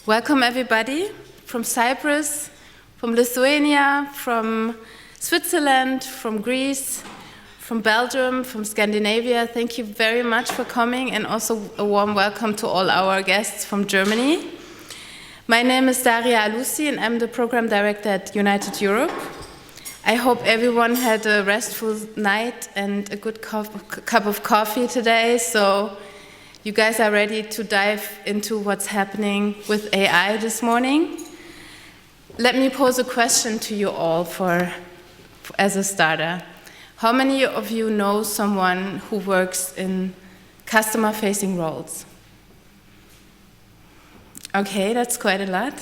Welcome everybody from Cyprus, from Lithuania, from Switzerland, from Greece, from Belgium, from Scandinavia. Thank you very much for coming, and also a warm welcome to all our guests from Germany. My name is Daria Alusi and I'm the Program Director at United Europe. I hope everyone had a restful night and a good cup of coffee today, so you guys are ready to dive into what's happening with AI this morning. Let me pose a question to you all as a starter. How many of you know someone who works in customer-facing roles? Okay, that's quite a lot.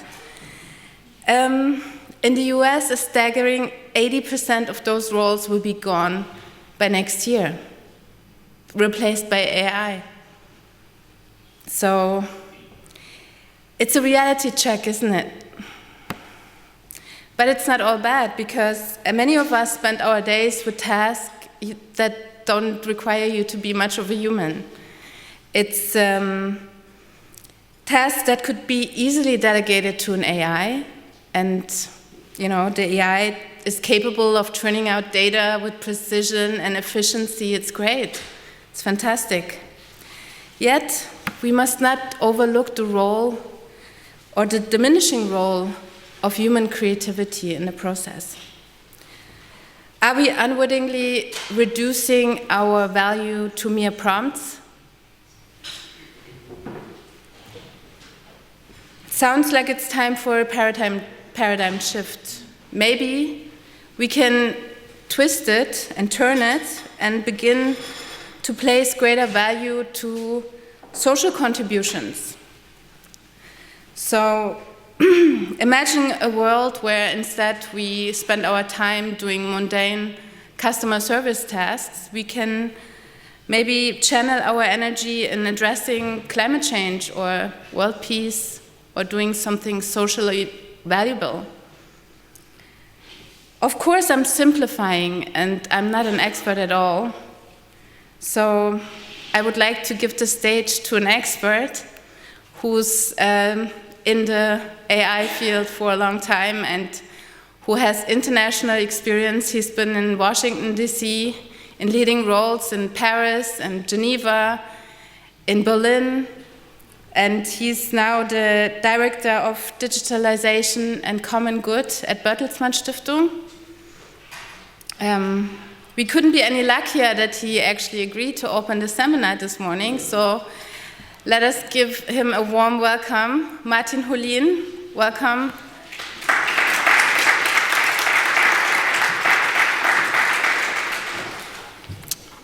In the US, a staggering 80% of those roles will be gone by next year, replaced by AI. So it's a reality check, isn't it? But it's not all bad, because many of us spend our days with tasks that don't require you to be much of a human. It's tasks that could be easily delegated to an AI, and the AI is capable of turning out data with precision and efficiency. It's great. It's fantastic. Yet, we must not overlook the role or the diminishing role of human creativity in the process. Are we unwittingly reducing our value to mere prompts? It sounds like it's time for a paradigm shift. Maybe we can twist it and turn it and begin to place greater value to social contributions. So imagine a world where instead we spend our time doing mundane customer service tasks. We can maybe channel our energy in addressing climate change or world peace or doing something socially valuable. Of course, I'm simplifying and I'm not an expert at all. So I would like to give the stage to an expert who's in the AI field for a long time and who has international experience. He's been in Washington, D.C., in leading roles in Paris and Geneva, in Berlin, and he's now the Director of Digitalization and Common Good at Bertelsmann Stiftung. We couldn't be any luckier that he actually agreed to open the seminar this morning, so let us give him a warm welcome. Martin Hullin, welcome.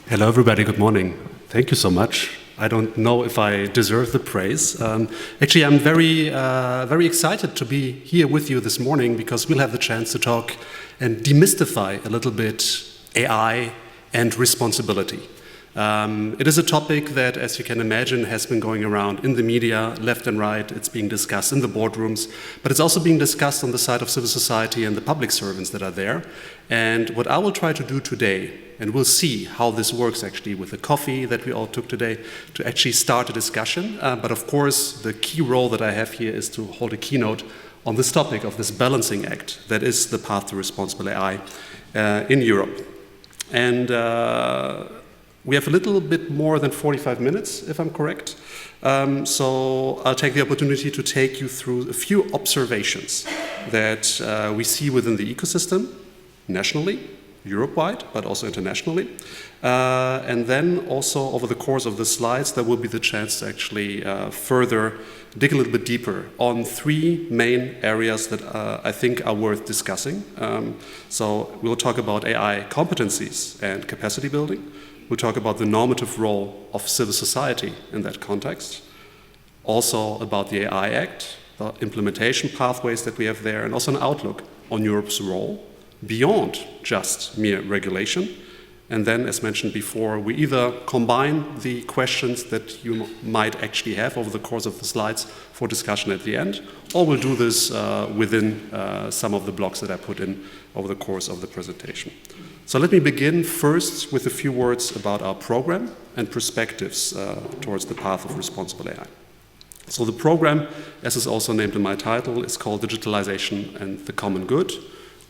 Hello everybody, good morning. Thank you so much. I don't know if I deserve the praise. Actually, I'm very excited to be here with you this morning because we'll have the chance to talk and demystify a little bit AI and responsibility. It is a topic that, as you can imagine, has been going around in the media, left and right. It's being discussed in the boardrooms, but it's also being discussed on the side of civil society and the public servants that are there. And what I will try to do today, and we'll see how this works actually with the coffee that we all took today, to actually start a discussion. But of course, the key role that I have here is to hold a keynote on this topic of this balancing act that is the path to responsible AI in Europe. And we have a little bit more than 45 minutes, if I'm correct. So I'll take the opportunity to take you through a few observations that we see within the ecosystem, nationally, Europe-wide, but also internationally. And then also over the course of the slides, there will be the chance to actually further dig a little bit deeper on three main areas that I think are worth discussing. So we'll talk about AI competencies and capacity building. We'll talk about the normative role of civil society in that context. Also about the AI Act, the implementation pathways that we have there, and also an outlook on Europe's role beyond just mere regulation. And then, as mentioned before, we either combine the questions that you might actually have over the course of the slides for discussion at the end, or we'll do this within some of the blocks that I put in over the course of the presentation. So let me begin first with a few words about our program and perspectives towards the path of responsible AI. So the program, as is also named in my title, is called Digitalization and the Common Good,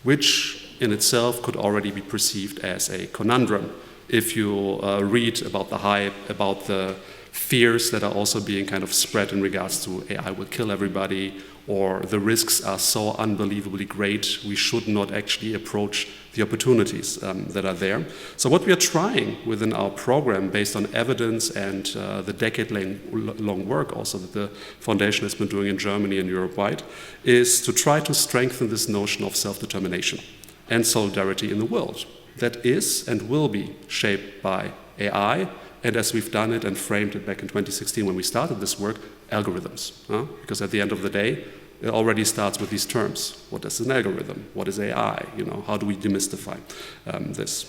which in itself could already be perceived as a conundrum. If you read about the hype, about the fears that are also being kind of spread in regards to AI will kill everybody, or the risks are so unbelievably great, we should not actually approach the opportunities that are there. So what we are trying within our program, based on evidence and the decade-long work also that the foundation has been doing in Germany and Europe-wide, is to try to strengthen this notion of self-determination and solidarity in the world that is and will be shaped by AI, and as we've done it and framed it back in 2016 when we started this work, algorithms. Because at the end of the day, it already starts with these terms. What is an algorithm? What is AI? How do we demystify this?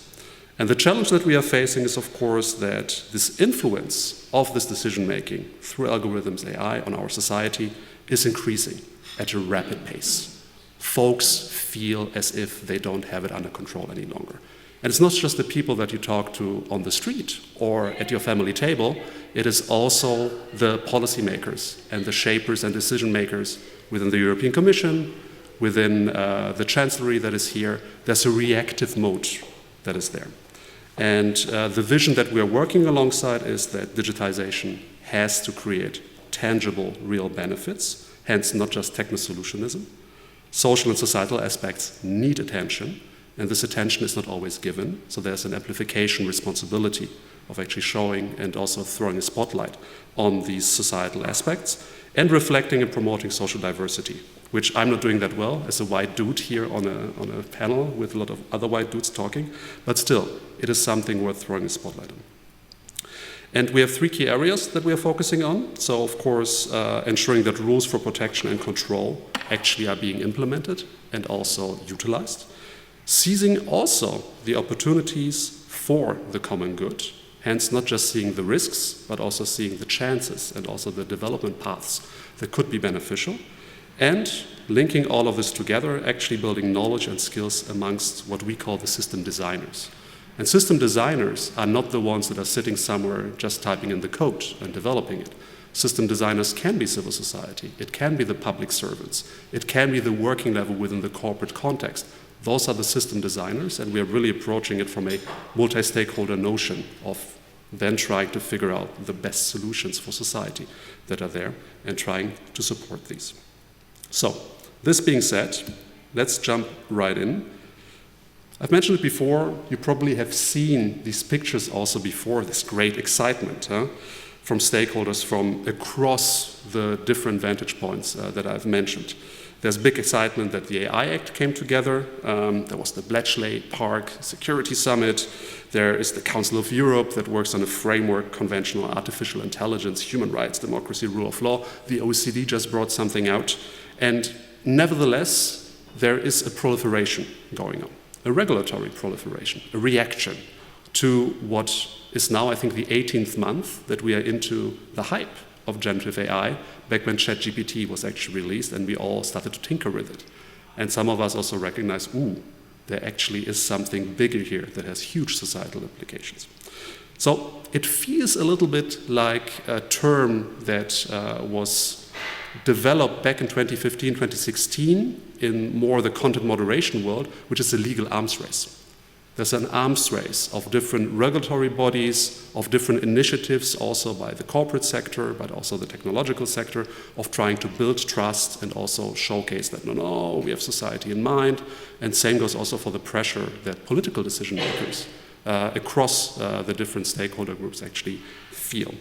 And the challenge that we are facing is, of course, that this influence of this decision-making through algorithms, AI, on our society is increasing at a rapid pace. Folks feel as if they don't have it under control any longer. And it's not just the people that you talk to on the street or at your family table, it is also the policymakers and the shapers and decision makers within the European Commission, within the Chancellery that is here. There's a reactive mode that is there. And the vision that we are working alongside is that digitization has to create tangible, real benefits, hence not just techno-solutionism. Social and societal aspects need attention, and this attention is not always given, so there's an amplification responsibility of actually showing and also throwing a spotlight on these societal aspects and reflecting and promoting social diversity, which I'm not doing that well as a white dude here on a panel with a lot of other white dudes talking, but still, it is something worth throwing a spotlight on. And we have 3 key areas that we are focusing on. So, of course, ensuring that rules for protection and control actually are being implemented and also utilized. Seizing also the opportunities for the common good, hence not just seeing the risks, but also seeing the chances and also the development paths that could be beneficial. And linking all of this together, actually building knowledge and skills amongst what we call the system designers. And system designers are not the ones that are sitting somewhere just typing in the code and developing it. System designers can be civil society, it can be the public servants, it can be the working level within the corporate context. Those are the system designers, and we are really approaching it from a multi-stakeholder notion of then trying to figure out the best solutions for society that are there and trying to support these. So, this being said, let's jump right in. I've mentioned it before, you probably have seen these pictures also before, this great excitement from stakeholders from across the different vantage points that I've mentioned. There's big excitement that the AI Act came together. There was the Bletchley Park Security Summit. There is the Council of Europe that works on a framework convention on artificial intelligence, human rights, democracy, rule of law. The OECD just brought something out. And nevertheless, there is a proliferation going on, a regulatory proliferation, a reaction to what is now, I think, the 18th month that we are into the hype of generative AI, back when ChatGPT was actually released and we all started to tinker with it. And some of us also recognize, there actually is something bigger here that has huge societal implications. So it feels a little bit like a term that was developed back in 2015, 2016 in more the content moderation world, which is the legal arms race. There's an arms race of different regulatory bodies, of different initiatives also by the corporate sector, but also the technological sector, of trying to build trust and also showcase that, no, we have society in mind. And same goes also for the pressure that political decision makers across the different stakeholder groups actually feel.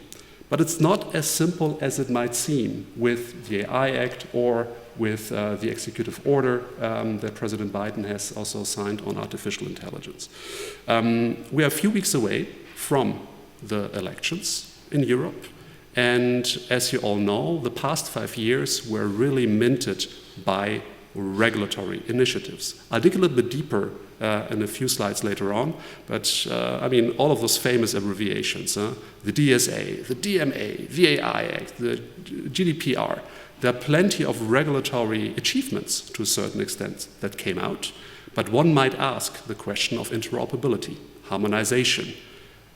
But it's not as simple as it might seem with the AI Act or with the executive order that President Biden has also signed on artificial intelligence. We are a few weeks away from the elections in Europe. And as you all know, the past 5 years were really minted by regulatory initiatives. I'll dig a little bit deeper in a few slides later on, but all of those famous abbreviations, the DSA, the DMA, the AI Act, the GDPR, there are plenty of regulatory achievements to a certain extent that came out, but one might ask the question of interoperability, harmonization,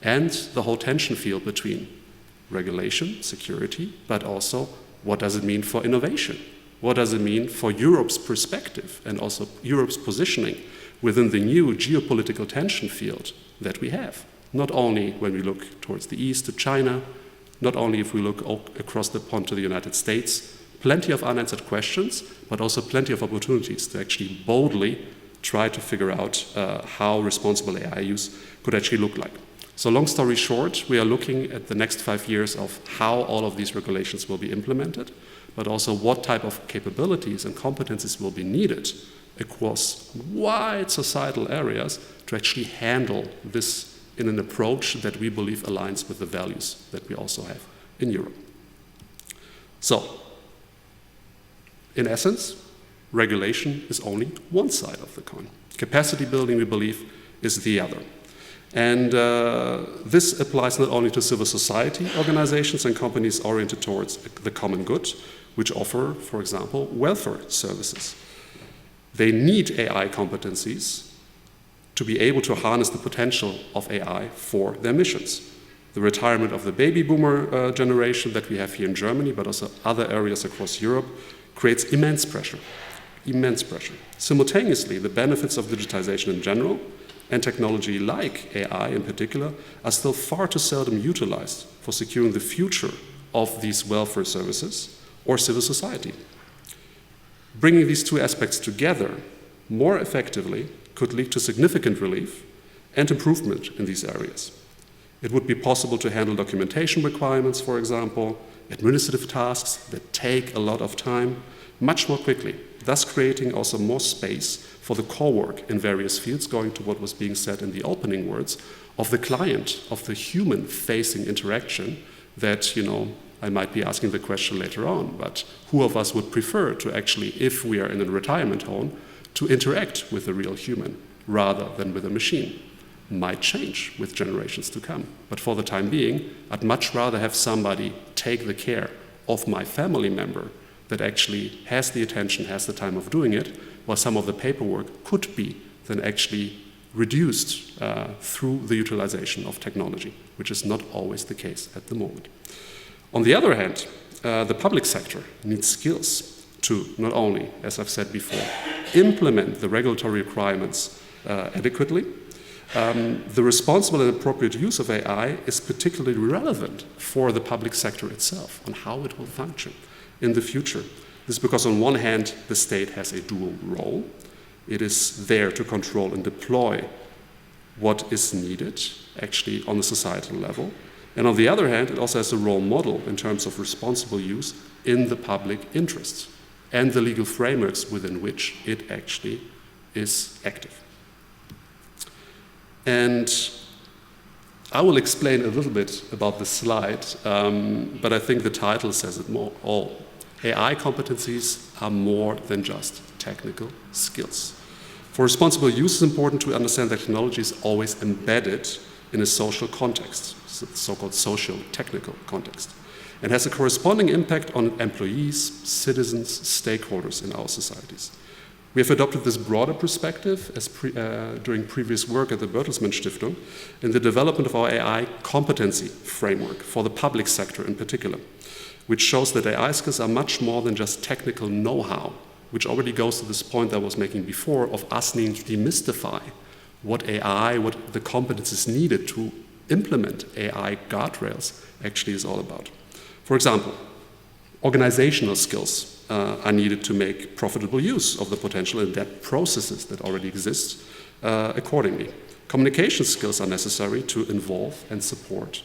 and the whole tension field between regulation, security, but also what does it mean for innovation? What does it mean for Europe's perspective and also Europe's positioning within the new geopolitical tension field that we have? Not only when we look towards the east to China, not only if we look across the pond to the United States, plenty of unanswered questions, but also plenty of opportunities to actually boldly try to figure out how responsible AI use could actually look like. So long story short, we are looking at the next 5 years of how all of these regulations will be implemented, but also what type of capabilities and competencies will be needed across wide societal areas to actually handle this in an approach that we believe aligns with the values that we also have in Europe. So, in essence, regulation is only one side of the coin. Capacity building, we believe, is the other. And this applies not only to civil society organizations and companies oriented towards the common good, which offer, for example, welfare services. They need AI competencies to be able to harness the potential of AI for their missions. The retirement of the baby boomer generation that we have here in Germany, but also other areas across Europe, creates immense pressure. Simultaneously, the benefits of digitization in general and technology like AI in particular are still far too seldom utilized for securing the future of these welfare services or civil society. Bringing these two aspects together more effectively could lead to significant relief and improvement in these areas. It would be possible to handle documentation requirements, for example, administrative tasks that take a lot of time, much more quickly, thus creating also more space for the core work in various fields, going to what was being said in the opening words, of the client, of the human-facing interaction that, I might be asking the question later on, but who of us would prefer to actually, if we are in a retirement home, to interact with a real human rather than with a machine? Might change with generations to come. But for the time being, I'd much rather have somebody take the care of my family member that actually has the attention, has the time of doing it, while some of the paperwork could be then actually reduced through the utilization of technology, which is not always the case at the moment. On the other hand, the public sector needs skills to not only, as I've said before, implement the regulatory requirements adequately. The responsible and appropriate use of AI is particularly relevant for the public sector itself on how it will function in the future. This is because on one hand, the state has a dual role. It is there to control and deploy what is needed actually on the societal level. And on the other hand, it also has a role model in terms of responsible use in the public interests and the legal frameworks within which it actually is active. And I will explain a little bit about this slide, but I think the title says it all. AI competencies are more than just technical skills. For responsible use, it's important to understand that technology is always embedded in a social context, so-called socio-technical context, and has a corresponding impact on employees, citizens, stakeholders in our societies. We have adopted this broader perspective during previous work at the Bertelsmann Stiftung in the development of our AI competency framework for the public sector in particular, which shows that AI skills are much more than just technical know-how, which already goes to this point that I was making before of us needing to demystify what AI, what the competencies needed to implement AI guardrails actually is all about. For example, organizational skills are needed to make profitable use of the potential and adapt processes that already exist accordingly. Communication skills are necessary to involve and support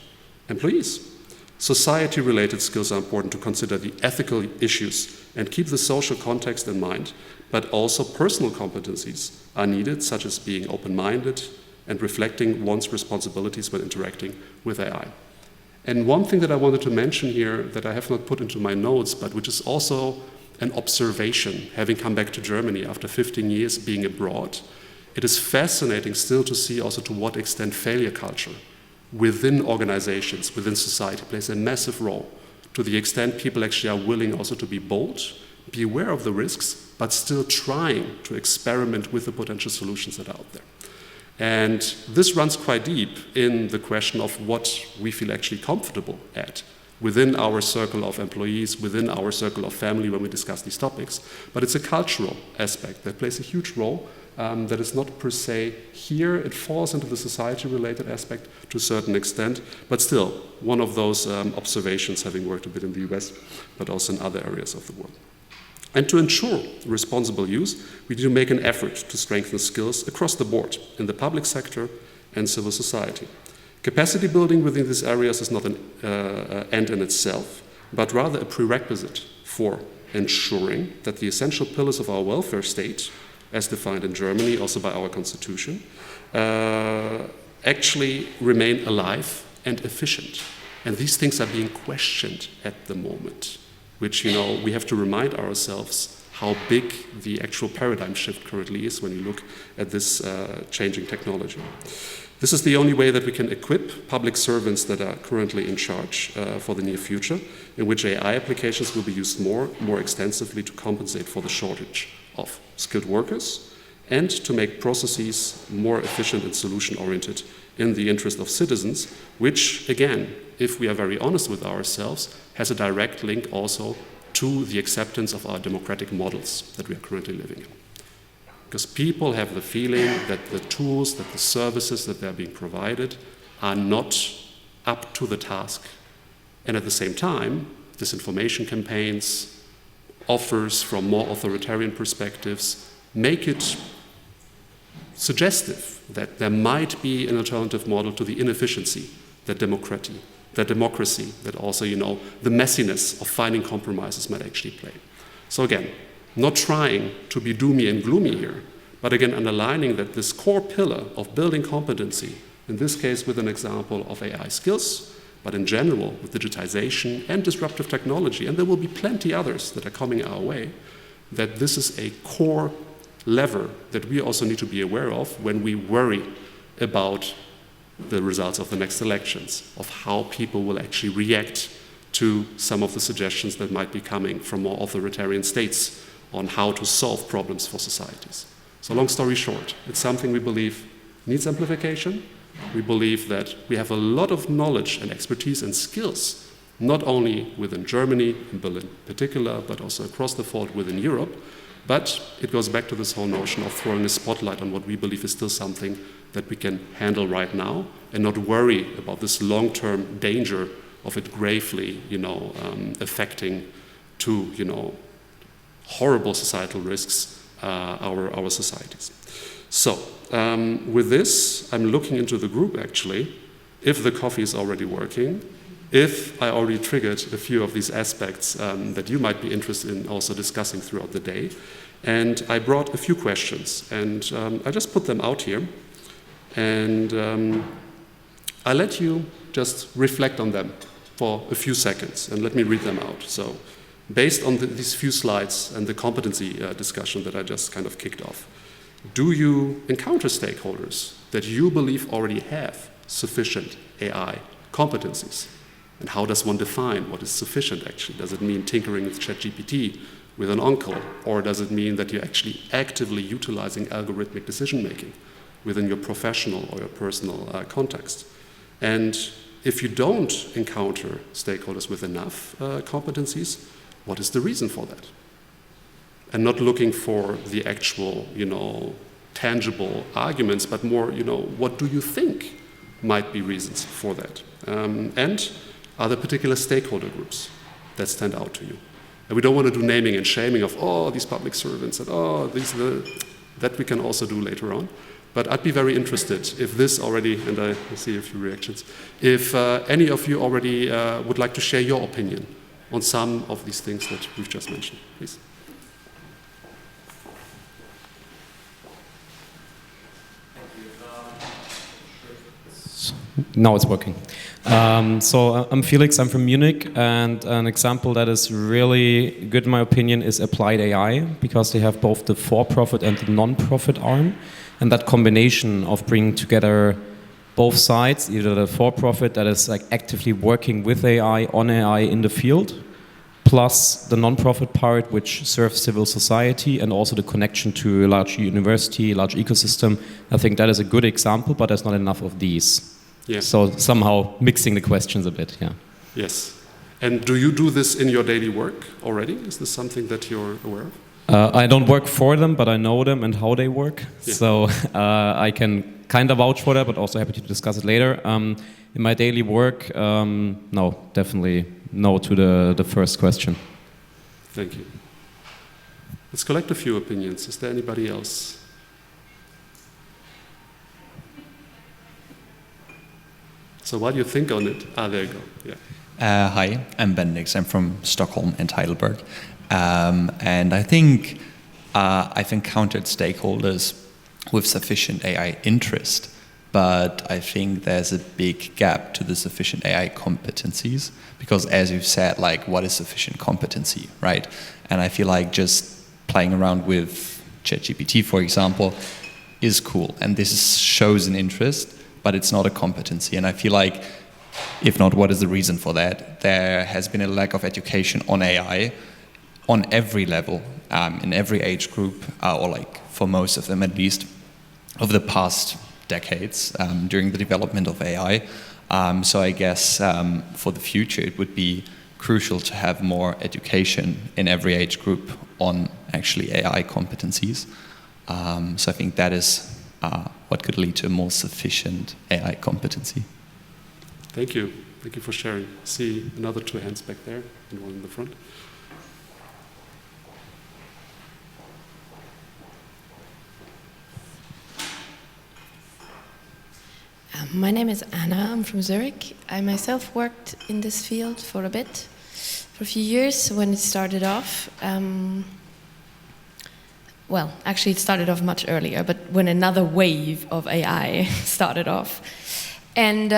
employees. Society-related skills are important to consider the ethical issues and keep the social context in mind, but also personal competencies are needed, such as being open-minded and reflecting one's responsibilities when interacting with AI. And one thing that I wanted to mention here that I have not put into my notes, but which is also an observation, having come back to Germany after 15 years being abroad, it is fascinating still to see also to what extent failure culture within organizations, within society, plays a massive role, to the extent people actually are willing also to be bold, be aware of the risks, but still trying to experiment with the potential solutions that are out there. And this runs quite deep in the question of what we feel actually comfortable at. within our circle of employees, within our circle of family when we discuss these topics, but it's a cultural aspect that plays a huge role that is not per se here. It falls into the society-related aspect to a certain extent, but still one of those observations, having worked a bit in the US, but also in other areas of the world. And to ensure responsible use, we need to make an effort to strengthen skills across the board in the public sector and civil society. Capacity building within these areas is not an end in itself, but rather a prerequisite for ensuring that the essential pillars of our welfare state, as defined in Germany, also by our constitution, actually remain alive and efficient. And these things are being questioned at the moment, which, we have to remind ourselves how big the actual paradigm shift currently is when you look at this changing technology. This is the only way that we can equip public servants that are currently in charge for the near future, in which AI applications will be used more extensively to compensate for the shortage of skilled workers and to make processes more efficient and solution-oriented in the interest of citizens, which, again, if we are very honest with ourselves, has a direct link also to the acceptance of our democratic models that we are currently living in. Because people have the feeling that the tools, that the services that they're being provided are not up to the task. And at the same time, disinformation campaigns, offers from more authoritarian perspectives make it suggestive that there might be an alternative model to the inefficiency that democracy, that also, the messiness of finding compromises might actually play. So again, not trying to be doomy and gloomy here, but again underlining that this core pillar of building competency, in this case with an example of AI skills, but in general with digitization and disruptive technology, and there will be plenty others that are coming our way, that this is a core lever that we also need to be aware of when we worry about the results of the next elections, of how people will actually react to some of the suggestions that might be coming from more authoritarian states on how to solve problems for societies. So long story short, it's something we believe needs amplification. We believe that we have a lot of knowledge and expertise and skills, not only within Germany, in Berlin in particular, but also across the fault within Europe. But it goes back to this whole notion of throwing a spotlight on what we believe is still something that we can handle right now and not worry about this long-term danger of it gravely, affecting to, horrible societal risks our societies. So with this, I'm looking into the group actually, if the coffee is already working, if I already triggered a few of these aspects that you might be interested in also discussing throughout the day. And I brought a few questions, and I just put them out here. And I let you just reflect on them for a few seconds, and let me read them out. So based on these few slides and the competency discussion that I just kind of kicked off, do you encounter stakeholders that you believe already have sufficient AI competencies? And how does one define what is sufficient actually? Does it mean tinkering with ChatGPT with an uncle? Or does it mean that you're actually actively utilizing algorithmic decision making within your professional or your personal context? And if you don't encounter stakeholders with enough competencies, what is the reason for that? And not looking for the actual, tangible arguments, but more, what do you think might be reasons for that? And are there particular stakeholder groups that stand out to you? And we don't want to do naming and shaming of, these public servants, and that we can also do later on. But I'd be very interested if this already, and I see a few reactions, if any of you already would like to share your opinion on some of these things that we've just mentioned, please. Now it's working. So I'm Felix, I'm from Munich, and an example that is really good in my opinion is applied AI, because they have both the for-profit and the non-profit arm, and that combination of bringing together both sides, either the for-profit that is like actively working with AI, on AI in the field, plus the non-profit part which serves civil society, and also the connection to a large university, large ecosystem. I think that is a good example, but there's not enough of these. Yeah. So somehow mixing the questions a bit, yeah. Yes. And do you do this in your daily work already? Is this something that you're aware of? I don't work for them, but I know them and how they work. Yeah. So I can kind of vouch for that, but also happy to discuss it later. In my daily work, no, definitely no to the first question. Thank you. Let's collect a few opinions. Is there anybody else? So what do you think on it? There you go. Yeah. Hi, I'm Bendix. I'm from Stockholm and Heidelberg. And I think I've encountered stakeholders with sufficient AI interest, but I think there's a big gap to the sufficient AI competencies, because as you've said, like, what is sufficient competency, right? And I feel like just playing around with ChatGPT, for example, is cool. And this shows an interest, but it's not a competency. And I feel like, if not, what is the reason for that? There has been a lack of education on AI on every level, in every age group, or like for most of them at least, over the past decades during the development of AI. So I guess for the future it would be crucial to have more education in every age group on actually AI competencies. So I think that is what could lead to a more sufficient AI competency. Thank you. Thank you for sharing. See another two hands back there and one in the front. My name is Anna, I'm from Zurich. I myself worked in this field for a bit, for a few years when it started off. Well, actually it started off much earlier, but when another wave of AI started off. And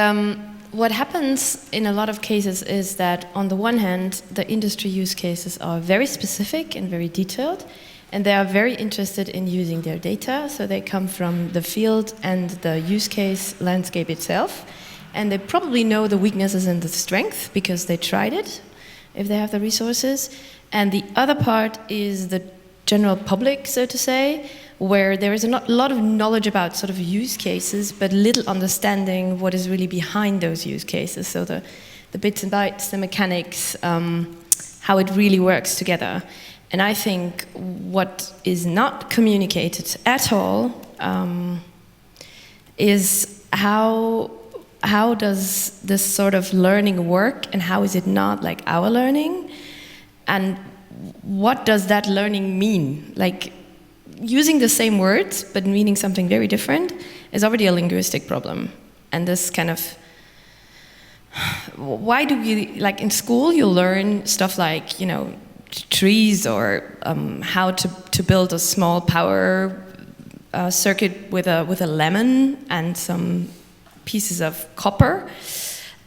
what happens in a lot of cases is that on the one hand, the industry use cases are very specific and very detailed, and they are very interested in using their data, so they come from the field and the use case landscape itself, and they probably know the weaknesses and the strength because they tried it, if they have the resources. And the other part is the general public, so to say, where there is a lot of knowledge about sort of use cases, but little understanding what is really behind those use cases, so the bits and bytes, the mechanics, how it really works together. And I think what is not communicated at all is how does this sort of learning work, and how is it not like our learning, and what does that learning mean? Like, using the same words but meaning something very different is already a linguistic problem. And this kind of, why do we, like in school you learn stuff like, you know, trees, or how to build a small power circuit with a lemon and some pieces of copper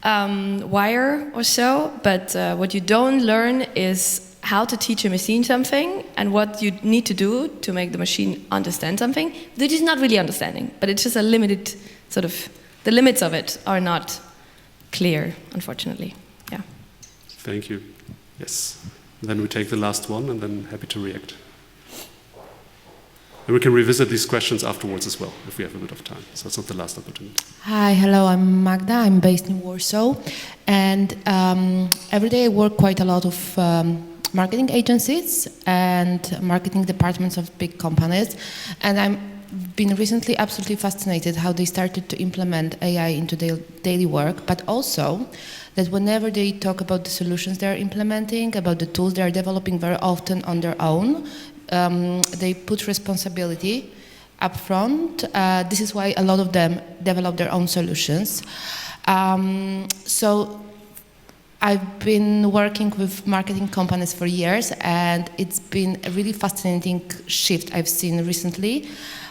wire or so, but what you don't learn is how to teach a machine something and what you need to do to make the machine understand something that is not really understanding, but it's just a limited sort of, the limits of it are not clear, unfortunately. Yeah. Thank you. Yes. Then we take the last one, and then happy to react. And we can revisit these questions afterwards as well, if we have a bit of time. So it's not the last opportunity. Hi, hello, I'm Magda. I'm based in Warsaw. And every day I work quite a lot of marketing agencies and marketing departments of big companies. And I've been recently absolutely fascinated how they started to implement AI into their daily work, but also that whenever they talk about the solutions they're implementing, about the tools they're developing very often on their own, they put responsibility up front. This is why a lot of them develop their own solutions. So I've been working with marketing companies for years, and it's been a really fascinating shift I've seen recently,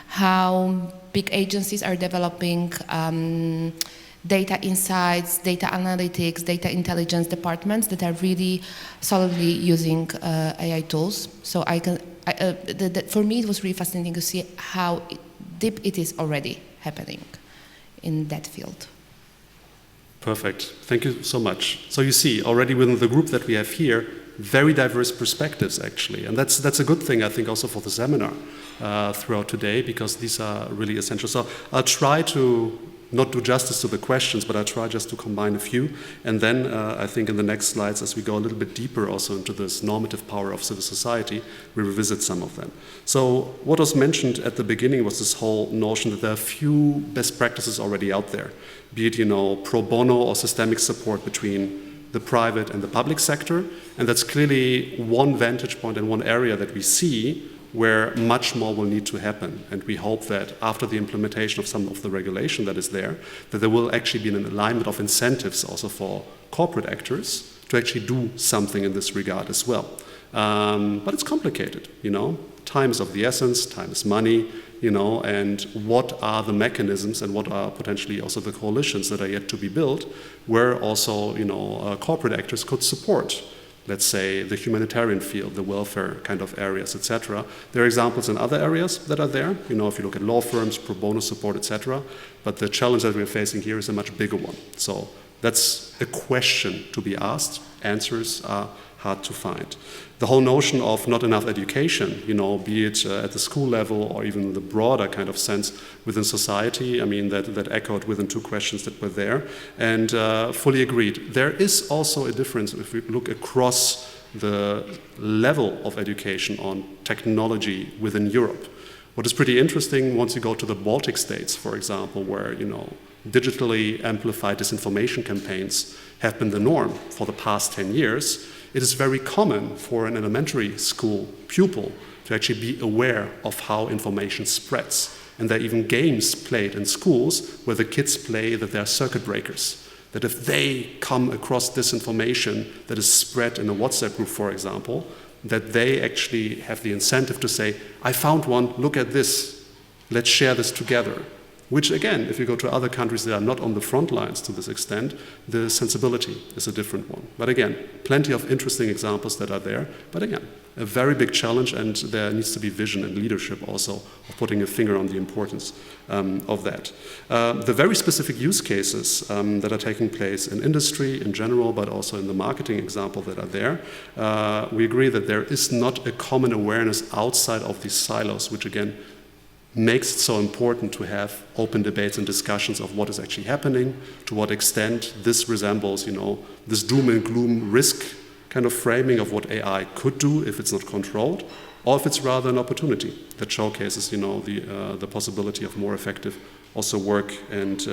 how big agencies are developing data insights, data analytics, data intelligence departments that are really solidly using AI tools. So for me, it was really fascinating to see how deep it is already happening in that field. Perfect. Thank you so much. So you see, already within the group that we have here, very diverse perspectives, actually. And that's a good thing, I think, also for the seminar throughout today, because these are really essential. So I'll try to not do justice to the questions, but I'll try just to combine a few. And then I think in the next slides, as we go a little bit deeper also into this normative power of civil society, we revisit some of them. So what was mentioned at the beginning was this whole notion that there are few best practices already out there, be it, pro bono or systemic support between the private and the public sector. And that's clearly one vantage point and one area that we see where much more will need to happen. And we hope that after the implementation of some of the regulation that is there, that there will actually be an alignment of incentives also for corporate actors to actually do something in this regard as well. But it's complicated, Time is of the essence, time is money, and what are the mechanisms and what are potentially also the coalitions that are yet to be built, where also, corporate actors could support, let's say, the humanitarian field, the welfare kind of areas, etc. There are examples in other areas that are there, if you look at law firms, pro bono support, etc. But the challenge that we're facing here is a much bigger one. So that's a question to be asked. Answers are hard to find. The whole notion of not enough education, be it at the school level or even the broader kind of sense within society, that echoed within two questions that were there, and fully agreed. There is also a difference if we look across the level of education on technology within Europe. What is pretty interesting, once you go to the Baltic states, for example, where, digitally amplified disinformation campaigns have been the norm for the past 10 years, it is very common for an elementary school pupil to actually be aware of how information spreads. And there are even games played in schools where the kids play that they are circuit breakers. That if they come across disinformation that is spread in a WhatsApp group, for example, that they actually have the incentive to say, I found one, look at this, let's share this together. Which again, if you go to other countries that are not on the front lines to this extent, the sensibility is a different one. But again, plenty of interesting examples that are there. But again, a very big challenge, and there needs to be vision and leadership also of putting a finger on the importance of that. The very specific use cases that are taking place in industry in general, but also in the marketing example that are there, we agree that there is not a common awareness outside of these silos, which again, makes it so important to have open debates and discussions of what is actually happening, to what extent this resembles, this doom and gloom risk kind of framing of what AI could do if it's not controlled, or if it's rather an opportunity that showcases, the possibility of more effective also work and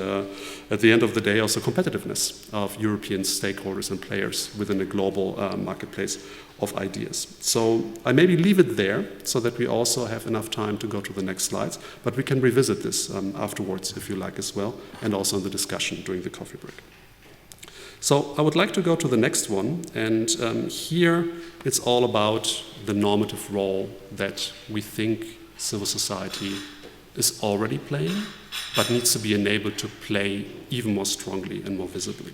at the end of the day also competitiveness of European stakeholders and players within a global marketplace of ideas. So I maybe leave it there so that we also have enough time to go to the next slides, but we can revisit this afterwards if you like as well, and also in the discussion during the coffee break. So I would like to go to the next one, and here it's all about the normative role that we think civil society is already playing, but needs to be enabled to play even more strongly and more visibly.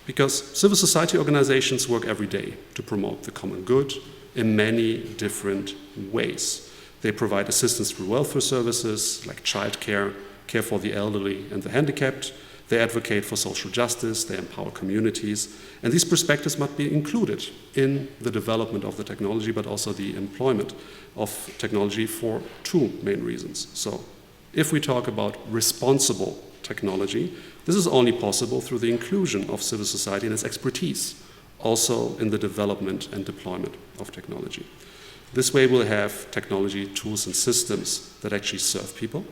Because civil society organizations work every day to promote the common good in many different ways. They provide assistance through welfare services like childcare, care for the elderly and the handicapped. They advocate for social justice, they empower communities, and these perspectives must be included in the development of the technology, but also the employment of technology for two main reasons. So, if we talk about responsible technology, this is only possible through the inclusion of civil society and its expertise, also in the development and deployment of technology. This way we'll have technology, tools and systems that actually serve people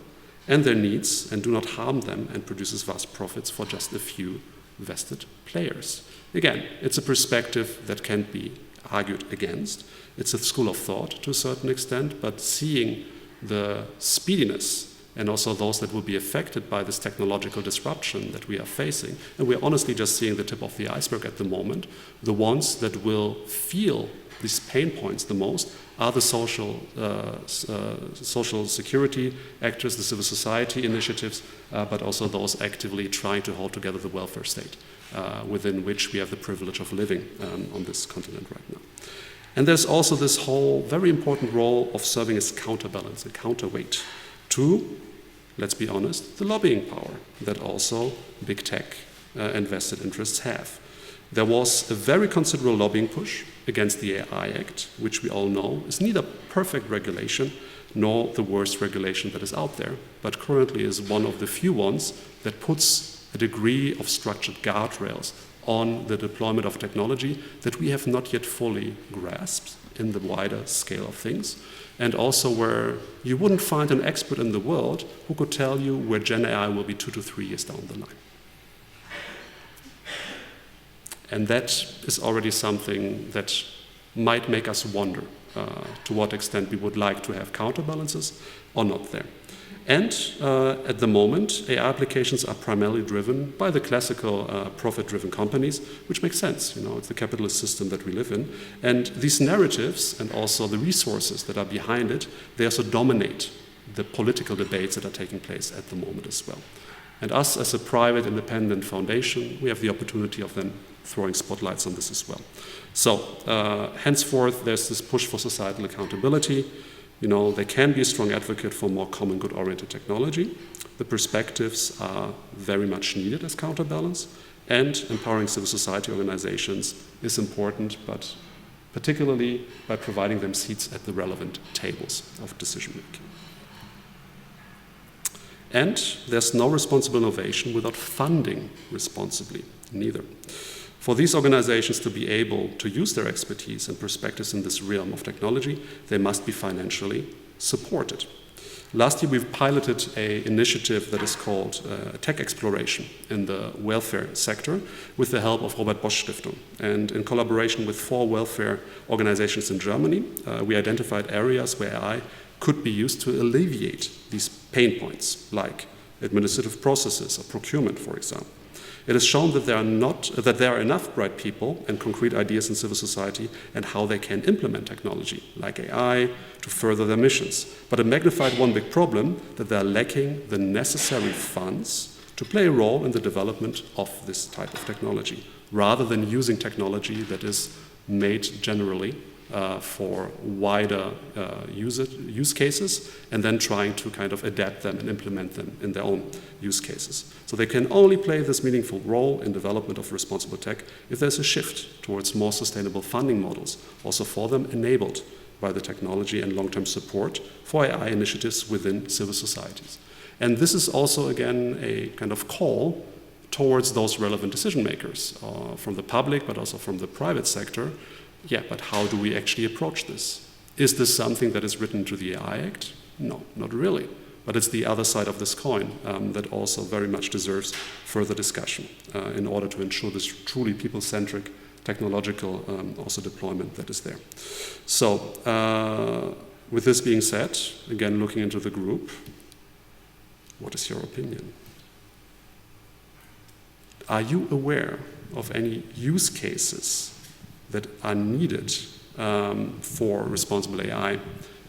and their needs and do not harm them and produces vast profits for just a few vested players. Again, it's a perspective that can't be argued against. It's a school of thought to a certain extent, but seeing the speediness and also those that will be affected by this technological disruption that we are facing, and we're honestly just seeing the tip of the iceberg at the moment, the ones that will feel these pain points the most are the social security actors, the civil society initiatives, but also those actively trying to hold together the welfare state within which we have the privilege of living on this continent right now. And there's also this whole very important role of serving as counterbalance, a counterweight to, let's be honest, the lobbying power that also big tech and vested interests have. There was a very considerable lobbying push against the AI Act, which we all know is neither perfect regulation nor the worst regulation that is out there, but currently is one of the few ones that puts a degree of structured guardrails on the deployment of technology that we have not yet fully grasped in the wider scale of things, and also where you wouldn't find an expert in the world who could tell you where Gen AI will be 2 to 3 years down the line. And that is already something that might make us wonder to what extent we would like to have counterbalances or not there. And at the moment, AI applications are primarily driven by the classical profit-driven companies, which makes sense. You know, it's the capitalist system that we live in. And these narratives and also the resources that are behind it, they also dominate the political debates that are taking place at the moment as well. And us as a private independent foundation, we have the opportunity of then throwing spotlights on this as well. So henceforth, there's this push for societal accountability. You know, they can be a strong advocate for more common good-oriented technology. The perspectives are very much needed as counterbalance, and empowering civil society organizations is important, but particularly by providing them seats at the relevant tables of decision-making. And there's no responsible innovation without funding responsibly, neither. For these organizations to be able to use their expertise and perspectives in this realm of technology, they must be financially supported. Last year, we've piloted an initiative that is called Tech Exploration in the welfare sector with the help of Robert Bosch Stiftung. And in collaboration with 4 welfare organizations in Germany, we identified areas where AI could be used to alleviate these pain points, like administrative processes or procurement, for example. It is shown that there are enough bright people and concrete ideas in civil society and how they can implement technology, like AI, to further their missions. But it magnified one big problem, that they are lacking the necessary funds to play a role in the development of this type of technology, rather than using technology that is made generally for wider use cases, and then trying to kind of adapt them and implement them in their own use cases. So they can only play this meaningful role in development of responsible tech if there's a shift towards more sustainable funding models, also for them enabled by the technology and long-term support for AI initiatives within civil societies. And this is also, again, a kind of call towards those relevant decision makers from the public, but also from the private sector. Yeah, but how do we actually approach this? Is this something that is written into the AI Act? No, not really. But it's the other side of this coin that also very much deserves further discussion in order to ensure this truly people-centric technological also deployment that is there. So with this being said, again, looking into the group, what is your opinion? Are you aware of any use cases that are needed for responsible AI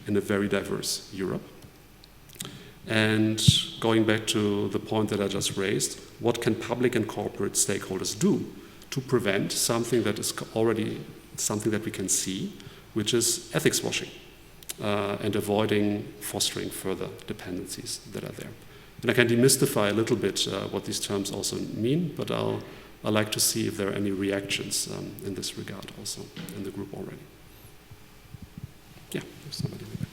in a very diverse Europe? And going back to the point that I just raised, what can public and corporate stakeholders do to prevent something that is already something that we can see, which is ethics washing and avoiding fostering further dependencies that are there? And I can demystify a little bit what these terms also mean, but I'd like to see if there are any reactions in this regard also in the group already. Yeah, there's somebody in the back.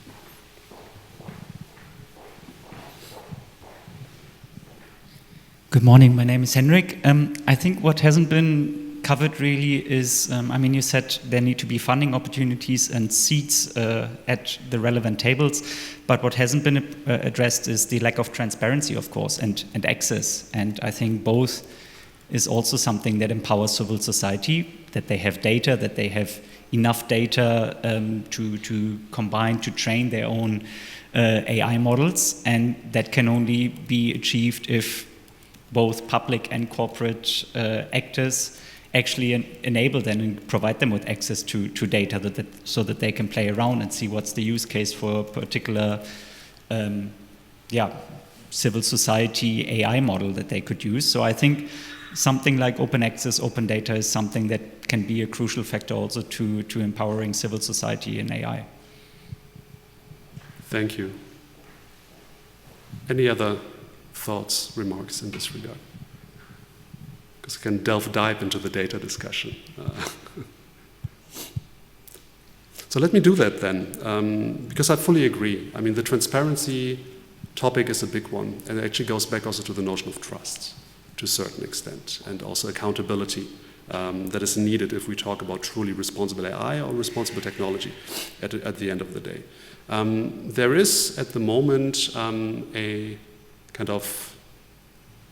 Good morning, my name is Henrik. I think what hasn't been covered really is, you said there need to be funding opportunities and seats at the relevant tables, but what hasn't been addressed is the lack of transparency, of course, and access. And I think both is also something that empowers civil society, that they have data, that they have enough data to combine, to train their own AI models, and that can only be achieved if both public and corporate actors actually enable them and provide them with access to data so that they can play around and see what's the use case for a particular civil society AI model that they could use. So I think something like open access, open data is something that can be a crucial factor also to empowering civil society in AI. Thank you. Any other thoughts, remarks in this regard? Because we can delve deep into the data discussion. So let me do that then, because I fully agree. I mean, the transparency topic is a big one, and it actually goes back also to the notion of trust to a certain extent, and also accountability that is needed if we talk about truly responsible AI or responsible technology at the end of the day. There is at the moment a kind of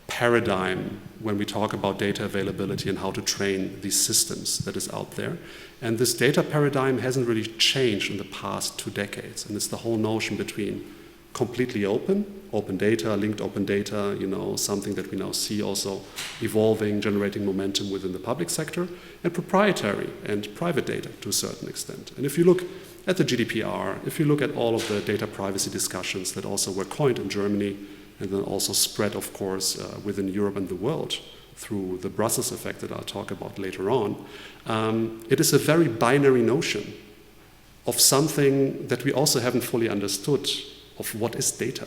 paradigm when we talk about data availability and how to train these systems that is out there. And this data paradigm hasn't really changed in the past 2 decades. And it's the whole notion between completely open data, linked open data, something that we now see also evolving, generating momentum within the public sector, and proprietary and private data to a certain extent. And if you look at the GDPR, if you look at all of the data privacy discussions that also were coined in Germany, and then also spread, of course, within Europe and the world through the Brussels effect that I'll talk about later on, it is a very binary notion of something that we also haven't fully understood of what is data.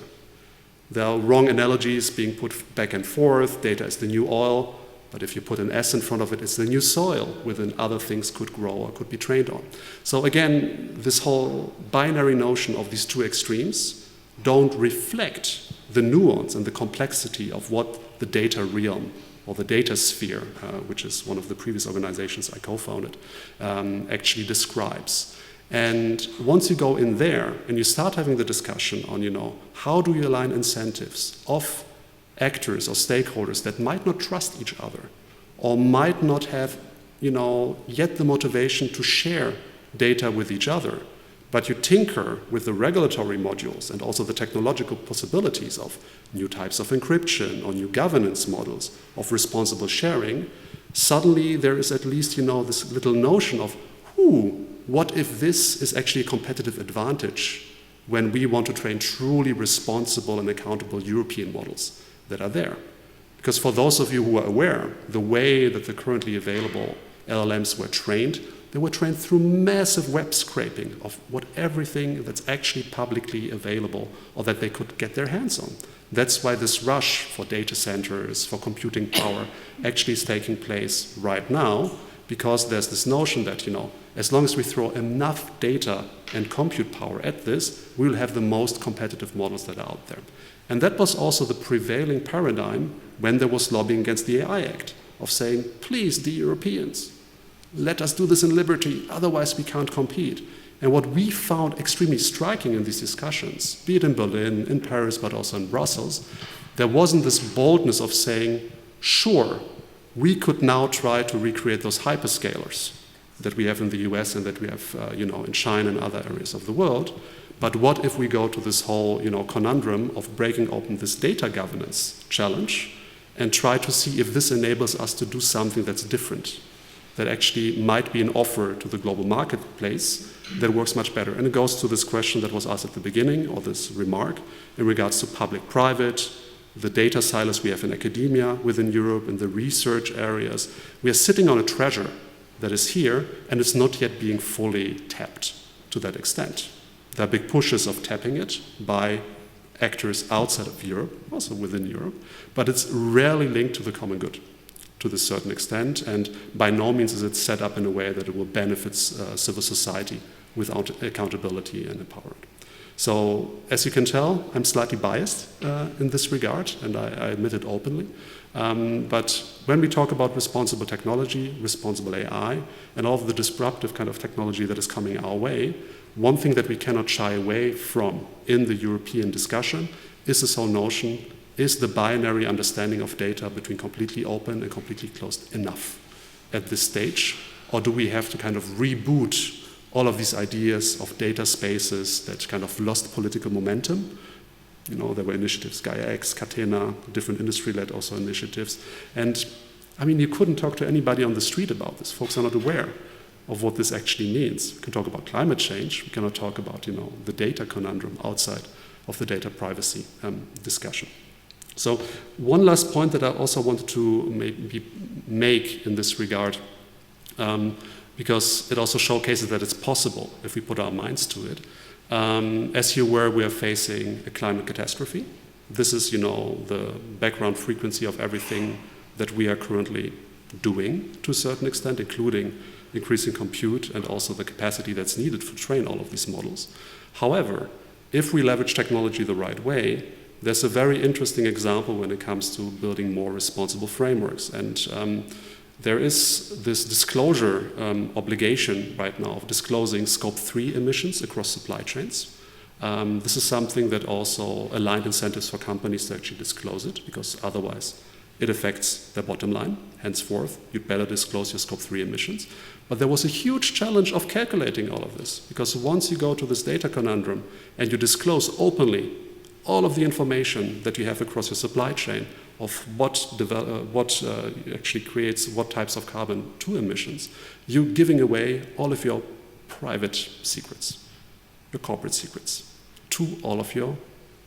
There are wrong analogies being put back and forth. Data is the new oil, but if you put an S in front of it, it's the new soil within other things could grow or could be trained on. So again, this whole binary notion of these two extremes don't reflect the nuance and the complexity of what the data realm or the data sphere, which is one of the previous organizations I co-founded, actually describes. And once you go in there and you start having the discussion on, how do you align incentives of actors or stakeholders that might not trust each other or might not have, yet the motivation to share data with each other, but you tinker with the regulatory modules and also the technological possibilities of new types of encryption or new governance models of responsible sharing, suddenly there is at least, this little notion of, what if this is actually a competitive advantage when we want to train truly responsible and accountable European models that are there? Because for those of you who are aware, the way that the currently available LLMs were trained, they were trained through massive web scraping of everything that's actually publicly available or that they could get their hands on. That's why this rush for data centers, for computing power, actually is taking place right now, because there's this notion that, as long as we throw enough data and compute power at this, we'll have the most competitive models that are out there. And that was also the prevailing paradigm when there was lobbying against the AI Act, of saying, please, the Europeans, let us do this in liberty, otherwise we can't compete. And what we found extremely striking in these discussions, be it in Berlin, in Paris, but also in Brussels, there wasn't this boldness of saying, sure, we could now try to recreate those hyperscalers that we have in the US and that we have in China and other areas of the world. But what if we go to this whole conundrum of breaking open this data governance challenge and try to see if this enables us to do something that's different, that actually might be an offer to the global marketplace that works much better. And it goes to this question that was asked at the beginning, or this remark, in regards to public-private, the data silos we have in academia within Europe, in the research areas. We are sitting on a treasure that is here, and it's not yet being fully tapped to that extent. There are big pushes of tapping it by actors outside of Europe, also within Europe, but it's rarely linked to the common good to a certain extent, and by no means is it set up in a way that it will benefit civil society without accountability and empowerment. So, as you can tell, I'm slightly biased in this regard, and I admit it openly. But when we talk about responsible technology, responsible AI, and all of the disruptive kind of technology that is coming our way, one thing that we cannot shy away from in the European discussion is this whole notion, is the binary understanding of data between completely open and completely closed enough at this stage? Or do we have to kind of reboot all of these ideas of data spaces that kind of lost political momentum? There were initiatives, Gaia-X, Catena, different industry-led also initiatives. And I mean, you couldn't talk to anybody on the street about this. Folks are not aware of what this actually means. We can talk about climate change. We cannot talk about, the data conundrum outside of the data privacy discussion. So one last point that I also wanted to maybe make in this regard, because it also showcases that it's possible if we put our minds to it. As you're aware, we are facing a climate catastrophe. This is, the background frequency of everything that we are currently doing to a certain extent, including increasing compute and also the capacity that's needed to train all of these models. However, if we leverage technology the right way, there's a very interesting example when it comes to building more responsible frameworks. And there is this disclosure obligation right now of disclosing Scope 3 emissions across supply chains. This is something that also aligned incentives for companies to actually disclose it, because otherwise it affects their bottom line. Henceforth, you'd better disclose your Scope 3 emissions. But there was a huge challenge of calculating all of this, because once you go to this data conundrum and you disclose openly all of the information that you have across your supply chain of what actually creates what types of carbon to emissions, you're giving away all of your private secrets, your corporate secrets, to all of your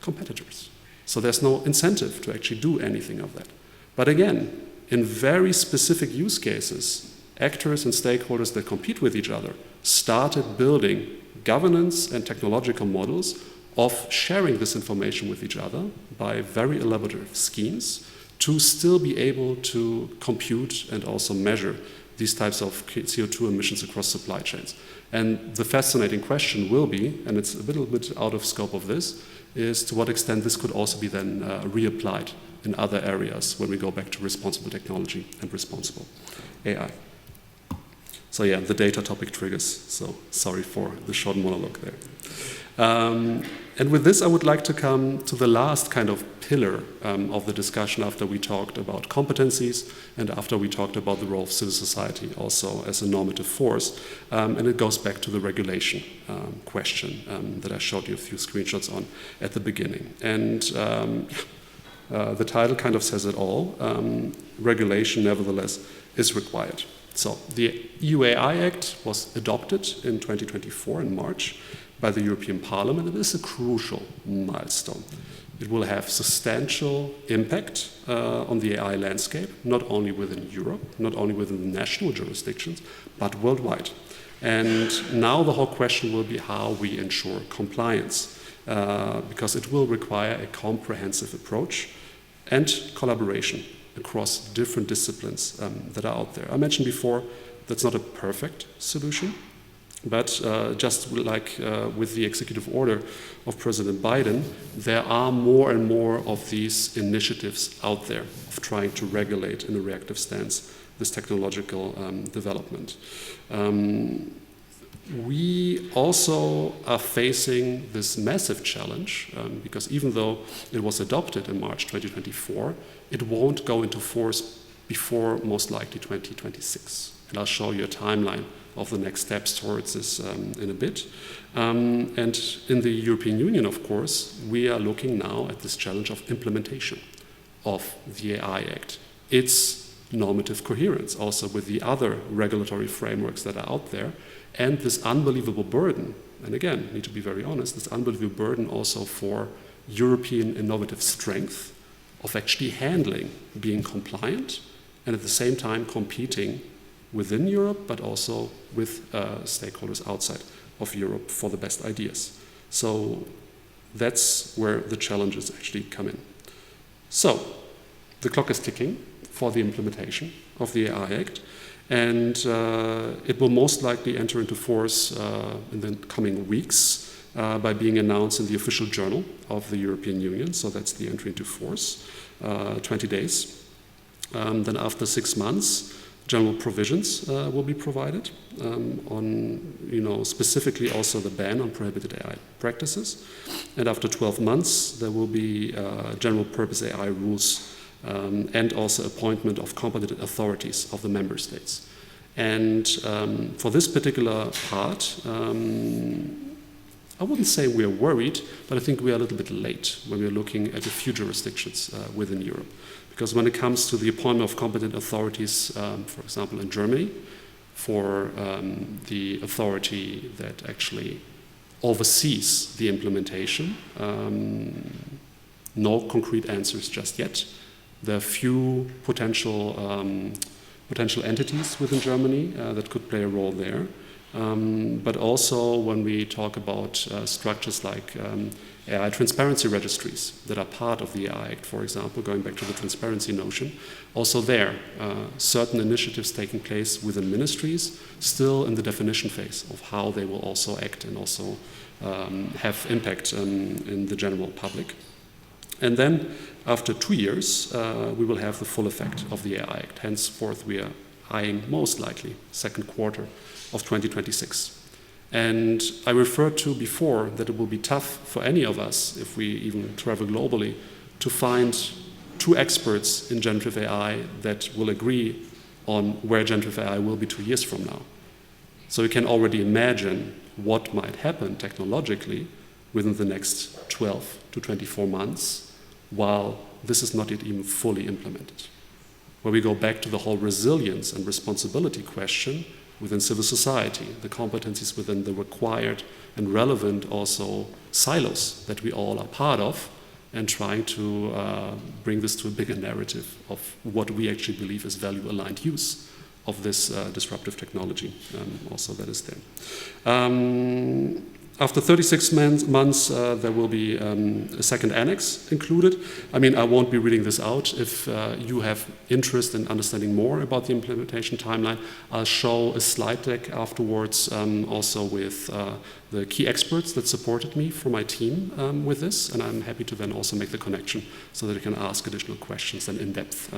competitors. So there's no incentive to actually do anything of that. But again, in very specific use cases, actors and stakeholders that compete with each other started building governance and technological models of sharing this information with each other by very elaborate schemes to still be able to compute and also measure these types of CO2 emissions across supply chains. And the fascinating question will be, and it's a little bit out of scope of this, is to what extent this could also be then reapplied in other areas when we go back to responsible technology and responsible AI. So yeah, the data topic triggers, so sorry for the short monologue there. And with this, I would like to come to the last kind of pillar of the discussion after we talked about competencies and after we talked about the role of civil society also as a normative force. And it goes back to the regulation question that I showed you a few screenshots on at the beginning. And the title kind of says it all. Regulation, nevertheless, is required. So the EU AI Act was adopted in 2024 in March by the European Parliament. It is a crucial milestone. It will have substantial impact on the AI landscape, not only within Europe, not only within the national jurisdictions, but worldwide. And now the whole question will be how we ensure compliance, because it will require a comprehensive approach and collaboration across different disciplines that are out there. I mentioned before, that's not a perfect solution, but just like with the executive order of President Biden, there are more and more of these initiatives out there of trying to regulate in a reactive stance this technological development. We also are facing this massive challenge because even though it was adopted in March 2024, it won't go into force before most likely 2026. And I'll show you a timeline of the next steps towards this in a bit. And in the European Union, of course, we are looking now at this challenge of implementation of the AI Act. Its normative coherence also with the other regulatory frameworks that are out there, and this unbelievable burden, and again, need to be very honest, this unbelievable burden also for European innovative strength of actually handling, being compliant, and at the same time competing within Europe, but also with stakeholders outside of Europe for the best ideas. So that's where the challenges actually come in. So the clock is ticking for the implementation of the AI Act, and it will most likely enter into force in the coming weeks by being announced in the official journal of the European Union. So that's the entry into force, 20 days. Then after 6 months, general provisions will be provided on, specifically also the ban on prohibited AI practices. And after 12 months, there will be general purpose AI rules and also appointment of competent authorities of the member states. And for this particular part, I wouldn't say we're worried, but I think we are a little bit late when we're looking at a few jurisdictions within Europe. Because when it comes to the appointment of competent authorities, for example, in Germany, for the authority that actually oversees the implementation, no concrete answers just yet. There are few potential entities within Germany that could play a role there. but also when we talk about structures like AI transparency registries that are part of the AI Act, for example, going back to the transparency notion. Also there, certain initiatives taking place within ministries, still in the definition phase of how they will also act and also have impact in the general public. And then, after 2 years, we will have the full effect of the AI Act. Henceforth, we are eyeing most likely second quarter of 2026. And I referred to before that it will be tough for any of us, if we even travel globally, to find 2 experts in generative AI that will agree on where generative AI will be 2 years from now. So you can already imagine what might happen technologically within the next 12 to 24 months, while this is not yet even fully implemented. Where we go back to the whole resilience and responsibility question within civil society, the competencies within the required and relevant also silos that we all are part of, and trying to bring this to a bigger narrative of what we actually believe is value-aligned use of this disruptive technology also that is there. After 36 months, there will be a second annex included. I mean, I won't be reading this out. If you have interest in understanding more about the implementation timeline, I'll show a slide deck afterwards, also with the key experts that supported me for my team with this, and I'm happy to then also make the connection so that you can ask additional questions and in depth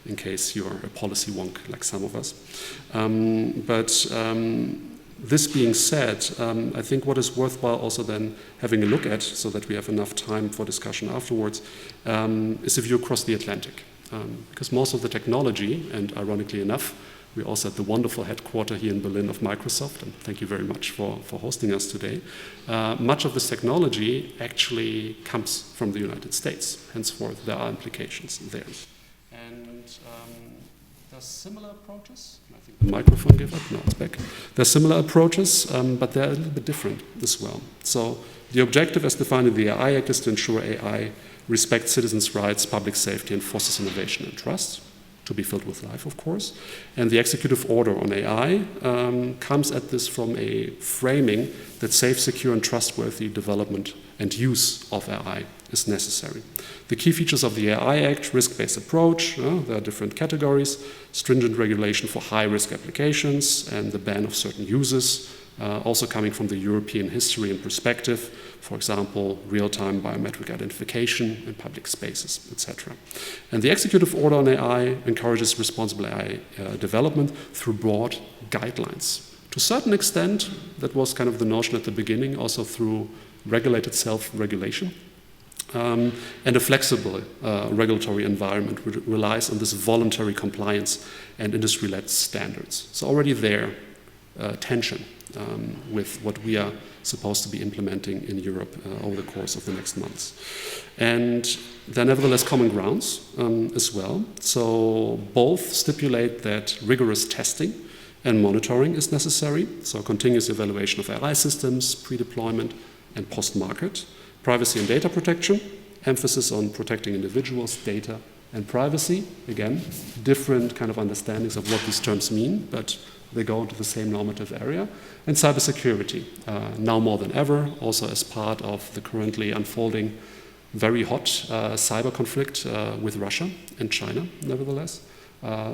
in case you're a policy wonk like some of us. This being said, I think what is worthwhile also then having a look at, so that we have enough time for discussion afterwards, is a view across the Atlantic. Because most of the technology, and ironically enough, we're also at the wonderful headquarters here in Berlin of Microsoft, and thank you very much for hosting us today. Much of this technology actually comes from the United States. Henceforth, there are implications there. And there's similar approaches. The microphone gave up? No, it's back. There are similar approaches, but they're a little bit different as well. So the objective as defined in the AI Act is to ensure AI respects citizens' rights, public safety, and fosters innovation and trust, to be filled with life, of course. And the executive order on AI comes at this from a framing that safe, secure, and trustworthy development and use of AI is necessary. The key features of the AI Act: risk-based approach, there are different categories, stringent regulation for high-risk applications, and the ban of certain uses, also coming from the European history and perspective, for example, real-time biometric identification in public spaces, etc. And the executive order on AI encourages responsible AI development through broad guidelines. To a certain extent, that was kind of the notion at the beginning, also through regulated self-regulation. And a flexible regulatory environment which relies on this voluntary compliance and industry-led standards. So already there, tension with what we are supposed to be implementing in Europe over the course of the next months. And there are nevertheless common grounds as well. So both stipulate that rigorous testing and monitoring is necessary, so continuous evaluation of AI systems, pre-deployment and post-market. Privacy and data protection, emphasis on protecting individuals, data, and privacy. Again, different kind of understandings of what these terms mean, but they go into the same normative area. And cybersecurity, now more than ever, also as part of the currently unfolding very hot cyber conflict with Russia and China, nevertheless,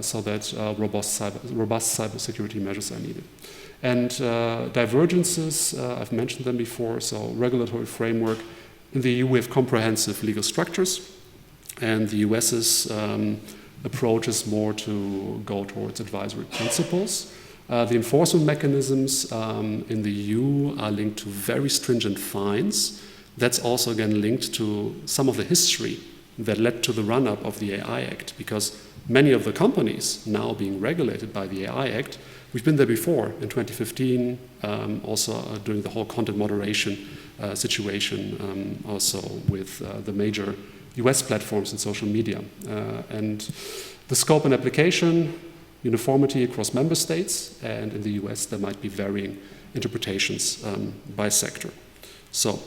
so that robust cybersecurity measures are needed. And divergences, I've mentioned them before, so regulatory framework. In the EU, we have comprehensive legal structures, and the US's approach is more to go towards advisory principles. The enforcement mechanisms in the EU are linked to very stringent fines. That's also again linked to some of the history that led to the run-up of the AI Act, because many of the companies now being regulated by the AI Act, we've been there before in 2015, also during the whole content moderation situation, also with the major US platforms and social media. And the scope and application, uniformity across member states, and in the US there might be varying interpretations by sector. So,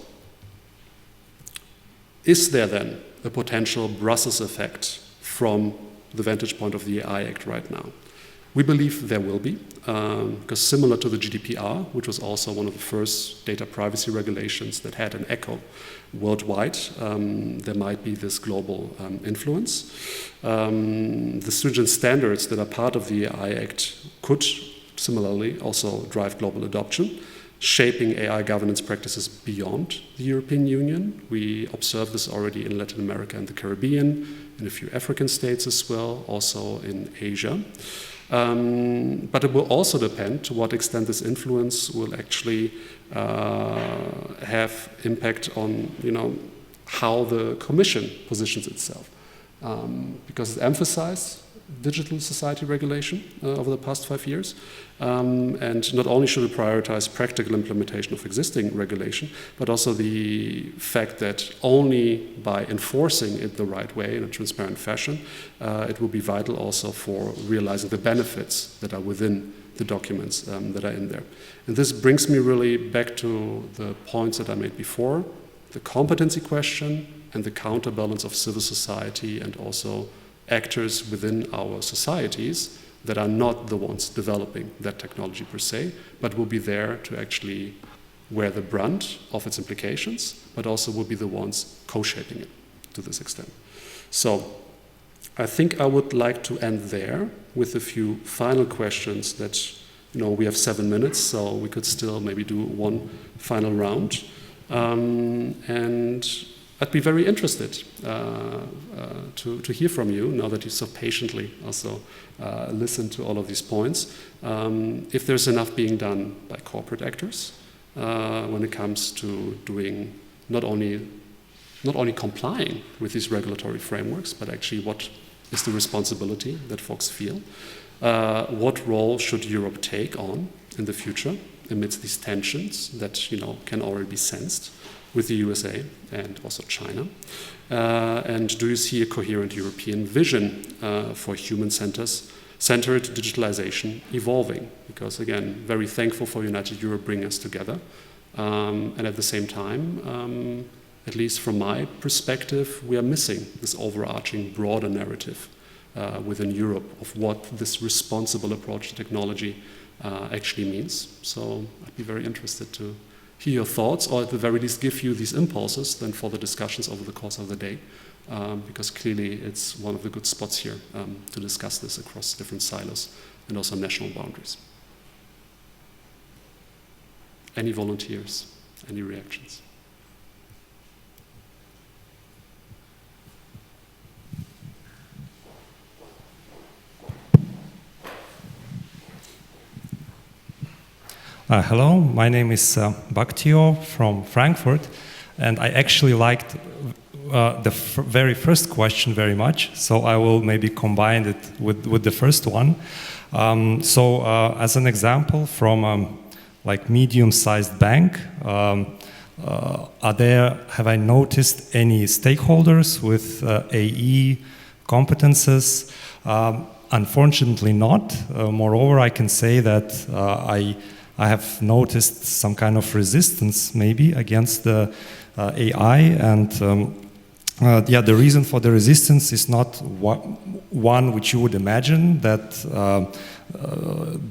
is there then a potential Brussels effect from the vantage point of the AI Act right now? We believe there will be, because similar to the GDPR, which was also one of the first data privacy regulations that had an echo worldwide, there might be this global influence. The stringent standards that are part of the AI Act could similarly also drive global adoption, shaping AI governance practices beyond the European Union. We observe this already in Latin America and the Caribbean, in a few African states as well, also in Asia. But it will also depend to what extent this influence will actually have impact on, how the Commission positions itself. Because it emphasized digital society regulation over the past 5 years. And not only should it prioritize practical implementation of existing regulation, but also the fact that only by enforcing it the right way in a transparent fashion, it will be vital also for realizing the benefits that are within the documents that are in there. And this brings me really back to the points that I made before, the competency question and the counterbalance of civil society and also actors within our societies that are not the ones developing that technology per se, but will be there to actually wear the brunt of its implications, but also will be the ones co-shaping it to this extent. So I think I would like to end there with a few final questions that, we have 7 minutes, so we could still maybe do one final round. And I'd be very interested to hear from you, now that you so patiently also listened to all of these points, if there's enough being done by corporate actors when it comes to doing not only complying with these regulatory frameworks, but actually what is the responsibility that folks feel. What role should Europe take on in the future amidst these tensions that can already be sensed with the USA and also China? And do you see a coherent European vision for human-centered digitalization evolving? Because again, very thankful for United Europe bringing us together. And at the same time, at least from my perspective, we are missing this overarching broader narrative within Europe of what this responsible approach to technology actually means. So I'd be very interested to hear your thoughts, or at the very least give you these impulses then for the discussions over the course of the day, because clearly it's one of the good spots here to discuss this across different silos and also national boundaries. Any volunteers? Any reactions? Hello, my name is Baktio from Frankfurt, and I actually liked the very first question very much, so I will maybe combine it with the first one. As an example, from like medium-sized bank, have I noticed any stakeholders with AE competences? Unfortunately not. Moreover, I can say that I have noticed some kind of resistance maybe against the AI, and the reason for the resistance is not one which you would imagine, that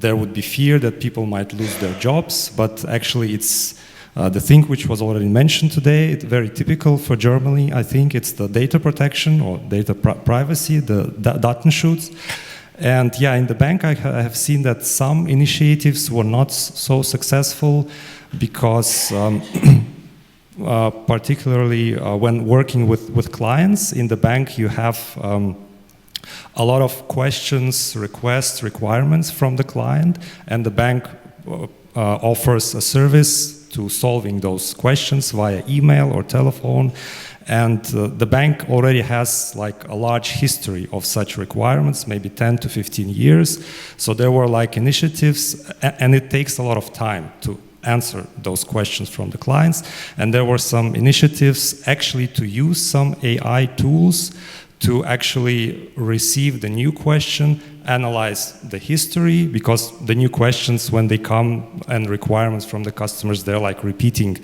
there would be fear that people might lose their jobs, but actually it's the thing which was already mentioned today. It's very typical for Germany. I think it's the data protection or data privacy, the Datenschutz. And yeah, in the bank I have seen that some initiatives were not so successful because particularly when working with clients in the bank, you have a lot of questions, requests, requirements from the client, and the bank offers a service to solving those questions via email or telephone. And the bank already has like a large history of such requirements, maybe 10 to 15 years. So there were like initiatives, and it takes a lot of time to answer those questions from the clients. And there were some initiatives actually to use some AI tools to actually receive the new question, analyze the history, because the new questions, when they come and requirements from the customers, they're like repeating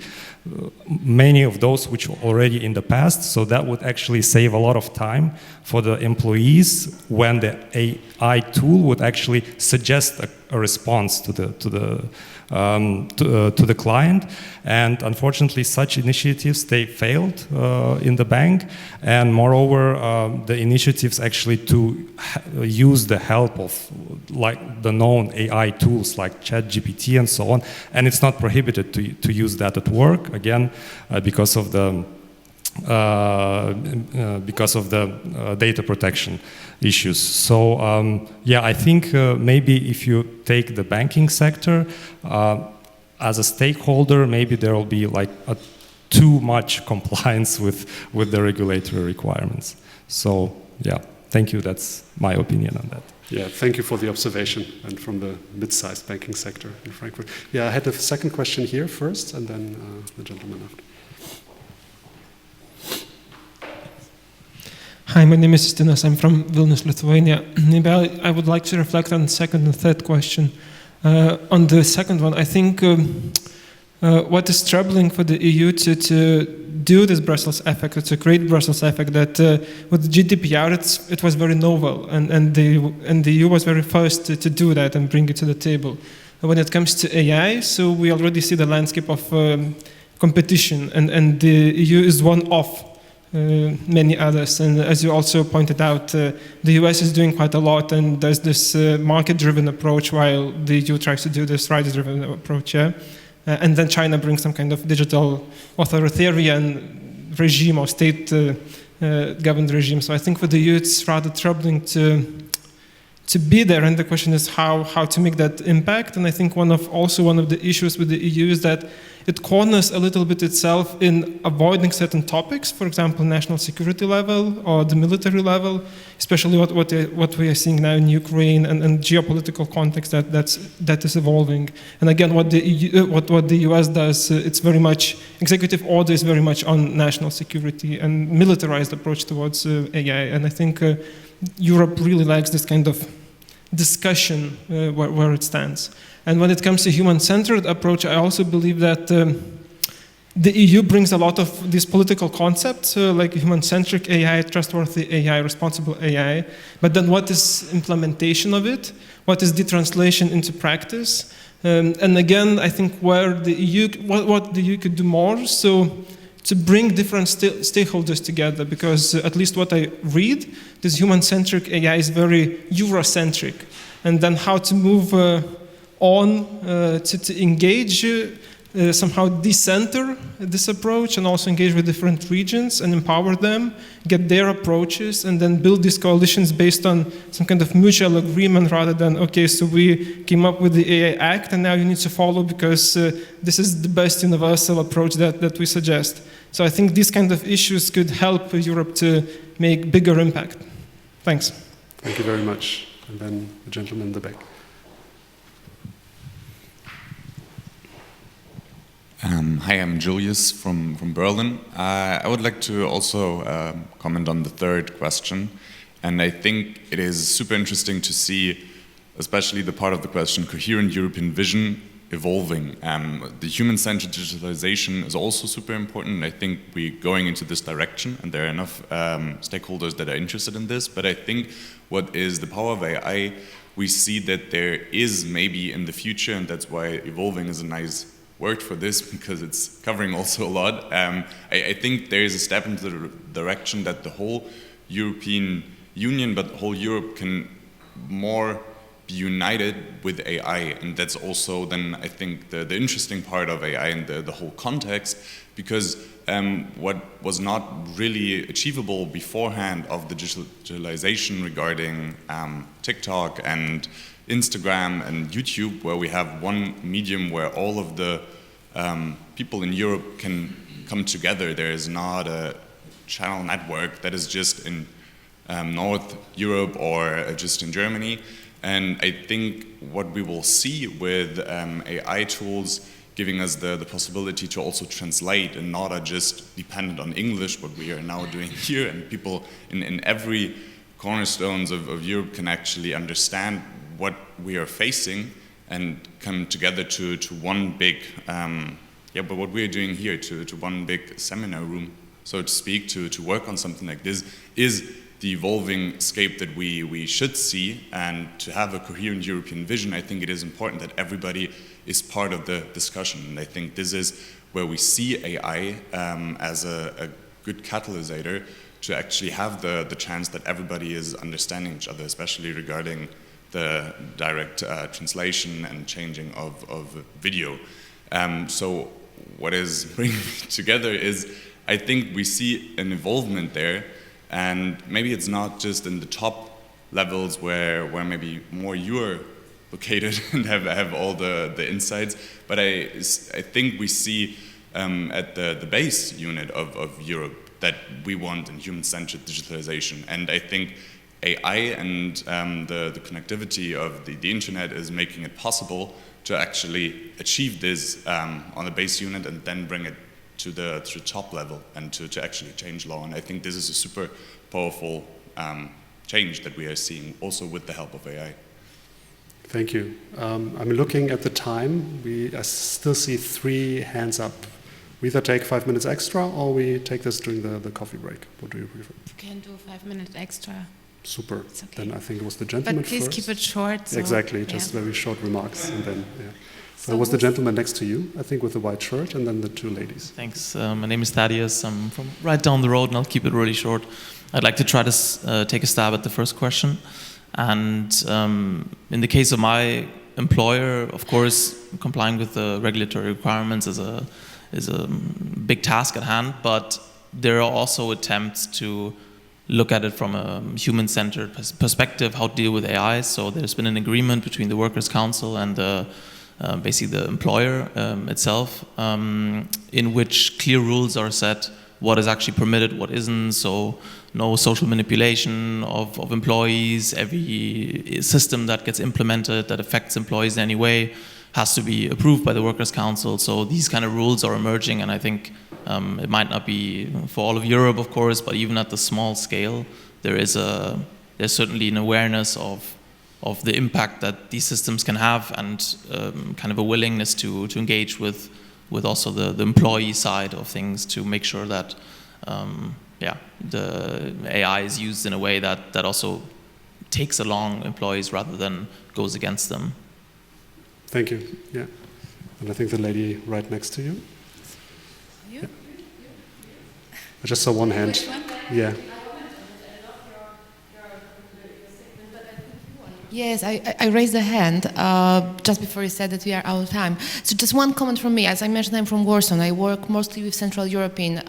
many of those which were already in the past. So that would actually save a lot of time for the employees when the AI tool would actually suggest a response to the client. And unfortunately, such initiatives, they failed in the bank. And moreover, the initiatives actually to use the help of like the known AI tools like ChatGPT and so on. And it's not prohibited to use that at work, again, because of the data protection issues. So yeah, I think maybe if you take the banking sector as a stakeholder, maybe there will be like too much compliance with the regulatory requirements. So yeah, thank you. That's my opinion on that. Yeah, thank you for the observation, and from the mid-sized banking sector in Frankfurt. Yeah, I had a second question here first, and then the gentleman after. Hi, my name is Justinas. I'm from Vilnius, Lithuania. Maybe I would like to reflect on the second and third question. On the second one, I think what is troubling for the EU to do this Brussels effect, it's a great Brussels effect that with GDPR it was very novel, and the EU was very first to do that and bring it to the table. When it comes to AI, so we already see the landscape of competition, and the EU is one of many others. And as you also pointed out, the US is doing quite a lot, and there's this market-driven approach, while the EU tries to do this rights-driven approach. Yeah? And then China brings some kind of digital authoritarian regime or state-governed regime. So I think for the EU it's rather troubling to be there, and the question is how to make that impact. And I think one of the issues with the EU is that it corners a little bit itself in avoiding certain topics, for example, national security level or the military level, especially what we are seeing now in Ukraine and geopolitical context that is evolving. And again, what the US does, it's very much, executive order is very much on national security and militarized approach towards AI. And I think Europe really lacks this kind of discussion where it stands. And when it comes to human-centered approach, I also believe that the EU brings a lot of these political concepts, like human-centric AI, trustworthy AI, responsible AI. But then what is implementation of it? What is the translation into practice? And again, I think where the EU, what the EU could do more, so to bring different stakeholders together, because at least what I read, this human-centric AI is very Eurocentric. And then how to move on to engage, somehow decenter this approach and also engage with different regions and empower them, get their approaches, and then build these coalitions based on some kind of mutual agreement rather than, okay, so we came up with the AI Act and now you need to follow because this is the best universal approach that we suggest. So I think these kind of issues could help Europe to make bigger impact. Thanks. Thank you very much. And then the gentleman in the back. Hi, I'm Julius from Berlin. I would like to also comment on the third question. And I think it is super interesting to see, especially the part of the question, coherent European vision evolving. The human-centered digitalization is also super important. I think we're going into this direction, and there are enough stakeholders that are interested in this. But I think what is the power of AI, we see that there is maybe in the future, and that's why evolving is a nice word for this, because it's covering also a lot. I think there is a step into the direction that the whole European Union, but the whole Europe can more be united with AI. And that's also then, I think, the interesting part of AI and the whole context, because what was not really achievable beforehand of the digitalization regarding TikTok and Instagram and YouTube, where we have one medium where all of the people in Europe can come together. There is not a channel network that is just in North Europe or just in Germany. And I think what we will see with AI tools giving us the possibility to also translate and not just dependent on English, what we are now doing here, and people in every cornerstones of Europe can actually understand what we are facing and come together to one big, but what we are doing here, to one big seminar room, so to speak, to work on something like this is the evolving scape that we should see. And to have a coherent European vision, I think it is important that everybody is part of the discussion. And I think this is where we see AI as a good catalysator to actually have the chance that everybody is understanding each other, especially regarding the direct translation and changing of video. So what is bringing me together is, I think we see an evolvement there, and maybe it's not just in the top levels where maybe more you're located and have all the insights, but I think we see at the base unit of Europe that we want in human-centered digitalization. And I think AI and the connectivity of the internet is making it possible to actually achieve this on the base unit and then bring it to the top level and to actually change law. And I think this is a super powerful change that we are seeing also with the help of AI. Thank you. I'm looking at the time. I still see 3 hands up. We either take 5 minutes extra or we take this during the coffee break. What do you prefer? You can do 5 minutes extra. Super. It's okay. Then I think it was the gentleman but please first. keep it short. So, exactly, just very short remarks. And then, So So it was the gentleman next to you, I think, with the white shirt, and then the 2 ladies. Thanks. My name is Thaddeus. I'm from right down the road, and I'll keep it really short. I'd like to try to take a stab at the first question. And in the case of my employer, of course, complying with the regulatory requirements is a big task at hand, but there are also attempts to look at it from a human-centered perspective, how to deal with AI. So there's been an agreement between the Workers' Council and basically the employer itself, in which clear rules are set, what is actually permitted, what isn't. So no social manipulation of employees. Every system that gets implemented that affects employees in any way has to be approved by the Workers' Council. So these kind of rules are emerging, and I think it might not be for all of Europe, of course, but even at the small scale, there's certainly an awareness of the impact that these systems can have, and kind of a willingness to engage with also the employee side of things to make sure that the AI is used in a way that also takes along employees rather than goes against them. Thank you. Yeah, and I think the lady right next to you. You? Yeah. I just saw one hand. Which one? Yeah. Yes, I raised a hand just before you said that we are out of time. So just one comment from me. As I mentioned, I'm from Warsaw. I work mostly with Central European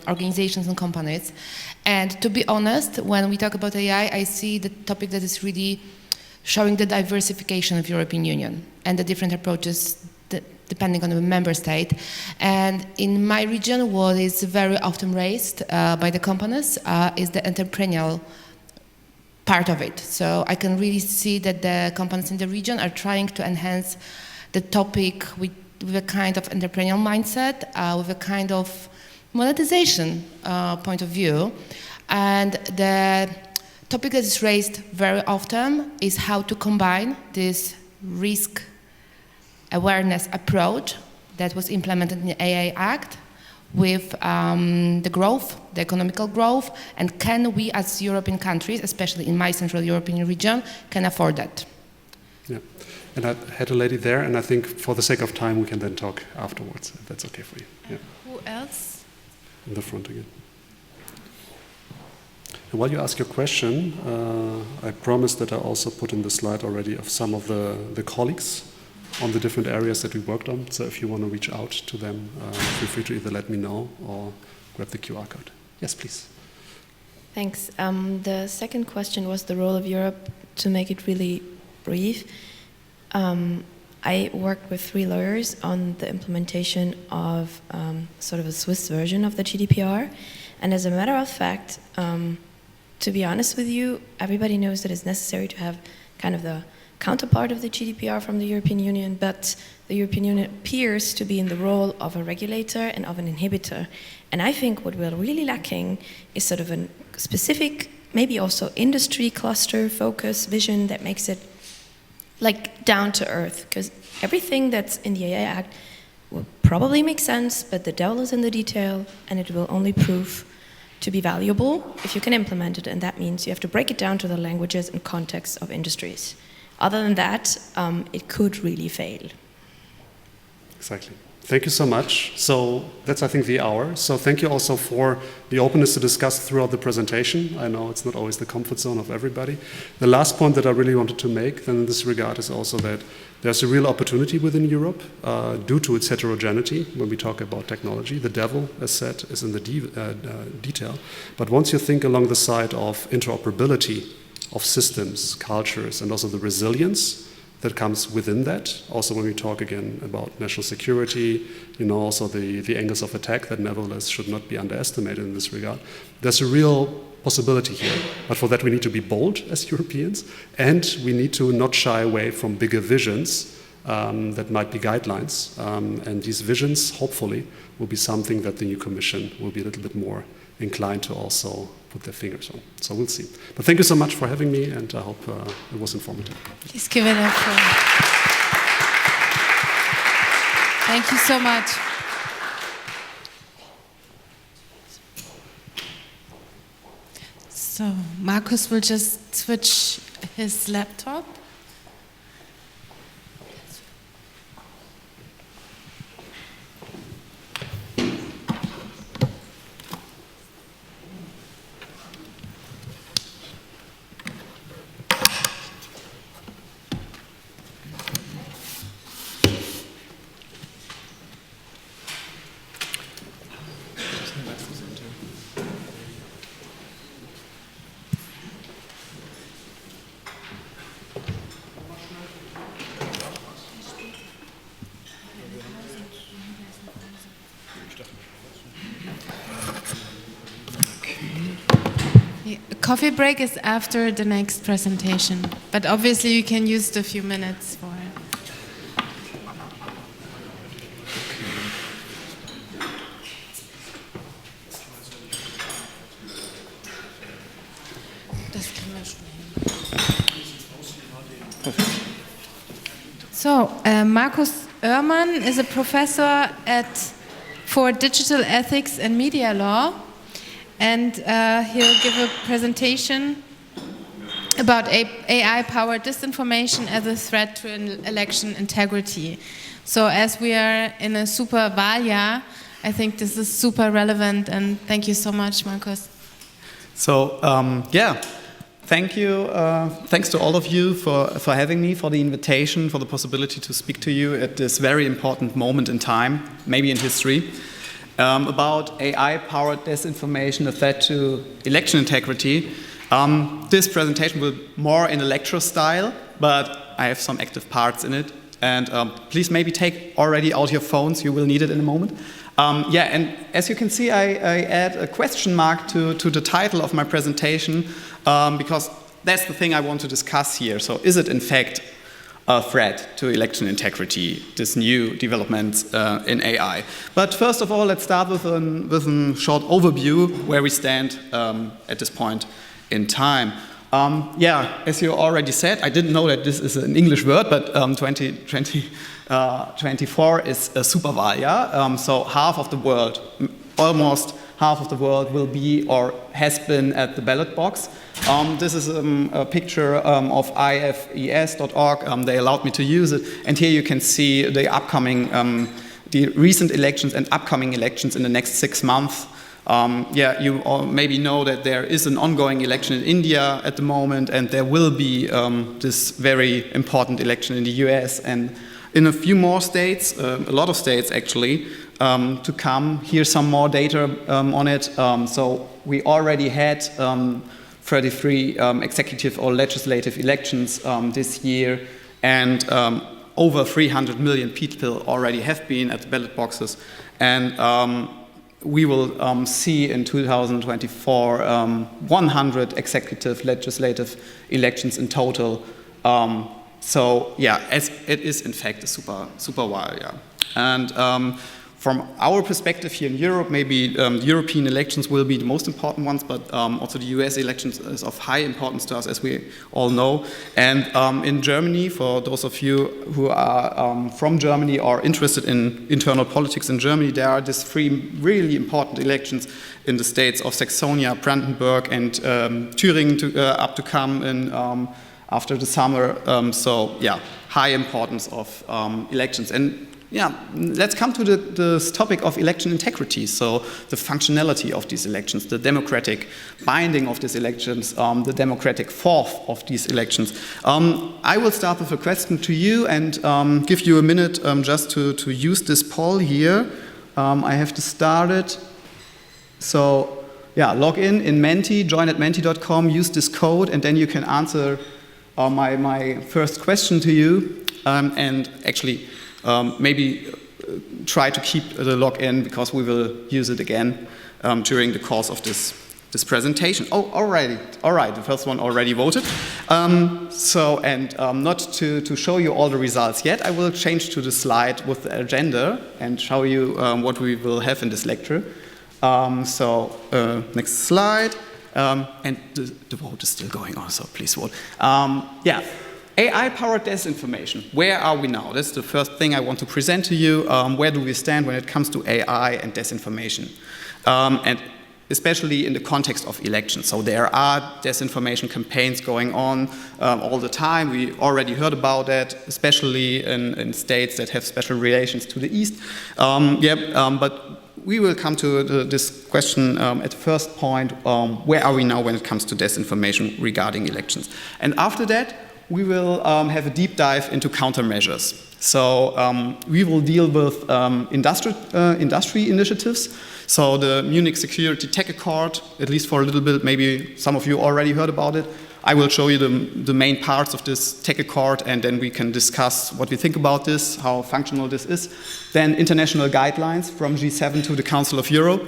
organizations and companies. And to be honest, when we talk about AI, I see the topic that is really showing the diversification of European Union and the different approaches depending on the member state. And in my region, what is very often raised by the companies is the entrepreneurial part of it. So I can really see that the companies in the region are trying to enhance the topic with a kind of entrepreneurial mindset, with a kind of monetization point of view. And the topic that is raised very often is how to combine this risk awareness approach that was implemented in the AI Act with the growth, the economical growth, and can we as European countries, especially in my Central European region, can afford that? Yeah, and I had a lady there, and I think for the sake of time we can then talk afterwards, if that's okay for you. Yeah. Who else? In the front again. And while you ask your question, I promised that I also put in the slide already of some of the colleagues on the different areas that we worked on. So if you want to reach out to them, feel free to either let me know or grab the QR code. Yes, please. Thanks. The second question was the role of Europe. To make it really brief, I worked with 3 lawyers on the implementation of sort of a Swiss version of the GDPR. And as a matter of fact, to be honest with you, everybody knows that it's necessary to have kind of the counterpart of the GDPR from the European Union, but the European Union appears to be in the role of a regulator and of an inhibitor. And I think what we're really lacking is sort of a specific, maybe also industry cluster focus vision that makes it like down to earth, because everything that's in the AI Act will probably make sense, but the devil is in the detail, and it will only prove to be valuable if you can implement it, and that means you have to break it down to the languages and contexts of industries. Other than that, it could really fail. Exactly. Thank you so much. So that's, I think, the hour. So thank you also for the openness to discuss throughout the presentation. I know it's not always the comfort zone of everybody. The last point that I really wanted to make then in this regard is also that there's a real opportunity within Europe due to its heterogeneity when we talk about technology. The devil, as said, is in the detail. But once you think along the side of interoperability of systems, cultures, and also the resilience that comes within that. Also when we talk again about national security, also the angles of attack that nevertheless should not be underestimated in this regard. There's a real possibility here. But for that we need to be bold as Europeans, and we need to not shy away from bigger visions that might be guidelines. And these visions, hopefully, will be something that the new Commission will be a little bit more inclined to also put their fingers on. So we'll see. But thank you so much for having me, and I hope it was informative. Please give it up for. Thank you so much. So Markus will just switch his laptop. Coffee break is after the next presentation, but obviously you can use the few minutes for it. So, Markus Oermann is a professor for digital ethics and media law. And he'll give a presentation about AI-powered disinformation as a threat to election integrity. So as we are in a super Wahljahr, I think this is super relevant, and thank you so much, Markus. So, thank you. Thanks to all of you for having me, for the invitation, for the possibility to speak to you at this very important moment in time, maybe in history. About AI-powered disinformation, a threat to election integrity. This presentation will be more in a lecture style, but I have some active parts in it. And please maybe take already out your phones, you will need it in a moment. And as you can see, I add a question mark to the title of my presentation, because that's the thing I want to discuss here. So is it in fact a threat to election integrity, this new development in AI? But first of all, let's start with a short overview where we stand at this point in time. As you already said, I didn't know that this is an English word, but 2024 is a super Wahljahr. So half of the world, almost half of the world will be or has been at the ballot box. This is a picture of ifes.org. They allowed me to use it. And here you can see the upcoming, the recent elections and upcoming elections in the next 6 months. You all maybe know that there is an ongoing election in India at the moment, and there will be this very important election in the US and in a few more states, a lot of states actually, to come. Here's some more data on it. So we already had 33 executive or legislative elections this year, and over 300 million people already have been at the ballot boxes. And we will see in 2024 100 executive legislative elections in total. So yeah, as it is in fact a super while, yeah. And from our perspective here in Europe, maybe the European elections will be the most important ones, but also the US elections is of high importance to us, as we all know. And in Germany, for those of you who are from Germany or interested in internal politics in Germany, there are these 3 really important elections in the states of Saxony, Brandenburg, and Thüringen up to come in after the summer. So yeah, high importance of elections. And yeah, let's come to this topic of election integrity. So the functionality of these elections, the democratic binding of these elections, the democratic force of these elections. I will start with a question to you and give you a minute just to use this poll here. I have to start it. So yeah, log in Menti, join at menti.com, use this code, and then you can answer my first question to you. And actually, maybe try to keep the login because we will use it again during the course of this presentation. Oh, already. All right, the first one already voted. Not to show you all the results yet, I will change to the slide with the agenda and show you what we will have in this lecture. Next slide. And the vote is still going on, so please vote. Yeah. AI-powered disinformation. Where are we now? That's the first thing I want to present to you. Where do we stand when it comes to AI and disinformation? And especially in the context of elections. So there are disinformation campaigns going on all the time. We already heard about that, especially in states that have special relations to the East. But we will come to this question at the first point. Where are we now when it comes to disinformation regarding elections? And after that, we will have a deep dive into countermeasures. So we will deal with industry initiatives. So the Munich Security Tech Accord, at least for a little bit, maybe some of you already heard about it. I will show you the main parts of this tech accord, and then we can discuss what we think about this, how functional this is. Then international guidelines from G7 to the Council of Europe.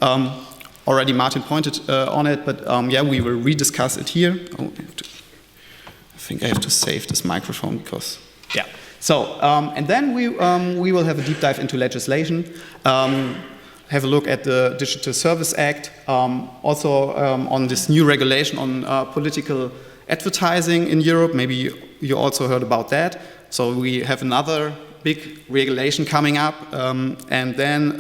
Already Martin pointed on it, but we will rediscuss it here. I think I have to save this microphone because, yeah. So, and then we will have a deep dive into legislation, have a look at the Digital Service Act, also on this new regulation on political advertising in Europe. Maybe you also heard about that. So we have another big regulation coming up, and then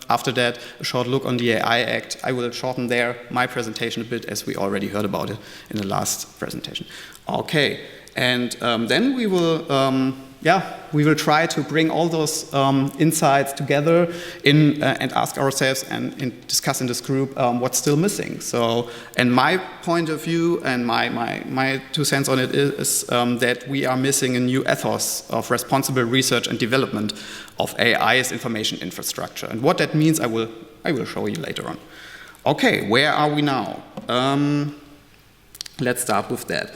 after that, a short look on the AI Act. I will shorten there my presentation a bit, as we already heard about it in the last presentation. Okay, and then we will try to bring all those insights together and ask ourselves and discuss in this group what's still missing. So, and my point of view and my 2 cents on it is that we are missing a new ethos of responsible research and development of AI as information infrastructure. And what that means, I will show you later on. Okay, where are we now? Let's start with that.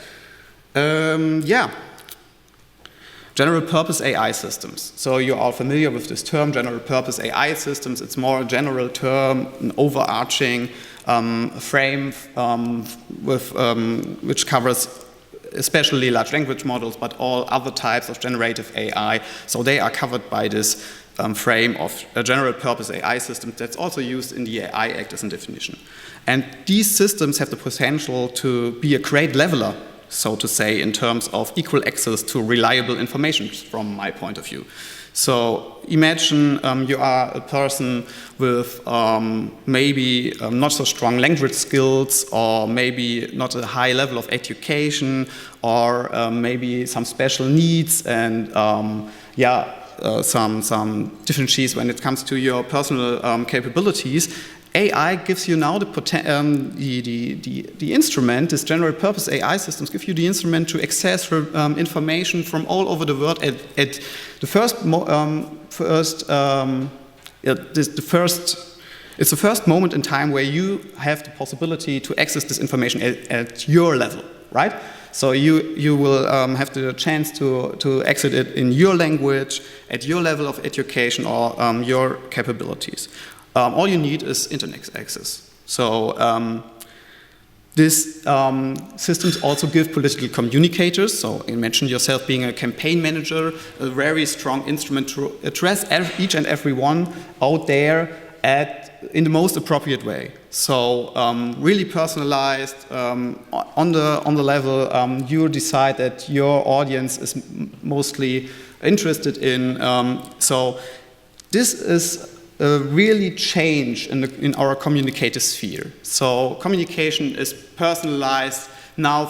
General purpose AI systems. So you're all familiar with this term, general purpose AI systems. It's more a general term, an overarching frame which covers especially large language models, but all other types of generative AI. So they are covered by this frame of a general purpose AI system that's also used in the AI Act as a definition. And these systems have the potential to be a great leveler, so to say, in terms of equal access to reliable information from my point of view. So imagine you are a person with maybe not so strong language skills, or maybe not a high level of education, or maybe some special needs and some differences when it comes to your personal capabilities. AI gives you now the instrument, this general purpose AI systems give you the instrument to access information from all over the world at the it's the first moment in time where you have the possibility to access this information at your level, right? So you will have the chance to access it in your language, at your level of education, or your capabilities. All you need is internet access. So These systems also give political communicators, so imagine yourself being a campaign manager, a very strong instrument to address each and every one out there in the most appropriate way. So really personalized, on the level you decide that your audience is mostly interested in. So this is a really change in our communicative sphere. So communication is personalized now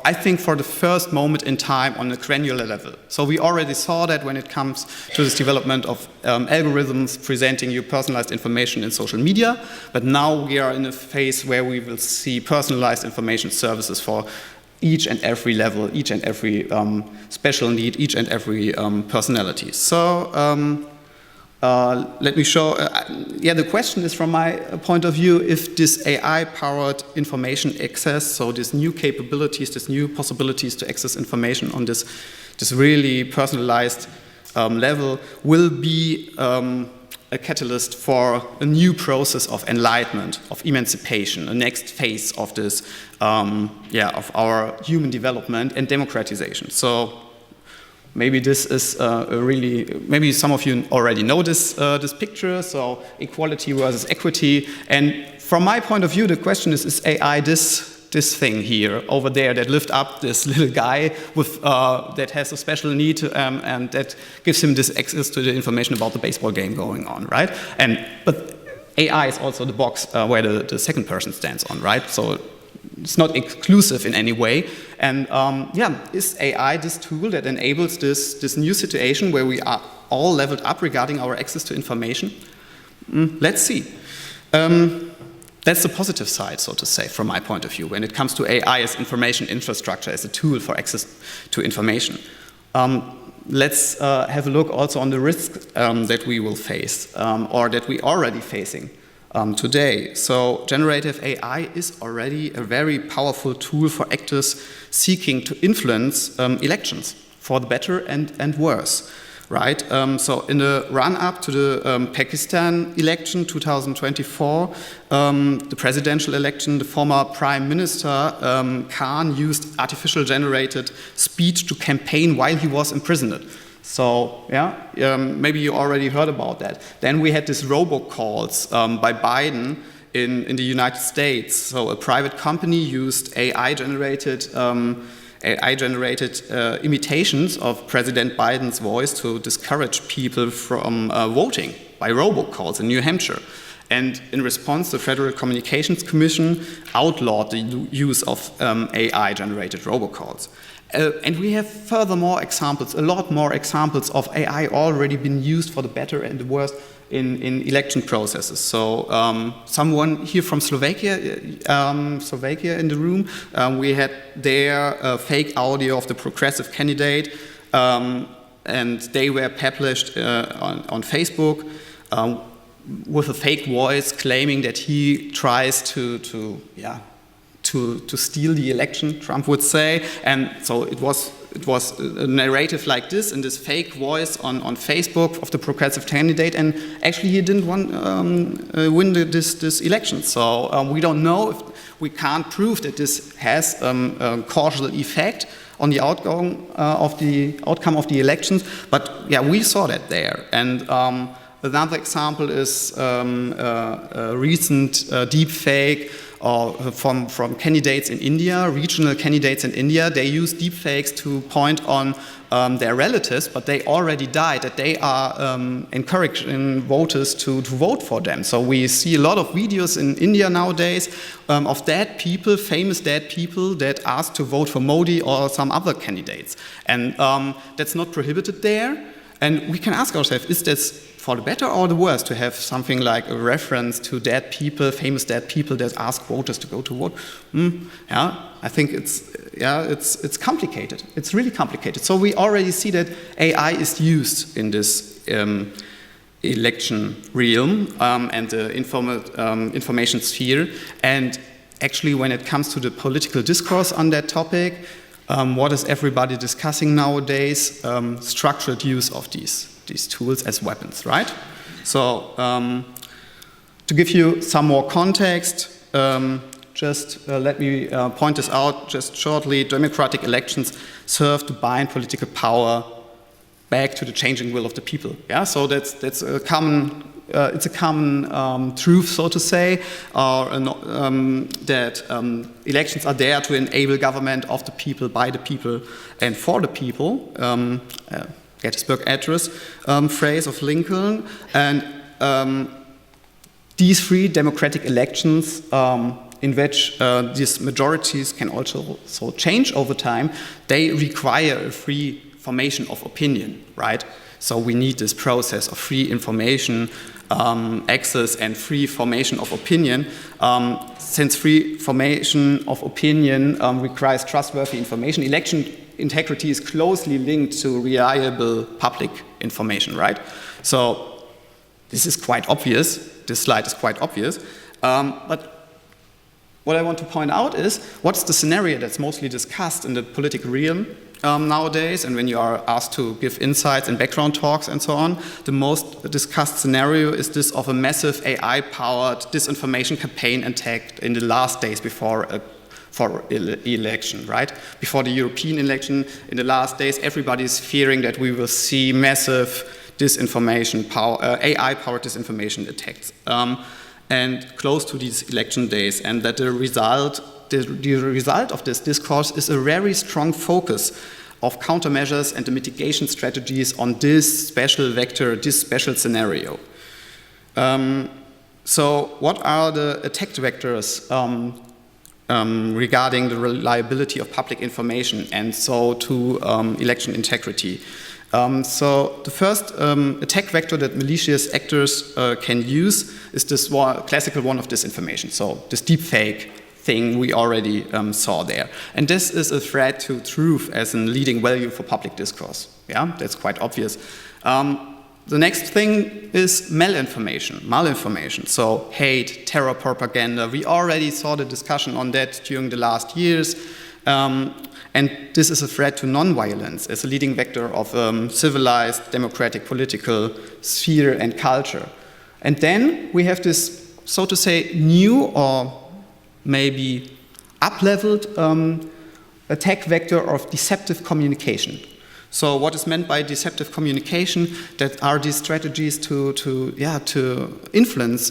I think for the first moment in time on a granular level. So we already saw that when it comes to this development of algorithms presenting you personalized information in social media, but now we are in a phase where we will see personalized information services for each and every level, each and every special need, each and every personality. So let me show, the question is from my point of view, if this AI-powered information access, so these new capabilities, these new possibilities to access information on this really personalized level will be a catalyst for a new process of enlightenment, of emancipation, the next phase of this, of our human development and democratization. So maybe this is maybe some of you already know this picture, so equality versus equity. And from my point of view, the question is AI this thing here, over there, that lift up this little guy with, that has a special need and that gives him this access to the information about the baseball game going on, right? But AI is also the box where the second person stands on, right? So it's not exclusive in any way. And is AI this tool that enables this new situation where we are all leveled up regarding our access to information? Let's see. That's the positive side, so to say, from my point of view, when it comes to AI as information infrastructure, as a tool for access to information. Let's have a look also on the risks that we will face, or that we are already facing today. So generative AI is already a very powerful tool for actors seeking to influence elections, for the better and worse. Right, so in the run-up to the Pakistan election 2024, the presidential election, the former Prime Minister Khan used artificial generated speech to campaign while he was imprisoned. So maybe you already heard about that. Then we had these robocalls by Biden in the United States. So a private company used AI-generated imitations of President Biden's voice to discourage people from voting by robocalls in New Hampshire. And in response, the Federal Communications Commission outlawed the use of AI-generated robocalls. And we have furthermore examples, a lot more examples of AI already been used for the better and the worse in election processes. So someone here from Slovakia in the room, we had their fake audio of the progressive candidate, and they were published on Facebook with a fake voice claiming that he tries to steal the election, Trump would say. And so it was a narrative like this in this fake voice on Facebook of the progressive candidate, and actually he didn't win this election. So we don't know, if we can't prove that this has a causal effect on the outcome of the elections, but we saw that there. And another example is a recent deep fake from candidates in India, regional candidates in India. They use deepfakes to point on their relatives, but they already died, that they are encouraging voters to vote for them. So we see a lot of videos in India nowadays of dead people, famous dead people that ask to vote for Modi or some other candidates. And that's not prohibited there. And we can ask ourselves, is this for the better or the worse to have something like a reference to dead people, famous dead people that ask voters to go to vote? I think it's complicated. It's really complicated. So we already see that AI is used in this election realm and the information sphere. And actually, when it comes to the political discourse on that topic, what is everybody discussing nowadays? Structured use of these tools as weapons, right? So to give you some more context, just let me point this out just shortly. Democratic elections serve to bind political power back to the changing will of the people. Yeah, so that's a common. It's a common truth, so to say, that elections are there to enable government of the people, by the people, and for the people. Gettysburg Address phrase of Lincoln, and these free democratic elections, in which these majorities can also change over time, they require a free formation of opinion, right? So we need this process of free information access and free formation of opinion. Since free formation of opinion requires trustworthy information, election integrity is closely linked to reliable public information, right? So this is quite obvious. This slide is quite obvious. But what I want to point out is what's the scenario that's mostly discussed in the political realm nowadays, and when you are asked to give insights and background talks and so on, the most discussed scenario is this of a massive AI-powered disinformation campaign attack in the last days before election, right? Before the European election, in the last days, everybody is fearing that we will see massive disinformation, AI-powered disinformation attacks, and close to these election days, and that the result of this discourse is a very strong focus of countermeasures and the mitigation strategies on this special vector, this special scenario. So what are the attack vectors regarding the reliability of public information and so to election integrity? So the first attack vector that malicious actors can use is this classical one of disinformation, so this deepfake thing we already saw there. And this is a threat to truth as a leading value for public discourse. Yeah, that's quite obvious. The next thing is malinformation, so hate, terror propaganda. We already saw the discussion on that during the last years. And this is a threat to nonviolence as a leading vector of civilized, democratic, political sphere and culture. And then we have this, so to say, new or maybe up-leveled attack vector of deceptive communication. So what is meant by deceptive communication? That are these strategies to influence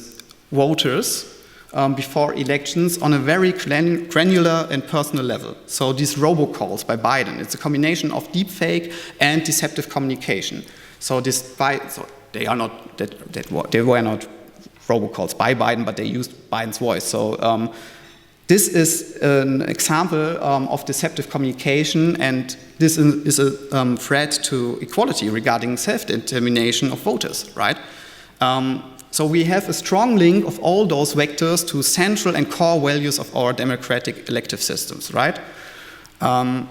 voters before elections on a very granular and personal level. So these robocalls by Biden, it's a combination of deepfake and deceptive communication. So they were not robocalls by Biden, but they used Biden's voice. So this is an example of deceptive communication, and this is a threat to equality regarding self-determination of voters, right? So we have a strong link of all those vectors to central and core values of our democratic elective systems, right? And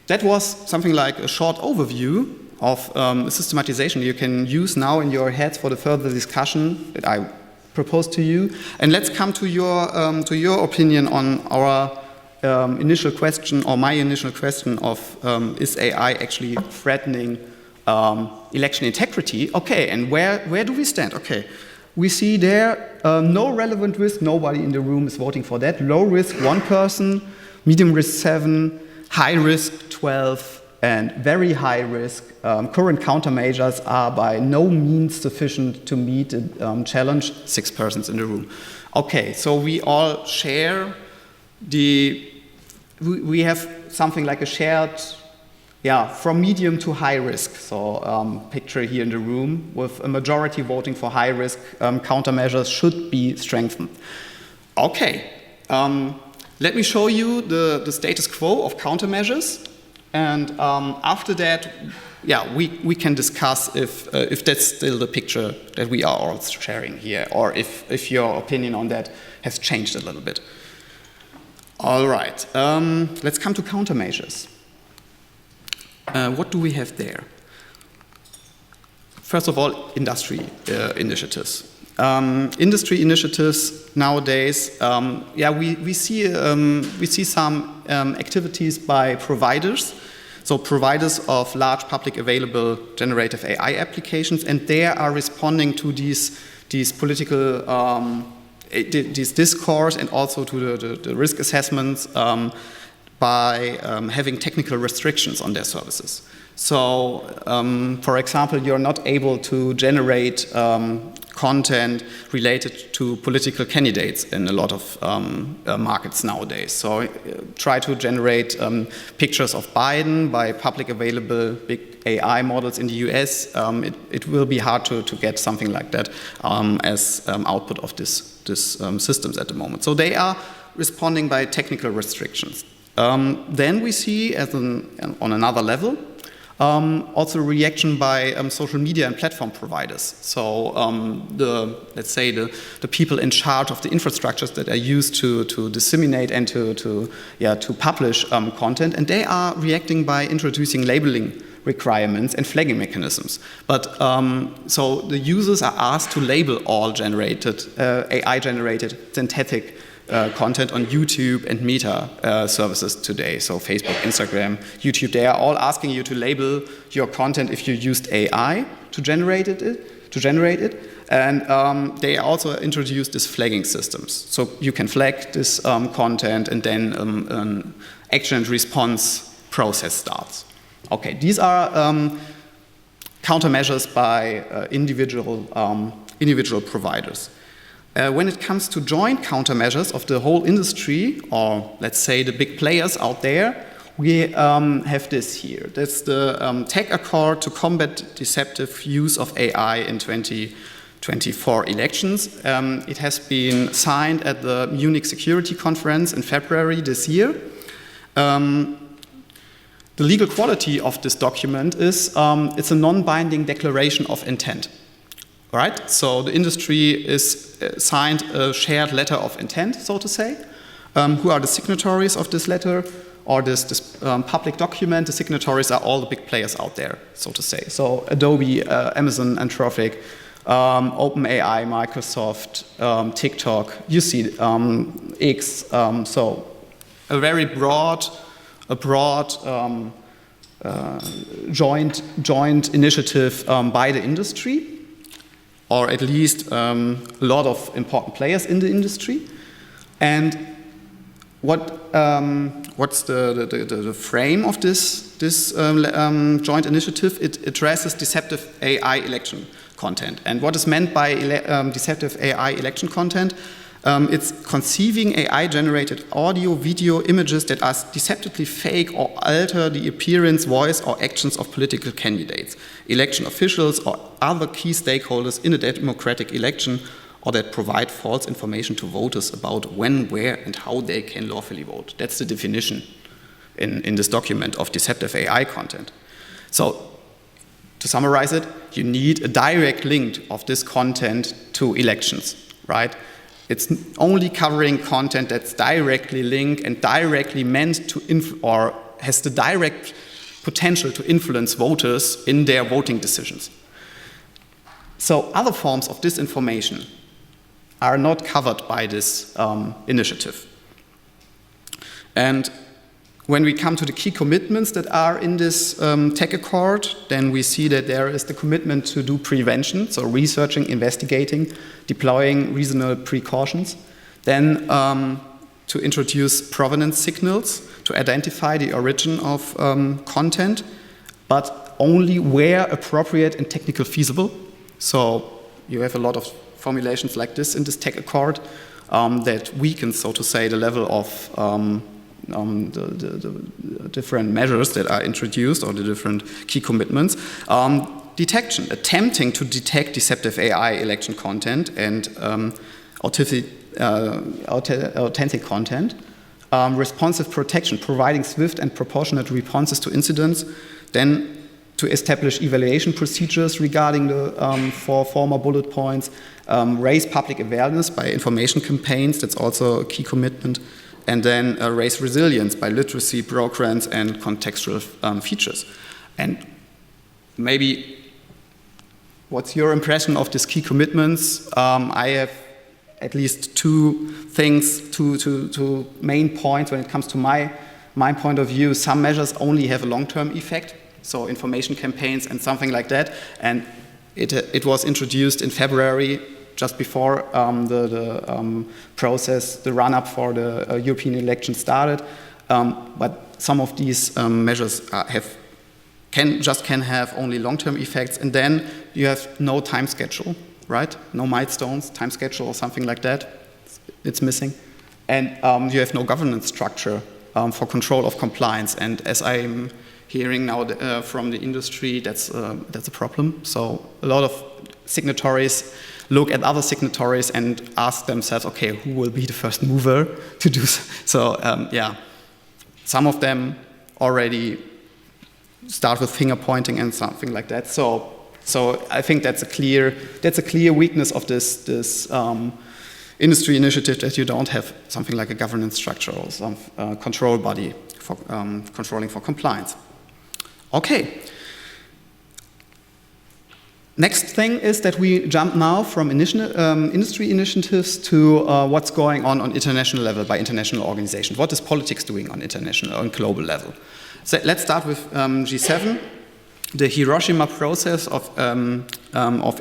that was something like a short overview of systematization you can use now in your heads for the further discussion that I propose to you. And let's come to your opinion on our initial question, or my initial question of is AI actually threatening election integrity? Okay, and where do we stand? Okay, we see there no relevant risk, nobody in the room is voting for that. Low risk, 1 person, medium risk 7, high risk 12, and very high risk. Current countermeasures are by no means sufficient to meet the challenge, 6 persons in the room. Okay, so we all share we have something like a shared, from medium to high risk. So picture here in the room with a majority voting for high risk, countermeasures should be strengthened. Okay, let me show you the status quo of countermeasures. And after that, we can discuss if that's still the picture that we are all sharing here, or if your opinion on that has changed a little bit. All right, let's come to countermeasures. What do we have there? First of all, industry initiatives. Industry initiatives nowadays, we see some activities by providers, so providers of large public available generative AI applications, and they are responding to these political this discourse and also to the risk assessments by having technical restrictions on their services. So, for example, you're not able to generate content related to political candidates in a lot of markets nowadays. So try to generate pictures of Biden by public available big AI models in the US. It will be hard to get something like that as output of this systems at the moment. So they are responding by technical restrictions. Then we see on another level also reaction by social media and platform providers. So let's say the people in charge of the infrastructures that are used to disseminate and to publish content, and they are reacting by introducing labeling requirements and flagging mechanisms. But so the users are asked to label all generated AI-generated synthetic content on YouTube and Meta services today. So Facebook, Instagram, YouTube, they are all asking you to label your content if you used AI to generate it. And they also introduced these flagging systems. So you can flag this content and then an action and response process starts. Okay, these are countermeasures by individual providers. When it comes to joint countermeasures of the whole industry, or let's say the big players out there, we have this here. That's the Tech Accord to Combat Deceptive Use of AI in 2024 elections. It has been signed at the Munich Security Conference in February this year. The legal quality of this document is it's a non-binding declaration of intent. Right? So the industry is signed a shared letter of intent, so to say. Who are the signatories of this letter or this public document? The signatories are all the big players out there, so to say. So Adobe, Amazon, Anthropic, OpenAI, Microsoft, TikTok, you see X. So a very broad joint initiative by the industry, or at least a lot of important players in the industry. And what's the frame of this joint initiative? It addresses deceptive AI election content. And what is meant by deceptive AI election content? It's conceiving AI-generated audio, video, images that are deceptively fake or alter the appearance, voice, or actions of political candidates, election officials, or other key stakeholders in a democratic election, or that provide false information to voters about when, where, and how they can lawfully vote. That's the definition in this document of deceptive AI content. So, to summarize it, you need a direct link of this content to elections, right? It's only covering content that's directly linked and directly meant to or has the direct potential to influence voters in their voting decisions. So other forms of disinformation are not covered by this initiative. And when we come to the key commitments that are in this tech accord, then we see that there is the commitment to do prevention, so researching, investigating, deploying reasonable precautions. Then to introduce provenance signals to identify the origin of content, but only where appropriate and technically feasible. So you have a lot of formulations like this in this tech accord that weakens, so to say, the level of the different measures that are introduced or the different key commitments. Detection, attempting to detect deceptive AI election content and authentic content. Responsive protection, providing swift and proportionate responses to incidents. Then to establish evaluation procedures regarding the four former bullet points. Raise public awareness by information campaigns, that's also a key commitment. And then raise resilience by literacy, programs, and contextual features. And maybe, what's your impression of these key commitments? I have at least two things, two main points when it comes to my point of view. Some measures only have a long-term effect, so information campaigns and something like that. And it was introduced in February just before the process, the run-up for the European election started. But some of these measures can have only long-term effects, and then you have no time schedule, right? No milestones, time schedule, or something like that. It's missing, and you have no governance structure for control of compliance. And as I'm hearing now from the industry, that's a problem. So a lot of signatories look at other signatories and ask themselves, okay, who will be the first mover to do so? Yeah, some of them already start with finger pointing and something like that. So I think that's a clear weakness of this industry initiative, that you don't have something like a governance structure or some control body for controlling for compliance. Okay. Next thing is that we jump now from industry initiatives to what's going on international level by international organizations. What is politics doing on international and global level? So let's start with G7, the Hiroshima process of an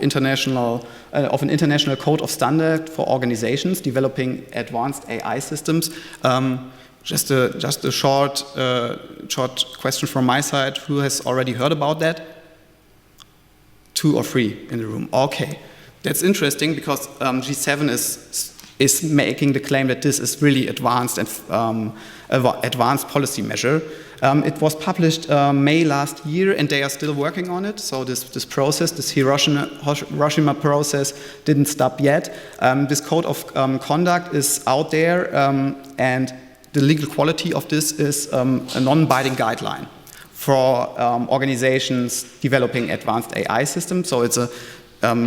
international code of standard for organizations developing advanced AI systems. Just a short question from my side. Who has already heard about that? 2 or 3 in the room. Okay, that's interesting, because G7 is making the claim that this is really advanced and advanced policy measure. It was published May last year, and they are still working on it. So this process, this Hiroshima process, didn't stop yet. This code of conduct is out there, and the legal quality of this is a non-binding guideline for organizations developing advanced AI systems. So it's a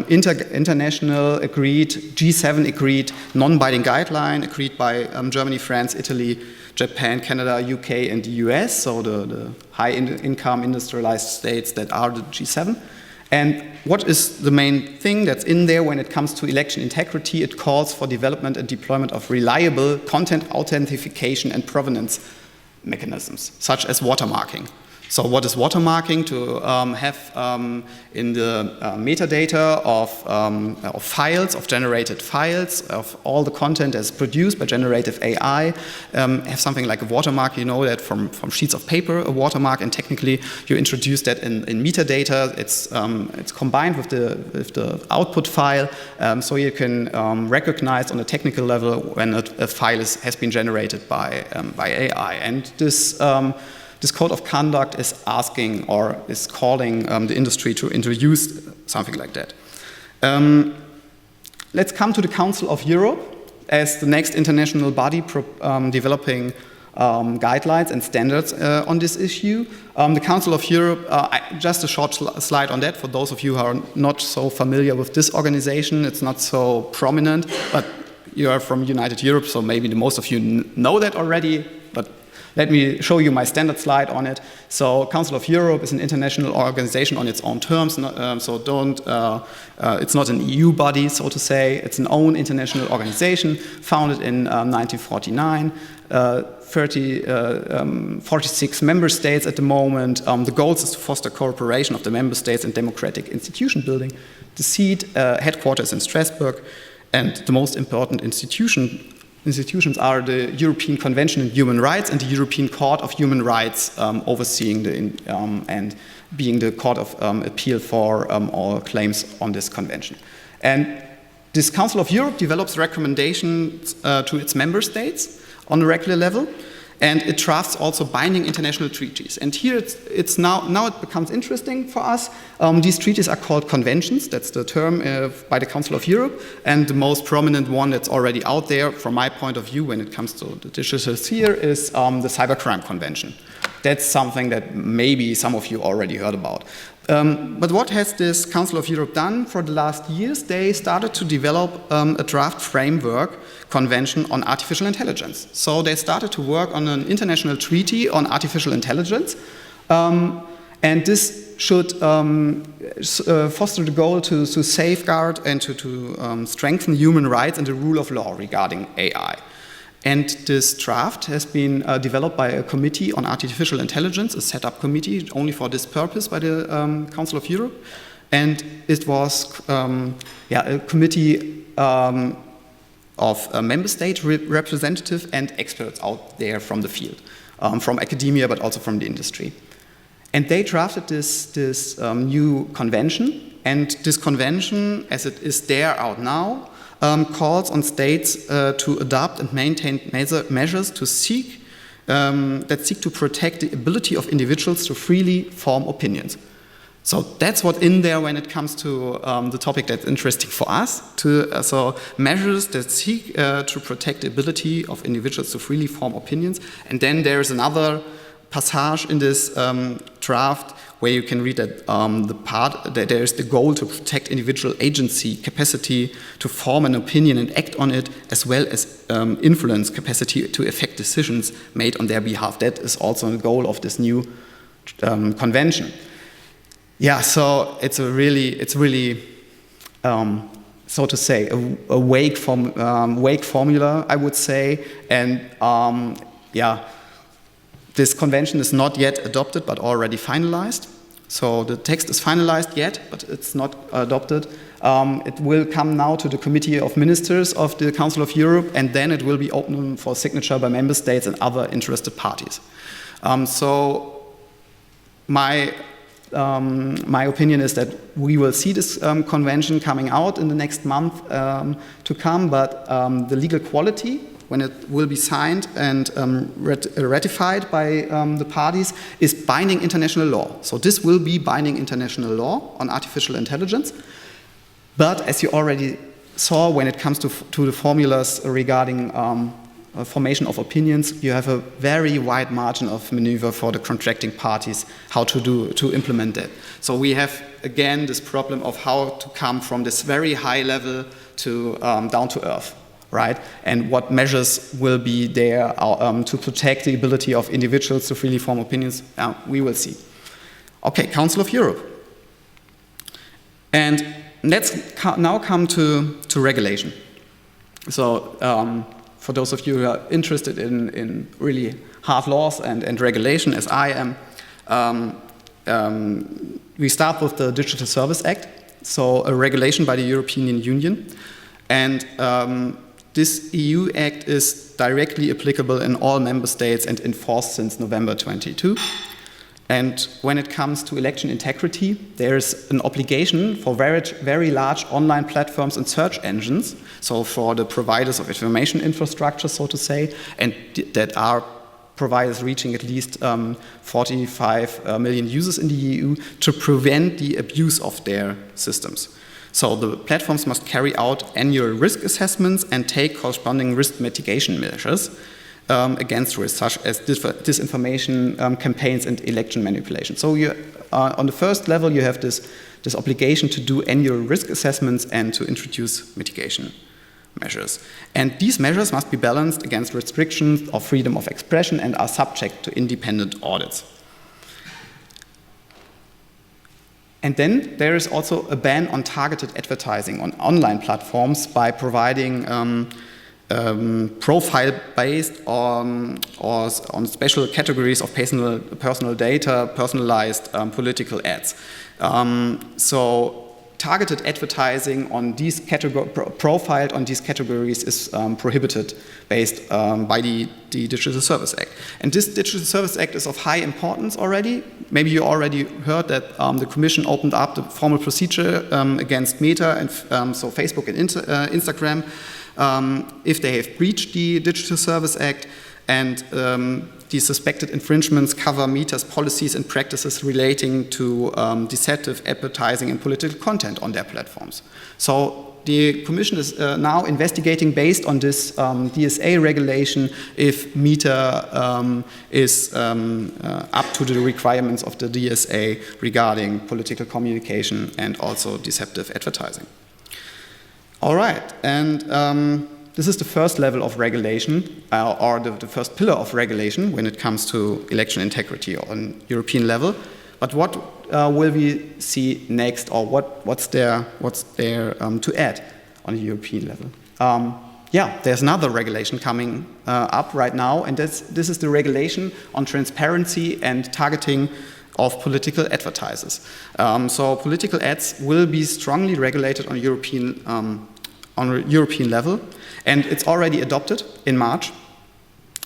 international agreed, G7 agreed non-binding guideline agreed by Germany, France, Italy, Japan, Canada, UK, and the US, so the high-income industrialized states that are the G7. And what is the main thing that's in there when it comes to election integrity? It calls for development and deployment of reliable content authentication and provenance mechanisms, such as watermarking. So what is watermarking? To have in the metadata of files, of generated files, of all the content that's produced by generative AI, have something like a watermark. You know that from sheets of paper, a watermark, and technically you introduce that in metadata. It's combined with the output file, so you can recognize on a technical level when a file has been generated by AI. And this code of conduct is asking or is calling the industry to introduce something like that. Let's come to the Council of Europe as the next international body developing guidelines and standards on this issue. The Council of Europe, just a short slide on that for those of you who are not so familiar with this organization. It's not so prominent, but you are from United Europe, so maybe most of you know that already. But let me show you my standard slide on it. So Council of Europe is an international organization on its own terms, it's not an EU body, so to say. It's an own international organization founded in 1949. 46 member states at the moment. The goal is to foster cooperation of the member states and democratic institution building. The seat, headquarters in Strasbourg, and the most important institutions are the European Convention on Human Rights and the European Court of Human Rights, overseeing and being the court of appeal for all claims on this convention. And this Council of Europe develops recommendations to its member states on a regular level, and it drafts also binding international treaties. And here it's now it becomes interesting for us. These treaties are called conventions. That's the term by the Council of Europe. And the most prominent one that's already out there, from my point of view, when it comes to the digital sphere, is the Cybercrime Convention. That's something that maybe some of you already heard about. But what has this Council of Europe done for the last years? They started to develop a draft framework convention on artificial intelligence. So they started to work on an international treaty on artificial intelligence. And this should foster the goal to safeguard and to strengthen human rights and the rule of law regarding AI. And this draft has been developed by a committee on artificial intelligence, a set-up committee only for this purpose by the Council of Europe. And it was a committee of member state representatives and experts out there from the field, from academia, but also from the industry. And they drafted this new convention, and this convention, as it is there out now, calls on states to adopt and maintain measures to seek to protect the ability of individuals to freely form opinions. So that's what's in there when it comes to the topic that's interesting for us. So measures that seek to protect the ability of individuals to freely form opinions. And then there's another passage in this draft where you can read that that there is the goal to protect individual agency, capacity to form an opinion and act on it, as well as influence capacity to affect decisions made on their behalf. That is also a goal of this new convention. Yeah, so it's really, so to say, a vague formula, I would say, and this convention is not yet adopted, but already finalized. So the text is finalized yet, but it's not adopted. It will come now to the Committee of Ministers of the Council of Europe, and then it will be open for signature by member states and other interested parties. So my opinion is that we will see this convention coming out in the next month to come, but the legal quality, when it will be signed and ratified by the parties, is binding international law. So this will be binding international law on artificial intelligence. But as you already saw, when it comes to the formulas regarding formation of opinions, you have a very wide margin of maneuver for the contracting parties how to implement that. So we have again this problem of how to come from this very high level to down to earth, right? And what measures will be there to protect the ability of individuals to freely form opinions? We will see. Okay, Council of Europe. And let's now come to regulation. So for those of you who are interested in really hard laws and regulation, as I am, we start with the Digital Service Act, so a regulation by the European Union. And this EU Act is directly applicable in all member states and enforced since November 22. And when it comes to election integrity, there's an obligation for very large online platforms and search engines, so for the providers of information infrastructure, so to say, and that are providers reaching at least 45 million users in the EU, to prevent the abuse of their systems. So the platforms must carry out annual risk assessments and take corresponding risk mitigation measures against risks such as disinformation campaigns and election manipulation. So on the first level, you have this obligation to do annual risk assessments and to introduce mitigation measures. And these measures must be balanced against restrictions of freedom of expression and are subject to independent audits. And then there is also a ban on targeted advertising on online platforms by providing profile based on special categories of personal data, personalized political ads. So targeted advertising on these profiled on these categories is prohibited based by the Digital Service Act. And this Digital Service Act is of high importance already. Maybe you already heard that the Commission opened up the formal procedure against Meta and so Facebook and Instagram if they have breached the Digital Service Act, and the suspected infringements cover Meta's policies and practices relating to deceptive advertising and political content on their platforms. So the Commission is now investigating, based on this DSA regulation, if Meta is up to the requirements of the DSA regarding political communication and also deceptive advertising. All right, and this is the first level of regulation, or the first pillar of regulation when it comes to election integrity on European level. But what will we see next, or what's there to add on a European level? There's another regulation coming up right now, and this is the regulation on transparency and targeting of political advertisers. So political ads will be strongly regulated on a European level, and it's already adopted in March,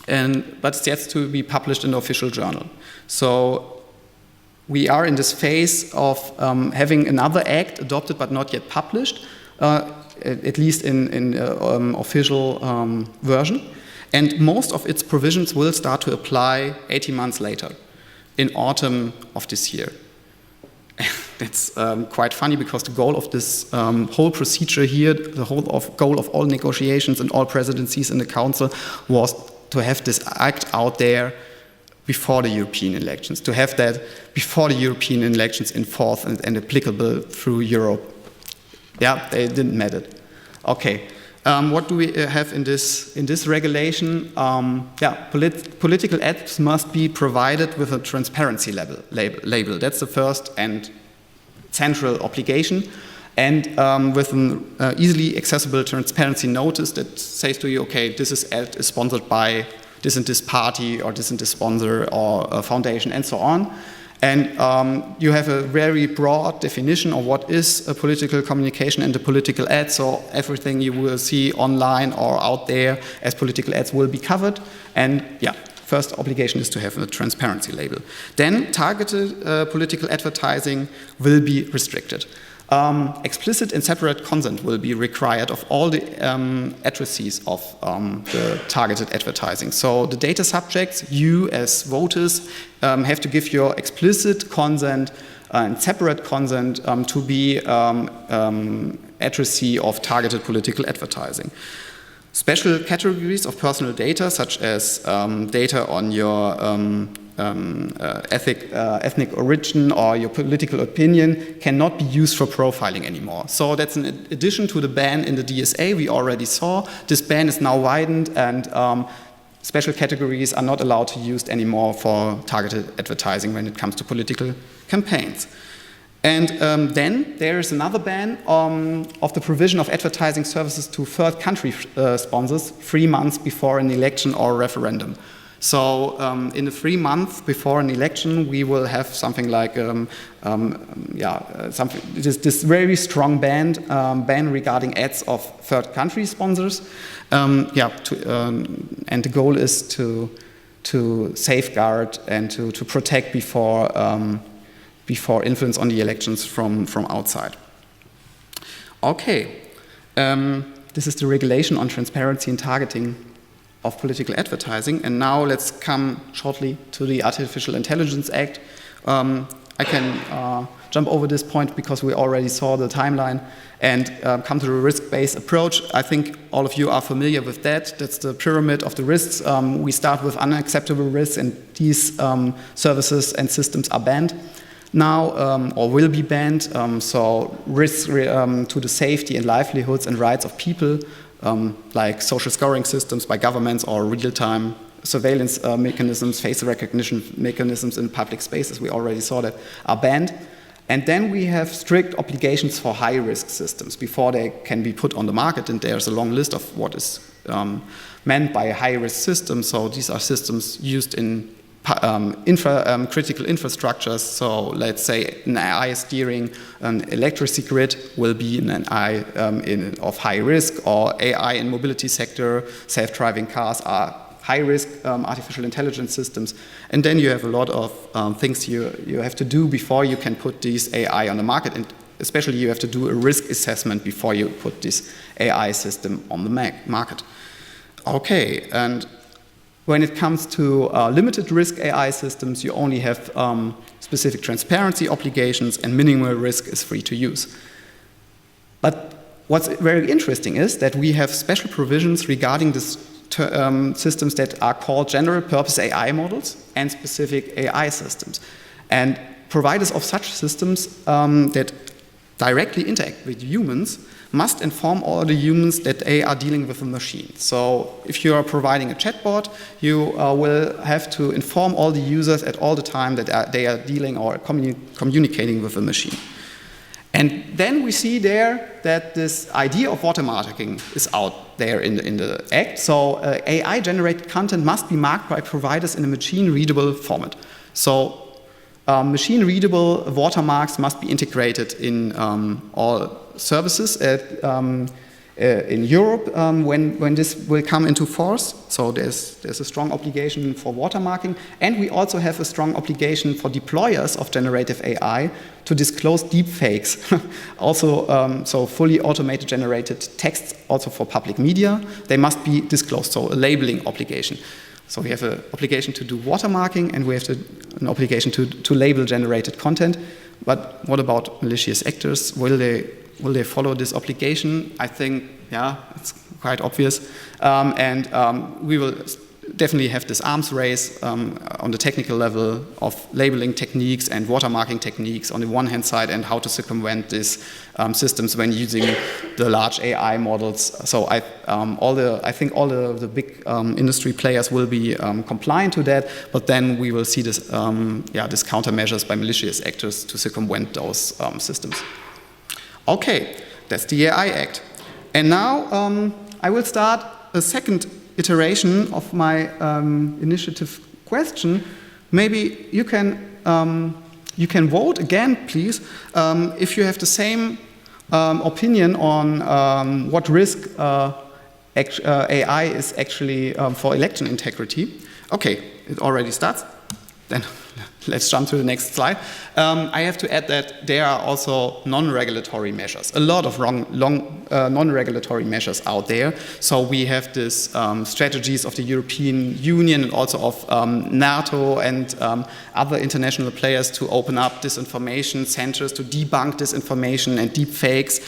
but it's yet to be published in the official journal. So we are in this phase of having another act adopted but not yet published, at least in official version, and most of its provisions will start to apply 18 months later, in autumn of this year. That's quite funny, because the goal of this whole procedure here, the goal of all negotiations and all presidencies in the Council, was to have this act out there before the European elections, to have that before the European elections in force and applicable through Europe. Yeah, they didn't met it. Okay, what do we have in this regulation? Political ads must be provided with a transparency label. That's the first and central obligation, and with an easily accessible transparency notice that says to you, okay, this ad is sponsored by this and this party, or this and this sponsor, or a foundation, and so on. And you have a very broad definition of what is a political communication and a political ad, so everything you will see online or out there as political ads will be covered. And yeah, first obligation is to have a transparency label. Then targeted political advertising will be restricted. Explicit and separate consent will be required of all the addressees of the targeted advertising. So the data subjects, you as voters, have to give your explicit consent and separate consent to be addressee of targeted political advertising. Special categories of personal data, such as data on your ethnic origin or your political opinion, cannot be used for profiling anymore. So that's an addition to the ban in the DSA we already saw. This ban is now widened, and special categories are not allowed to be used anymore for targeted advertising when it comes to political campaigns. And then there is another ban of the provision of advertising services to third country sponsors 3 months before an election or referendum. So in the 3 months before an election, we will have something like this very strong ban regarding ads of third country sponsors. And the goal is to safeguard and to protect before influence on the elections from outside. Okay, this is the regulation on transparency and targeting of political advertising. And now let's come shortly to the Artificial Intelligence Act. I can jump over this point because we already saw the timeline, and come to the risk-based approach. I think all of you are familiar with that. That's the pyramid of the risks. We start with unacceptable risks, and these services and systems are banned now, or will be banned. So risks to the safety and livelihoods and rights of people, like social scoring systems by governments or real-time surveillance mechanisms, face recognition mechanisms in public spaces, we already saw that, are banned. And then we have strict obligations for high-risk systems before they can be put on the market, and there's a long list of what is meant by a high-risk system. So these are systems used in critical infrastructures. So let's say an AI steering an electricity grid will be an AI of high risk, or AI in mobility sector, self-driving cars are high-risk artificial intelligence systems. And then you have a lot of things you have to do before you can put these AI on the market, and especially you have to do a risk assessment before you put this AI system on the market. Okay, and when it comes to limited risk AI systems, you only have specific transparency obligations, and minimal risk is free to use. But what's very interesting is that we have special provisions regarding this systems that are called general purpose AI models and specific AI systems. And providers of such systems that directly interact with humans must inform all the humans that they are dealing with a machine. So if you are providing a chatbot, you will have to inform all the users at all the time that they are dealing or communicating with a machine. And then we see there that this idea of watermarking is out there in the Act. So AI-generated content must be marked by providers in a machine-readable format. So Machine-readable watermarks must be integrated in all services in Europe when this will come into force. So there's a strong obligation for watermarking, and we also have a strong obligation for deployers of generative AI to disclose deepfakes. Also, so fully automated generated texts also for public media, they must be disclosed, so a labeling obligation. So we have an obligation to do watermarking, and we have an obligation to label generated content. But what about malicious actors? Will they follow this obligation? I think, yeah, it's quite obvious. We will definitely have this arms race on the technical level of labeling techniques and watermarking techniques on the one hand side, and how to circumvent these systems when using the large AI models. So I think all the big industry players will be compliant to that, but then we will see this, this countermeasures by malicious actors to circumvent those systems. Okay, that's the AI Act. And now I will start a second iteration of my initiative question. Maybe you can vote again, please, if you have the same opinion on what risk AI is actually for election integrity. Okay, it already starts. Then let's jump to the next slide. I have to add that there are also non-regulatory measures, a lot of non-regulatory measures out there. So we have this strategies of the European Union and also of NATO and other international players to open up disinformation centers to debunk disinformation and deepfakes.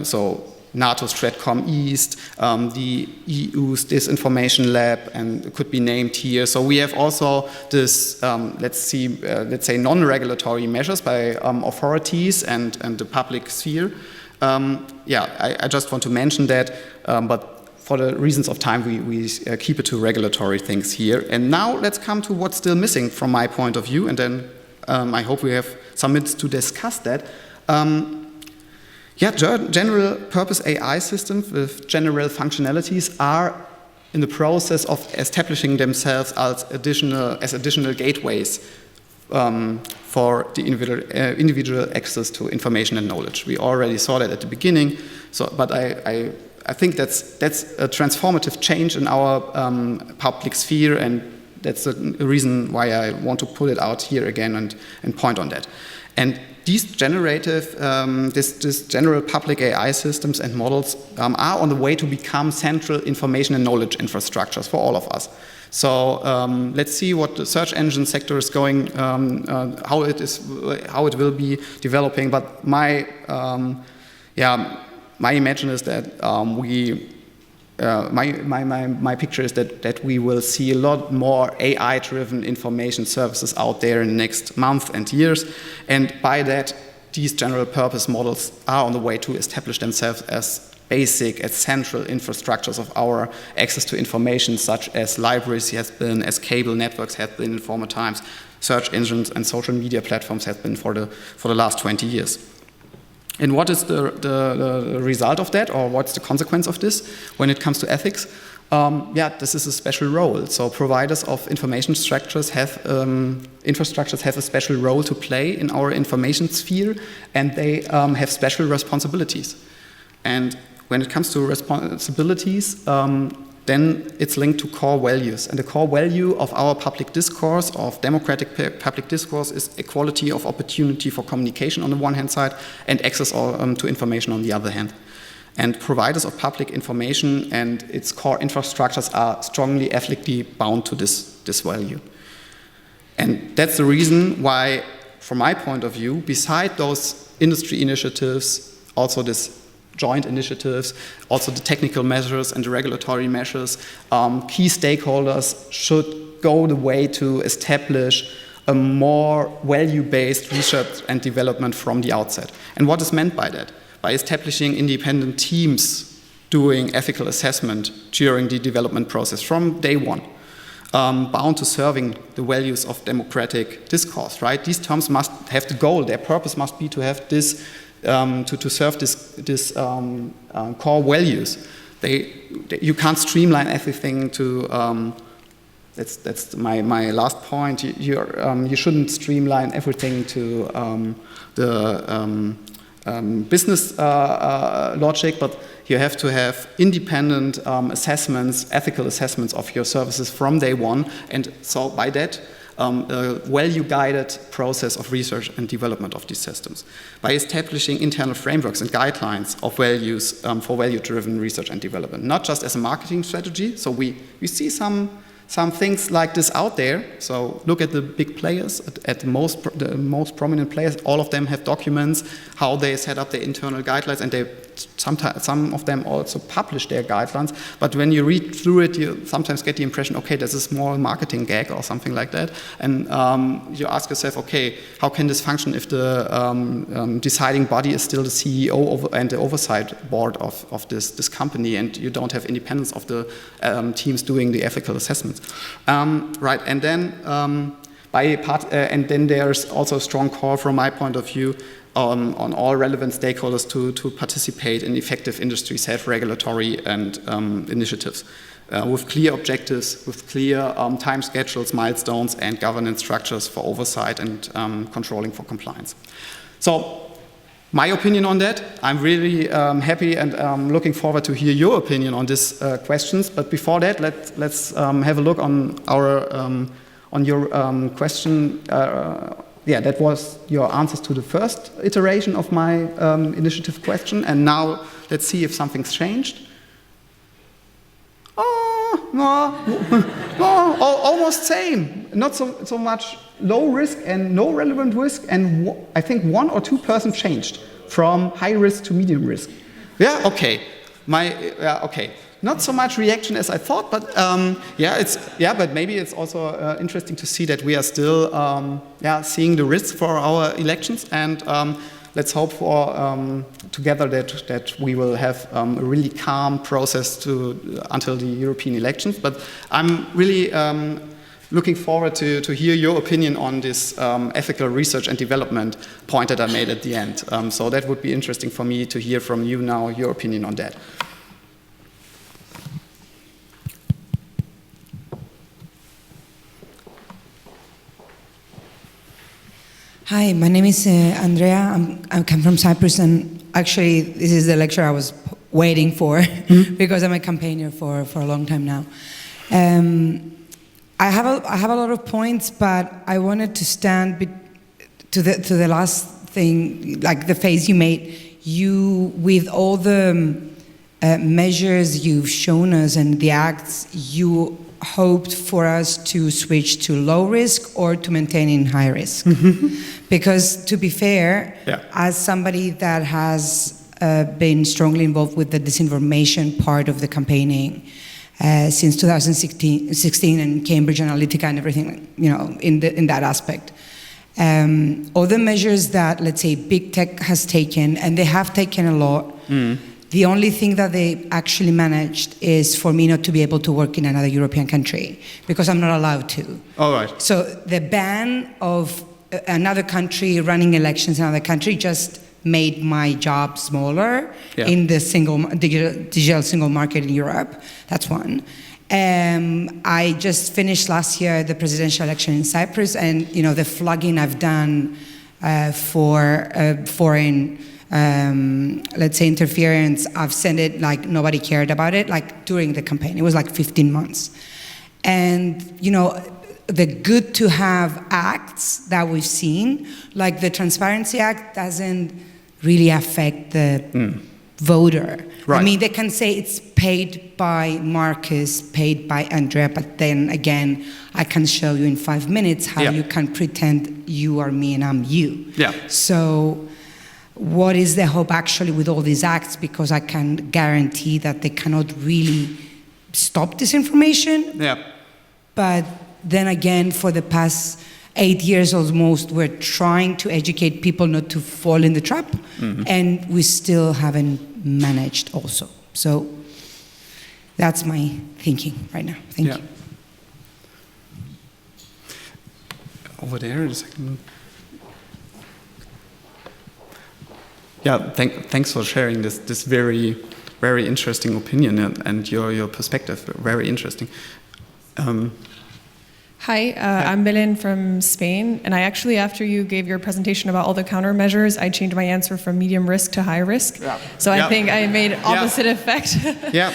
So NATO's Stratcom East, the EU's Disinformation Lab, and it could be named here. So we have also this, let's say, non-regulatory measures by authorities and the public sphere. I just want to mention that, but for the reasons of time, we keep it to regulatory things here. And now let's come to what's still missing from my point of view, and then I hope we have some minutes to discuss that. General purpose AI systems with general functionalities are in the process of establishing themselves as additional gateways for the individual access to information and knowledge. We already saw that at the beginning, but I think that's a transformative change in our public sphere, and that's a reason why I want to pull it out here again and point on that. And these this general public AI systems and models are on the way to become central information and knowledge infrastructures for all of us. So let's see what the search engine sector is going, how it will be developing. But my imagine is that my picture is that we will see a lot more AI-driven information services out there in the next month and years, and by that, these general purpose models are on the way to establish themselves as basic, as central infrastructures of our access to information, such as libraries has been, as cable networks have been in former times, search engines and social media platforms have been for the last 20 years. And what is the result of that, or what's the consequence of this when it comes to ethics? This is a special role. So providers of information structures infrastructures have a special role to play in our information sphere, and they have special responsibilities. And when it comes to responsibilities, then it's linked to core values. And the core value of our public discourse, of democratic public discourse, is equality of opportunity for communication on the one hand side, and access to information on the other hand. And providers of public information and its core infrastructures are strongly ethically bound to this value. And that's the reason why, from my point of view, beside those industry initiatives, also this joint initiatives, also the technical measures and the regulatory measures, key stakeholders should go the way to establish a more value-based research and development from the outset. And what is meant by that? By establishing independent teams doing ethical assessment during the development process from day one, bound to serving the values of democratic discourse, right? These terms must have the goal, their purpose must be to have this to serve this core values. You can't streamline everything to that's my last point. You shouldn't streamline everything to the business logic, but you have to have independent assessments, ethical assessments of your services from day one, and so by that, a value-guided process of research and development of these systems. By establishing internal frameworks and guidelines of values for value-driven research and development, not just as a marketing strategy. So we see some things like this out there. So look at the big players, at the most prominent players. All of them have documents how they set up their internal guidelines, and they some of them also publish their guidelines. But when you read through it, you sometimes get the impression, okay, there's a small marketing gag or something like that. And you ask yourself, okay, how can this function if the deciding body is still the CEO and the oversight board of this company, and you don't have independence of the teams doing the ethical assessments? Right, and then and then there's also a strong call from my point of view on all relevant stakeholders to participate in effective industry self-regulatory and initiatives with clear objectives, with clear time schedules, milestones, and governance structures for oversight and controlling for compliance. So, my opinion on that, I'm really happy and looking forward to hear your opinion on these questions. But before that, let's have a look on our on your question. Yeah, that was your answers to the first iteration of my initiative question. And now let's see if something's changed. Oh, no, almost same. Not so much low risk and no relevant risk. And I think 1 or 2 persons changed from high risk to medium risk. Yeah, okay. Okay. Not so much reaction as I thought, but but maybe it's also interesting to see that we are still seeing the risks for our elections, and let's hope for together that we will have a really calm process until the European elections. But I'm really looking forward to hear your opinion on this ethical research and development point that I made at the end. So that would be interesting for me to hear from you now, your opinion on that. Hi, my name is Andrea. I come from Cyprus, and actually this is the lecture I was waiting for because I'm a campaigner for a long time now. I have a lot of points, but I wanted to stand to the last thing, like the phase you made. You, with all the measures you've shown us and the acts, you hoped for us to switch to low risk or to maintain in high risk. Because to be fair, as somebody that has been strongly involved with the disinformation part of the campaigning since 2016 and Cambridge Analytica and everything, in that aspect, all the measures that, let's say, big tech has taken, and they have taken a lot, the only thing that they actually managed is for me not to be able to work in another European country because I'm not allowed to. All right. So the ban of another country running elections in another country just made my job smaller in the digital single market in Europe. That's one. I just finished last year the presidential election in Cyprus, and the flagging I've done for foreign let's say interference, I've sent it like nobody cared about it, like during the campaign. It was like 15 months. And, the good to have acts that we've seen, like the Transparency Act doesn't really affect the voter. Right. I mean, they can say it's paid by Markus, paid by Andrea, but then again, I can show you in 5 minutes how you can pretend you are me and I'm you. Yeah. So what is the hope actually with all these acts? Because I can guarantee that they cannot really stop disinformation. Yeah. But then again, for the past 8 years almost, we're trying to educate people not to fall in the trap, and we still haven't managed also. So that's my thinking right now. Thank you. Over there, a second. Yeah, thanks for sharing this very, very interesting opinion and your perspective. Very interesting. Hi, I'm Belen from Spain, and I actually, after you gave your presentation about all the countermeasures, I changed my answer from medium risk to high risk. Yeah. So I think I made opposite effect. Yeah.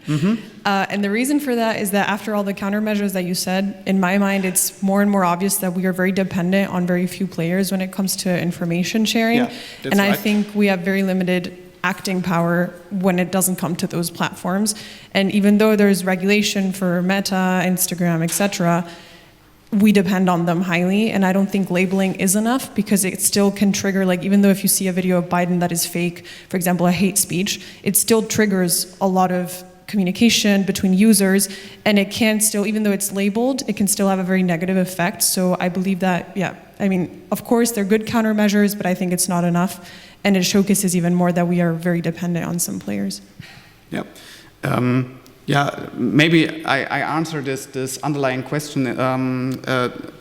Mm-hmm. And the reason for that is that after all the countermeasures that you said, in my mind, it's more and more obvious that we are very dependent on very few players when it comes to information sharing. Yeah, that's and I right. think we have very limited acting power when it doesn't come to those platforms. And even though there's regulation for Meta, Instagram, etc., we depend on them highly, and I don't think labeling is enough because it still can trigger, like even though if you see a video of Biden that is fake, for example, a hate speech, it still triggers a lot of communication between users, and it can still, even though it's labeled, it can still have a very negative effect. So I believe that, yeah, I mean, of course, they're good countermeasures, but I think it's not enough, and it showcases even more that we are very dependent on some players. Yeah. Yeah, maybe I answer this underlying question.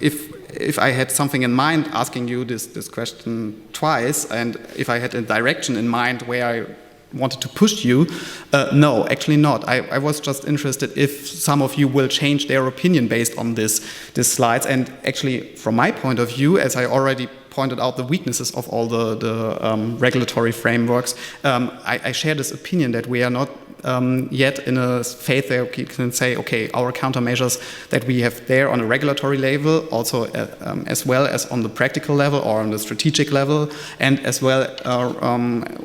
If I had something in mind asking you this question twice, and if I had a direction in mind where I wanted to push you, no, actually not. I was just interested if some of you will change their opinion based on these slides. And actually, from my point of view, as I already pointed out the weaknesses of all the regulatory frameworks, I share this opinion that we are not yet in a phase where we can say, okay, our countermeasures that we have there on a regulatory level, also as well as on the practical level or on the strategic level, and as well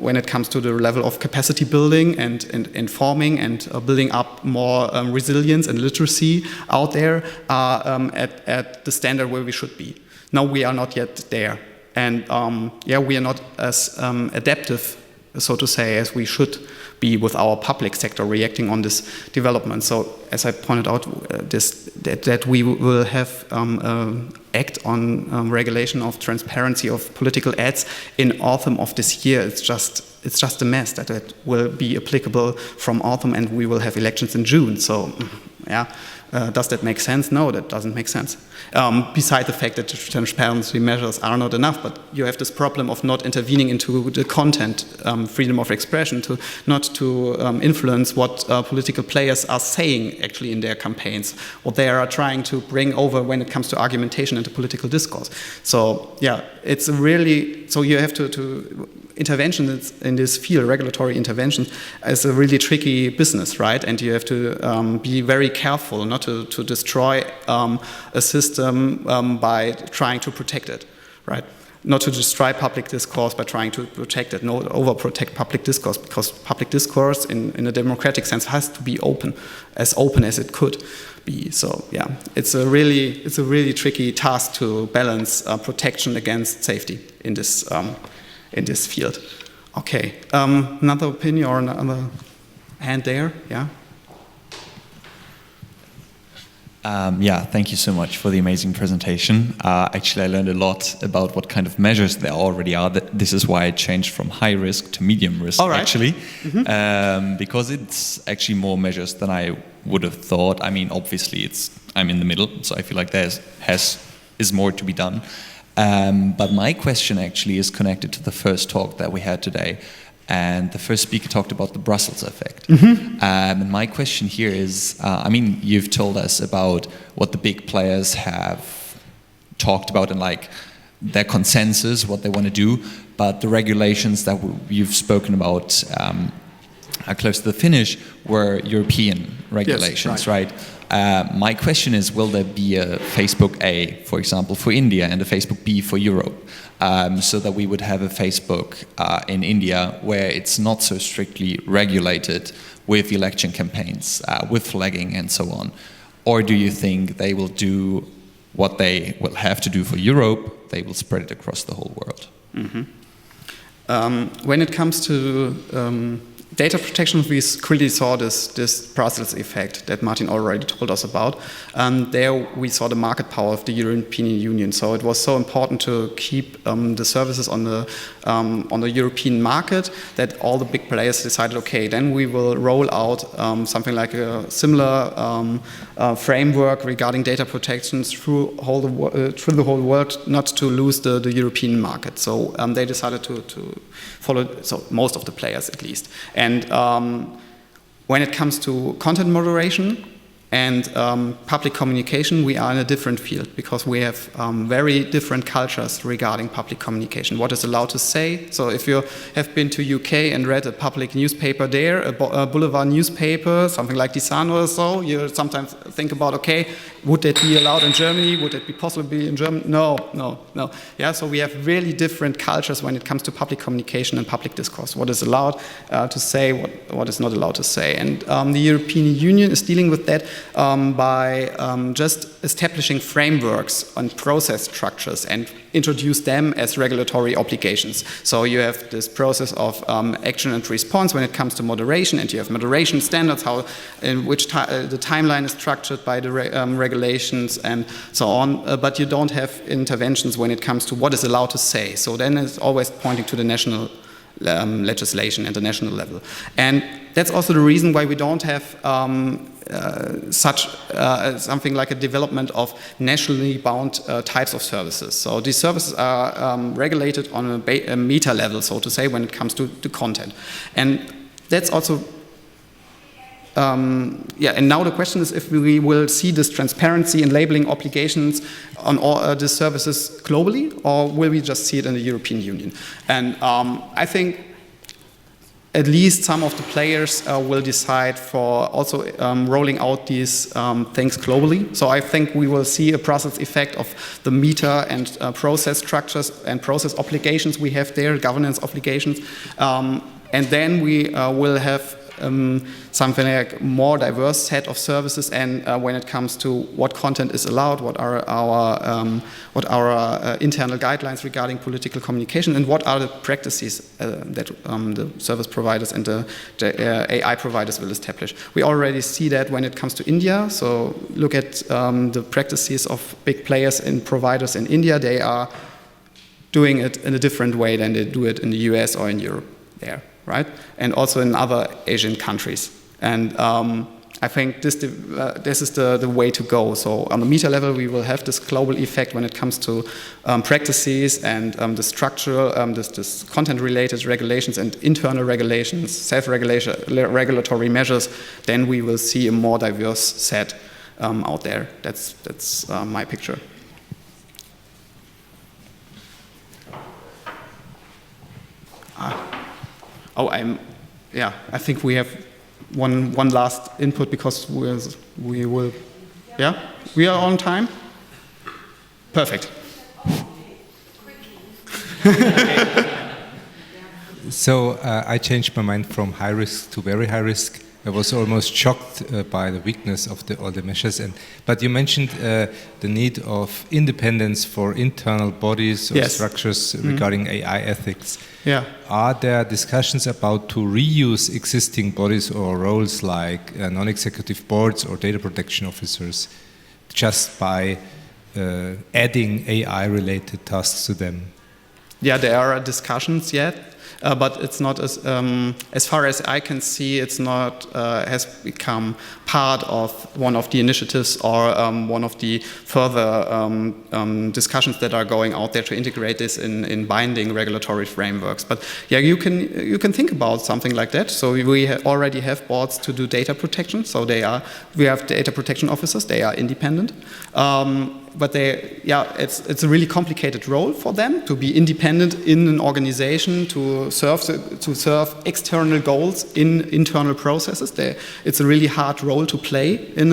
when it comes to the level of capacity building and informing and building up more resilience and literacy out there at the standard where we should be. No, we are not yet there. And we are not as adaptive, so to say, as we should be with our public sector reacting on this development. So, as I pointed out, that we will have act on regulation of transparency of political ads in autumn of this year. It's just a mess that it will be applicable from autumn, and we will have elections in June. So, yeah. Does that make sense? No, that doesn't make sense. Beside the fact that the transparency measures are not enough, but you have this problem of not intervening into the content, freedom of expression, not to influence what political players are saying actually in their campaigns, what they are trying to bring over when it comes to argumentation and to political discourse. So yeah, it's really, so you have to interventions in this field, regulatory interventions, is a really tricky business, right? And you have to be very careful not to destroy a system by trying to protect it, right? Not to destroy public discourse by trying to protect it, not overprotect public discourse, because public discourse in a democratic sense has to be open as it could be. So yeah, it's a really tricky task to balance protection against safety in this field. Okay, another opinion or another hand there, yeah? Thank you so much for the amazing presentation. Actually, I learned a lot about what kind of measures there already are. This is why I changed from high risk to medium risk, actually, because it's actually more measures than I would have thought. I mean, obviously, I'm in the middle, so I feel like there is more to be done. But my question actually is connected to the first talk that we had today. And the first speaker talked about the Brussels effect. And my question here is, you've told us about what the big players have talked about and like their consensus, what they want to do, but the regulations that you've spoken about are close to the finish were European regulations, yes, right? My question is, will there be a Facebook A, for example, for India and a Facebook B for Europe? So that we would have a Facebook in India where it's not so strictly regulated with election campaigns, with flagging and so on? Or do you think they will do what they will have to do for Europe, they will spread it across the whole world? When it comes to data protection, we clearly saw this Brussels effect that Martin already told us about. There we saw the market power of the European Union. So it was so important to keep the services on the European market that all the big players decided, okay, then we will roll out something like a similar framework regarding data protection through the whole world, not to lose the European market. So they decided to follow, so most of the players at least. And when it comes to content moderation, And public communication, we are in a different field because we have very different cultures regarding public communication. What is allowed to say? So if you have been to UK and read a public newspaper there, a boulevard newspaper, something like Die Sun or so, you sometimes think about, okay, would that be allowed in Germany? Would it be possibly in Germany? No. Yeah, so we have really different cultures when it comes to public communication and public discourse. What is allowed to say, what is not allowed to say. And the European Union is dealing with that by just establishing frameworks and process structures and introduce them as regulatory obligations. So you have this process of action and response when it comes to moderation, and you have moderation standards, in which the timeline is structured by the regulations and so on, but you don't have interventions when it comes to what is allowed to say. So then it's always pointing to the national legislation at the national level. And that's also the reason why we don't have something like a development of nationally bound types of services. So these services are regulated on a meta level, so to say, when it comes to content. And that's also and now the question is if we will see this transparency and labeling obligations on all the services globally, or will we just see it in the European Union? And I think at least some of the players will decide for also rolling out these things globally. So I think we will see a process effect of the meta and process structures and process obligations we have there, governance obligations. And then we will have something like a more diverse set of services, and when it comes to what content is allowed, what are our internal guidelines regarding political communication, and what are the practices that the service providers and the AI providers will establish. We already see that when it comes to India. So look at the practices of big players and providers in India. They are doing it in a different way than they do it in the US or in Europe there. Right? And also in other Asian countries. And I think this is the way to go. So on the meta level, we will have this global effect when it comes to practices and the structural, this content-related regulations and internal regulations, self-regulation, regulatory measures. Then we will see a more diverse set out there. That's my picture. I think we have one last input because we will. Yeah, we are on time. Perfect. So I changed my mind from high risk to very high risk. I was almost shocked by the weakness of all the measures. But you mentioned the need of independence for internal bodies or structures regarding AI ethics. Yeah. Are there discussions about to reuse existing bodies or roles like non-executive boards or data protection officers just by adding AI-related tasks to them? Yeah, there are discussions yet. But it's not as far as I can see, it's not has become part of one of the initiatives or one of the further discussions that are going out there to integrate this in binding regulatory frameworks. But yeah, you can think about something like that. So we already have boards to do data protection. So we have data protection officers. They are independent. But it's a really complicated role for them to be independent in an organization to serve external goals in internal processes. It's a really hard role to play in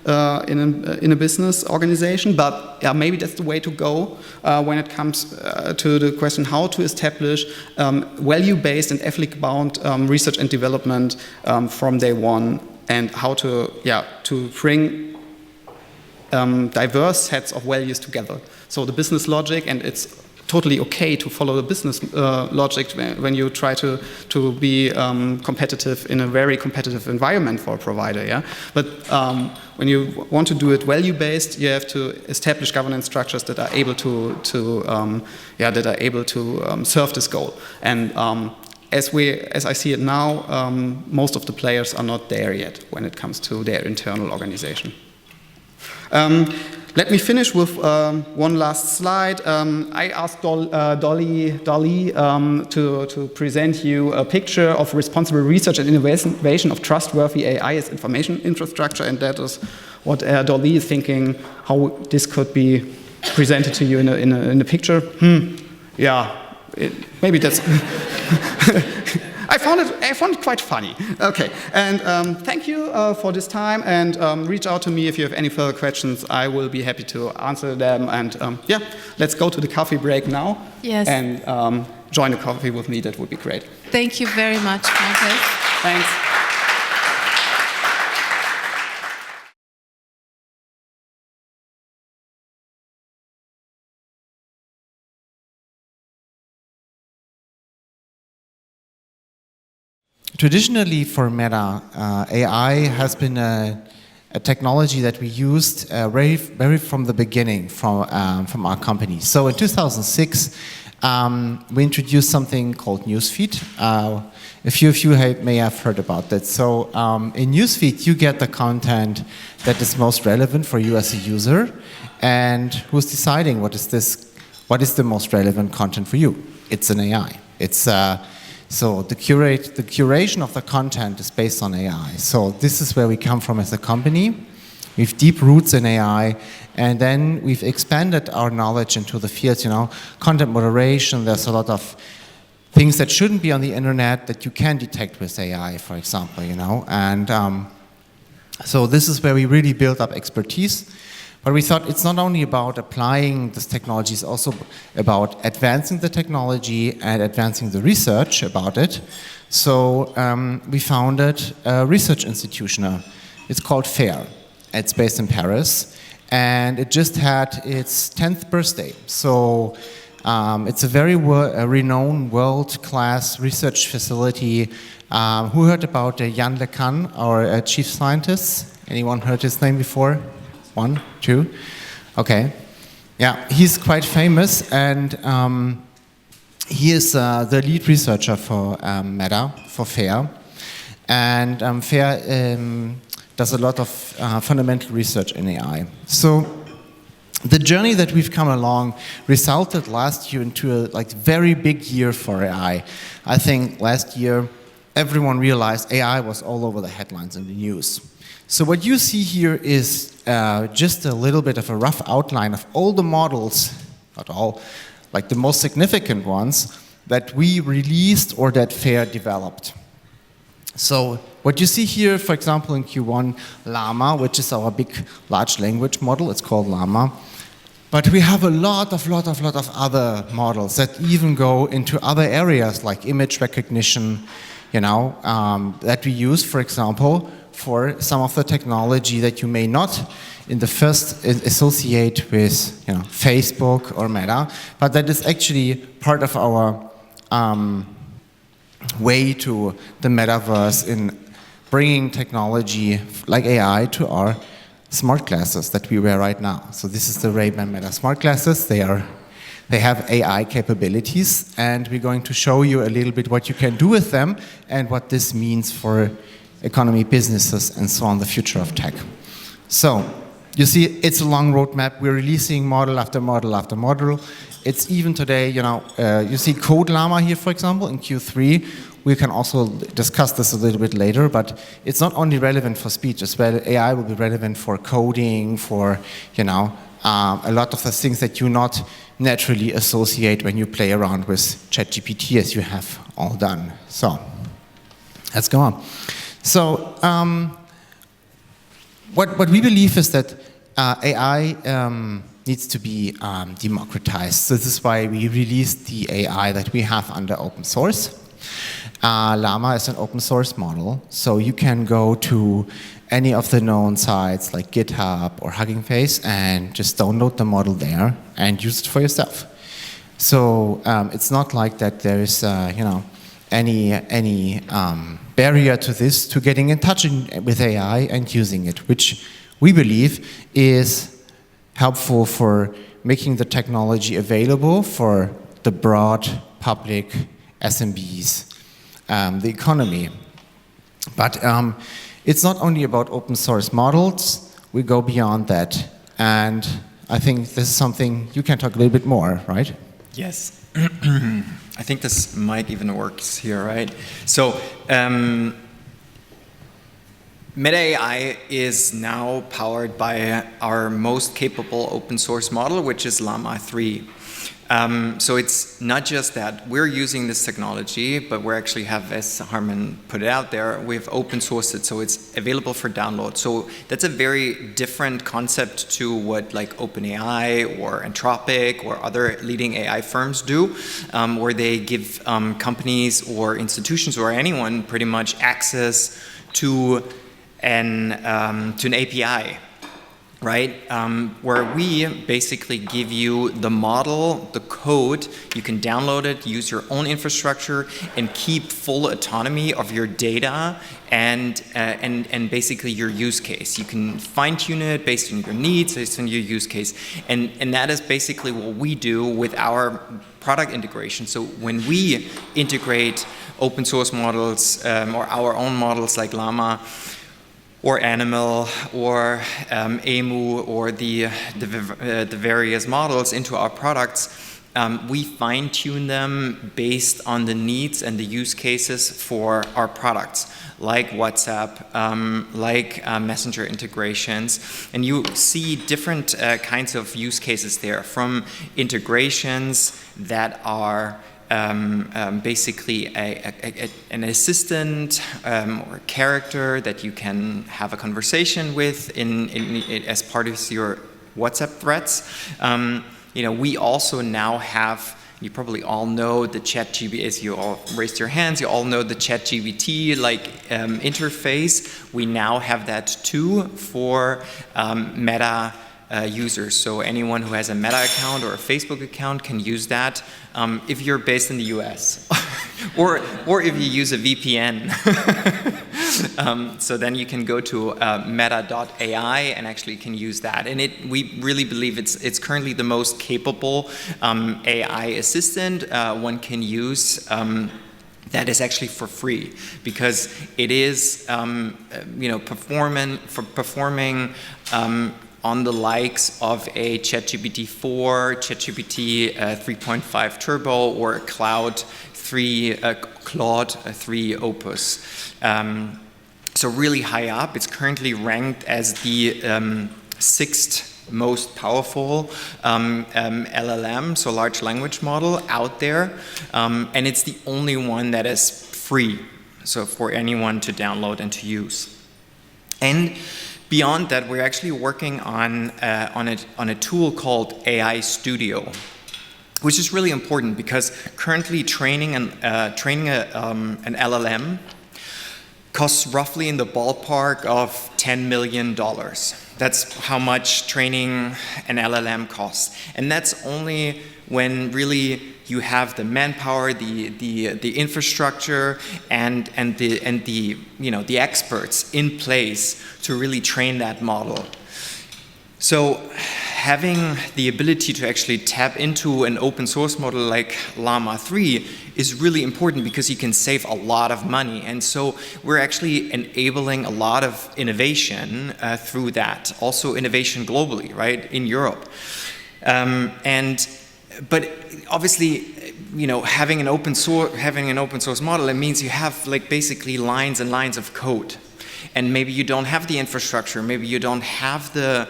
a business organization. But maybe that's the way to go when it comes to the question how to establish value-based and ethically-bound research and development from day one, and how to bring diverse sets of values together. So the business logic, and it's totally okay to follow the business logic when you try to be competitive in a very competitive environment for a provider. Yeah, but when you want to do it value-based, you have to establish governance structures that are able to serve this goal. And as I see it now, most of the players are not there yet when it comes to their internal organization. Let me finish with one last slide. I asked Dolly to present you a picture of responsible research and innovation of trustworthy AI as information infrastructure, and that is what Dolly is thinking, how this could be presented to you in a picture. Yeah, maybe that's... I found it quite funny. Okay, and thank you for this time, and reach out to me if you have any further questions. I will be happy to answer them. And yeah, let's go to the coffee break now. Yes. And join the coffee with me. That would be great. Thank you very much, Markus. Thanks. Traditionally for Meta, AI has been a technology that we used very from the beginning from our company. So in 2006, we introduced something called Newsfeed. A few of you may have heard about that. So in Newsfeed, you get the content that is most relevant for you as a user, and who's deciding what is the most relevant content for you? It's an AI. So the curation of the content is based on AI. So this is where we come from as a company. We have deep roots in AI, and then we've expanded our knowledge into the fields, content moderation. There's a lot of things that shouldn't be on the internet that you can detect with AI, for example, And so this is where we really built up expertise. But we thought it's not only about applying this technology, it's also about advancing the technology and advancing the research about it. So we founded a research institution. It's called FAIR. It's based in Paris, and it just had its 10th birthday. So it's a very renowned world-class research facility. Who heard about Yann LeCun, our chief scientist? Anyone heard his name before? 1, 2, okay. Yeah, he's quite famous, and he is the lead researcher for Meta, for FAIR. And FAIR does a lot of fundamental research in AI. So the journey that we've come along resulted last year into a very big year for AI. I think last year everyone realized AI was all over the headlines in the news. So what you see here is just a little bit of a rough outline of all the models, not all, like the most significant ones that we released or that FAIR developed. So what you see here, for example, in Q1, Llama, which is our big large language model, it's called Llama. But we have a lot of other models that even go into other areas like image recognition, that we use, for example, for some of the technology that you may not in the first associate with Facebook or Meta, but that is actually part of our way to the metaverse in bringing technology like AI to our smart glasses that we wear right now. So this is the Ray-Ban Meta smart glasses. They have AI capabilities, and we're going to show you a little bit what you can do with them and what this means for economy, businesses, and so on, the future of tech. So you see, it's a long roadmap. We're releasing model after model after model. It's even today, you see Code Llama here, for example, in Q3. We can also discuss this a little bit later, but it's not only relevant for speech as well. AI will be relevant for coding, for, a lot of the things that you not naturally associate when you play around with ChatGPT, as you have all done. So let's go on. So what we believe is that AI needs to be democratized. So this is why we released the AI that we have under open source. Llama is an open source model, so you can go to any of the known sites like GitHub or Hugging Face and just download the model there and use it for yourself. So it's not like that there is any barrier to this, to getting in touch with AI and using it, which we believe is helpful for making the technology available for the broad public, SMBs, the economy. But it's not only about open source models, we go beyond that. And I think this is something you can talk a little bit more, right? Yes. I think this mic even works here, right? So, Meta AI is now powered by our most capable open source model, which is Llama 3. So it's not just that we're using this technology, but we actually have, as Harmen put it out there, we've open sourced it, so it's available for download. So that's a very different concept to what like OpenAI or Anthropic or other leading AI firms do, where they give companies or institutions or anyone pretty much access to an API. Right, where we basically give you the model, the code, you can download it, use your own infrastructure, and keep full autonomy of your data and basically your use case. You can fine-tune it based on your needs, based on your use case, and that is basically what we do with our product integration. So when we integrate open source models or our own models like Llama, or Animal, or Emu, or the various models into our products, we fine-tune them based on the needs and the use cases for our products, like WhatsApp, like Messenger integrations. And you see different kinds of use cases there, from integrations that are basically an assistant or a character that you can have a conversation with as part of your WhatsApp threads. We also now have, you probably all know the ChatGPT, as you all raised your hands, you all know the ChatGPT interface. We now have that too for Meta users. So anyone who has a Meta account or a Facebook account can use that if you're based in the US or if you use a VPN. So then you can go to meta.ai and actually can use that. And we really believe it's currently the most capable AI assistant one can use. That is actually for free, because it is performing on the likes of a ChatGPT 4, ChatGPT 3.5 Turbo, or Claude 3 Opus. So really high up. It's currently ranked as the 6th most powerful LLM, so large language model out there, and it's the only one that is free, so for anyone to download and to use. And beyond that, we're actually working on a tool called AI Studio, which is really important because currently training an LLM costs roughly in the ballpark of $10 million. That's how much training an LLM costs, and that's only when really you have the manpower, the infrastructure, and the experts in place to really train that model. So having the ability to actually tap into an open source model like Llama 3 is really important because you can save a lot of money. And so we're actually enabling a lot of innovation through that. Also innovation globally, right, in Europe. But obviously, having an open source model, it means you have basically lines and lines of code. And maybe you don't have the infrastructure, maybe you don't have the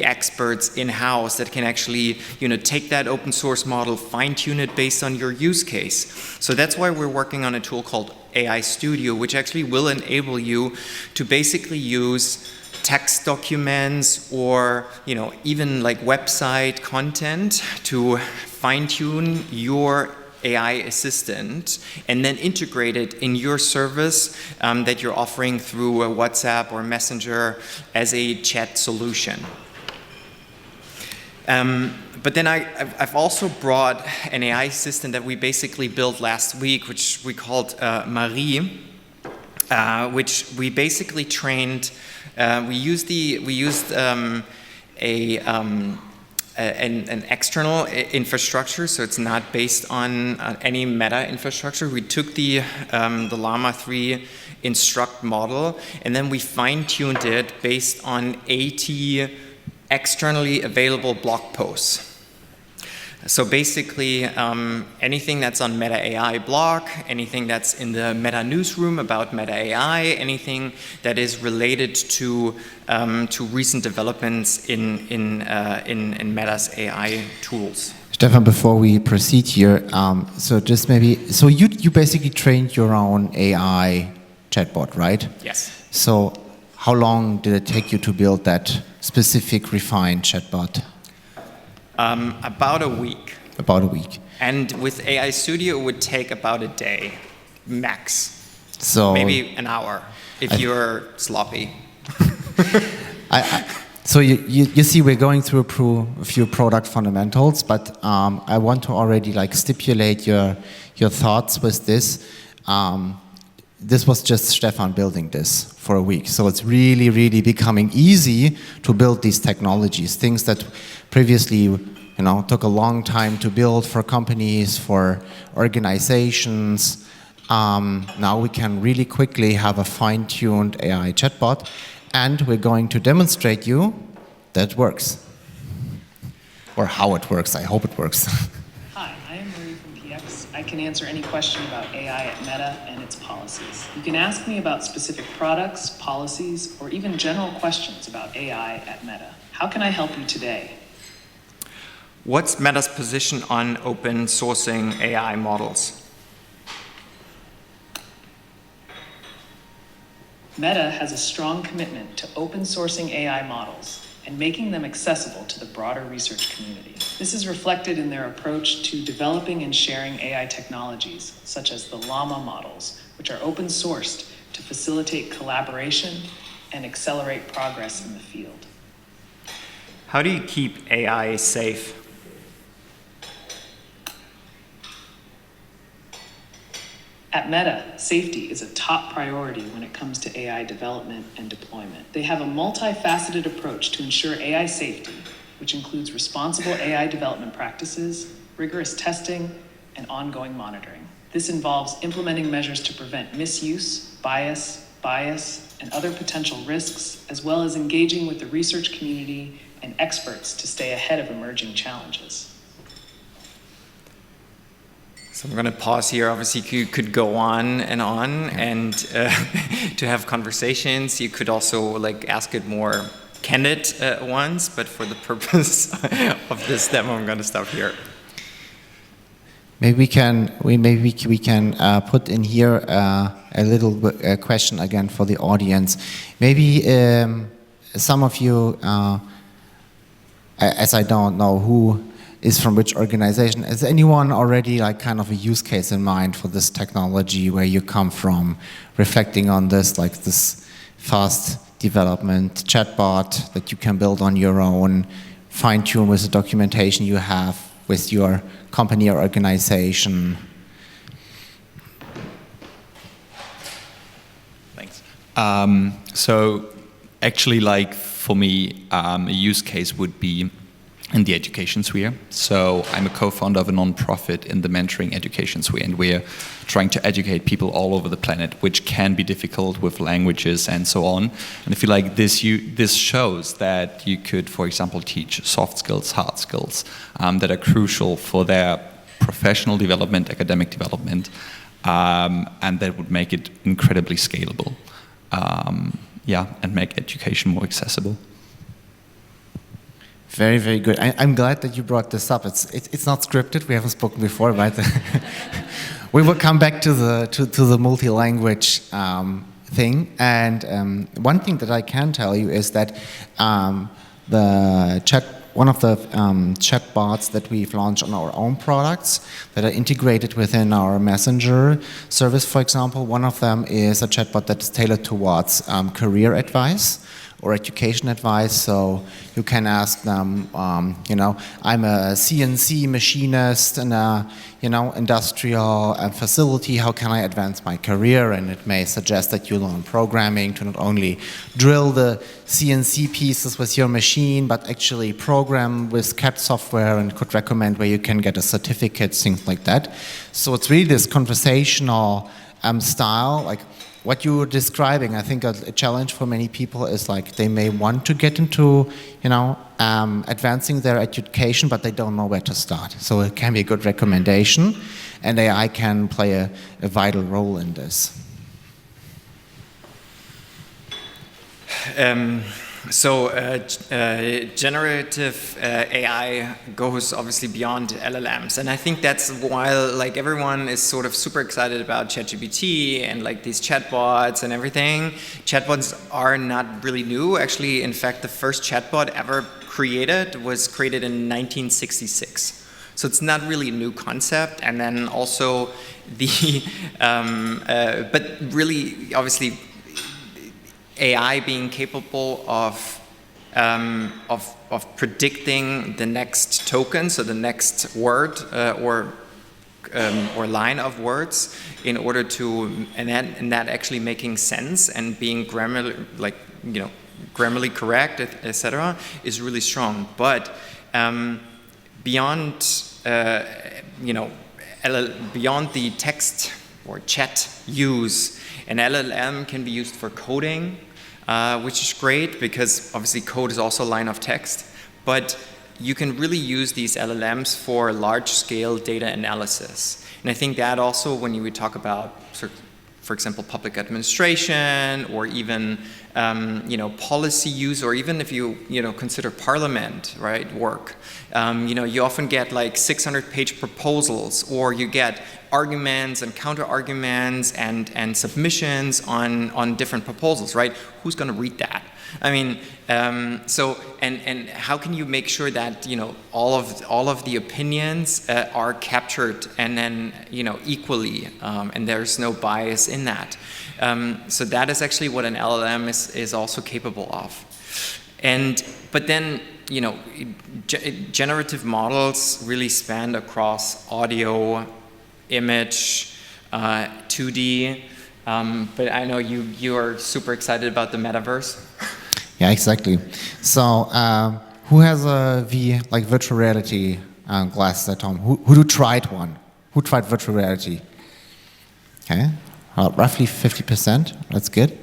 experts in-house that can actually take that open source model, fine-tune it based on your use case. So that's why we're working on a tool called AI Studio, which actually will enable you to basically use text documents or even website content to fine-tune your AI assistant and then integrate it in your service that you're offering through WhatsApp or Messenger as a chat solution. But then I've also brought an AI assistant that we basically built last week, which we called Marie, which we basically trained. We used an external infrastructure, so it's not based on any meta infrastructure. We took the Llama 3 instruct model, and then we fine-tuned it based on 80 externally available blog posts. So basically, anything that's on Meta AI blog, anything that's in the Meta newsroom about Meta AI, anything that is related to recent developments in Meta's AI tools. Stefan, before we proceed here, so you basically trained your own AI chatbot, right? Yes. So how long did it take you to build that specific refined chatbot? About a week. About a week. And with AI Studio, it would take about a day, max. So maybe an hour, if you're sloppy. So you see, we're going through a few product fundamentals, but I want to already stipulate your thoughts with this. This was just Stefan building this for a week. So it's really, really becoming easy to build these technologies, things that previously took a long time to build for companies, for organizations. Now we can really quickly have a fine-tuned AI chatbot, and we're going to demonstrate you that it works. Or how it works. I hope it works. Hi, I am Marie from PX. I can answer any question about AI at Meta and its policies. You can ask me about specific products, policies, or even general questions about AI at Meta. How can I help you today? What's Meta's position on open sourcing AI models? Meta has a strong commitment to open sourcing AI models and making them accessible to the broader research community. This is reflected in their approach to developing and sharing AI technologies, such as the Llama models, which are open sourced to facilitate collaboration and accelerate progress in the field. How do you keep AI safe? At Meta, safety is a top priority when it comes to AI development and deployment. They have a multifaceted approach to ensure AI safety, which includes responsible AI development practices, rigorous testing, and ongoing monitoring. This involves implementing measures to prevent misuse, bias, and other potential risks, as well as engaging with the research community and experts to stay ahead of emerging challenges. So I'm going to pause here. Obviously, you could go on, and to have conversations. You could also ask it more candid ones, but for the purpose of this demo, I'm going to stop here. Maybe we can put in here a little question again for the audience. Maybe some of you, as I don't know who is from which organization, has anyone already kind of a use case in mind for this technology where you come from, reflecting on this, this fast development chatbot that you can build on your own, fine-tune with the documentation you have with your company or organization? Thanks. So actually, for me, a use case would be in the education sphere. So I'm a co-founder of a non-profit in the mentoring education sphere, and we're trying to educate people all over the planet, which can be difficult with languages and so on. And I feel like this shows that you could, for example, teach soft skills, hard skills that are crucial for their professional development, academic development, and that would make it incredibly scalable. And make education more accessible. Very, very good. I'm glad that you brought this up. It's not scripted. We haven't spoken before, but we will come back to the multi-language thing. And one thing that I can tell you is that one of the chatbots that we've launched on our own products that are integrated within our messenger service, for example, one of them is a chatbot that is tailored towards career advice, or education advice. So you can ask them, you know, I'm a CNC machinist in a, you know, industrial facility. How can I advance my career? And it may suggest that you learn programming to not only drill the CNC pieces with your machine, but actually program with CAD software, and could recommend where you can get a certificate, things like that. So it's really this conversational style, like what you were describing. I think a challenge for many people is like they may want to get into, you know, advancing their education, but they don't know where to start. So it can be a good recommendation, and AI can play a vital role in this. Generative AI goes obviously beyond LLMs, and I think that's why like everyone is sort of super excited about ChatGPT and like these chatbots and everything. Chatbots are not really new. Actually, in fact, the first chatbot ever created was created in 1966. So it's not really a new concept. And then also the, but really, obviously, AI being capable of predicting the next token, so the next word or line of words, in order to and that actually making sense and being grammarly correct, etc., is really strong. But beyond beyond the text or chat use, an LLM can be used for coding. Which is great because obviously code is also a line of text, but you can really use these LLMs for large-scale data analysis. And I think that also, when you would talk about, for example, public administration, or even policy use, or even if you consider parliament, right, work, you often get like 600-page proposals, or you get arguments and counter arguments and submissions on different proposals, right? Who's going to read that? I mean, so how can you make sure that all of the opinions are captured and then equally, and there's no bias in that. So that is actually what an LLM is also capable of. But then generative models really span across audio, image, 2D. But I know you are super excited about the metaverse. Yeah, exactly. So who has a virtual reality glasses at home? Who tried one? Who tried virtual reality? Okay, roughly 50%. That's good.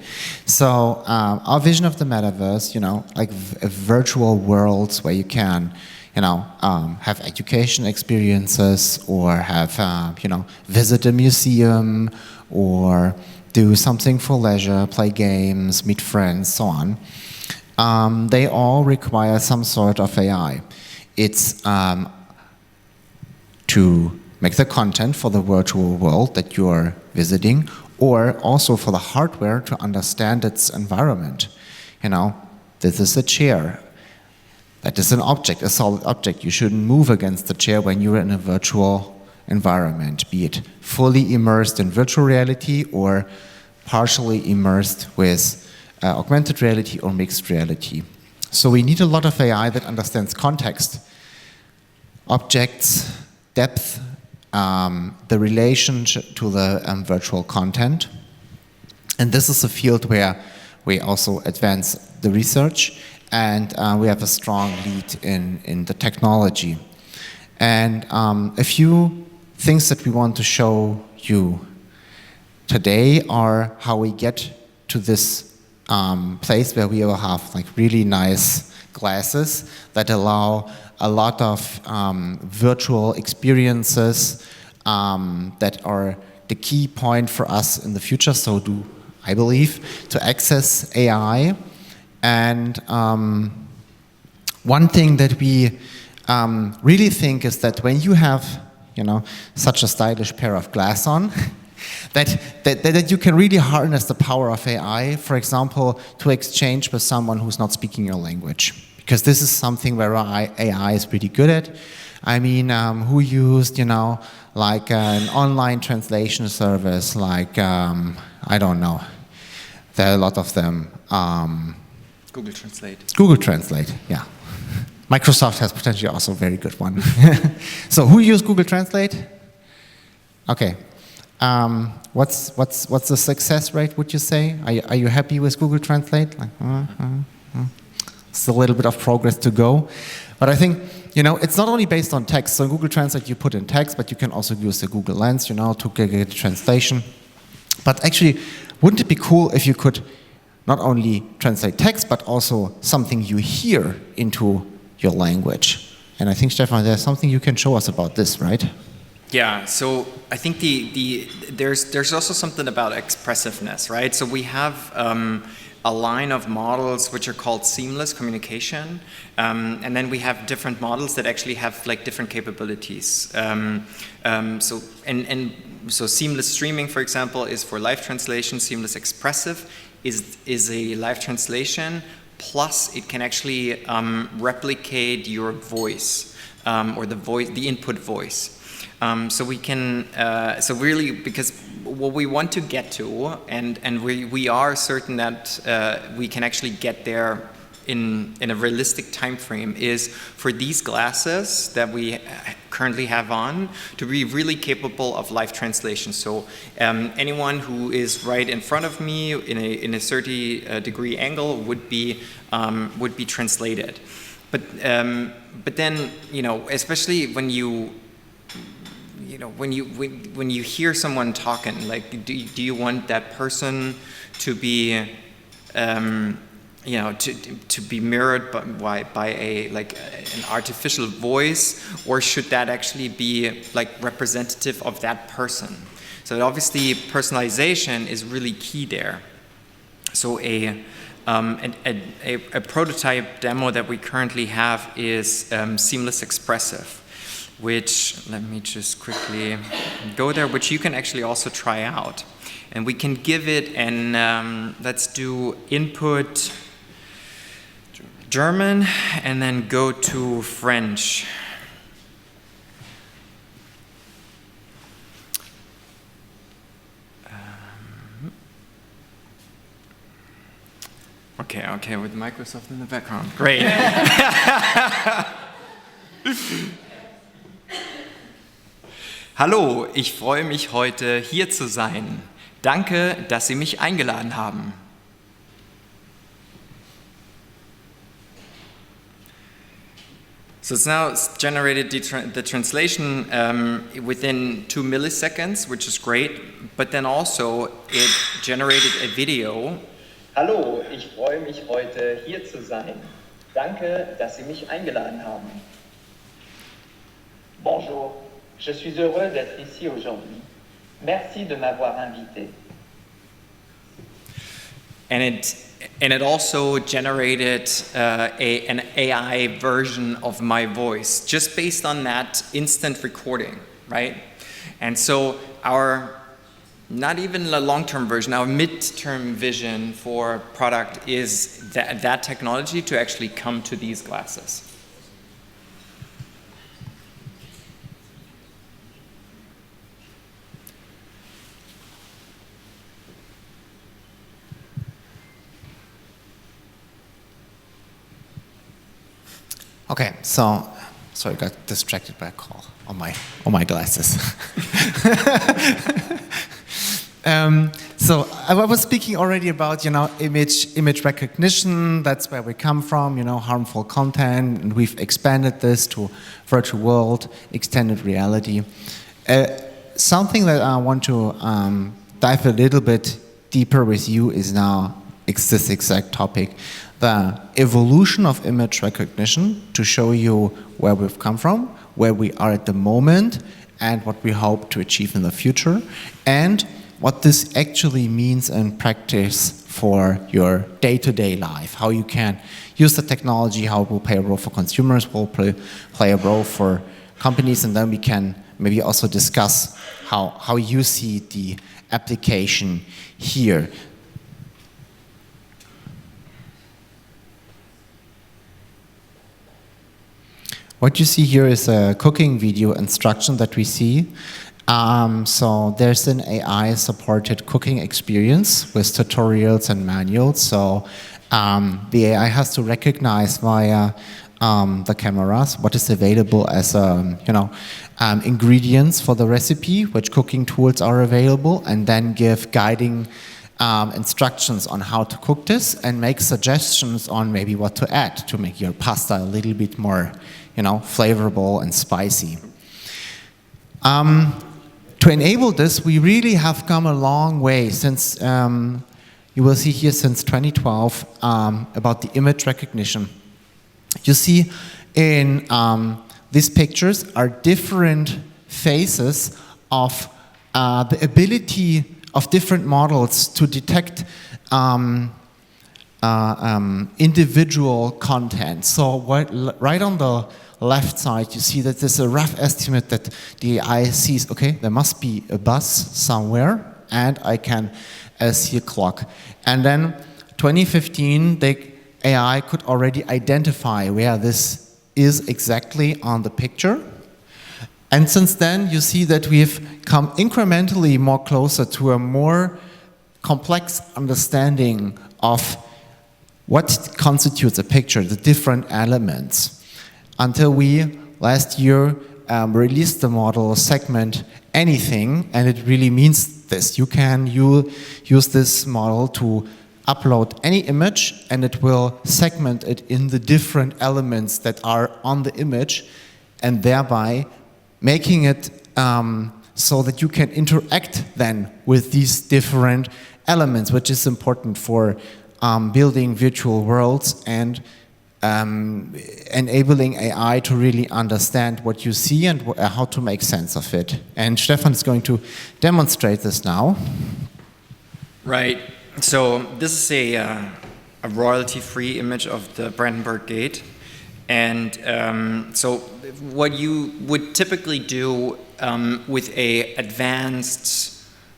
So our vision of the metaverse, like virtual worlds where you can, have education experiences, or have, visit a museum, or do something for leisure, play games, meet friends, so on. They all require some sort of AI. It's to make the content for the virtual world that you are visiting, or also for the hardware to understand its environment. This is a chair. That is an object, a solid object. You shouldn't move against the chair when you're in a virtual environment, be it fully immersed in virtual reality or partially immersed with augmented reality or mixed reality. So we need a lot of AI that understands context, objects, depth, the relationship to the virtual content. And this is a field where we also advance the research, and we have a strong lead in the technology. And a few things that we want to show you today are how we get to this place where we will have really nice glasses that allow a lot of virtual experiences that are the key point for us in the future. So I believe, to access AI. And one thing that we really think is that when you have, such a stylish pair of glasses on, that you can really harness the power of AI, for example, to exchange with someone who's not speaking your language. Because this is something where AI is pretty good at. I mean, who used, like an online translation service, like, I don't know. There are a lot of them. Google Translate. Google Translate, yeah. Microsoft has potentially also a very good one. So who used Google Translate? Okay. What's the success rate, would you say? Are you happy with Google Translate? Like, still a little bit of progress to go. But I think, you know, it's not only based on text. So in Google Translate, you put in text, but you can also use the Google Lens, you know, to get a translation. But actually, wouldn't it be cool if you could not only translate text, but also something you hear into your language? And I think, Stefan, there's something you can show us about this, right? Yeah, so I think there's also something about expressiveness, right? So we have a line of models which are called seamless communication, and then we have different models that actually have like different capabilities. So seamless streaming, for example, is for live translation. Seamless expressive is a live translation, plus it can actually replicate your voice or the input voice. So we can, so really, because what we want to get to, and we are certain that we can actually get there in a realistic time frame, is for these glasses that we currently have on to be really capable of live translation. So anyone who is right in front of me in a 30-degree angle would be translated. But then, you know, especially when you hear someone talking, like, do you want that person to be, to be mirrored by an artificial voice, or should that actually be like representative of that person? So obviously, personalization is really key there. So a prototype demo that we currently have is seamless expressive, which, let me just quickly go there, which you can actually also try out. And we can give it an, let's do input German and then go to French. Okay, with Microsoft in the background. Great. Hallo, ich freue mich heute hier zu sein. Danke, dass Sie mich eingeladen haben. So it's now generated the translation within 2 milliseconds, which is great, but then also it generated a video. Hallo, ich freue mich heute hier zu sein. Danke, dass Sie mich eingeladen haben. Bonjour, je suis heureux d'être ici aujourd'hui. Merci de m'avoir invité. And it also generated an AI version of my voice, just based on that instant recording, right? And so our, not even the long-term version, our mid-term vision for product is that technology to actually come to these glasses. Okay, so sorry, I got distracted by a call on my glasses. So I was speaking already about, you know, image recognition. That's where we come from, you know, harmful content, and we've expanded this to virtual world, extended reality. Something that I want to dive a little bit deeper with you is now this exact topic. The evolution of image recognition, to show you where we've come from, where we are at the moment, and what we hope to achieve in the future, and what this actually means in practice for your day-to-day life, how you can use the technology, how it will play a role for consumers, will play a role for companies, and then we can maybe also discuss how you see the application here. What you see here is a cooking video instruction that we see. So there's an AI-supported cooking experience with tutorials and manuals. So the AI has to recognize via the cameras what is available as ingredients for the recipe, which cooking tools are available, and then give guiding instructions on how to cook this and make suggestions on maybe what to add to make your pasta a little bit more, flavorful and spicy. To enable this, we really have come a long way since, you will see here since 2012, about the image recognition. You see in these pictures are different phases of the ability of different models to detect individual content. So right on the left side, you see that there's a rough estimate that the AI sees, okay, there must be a bus somewhere, and I can see a clock. And then 2015, the AI could already identify where this is exactly on the picture. And since then, you see that we've come incrementally more closer to a more complex understanding of what constitutes a picture, the different elements. Until we, last year, released the model segment anything, and it really means this. You can use this model to upload any image, and it will segment it in the different elements that are on the image, and thereby making it so that you can interact then with these different elements, which is important for building virtual worlds and enabling AI to really understand what you see and how to make sense of it. And Stefan is going to demonstrate this now. Right. So this is a royalty-free image of the Brandenburg Gate. And so what you would typically do with a advanced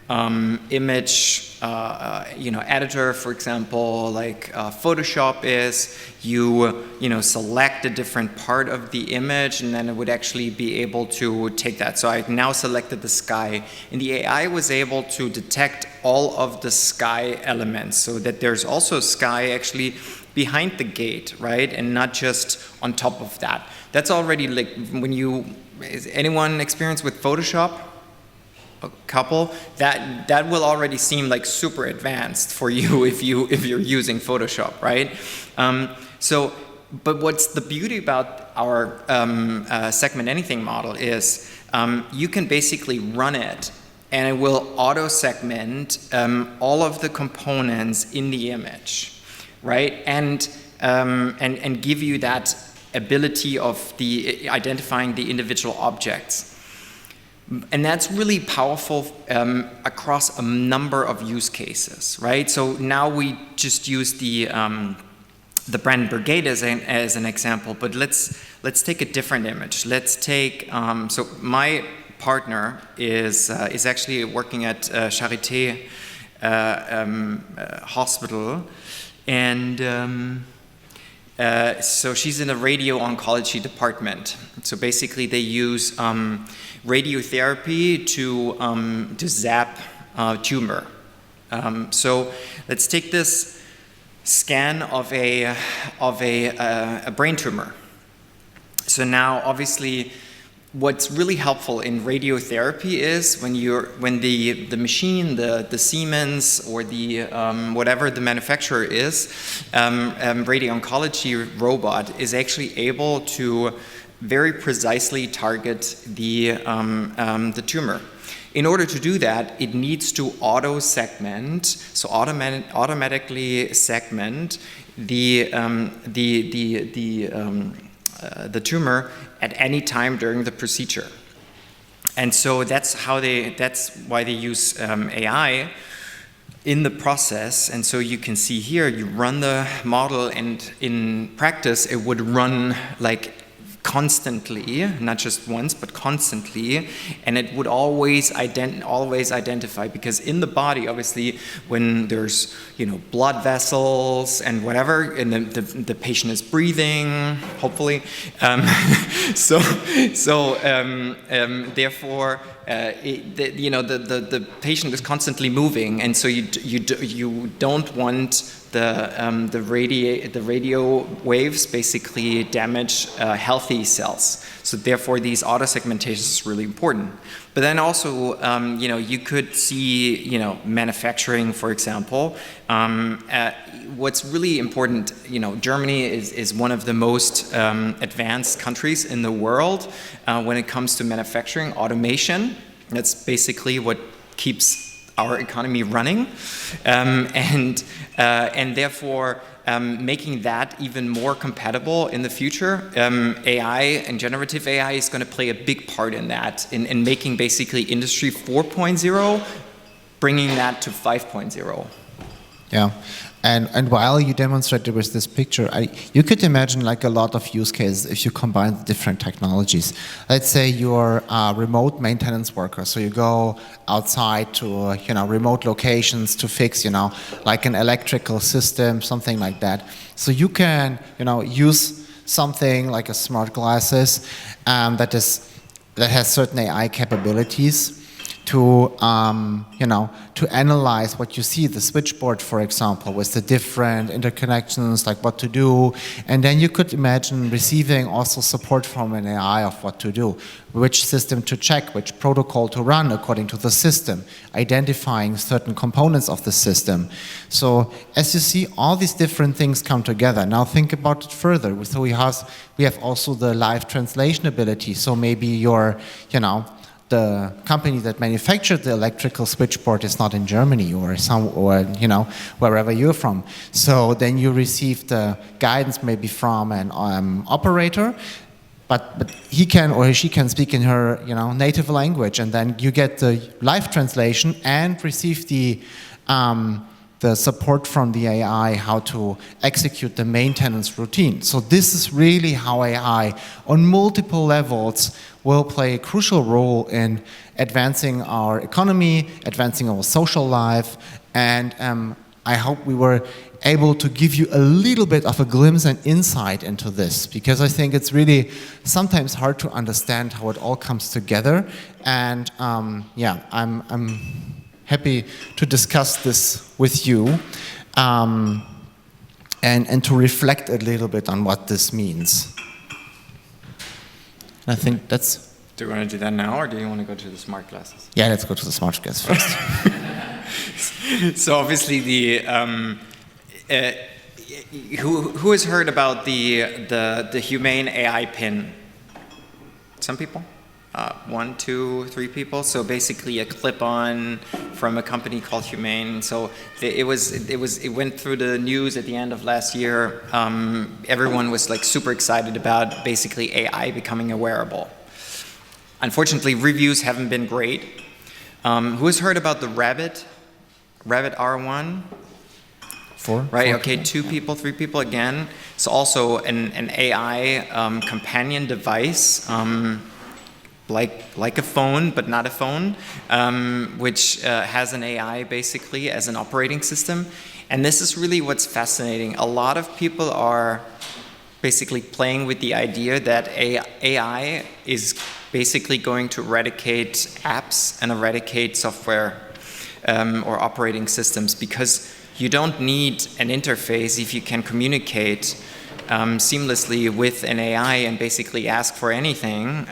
image editor, for example, like Photoshop is, you select a different part of the image, and then it would actually be able to take that. So I now selected the sky, and the AI was able to detect all of the sky elements, so that there's also sky actually behind the gate, right, and not just on top of that. That's already like is anyone experienced with Photoshop? A couple, that will already seem like super advanced for you if you're using Photoshop, right? But what's the beauty about our segment anything model is you can basically run it, and it will auto segment all of the components in the image, right? And give you that ability of identifying the individual objects. And that's really powerful across a number of use cases, right? So now we just use the Brandenburg Gate as an example, but let's take a different image. Let's take so my partner is actually working at Charité Hospital, and so she's in the radio oncology department. So basically, they use radiotherapy to zap tumor. So let's take this scan of a brain tumor. So now, obviously, what's really helpful in radiotherapy is when the machine, the Siemens or the whatever the manufacturer is, radio-oncology robot is actually able to very precisely target the tumor. In order to do that, it needs to auto-segment, so automatically segment the tumor at any time during the procedure. And so that's why they use AI in the process. And so you can see here, you run the model, and in practice, it would run like constantly, not just once, but constantly, and it would always identify, because in the body, obviously, when there's blood vessels and whatever, and the patient is breathing, hopefully, Therefore, the patient is constantly moving, and so you don't want the radio waves basically damage healthy cells. So therefore, these auto segmentations is really important. But then also, you could see, manufacturing, for example. What's really important, Germany is one of the most advanced countries in the world when it comes to manufacturing automation. That's basically what keeps our economy running, and therefore making that even more compatible in the future. AI and generative AI is going to play a big part in that, in making basically Industry 4.0, bringing that to 5.0. Yeah. And while you demonstrated with this picture, you could imagine like a lot of use cases if you combine the different technologies. Let's say you're a remote maintenance worker, so you go outside to remote locations to fix like an electrical system, something like that. So you can use something like a smart glasses that has certain AI capabilities to to analyze what you see, the switchboard, for example, with the different interconnections, like what to do. And then you could imagine receiving also support from an AI of what to do, which system to check, which protocol to run according to the system, identifying certain components of the system. So as you see, all these different things come together. Now think about it further. So we have also the live translation ability. So maybe you're, the company that manufactured the electrical switchboard is not in Germany or wherever you're from. So then you receive the guidance maybe from an operator, but he can or she can speak in her native language, and then you get the live translation and receive the support from the AI how to execute the maintenance routine. So this is really how AI on multiple levels will play a crucial role in advancing our economy, advancing our social life, and I hope we were able to give you a little bit of a glimpse and insight into this, because I think it's really sometimes hard to understand how it all comes together, and I'm happy to discuss this with you and to reflect a little bit on what this means. I think that's... Do you want to do that now, or do you want to go to the smart glasses? Yeah, let's go to the smart glasses first. So obviously who has heard about the humane AI pin? Some people? 1, 2, 3 people. So basically a clip-on from a company called Humane. So it went through the news at the end of last year. Everyone was like super excited about basically AI becoming a wearable. Unfortunately, reviews haven't been great. Who has heard about the Rabbit R1? 4. Right. Okay. 2 people, 3 people again. It's also an AI companion device. Like a phone, but not a phone, which has an AI basically as an operating system. And this is really what's fascinating. A lot of people are basically playing with the idea that AI is basically going to eradicate apps and eradicate software or operating systems, because you don't need an interface if you can communicate seamlessly with an AI and basically ask for anything.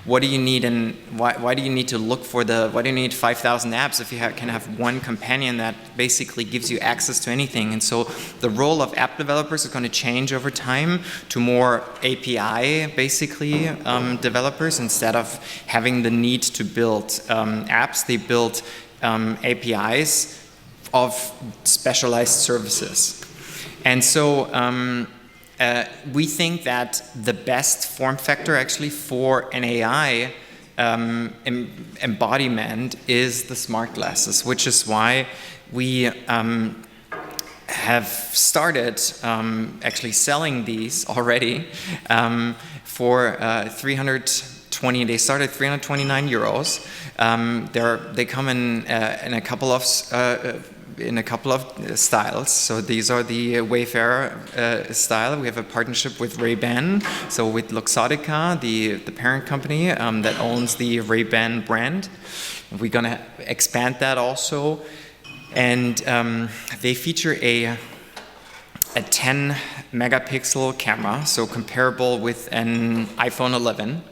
What do you need, and why do you need to look for why do you need 5,000 apps if you can have one companion that basically gives you access to anything? And so the role of app developers is going to change over time to more API basically developers. Instead of having the need to build apps, they build APIs of specialized services. And so we think that the best form factor actually for an AI embodiment is the smart glasses, which is why we have started actually selling these already for 320. They start at 329 euros. They come in a couple of in a couple of styles. So these are the Wayfarer style. We have a partnership with Ray-Ban, so with Luxottica, the parent company that owns the Ray-Ban brand. We're going to expand that also. And they feature a 10 megapixel camera, so comparable with an iPhone 11.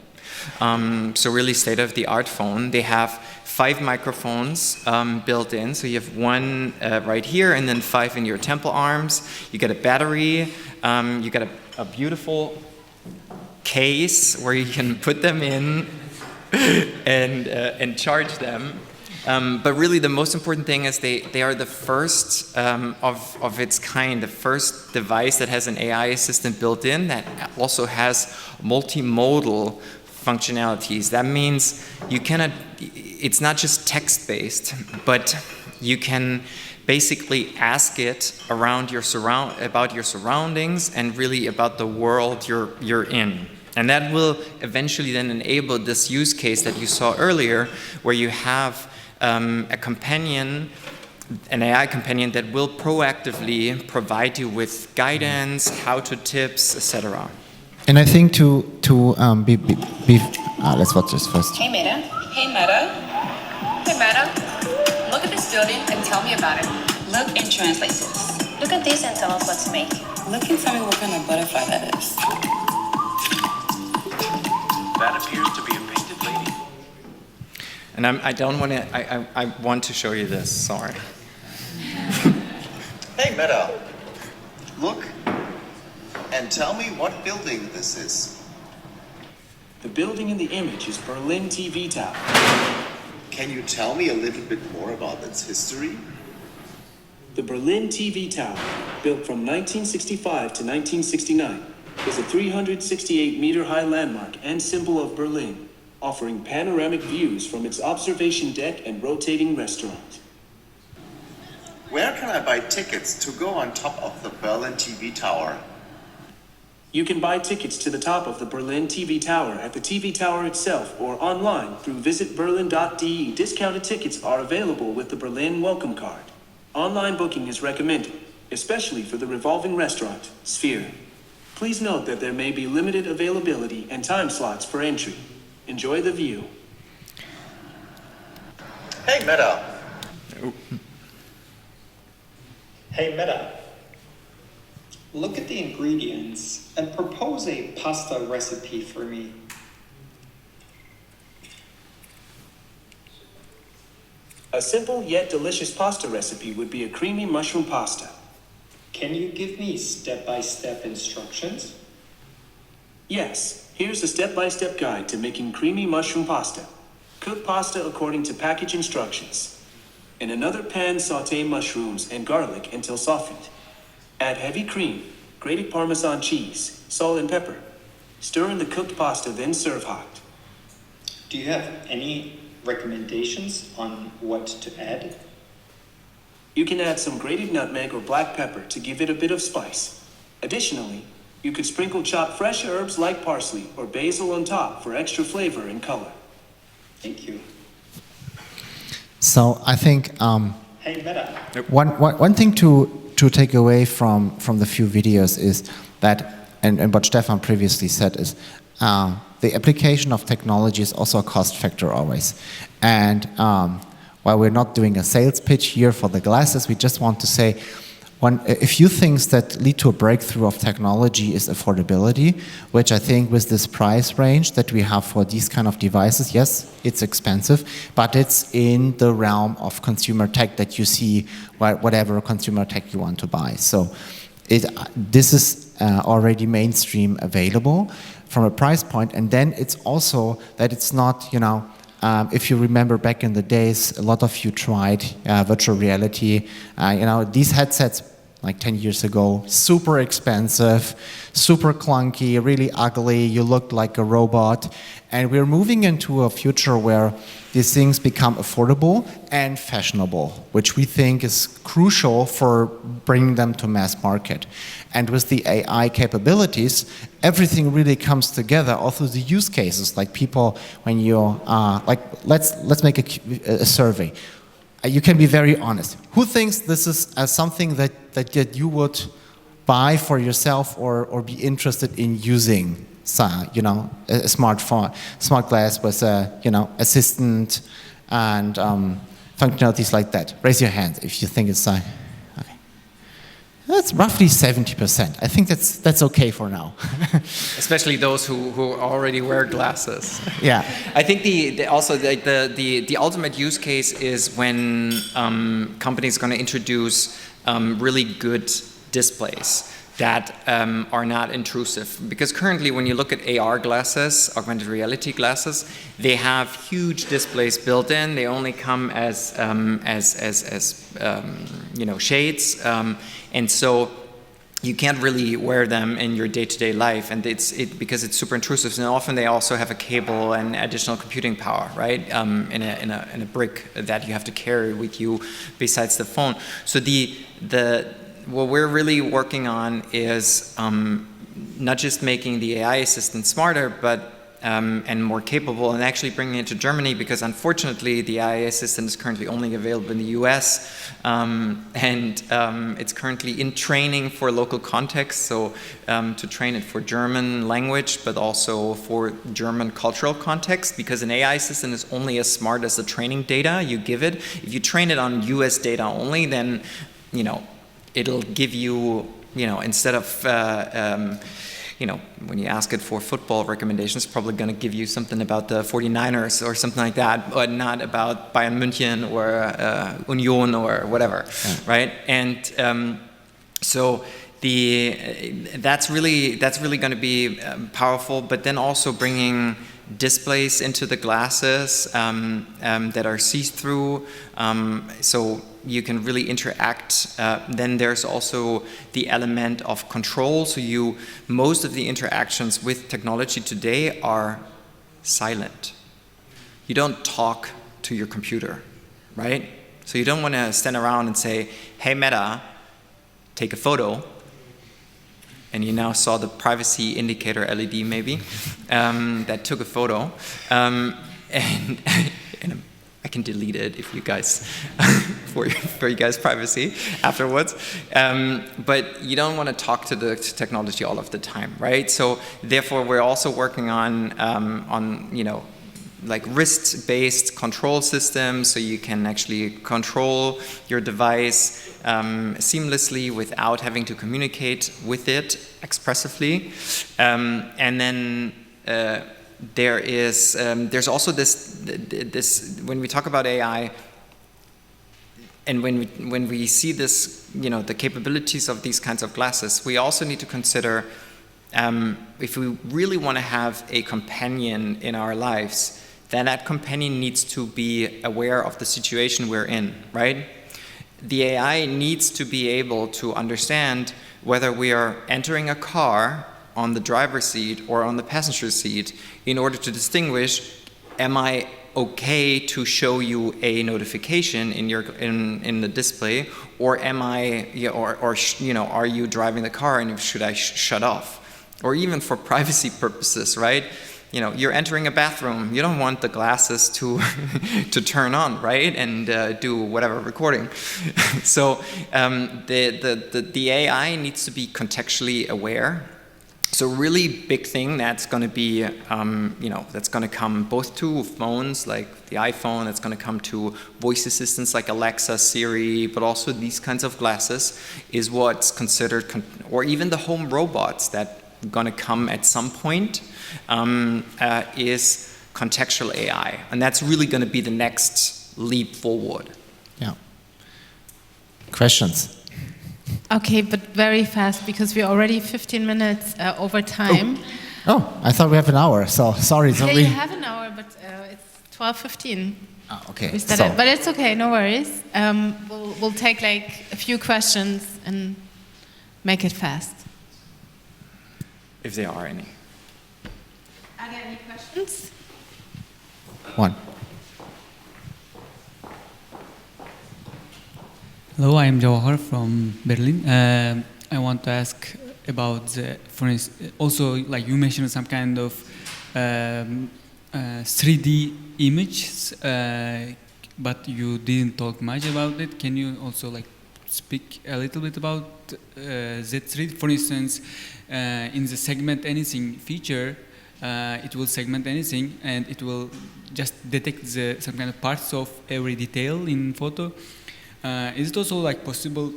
So really state-of-the-art phone. They have 5 microphones built in, so you have one right here and then 5 in your temple arms. You get a battery, you get a beautiful case where you can put them in and charge them. But really the most important thing is they are the first of its kind, the first device that has an AI assistant built in that also has multimodal functionalities. That means you cannot, it's not just text-based, but you can basically ask it about your surroundings and really about the world you're in. And that will eventually then enable this use case that you saw earlier, where you have a companion, an AI companion that will proactively provide you with guidance, how-to tips, etc. And I think let's watch this first. Hey Meta. Hey Meta. Hey Meta. Look at this building and tell me about it. Look and translate this. Look at this and tell us what to make. Look and tell me what kind of butterfly that is. That appears to be a painted lady. And I want to show you this, sorry. Hey Meta, look and tell me what building this is. The building in the image is Berlin TV Tower. Can you tell me a little bit more about its history? The Berlin TV Tower, built from 1965 to 1969, is a 368-meter-high landmark and symbol of Berlin, offering panoramic views from its observation deck and rotating restaurant. Where can I buy tickets to go on top of the Berlin TV Tower? You can buy tickets to the top of the Berlin TV Tower at the TV Tower itself or online through visitberlin.de. Discounted tickets are available with the Berlin Welcome Card. Online booking is recommended, especially for the revolving restaurant, Sphere. Please note that there may be limited availability and time slots for entry. Enjoy the view. Hey Meta. Hey Meta. Look at the ingredients and propose a pasta recipe for me. A simple yet delicious pasta recipe would be a creamy mushroom pasta. Can you give me step-by-step instructions? Yes, here's a step-by-step guide to making creamy mushroom pasta. Cook pasta according to package instructions. In another pan, sauté mushrooms and garlic until softened. Add heavy cream, grated Parmesan cheese, salt and pepper. Stir in the cooked pasta, then serve hot. Do you have any recommendations on what to add? You can add some grated nutmeg or black pepper to give it a bit of spice. Additionally, you could sprinkle chopped fresh herbs like parsley or basil on top for extra flavor and color. Thank you. So I think Hey Meta. one thing to take away from the few videos is that, and what Stefan previously said is, the application of technology is also a cost factor always. And while we're not doing a sales pitch here for the glasses, we just want to say a few things that lead to a breakthrough of technology is affordability, which I think with this price range that we have for these kind of devices, yes, it's expensive, but it's in the realm of consumer tech that you see, whatever consumer tech you want to buy. So this is already mainstream available from a price point, and then it's also that it's not, if you remember back in the days, a lot of you tried virtual reality. These headsets, like 10 years ago, super expensive, super clunky, really ugly, you looked like a robot. And we're moving into a future where these things become affordable and fashionable, which we think is crucial for bringing them to mass market. And with the AI capabilities, everything really comes together, also the use cases, like people, when you, let's make a survey. you can be very honest. Who thinks this is something that you would buy for yourself or be interested in using? You know, a smart glass with a, you know, assistant and functionalities like that. Raise your hand if you think it's okay. That's roughly 70%. I think that's okay for now. Especially those who already wear glasses. Yeah. I think the ultimate use case is when companies are going to introduce really good displays that are not intrusive. Because currently when you look at AR glasses, augmented reality glasses, they have huge displays built in. They only come as you know, shades. And so you can't really wear them in your day-to-day life, and because it's super intrusive. And often they also have a cable and additional computing power, right? In a brick that you have to carry with you besides the phone. So what we're really working on is not just making the AI assistant smarter, but and more capable, and actually bringing it to Germany, because unfortunately the AI assistant is currently only available in the US, and it's currently in training for local context, so to train it for German language, but also for German cultural context, because an AI assistant is only as smart as the training data you give it. If you train it on US data only, then, you know, it'll give you, you know, instead of you know, when you ask it for football recommendations, it's probably going to give you something about the 49ers or something like that, but not about Bayern München or Union or whatever, right? And so that's really going to be powerful. But then also bringing displays into the glasses that are see-through, so you can really interact. Then there's also the element of control. So most of the interactions with technology today are silent. You don't talk to your computer, right? So you don't want to stand around and say, hey Meta, take a photo. And you now saw the privacy indicator LED maybe that took a photo. And I can delete it if you guys, for you guys' privacy afterwards. But you don't want to talk to the technology all of the time, right? So therefore, we're also working on you know, like wrist-based control systems, so you can actually control your device seamlessly without having to communicate with it expressively. And then there's also this when we talk about AI, and when we see this, you know, the capabilities of these kinds of glasses, we also need to consider if we really want to have a companion in our lives, then that companion needs to be aware of the situation we're in, right? The AI needs to be able to understand whether we are entering a car on the driver's seat or on the passenger seat in order to distinguish, am I okay to show you a notification in the display, or am I, or you know, are you driving the car and should I shut off? Or even for privacy purposes, right? You know, you're entering a bathroom, you don't want the glasses to turn on, right, and do whatever recording. So the AI needs to be contextually aware. So really big thing that's going to be, you know, that's going to come both to phones like the iPhone, that's going to come to voice assistants like Alexa, Siri, but also these kinds of glasses is what's considered, or even the home robots that are going to come at some point, is contextual AI. And that's really going to be the next leap forward. Yeah. Questions? Okay, but very fast, because we're already 15 minutes over time. Oh, I thought we have an hour, so sorry. Yeah, you have an hour, but it's 12:15. Oh, okay. We started, but it's okay, no worries. We'll take like a few questions and make it fast. If there are any. Are there any questions? One. Hello, I'm Jawahar from Berlin. I want to ask about for instance, also like you mentioned some kind of 3D images but you didn't talk much about it. Can you also like speak a little bit about Z3? For instance, in the segment anything feature, it will segment anything and it will just detect some kind of parts of every detail in photo. Is it also like possible,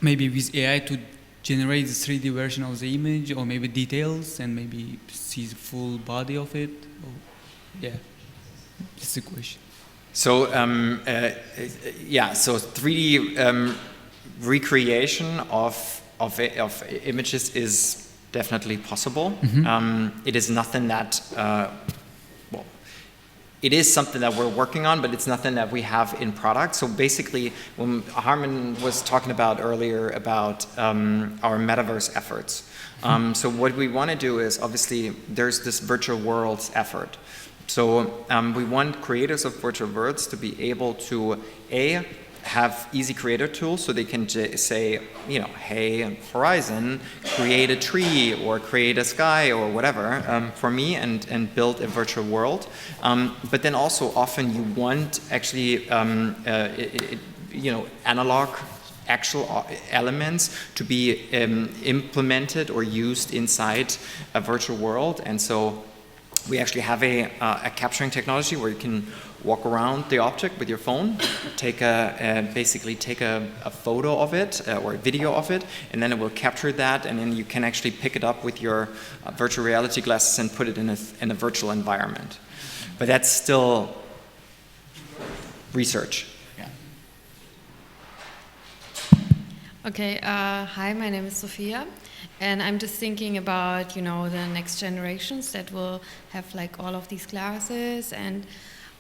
maybe with AI, to generate the 3D version of the image, or maybe details, and maybe see the full body of it? Or, yeah, that's the question. So yeah, so 3D recreation of images is definitely possible. It is nothing that well, it is something that we're working on, but it's nothing that we have in product. So basically, when Harmen was talking about earlier about our metaverse efforts, so what we want to do is, obviously, there's this virtual worlds effort. So we want creators of virtual worlds to be able to, A, have easy creator tools, so they can say, you know, hey, Horizon, create a tree or create a sky or whatever for me, and build a virtual world. But then also often you want actually, you know, analog actual elements to be implemented or used inside a virtual world. And so we actually have a capturing technology where you can walk around the object with your phone, basically take a photo of it or a video of it, and then it will capture that, and then you can actually pick it up with your virtual reality glasses and put it in a virtual environment. But that's still research. Yeah. Okay, hi, my name is Sophia. And I'm just thinking about, you know, the next generations that will have like all of these glasses. And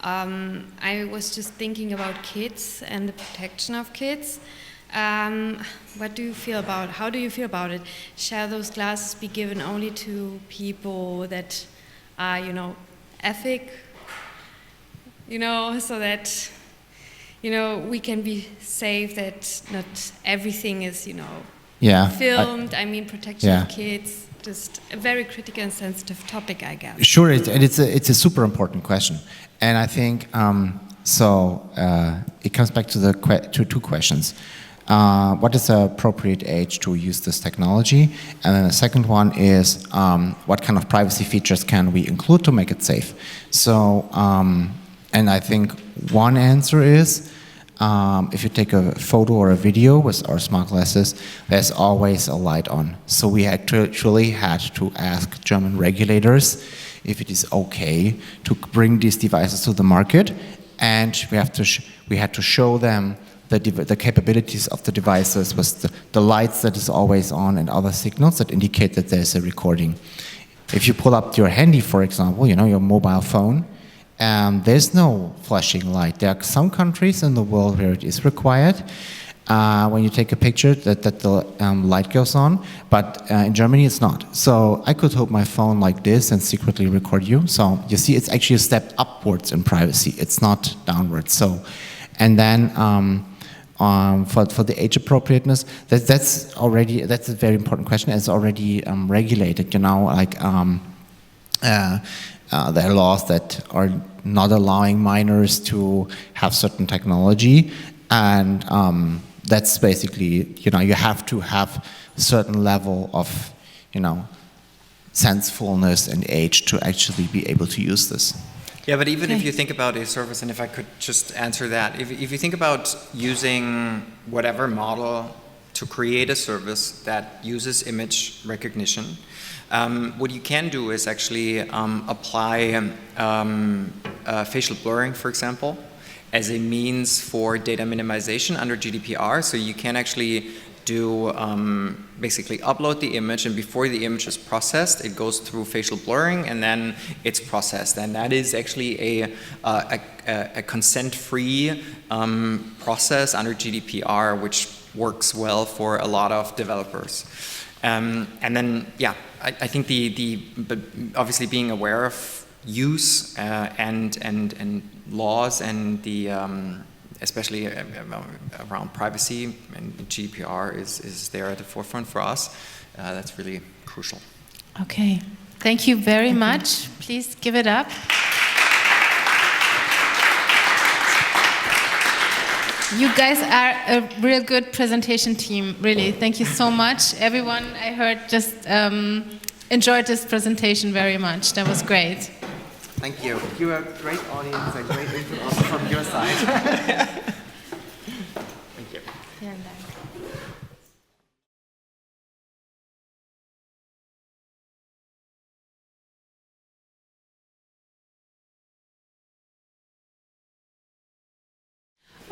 I was just thinking about kids and the protection of kids. What do you feel about, how do you feel about it? Shall those glasses be given only to people that are, you know, ethic, you know, so that, you know, we can be safe that not everything is, you know, filmed. I mean, protection of kids, just a very critical and sensitive topic, I guess. Sure, and it's a super important question, and I think it comes back to the two questions. What is the appropriate age to use this technology? And then the second one is what kind of privacy features can we include to make it safe? So, and I think one answer is, if you take a photo or a video with our smart glasses, there's always a light on. So we actually had to ask German regulators if it is okay to bring these devices to the market, and we had to show them the capabilities of the devices with the lights that is always on and other signals that indicate that there's a recording. If you pull up your handy, for example, you know, your mobile phone, there's no flashing light. There are some countries in the world where it is required when you take a picture that the light goes on, but in Germany it's not. So I could hold my phone like this and secretly record you. So you see, it's actually a step upwards in privacy. It's not downwards. So, and then for the age appropriateness, that's a very important question. It's already regulated. You know, like there are laws that are not allowing minors to have certain technology, and that's basically, you know, you have to have a certain level of, you know, sensefulness and age to actually be able to use this. Yeah, but even if you think about a service, and if I could just answer that, if you think about using whatever model to create a service that uses image recognition, what you can do is actually apply facial blurring, for example, as a means for data minimization under GDPR. So you can actually do basically upload the image, and before the image is processed, it goes through facial blurring, and then it's processed. And that is actually a consent-free process under GDPR, which works well for a lot of developers. And then, yeah, I think but obviously being aware of use and laws and the especially around privacy and GDPR is there at the forefront for us. That's really crucial. Okay, thank you very much. Please give it up. You guys are a real good presentation team, really. Thank you so much. Everyone I heard just enjoyed this presentation very much. That was great. Thank you. You are a great audience and great input also from your side. Thank you.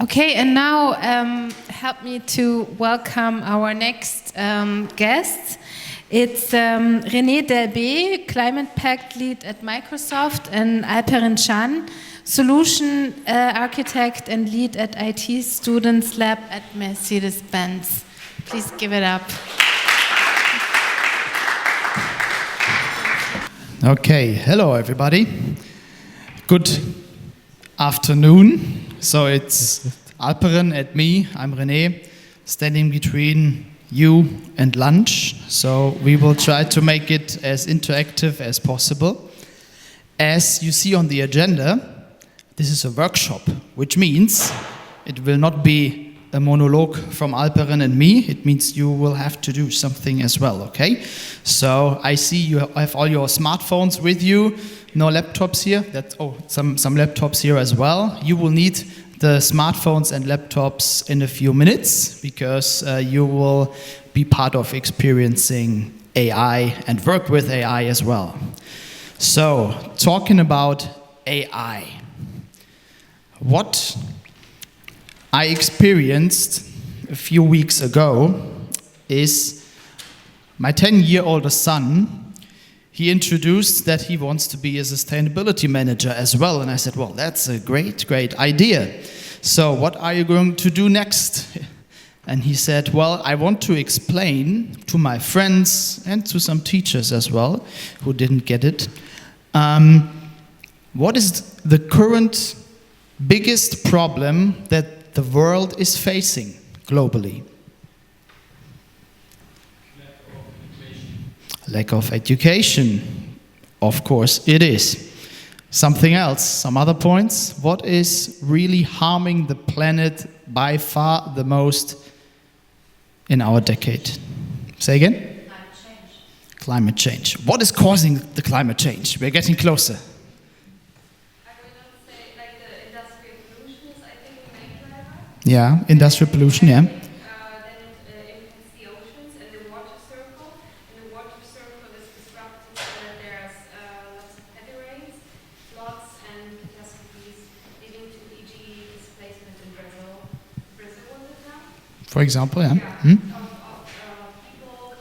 Okay, and now help me to welcome our next guest. It's René Delbé, Climate Pact Lead at Microsoft, and Alperen Can, Solution Architect and Lead at IT Students Lab at Mercedes-Benz. Please give it up. Okay, hello everybody. Good afternoon. So it's Alperen and me, I'm René, standing between you and lunch. So we will try to make it as interactive as possible. As you see on the agenda, this is a workshop, which means it will not be a monologue from Alperen and me. It means you will have to do something as well, okay? So I see you have all your smartphones with you. No laptops here. Some laptops here as well. You will need the smartphones and laptops in a few minutes because you will be part of experiencing AI and work with AI as well. So, talking about AI. What I experienced a few weeks ago is my 10-year-old son. He introduced that he wants to be a sustainability manager as well. And I said, well, that's a great, great idea. So what are you going to do next? And he said, well, I want to explain to my friends and to some teachers as well who didn't get it, what is the current biggest problem that the world is facing globally? Lack of education. Of course it is. Something else, some other points. What is really harming the planet by far the most in our decade? Say again? Climate change. Climate change. What is causing the climate change? We're getting closer. I would not say like the industrial pollution is, I think, the main driver. Yeah, industrial pollution, yeah. For example, yeah. People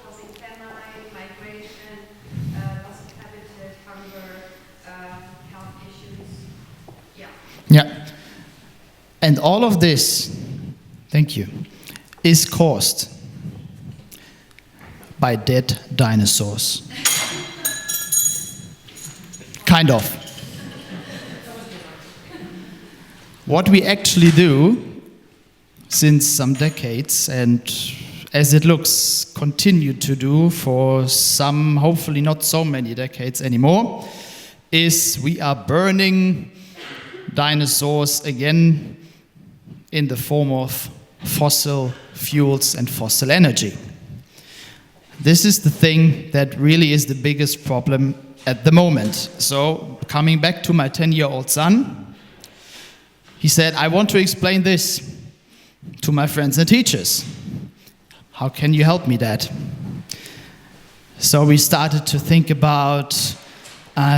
causing famine, migration, loss of habitat, hunger, health issues. Yeah. And all of this, thank you, is caused by dead dinosaurs. Kind of. What we actually do since some decades, and as it looks, continue to do for some, hopefully not so many decades anymore, is we are burning dinosaurs again in the form of fossil fuels and fossil energy. This is the thing that really is the biggest problem at the moment. So, coming back to my 10-year-old son, he said, I want to explain this to my friends and teachers. How can you help me, Dad? So we started to think about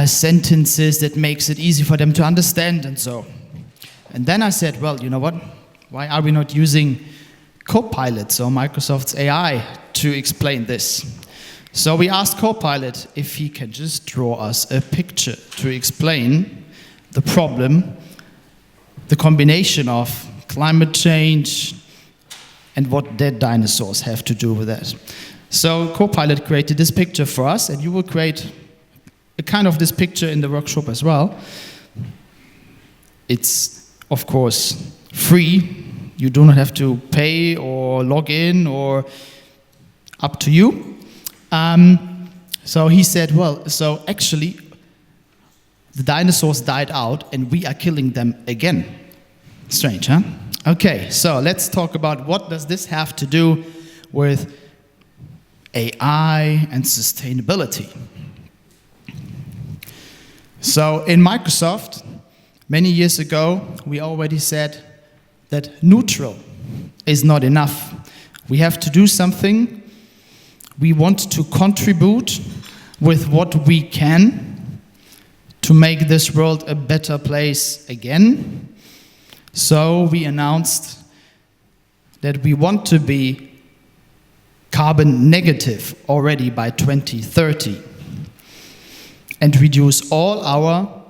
sentences that makes it easy for them to understand and so. And then I said, well, you know what? Why are we not using Copilot, so Microsoft's AI, to explain this? So we asked Copilot if he can just draw us a picture to explain the problem, the combination of climate change and what dead dinosaurs have to do with that. So Copilot created this picture for us, and you will create a kind of this picture in the workshop as well. It's, of course, free. You do not have to pay or log in, or up to you. So he said, well, so actually the dinosaurs died out and we are killing them again. Strange, huh? Okay, so let's talk about what does this have to do with AI and sustainability. So in Microsoft, many years ago, we already said that neutral is not enough. We have to do something. We want to contribute with what we can to make this world a better place again. So we announced that we want to be carbon negative already by 2030 and reduce all our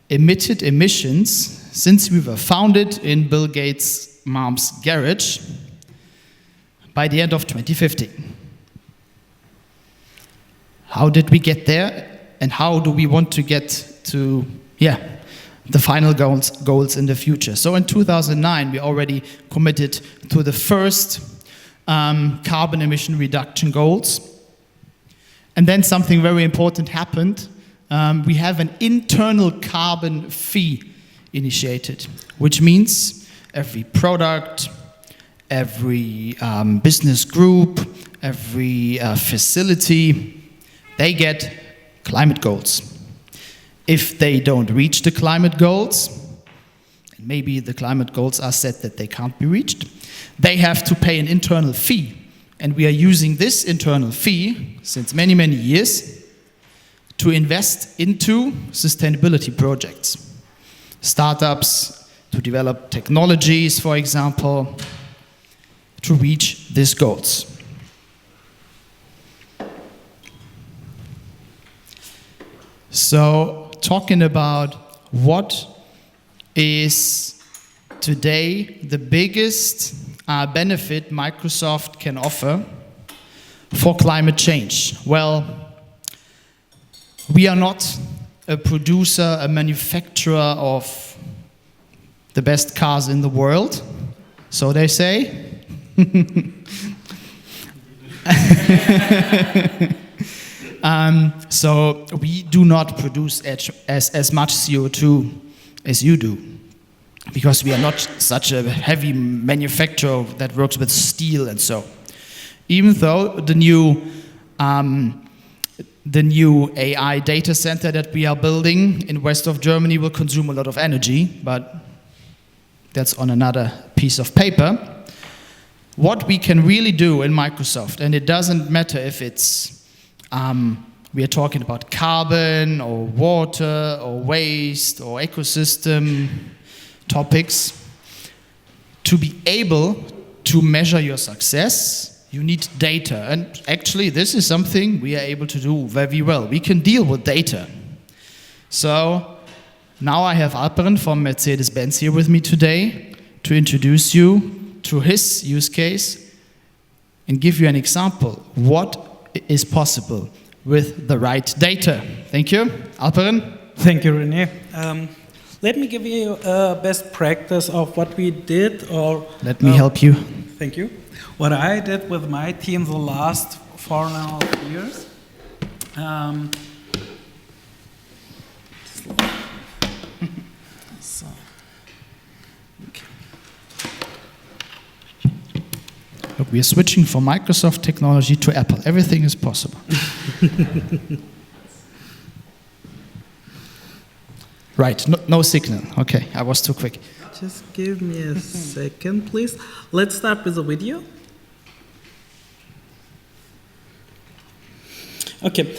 emitted emissions since we were founded in Bill Gates' mom's garage by the end of 2050. How did we get there, and how do we want to get to, the final goals in the future? So in 2009, we already committed to the first carbon emission reduction goals. And then something very important happened. We have an internal carbon fee initiated, which means every product, every business group, every facility, they get climate goals. If they don't reach the climate goals, and maybe the climate goals are set that they can't be reached, they have to pay an internal fee. And we are using this internal fee since many, many years to invest into sustainability projects. Startups to develop technologies, for example, to reach these goals. So, talking about what is today the biggest benefit Microsoft can offer for climate change. Well, we are not a producer, a manufacturer of the best cars in the world, so they say. So we do not produce as much CO2 as you do, because we are not such a heavy manufacturer that works with steel and so. Even though the new AI data center that we are building in west of Germany will consume a lot of energy, but that's on another piece of paper. What we can really do in Microsoft, and it doesn't matter if it's we are talking about carbon or water or waste or ecosystem topics. To be able to measure your success, you need data. And actually, this is something we are able to do very well. We can deal with data. So now I have Alperen from Mercedes-Benz here with me today to introduce you to his use case and give you an example what is possible with the right data. Thank you. Alperen? Thank you, René. Let me give you a best practice of what we did, or... Let me help you. Thank you. What I did with my team the last 4.5 years. So, okay. Look, we are switching from Microsoft technology to Apple. Everything is possible. Right, no signal. Okay, I was too quick. Just give me a second, please. Let's start with the video. Okay,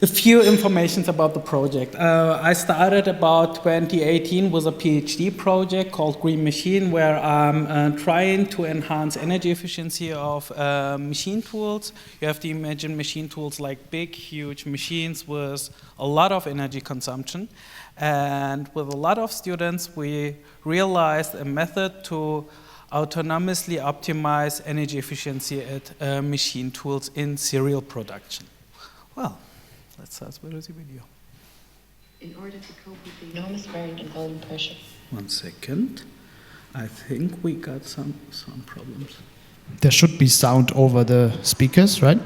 a few informations about the project. I started about 2018 with a PhD project called Green Machine, where I'm trying to enhance energy efficiency of machine tools. You have to imagine machine tools like big, huge machines with a lot of energy consumption. And with a lot of students, we realized a method to autonomously optimize energy efficiency at machine tools in serial production. Well, let's start with the video. In order to cope with the enormous bearing and volume pressure. 1 second. I think we got some problems. There should be sound over the speakers, right?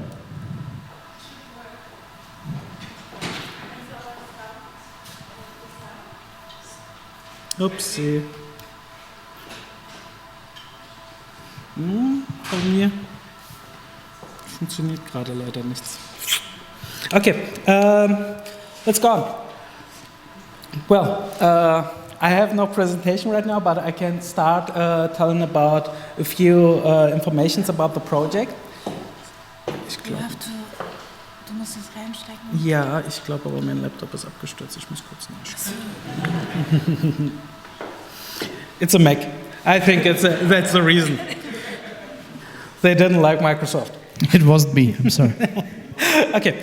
Oopsie. Bei mir funktioniert gerade leider nichts. Okay, let's go on. Well, I have no presentation right now, but I can start telling about a few informations about the project. Du musst es reinstecken. Ja, ich glaube aber mein Laptop ist abgestürzt. Ich muss kurz nachschauen. It's a Mac. I think that's the reason. They didn't like Microsoft. It wasn't me, I'm sorry. Okay.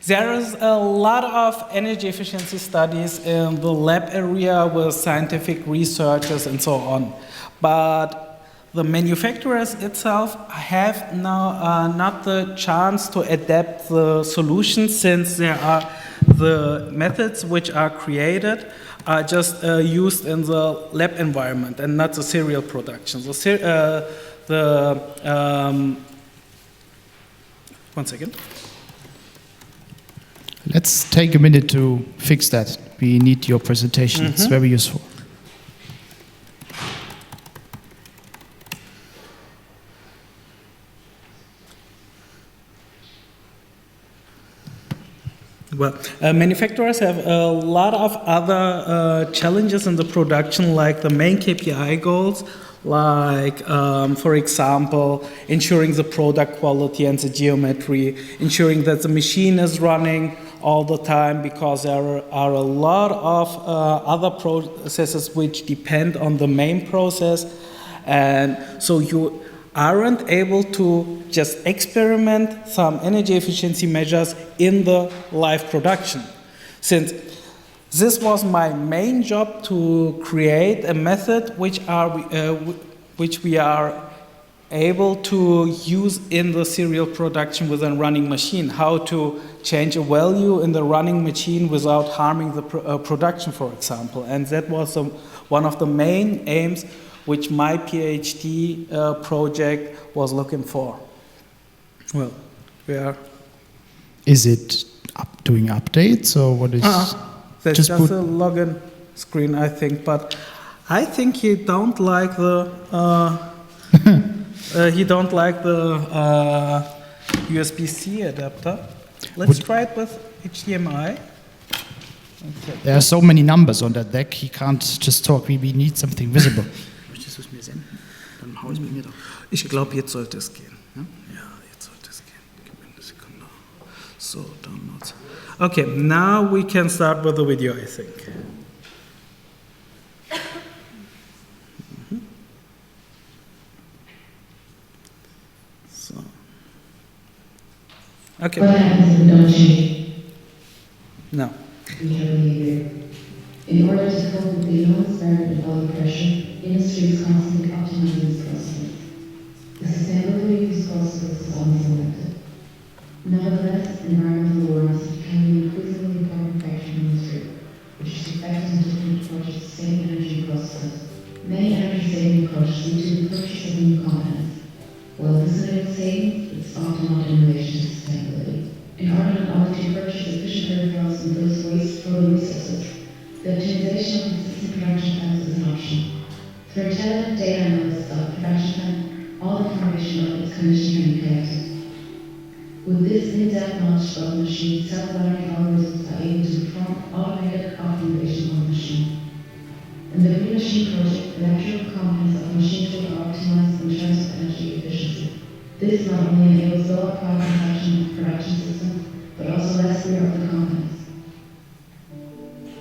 There is a lot of energy efficiency studies in the lab area with scientific researchers and so on. But the manufacturers itself have now not the chance to adapt the solutions, since there are the methods which are created are just used in the lab environment and not the serial production. One second. Let's take a minute to fix that. We need your presentation. It's very useful. Well, manufacturers have a lot of other challenges in the production, like the main KPI goals, like, for example, ensuring the product quality and the geometry, ensuring that the machine is running all the time, because there are a lot of other processes which depend on the main process, and so you aren't able to just experiment some energy efficiency measures in the live production. Since this was my main job, to create a method which we are able to use in the serial production with a running machine, how to change a value in the running machine without harming the production, for example. And that was one of the main aims which my PhD project was looking for. Well, we are. Is it doing updates, or what is? That's just a login screen, I think. But I think he don't like the USB-C adapter. Let's try it with HDMI. There are so many numbers on that deck. He can't just talk. We need something visible. Möchtest du es mir senden? Dann hau ich mir doch. Ich glaube, jetzt sollte es gehen. Ja, jetzt sollte es gehen. Gib mir eine Sekunde. So, downloads. Okay, now we can start with the video, I think. So. Okay. What happens if we don't change? No. We have a leader. In order to cope with the enormous burden of oil pressure, industry is constantly optimizing its processes. The sustainability of these processes is always selected. Nevertheless, environmental awareness is becoming an increasingly important factor in industry, which is reflected in different approaches to saving energy processes. Many energy-saving approaches lead to the purchase of new components. While this enables savings, it's often not in relation to sustainability. In order not only to purchase efficient peripherals and those wasteful resources, the optimization of consistent production plans is an option. Through intelligent data analysis of production plan, all information about its condition can be collected. With this in-depth knowledge about the machine, self-learning algorithms are able to perform automated optimization of the machine. In the Green Machine project, the electrical components of the machine tool are optimized in terms of energy efficiency. This not only enables lower power consumption of production systems, but also less wear of the components.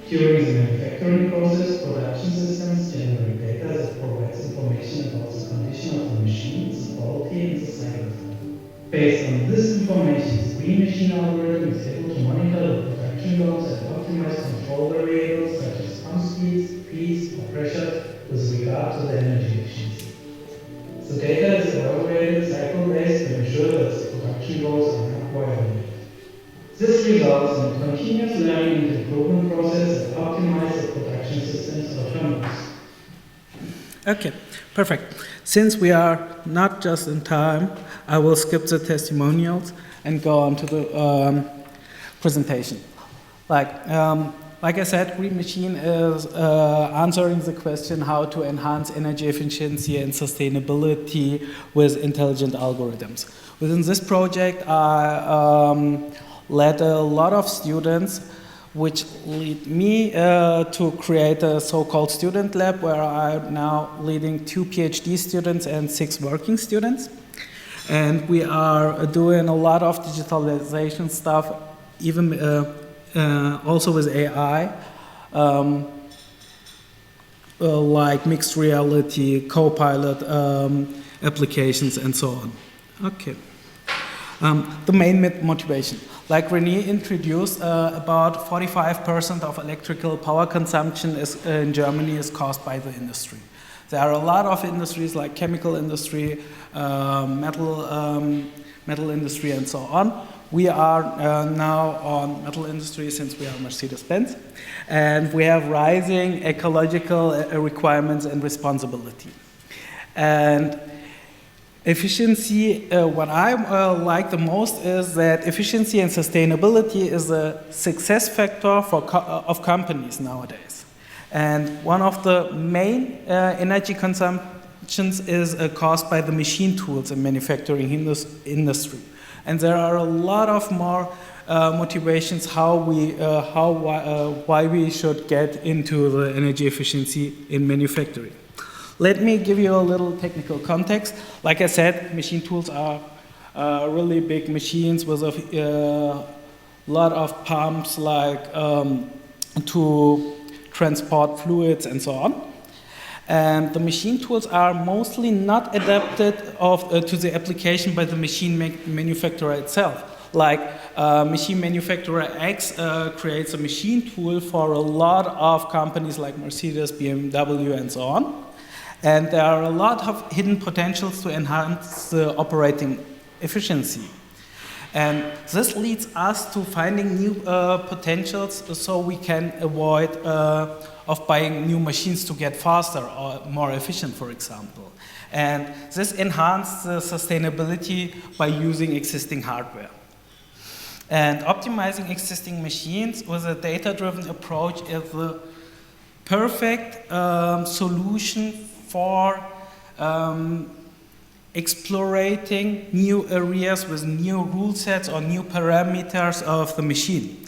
During the manufacturing process, production systems generate data that provides information about the condition of the machine, its quality, and the cycle time. Based on this information, the Green Machine algorithm is able to monitor the production loads and optimize control variables such as pump speeds, speeds, or pressure with regard to the energy efficiency. The data is evaluated cycle-based to ensure that the production goals are not violated. This results in a continuous learning and improvement process that optimizes the production systems of terminals. Okay, perfect. Since we are not just in time, I will skip the testimonials and go on to the presentation. Like I said, Green Machine is answering the question how to enhance energy efficiency and sustainability with intelligent algorithms. Within this project, I led a lot of students, which lead me to create a so-called student lab, where I'm now leading 2 PhD students and 6 working students. And we are doing a lot of digitalization stuff, even also with AI, like mixed reality, co-pilot applications, and so on. Okay. The main motivation. Like René introduced, about 45% of electrical power consumption in Germany is caused by the industry. There are a lot of industries like chemical industry, metal industry, and so on. We are now on metal industry since we are Mercedes-Benz, and we have rising ecological requirements and responsibility. And efficiency, what I like the most is that efficiency and sustainability is a success factor of companies nowadays. And one of the main energy consumptions is caused by the machine tools in manufacturing industry. And there are a lot of more motivations why we should get into the energy efficiency in manufacturing. Let me give you a little technical context. Like I said, machine tools are really big machines with a lot of pumps, like to transport fluids and so on. And the machine tools are mostly not adapted to the application by the machine manufacturer itself. Like machine manufacturer X creates a machine tool for a lot of companies like Mercedes, BMW, and so on. And there are a lot of hidden potentials to enhance the operating efficiency. And this leads us to finding new potentials so we can avoid of buying new machines to get faster or more efficient, for example. And this enhances the sustainability by using existing hardware. And optimizing existing machines with a data-driven approach is the perfect solution for exploring new areas with new rule sets or new parameters of the machine.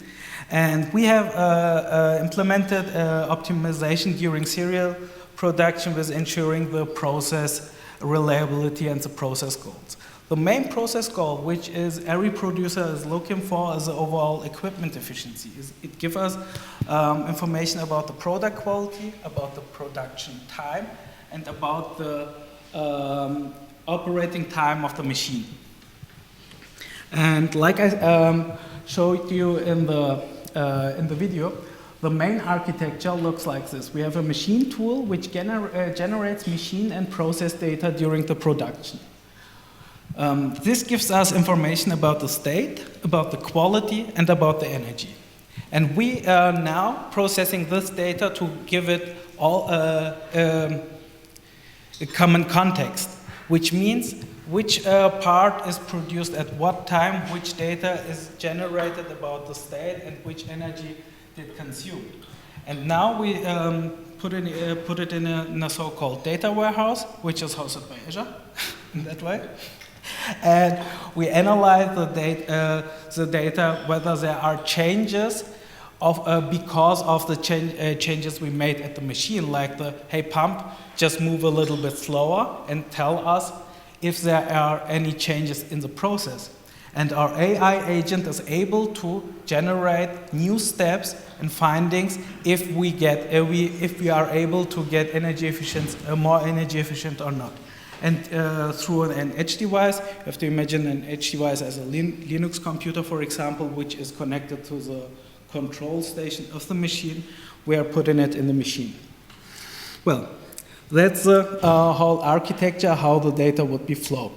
And we have implemented optimization during serial production with ensuring the process reliability and the process goals. The main process goal, which is every producer is looking for, is the overall equipment efficiency. It gives us information about the product quality, about the production time, and about the operating time of the machine. And like I showed you in the video, the main architecture looks like this. We have a machine tool which generates machine and process data during the production. This gives us information about the state, about the quality, and about the energy. And we are now processing this data to give it all a common context, which means which part is produced at what time, which data is generated about the state, and which energy did consume. And now we put it in a so-called data warehouse, which is hosted by Azure, in that way. And we analyze the data, whether there are changes because of the changes we made at the machine, like the, hey, pump, just move a little bit slower, and tell us if there are any changes in the process. And our AI agent is able to generate new steps and findings if we are able to get energy efficient, more energy efficient or not. And through an edge device, you have to imagine an edge device as a Linux computer, for example, which is connected to the control station of the machine. We are putting it in the machine. Well, that's the whole architecture, how the data would be flowed.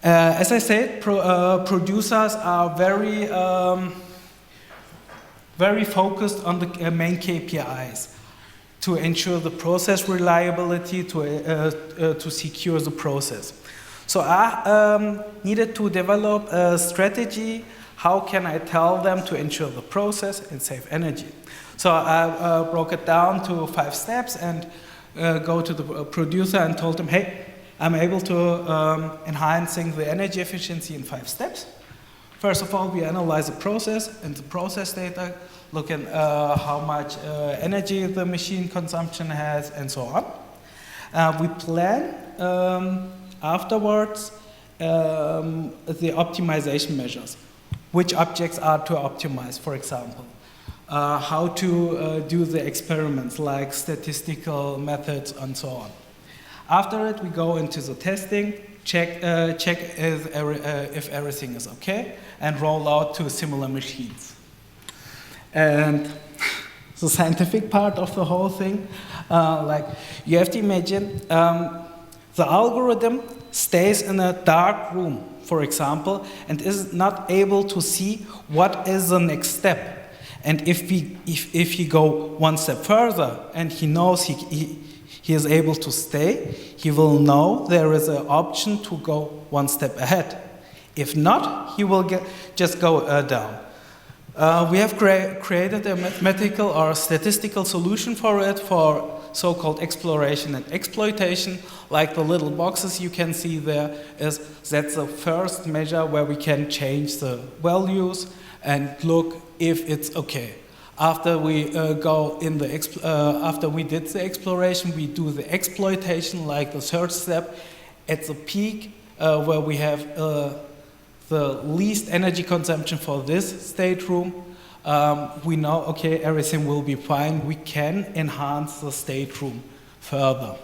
As I said, producers are very focused on the main KPIs to ensure the process reliability, to secure the process. So I needed to develop a strategy how can I tell them to ensure the process and save energy? So I broke it down to 5 steps and go to the producer and told him, hey, I'm able to enhancing the energy efficiency in 5 steps. First of all, we analyze the process and the process data, look at how much energy the machine consumption has, and so on. We plan afterwards the optimization measures. Which objects are to optimize, for example. How to do the experiments, like statistical methods and so on. After it, we go into the testing, check if everything is okay, and roll out to similar machines. And the scientific part of the whole thing, like you have to imagine the algorithm stays in a dark room, for example, and is not able to see what is the next step. And if he go one step further and he knows he is able to stay, he will know there is an option to go one step ahead. If not, he will just go down. We have created a mathematical or statistical solution for it, for so-called exploration and exploitation. Like the little boxes you can see there, that's the first measure where we can change the values and look if it's okay. After we after we did the exploration, we do the exploitation, like the third step, at the peak where we have the least energy consumption for this state room. We know, okay, everything will be fine. We can enhance the state room further.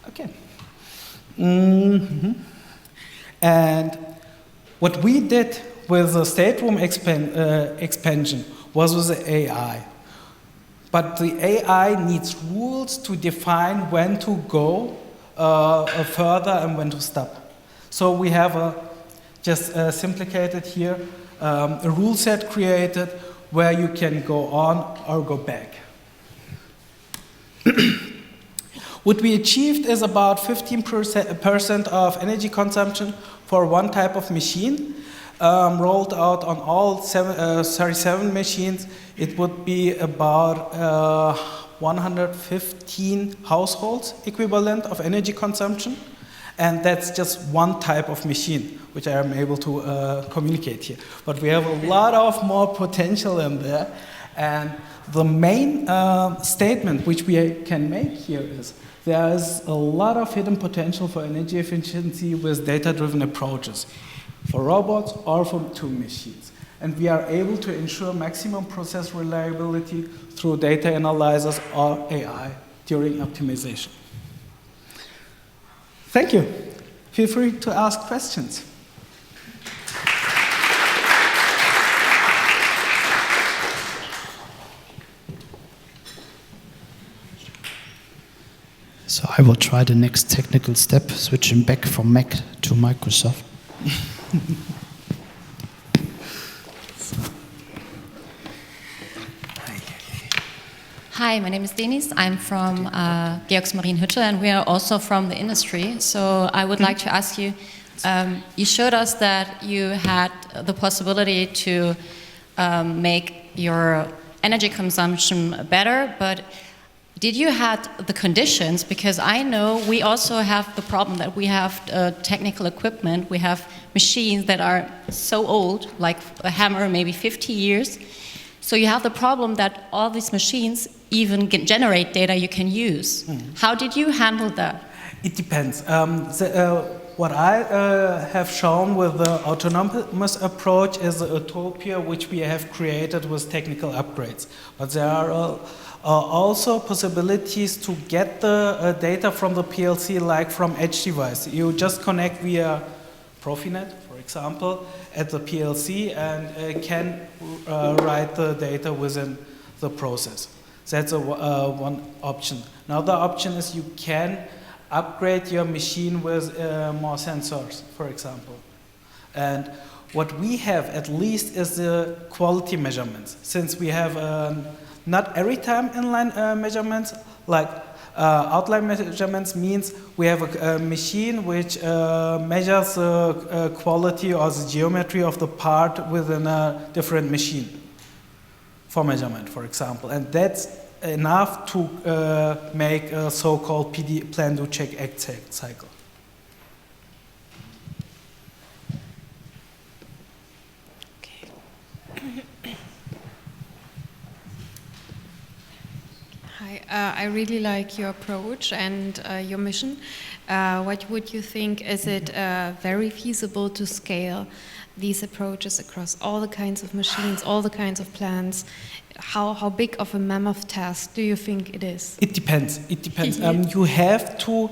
Okay. And what we did with the state room expansion was with the AI. But the AI needs rules to define when to go further and when to stop. So we have just simplified here, a rule set created where you can go on or go back. What we achieved is about 15% of energy consumption for one type of machine. Rolled out on all 37 machines, it would be about 115 households equivalent of energy consumption. And that's just one type of machine, which I am able to communicate here. But we have a lot of more potential in there. And the main statement which we can make here is there is a lot of hidden potential for energy efficiency with data-driven approaches, for robots or for two machines. And we are able to ensure maximum process reliability through data analyzers or AI during optimization. Thank you. Feel free to ask questions. So I will try the next technical step, switching back from Mac to Microsoft. Hi, my name is Denis. I'm from Georgsmarienhütte, and we are also from the industry. So I would like to ask you, you showed us that you had the possibility to make your energy consumption better, but did you have the conditions? Because I know we also have the problem that we have technical equipment, we have machines that are so old, like a hammer, maybe 50 years. So you have the problem that all these machines even generate data you can use. How did you handle that? It depends. What I have shown with the autonomous approach is a utopia which we have created with technical upgrades. But there are also possibilities to get the data from the PLC, like from edge device. You just connect via Profinet, for example, at the PLC and can write the data within the process. That's one option. Another option is you can upgrade your machine with more sensors, for example. And what we have at least is the quality measurements. Since we have not every time inline measurements, like Outline measurements means we have a machine which measures the quality or the geometry of the part within a different machine for measurement, for example. And that's enough to make a so-called PD, plan, do, check, act cycle. Hi, I really like your approach and your mission. What would you think, is it very feasible to scale these approaches across all the kinds of machines, all the kinds of plants? How big of a mammoth task do you think it is? It depends. It depends. You have to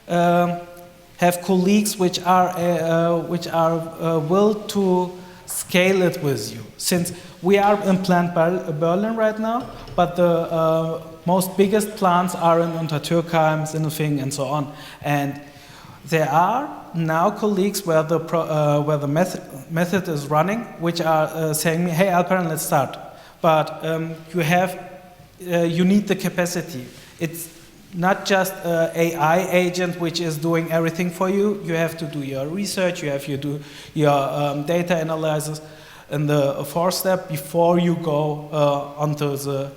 have colleagues which are will to scale it with you. Since we are in Plant Berlin right now, but the most biggest plants are in Untertürkheim, Sindelfingen, and so on. And there are now colleagues where the method is running, which are saying, "Hey, Alperen, let's start." But you need the capacity. It's not just an AI agent which is doing everything for you. You have to do your research. You have to do your data analysis in the fourth step before you go onto the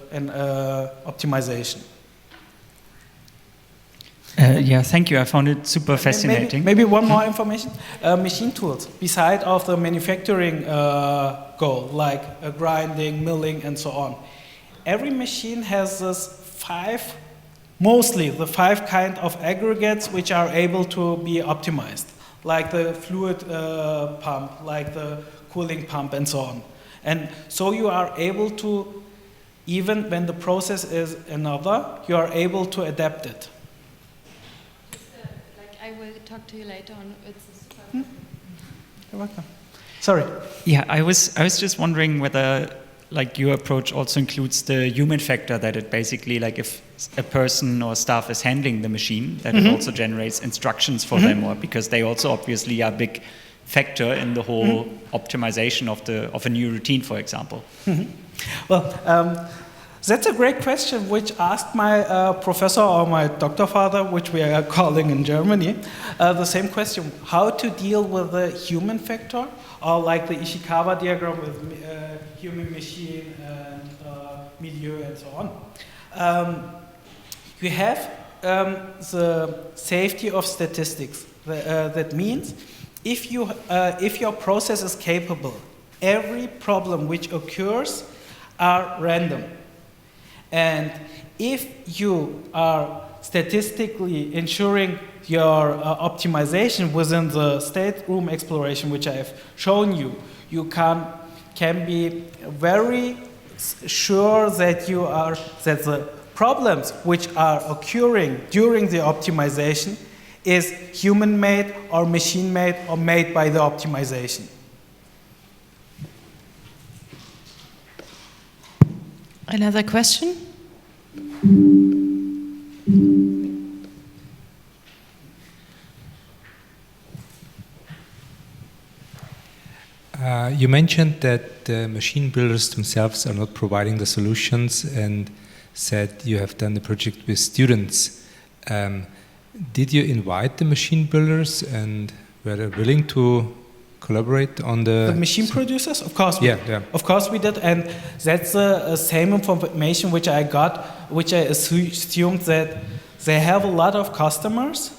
optimization. Yeah, thank you. I found it super fascinating. Maybe one more information. Machine tools, beside of the manufacturing goal, like grinding, milling, and so on. Every machine has this mostly the 5 kind of aggregates which are able to be optimized, like the fluid pump, like the cooling pump, and so on. And so you are able to, even when the process is another, you are able to adapt it. I will talk to you later on. You're welcome. Sorry. Yeah, I was just wondering whether like your approach also includes the human factor, that it basically, like if a person or staff is handling the machine, that it also generates instructions for them, or because they also obviously are a big factor in the whole optimization of a new routine, for example. Well, that's a great question, which asked my professor or my doctor father, which we are calling in Germany, the same question: how to deal with the human factor, or like the Ishikawa diagram with human, machine, and milieu, and so on. You have the safety of statistics. That means if your process is capable, every problem which occurs are random. And if you are statistically ensuring your optimization within the state room exploration, which I have shown you, you can be very sure that that the problems which are occurring during the optimization is human-made or machine-made or made by the optimization. Another question? You mentioned that the machine builders themselves are not providing the solutions, and said you have done the project with students. Did you invite the machine builders, and were they willing to collaborate on the machine producers? Of course we did. Yeah. Of course we did, and that's the same information which I got, which I assumed that they have a lot of customers,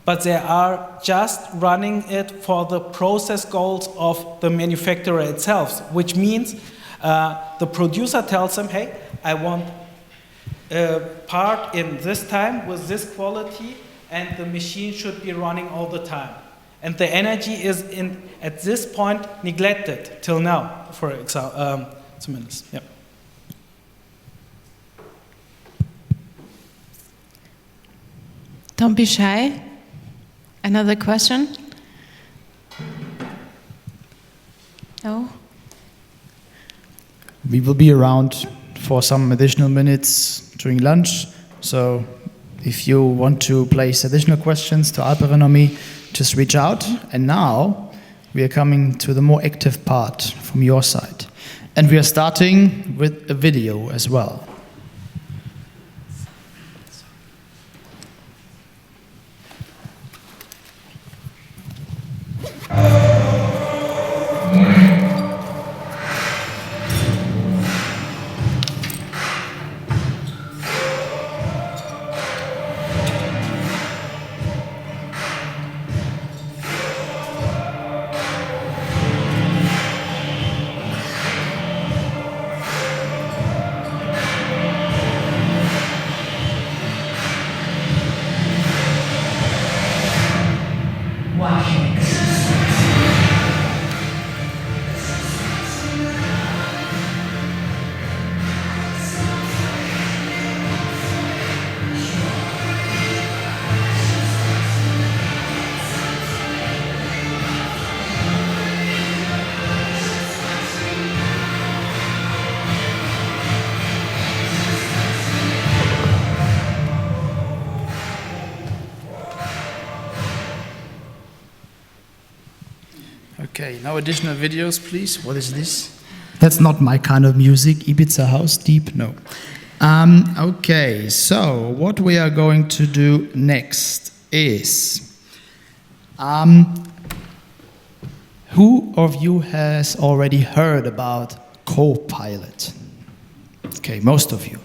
but they are just running it for the process goals of the manufacturer itself, which means the producer tells them, hey, I want a part in this time with this quality, and the machine should be running all the time. And the energy is at this point neglected till now, for example. Yeah. Don't be shy. Another question? No? We will be around for some additional minutes during lunch. So if you want to place additional questions to Alperen or me, just reach out. And now we are coming to the more active part from your side. And we are starting with a video as well. Okay, no additional videos, please. What is this? That's not my kind of music. Ibiza house, deep, no. Okay, so what we are going to do next is, who of you has already heard about Copilot? Okay, most of you.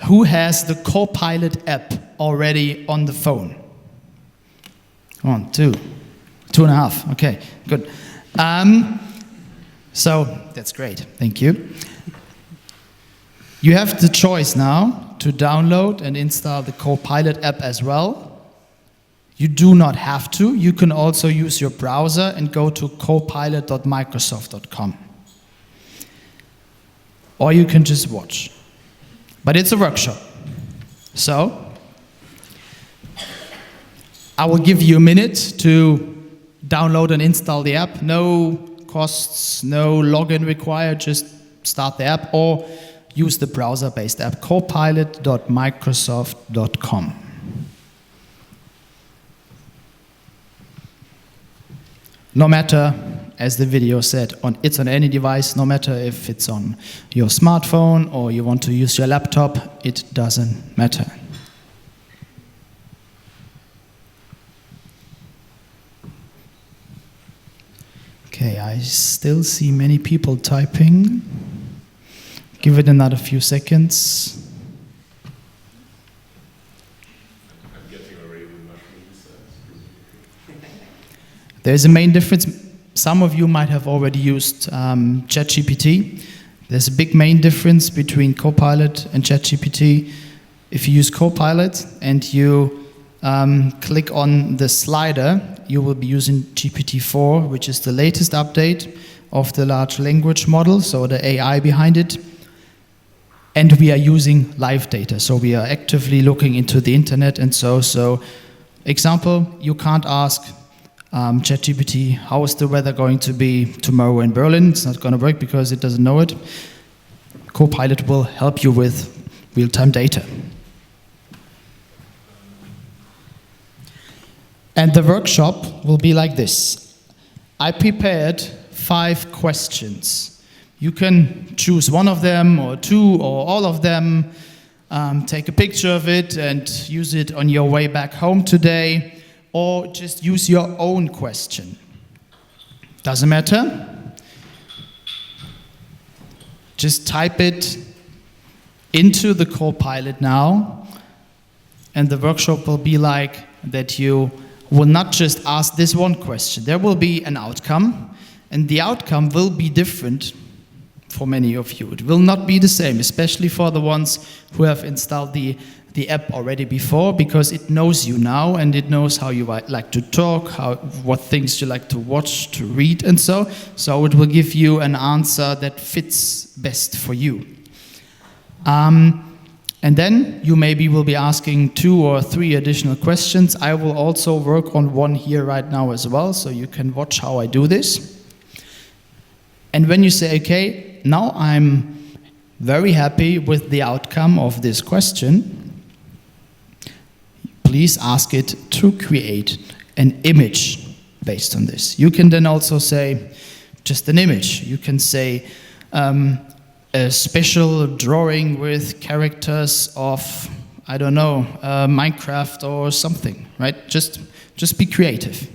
Who has the Copilot app already on the phone? 1, 2, 2.5. Okay, good. So that's great. Thank you. You have the choice now to download and install the Copilot app as well. You do not have to. You can also use your browser and go to copilot.microsoft.com. Or you can just watch. But it's a workshop. So I will give you a minute to download and install the app. No costs, no login required. Just start the app or use the browser-based app, copilot.microsoft.com. No matter, as the video said, it's on any device, no matter if it's on your smartphone or you want to use your laptop, it doesn't matter. Okay, I still see many people typing. Give it another few seconds. There's a main difference. Some of you might have already used ChatGPT. There's a big main difference between Copilot and ChatGPT. If you use Copilot and you click on the slider, you will be using GPT-4, which is the latest update of the large language model, so the AI behind it. And we are using live data, so we are actively looking into the internet and so example, you can't ask ChatGPT, how is the weather going to be tomorrow in Berlin? It's not going to work because it doesn't know it. Copilot will help you with real-time data. And the workshop will be like this. I prepared 5 questions. You can choose one of them or 2 or all of them. Take a picture of it and use it on your way back home today. Or just use your own question. Doesn't matter. Just type it into the Copilot now, and the workshop will be like that you will not just ask this one question. There will be an outcome, and the outcome will be different for many of you. It will not be the same, especially for the ones who have installed the app already before, because it knows you now and it knows how you like to talk, what things you like to watch, to read, and so it will give you an answer that fits best for you. And then you maybe will be asking 2 or 3 additional questions. I will also work on one here right now as well, so you can watch how I do this. And when you say, okay, now I'm very happy with the outcome of this question, please ask it to create an image based on this. You can then also say just an image. You can say a special drawing with characters of, I don't know, Minecraft or something, right? Just be creative.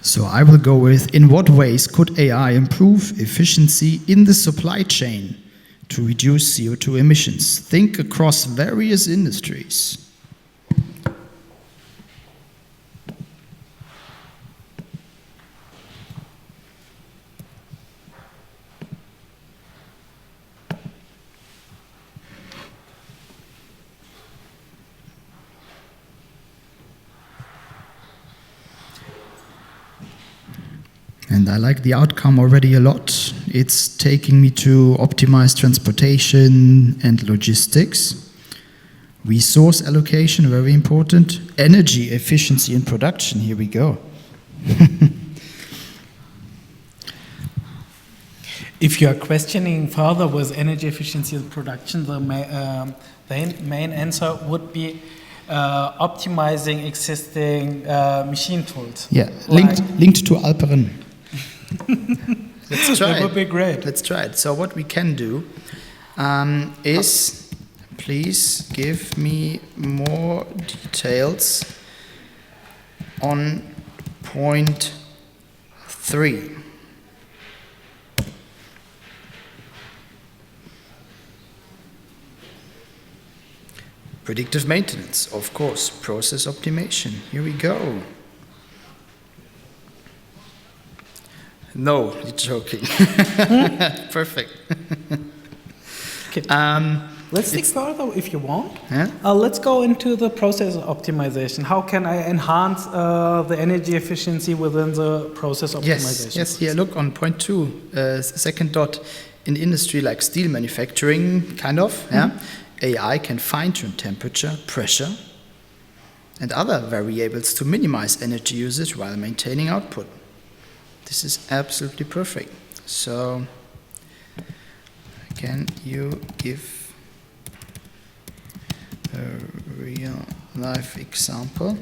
So I will go with, in what ways could AI improve efficiency in the supply chain to reduce CO2 emissions? Think across various industries. And I like the outcome already a lot. It's taking me to optimize transportation and logistics. Resource allocation, very important. Energy efficiency in production, here we go. If you are questioning further with energy efficiency in production, the main answer would be optimizing existing machine tools. Yeah, linked to Alperen. Let's try That would be great. Let's try it. So what we can do is, please give me more details on point 3. Predictive maintenance, of course, process optimization. Here we go. No, you're joking. Perfect. Okay. Let's think further if you want. Yeah? Let's go into the process optimization. How can I enhance the energy efficiency within the process optimization? Yes, yeah, look on point 2, second dot, in industry like steel manufacturing, kind of, yeah? AI can fine-tune temperature, pressure, and other variables to minimize energy usage while maintaining output. This is absolutely perfect. So, can you give a real-life example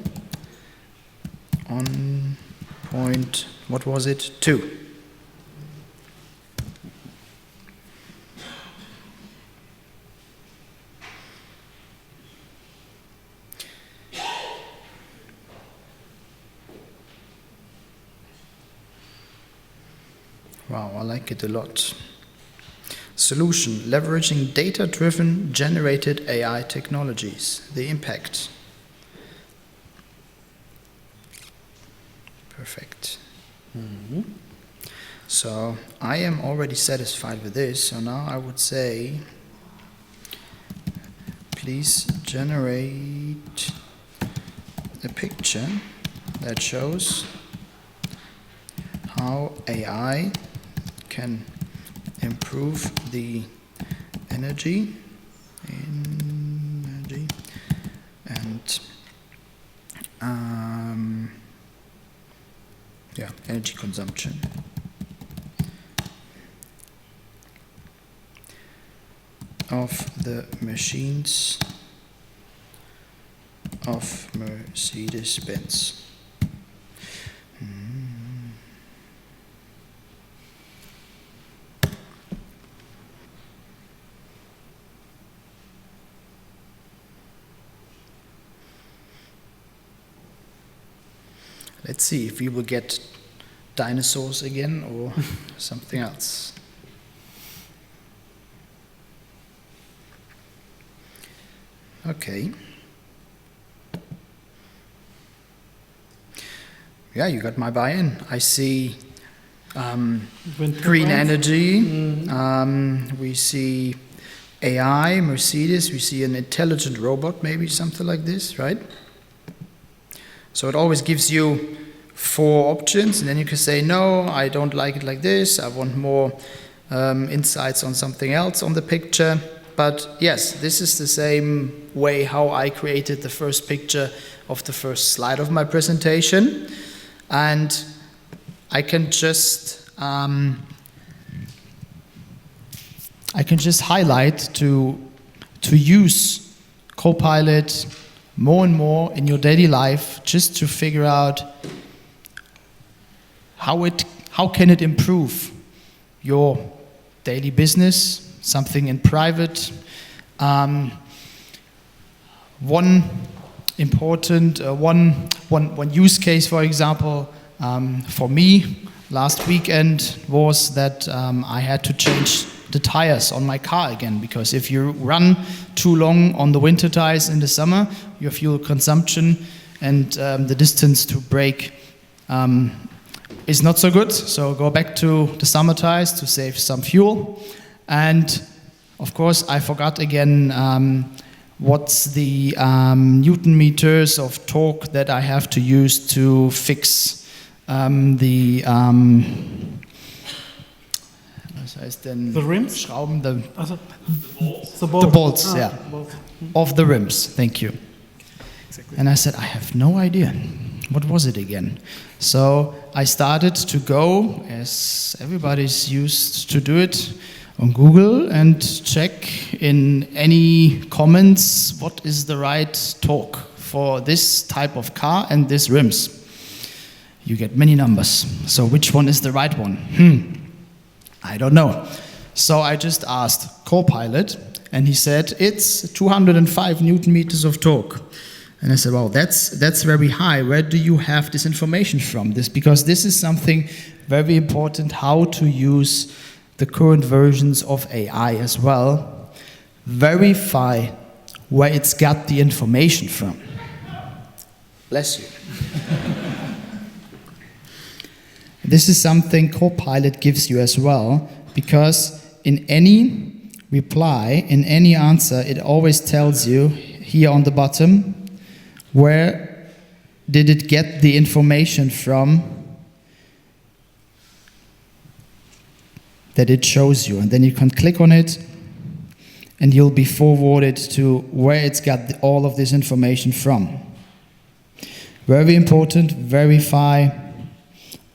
on point, what was it, 2? Wow, I like it a lot. Solution, leveraging data-driven generated AI technologies. The impact. Perfect. Mm-hmm. So I am already satisfied with this. So now I would say, please generate a picture that shows how AI can improve the energy and energy consumption of the machines of Mercedes-Benz. Let's see if we will get dinosaurs again or something else. Okay. Yeah, you got my buy-in. I see green energy. We see AI, Mercedes. We see an intelligent robot, maybe something like this, right? So it always gives you 4 options, and then you can say, no, I don't like it like this. I want more insights on something else on the picture. But yes, this is the same way how I created the first picture of the first slide of my presentation. And I can just highlight to use Copilot more and more in your daily life, just to figure out how can it improve your daily business, something in private. One important one use case, for example, for me last weekend was that I had to change the tires on my car again, because if you run too long on the winter tires in the summer, your fuel consumption and the distance to brake is not so good. So go back to the summer tires to save some fuel. And of course, I forgot again what's the Newton meters of torque that I have to use to fix Was heißt denn? The rims? Schrauben, the bolts. The bolts, Ah, yeah. the bolts. Of the rims, thank you. Exactly. And I said, I have no idea. What was it again? So I started to go, as everybody's used to do it, on Google and check in any comments what is the right torque for this type of car and these rims. You get many numbers. So which one is the right one? I don't know. So I just asked Copilot, and he said it's 205 Newton meters of torque. And I said, well, that's very high. Where do you have this information from? Because this is something very important, how to use the current versions of AI as well. Verify where it's got the information from. Bless you. This is something Copilot gives you as well, because in any reply, in any answer, it always tells you here on the bottom, where did it get the information from that it shows you. And then you can click on it, and you'll be forwarded to where it's got all of this information from. Very important, verify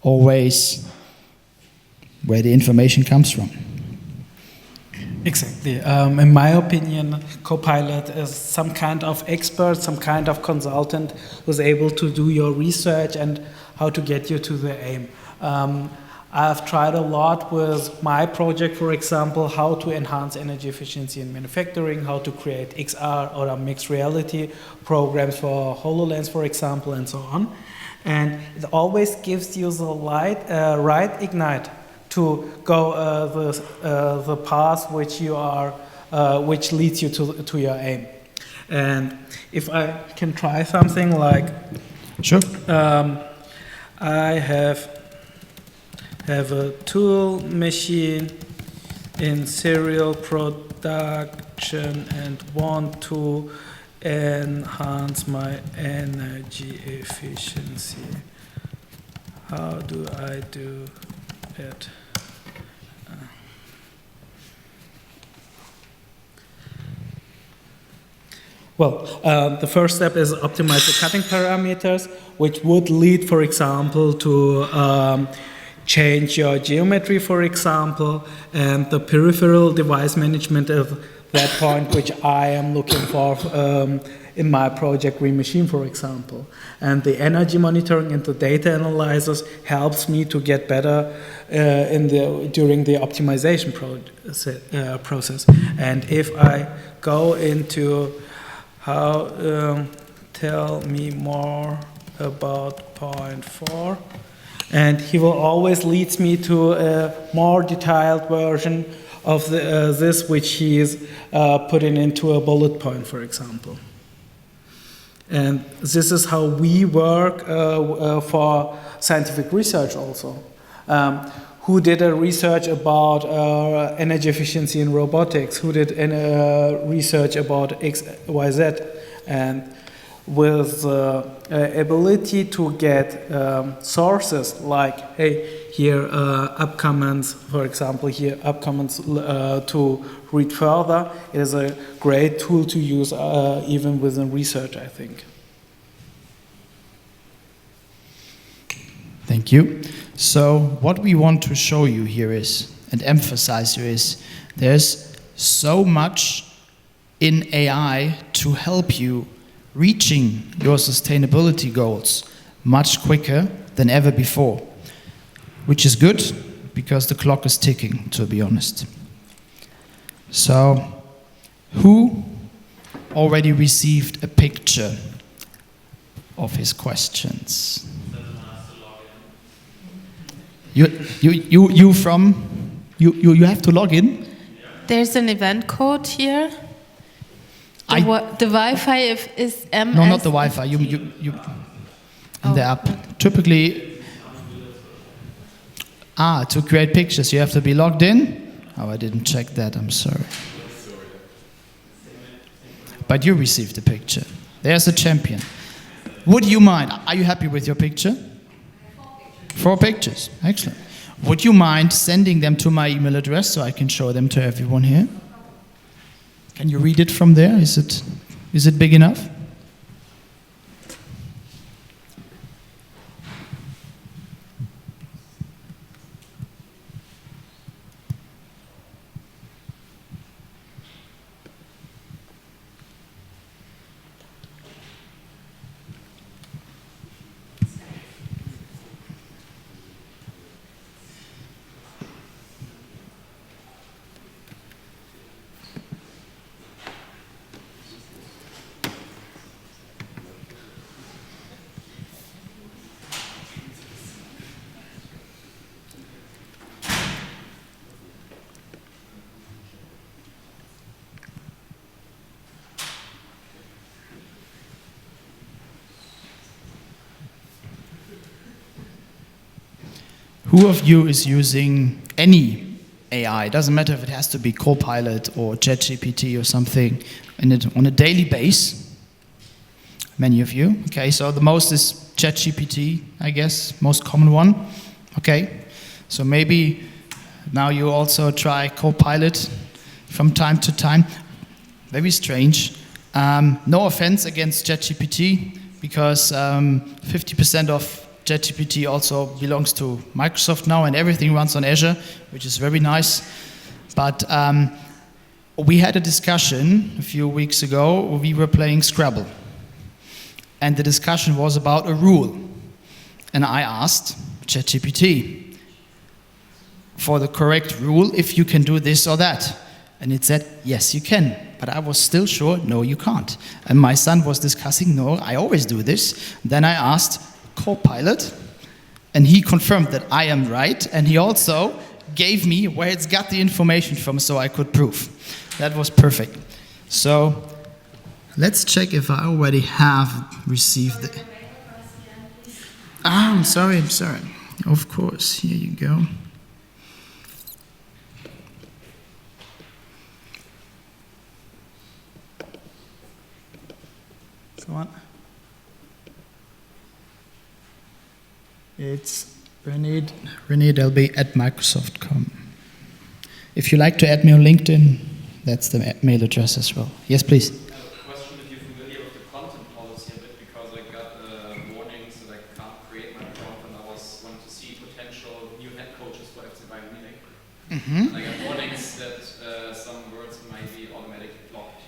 always where the information comes from. Exactly. In my opinion, Copilot is some kind of expert, some kind of consultant who's able to do your research and how to get you to the aim. I've tried a lot with my project, for example, how to enhance energy efficiency in manufacturing, how to create XR or mixed reality programs for HoloLens, for example, and so on. And it always gives you the right ignite to go the path which you are, which leads you to your aim. And if I can try something like, sure, I have a tool machine in serial production and want to enhance my energy efficiency. How do I do it? Well, the first step is optimize the cutting parameters, which would lead, for example, to change your geometry, for example, and the peripheral device management of that point, which I am looking for in my project Green Machine, for example. And the energy monitoring and the data analysis helps me to get better during the optimization process. And if I go into how, tell me more about point 4, and he will always lead me to a more detailed version of this, which he is putting into a bullet point, for example. And this is how we work for scientific research also. Who did a research about energy efficiency in robotics? Who did research about X, Y, Z? And with the ability to get sources like, hey, here up comments, for example, here up comments to read further, it is a great tool to use even within research, I think. Thank you. So what we want to show you here is, and emphasize you is, there's so much in AI to help you reaching your sustainability goals much quicker than ever before, which is good because the clock is ticking, to be honest. So, who already received a picture of his questions? You have to log in? There's an event code here. The Wi-Fi is MS. No, not the Wi-Fi. You in the app. Typically, to create pictures, you have to be logged in. Oh, I didn't check that. I'm sorry. But you received the picture. There's a champion. Would you mind? Are you happy with your picture? 4 pictures, excellent. Would you mind sending them to my email address so I can show them to everyone here? Can you read it from there? Is it big enough? Who of you is using any AI? It doesn't matter if it has to be Copilot or ChatGPT or something on a daily basis. Many of you. Okay, so the most is ChatGPT, I guess, most common one. Okay, so maybe now you also try Copilot from time to time. Very strange. No offense against ChatGPT, because 50% of ChatGPT also belongs to Microsoft now, and everything runs on Azure, which is very nice. But we had a discussion a few weeks ago. We were playing Scrabble, and the discussion was about a rule. And I asked ChatGPT for the correct rule if you can do this or that. And it said, yes, you can. But I was still sure, no, you can't. And my son was discussing, no, I always do this. Then I asked Copilot, and he confirmed that I am right, and he also gave me where it's got the information from so I could prove. That was perfect. So let's check if I already have received it. I'm sorry. Of course, here you go. Go on. It's René Delbé at Microsoft.com. If you like to add me on LinkedIn, that's the mail address as well. Yes, please. I have a question if you're familiar with the content policy a bit, because I got warnings that I can't create my account, and I wanted to see potential new head coaches for FC Bayern Munich. And I got warnings that some words might be automatically blocked.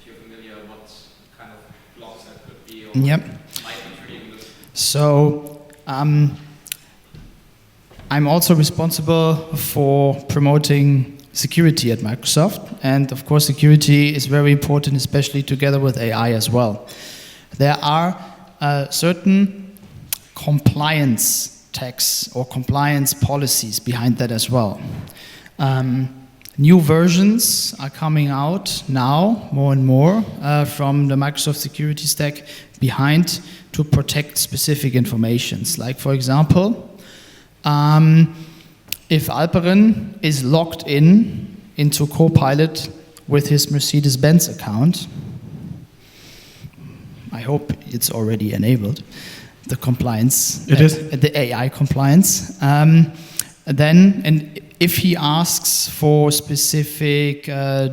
If you're familiar, what kind of blocks that could be, or yep. might be triggering this. So I'm also responsible for promoting security at Microsoft, and of course security is very important, especially together with AI as well. There are certain compliance tags or compliance policies behind that as well. New versions are coming out now, more and more, from the Microsoft security stack behind to protect specific informations. Like, for example, if Alperen is logged into Copilot with his Mercedes-Benz account, I hope it's already enabled, the compliance, it is. The AI compliance. Then, if he asks for specific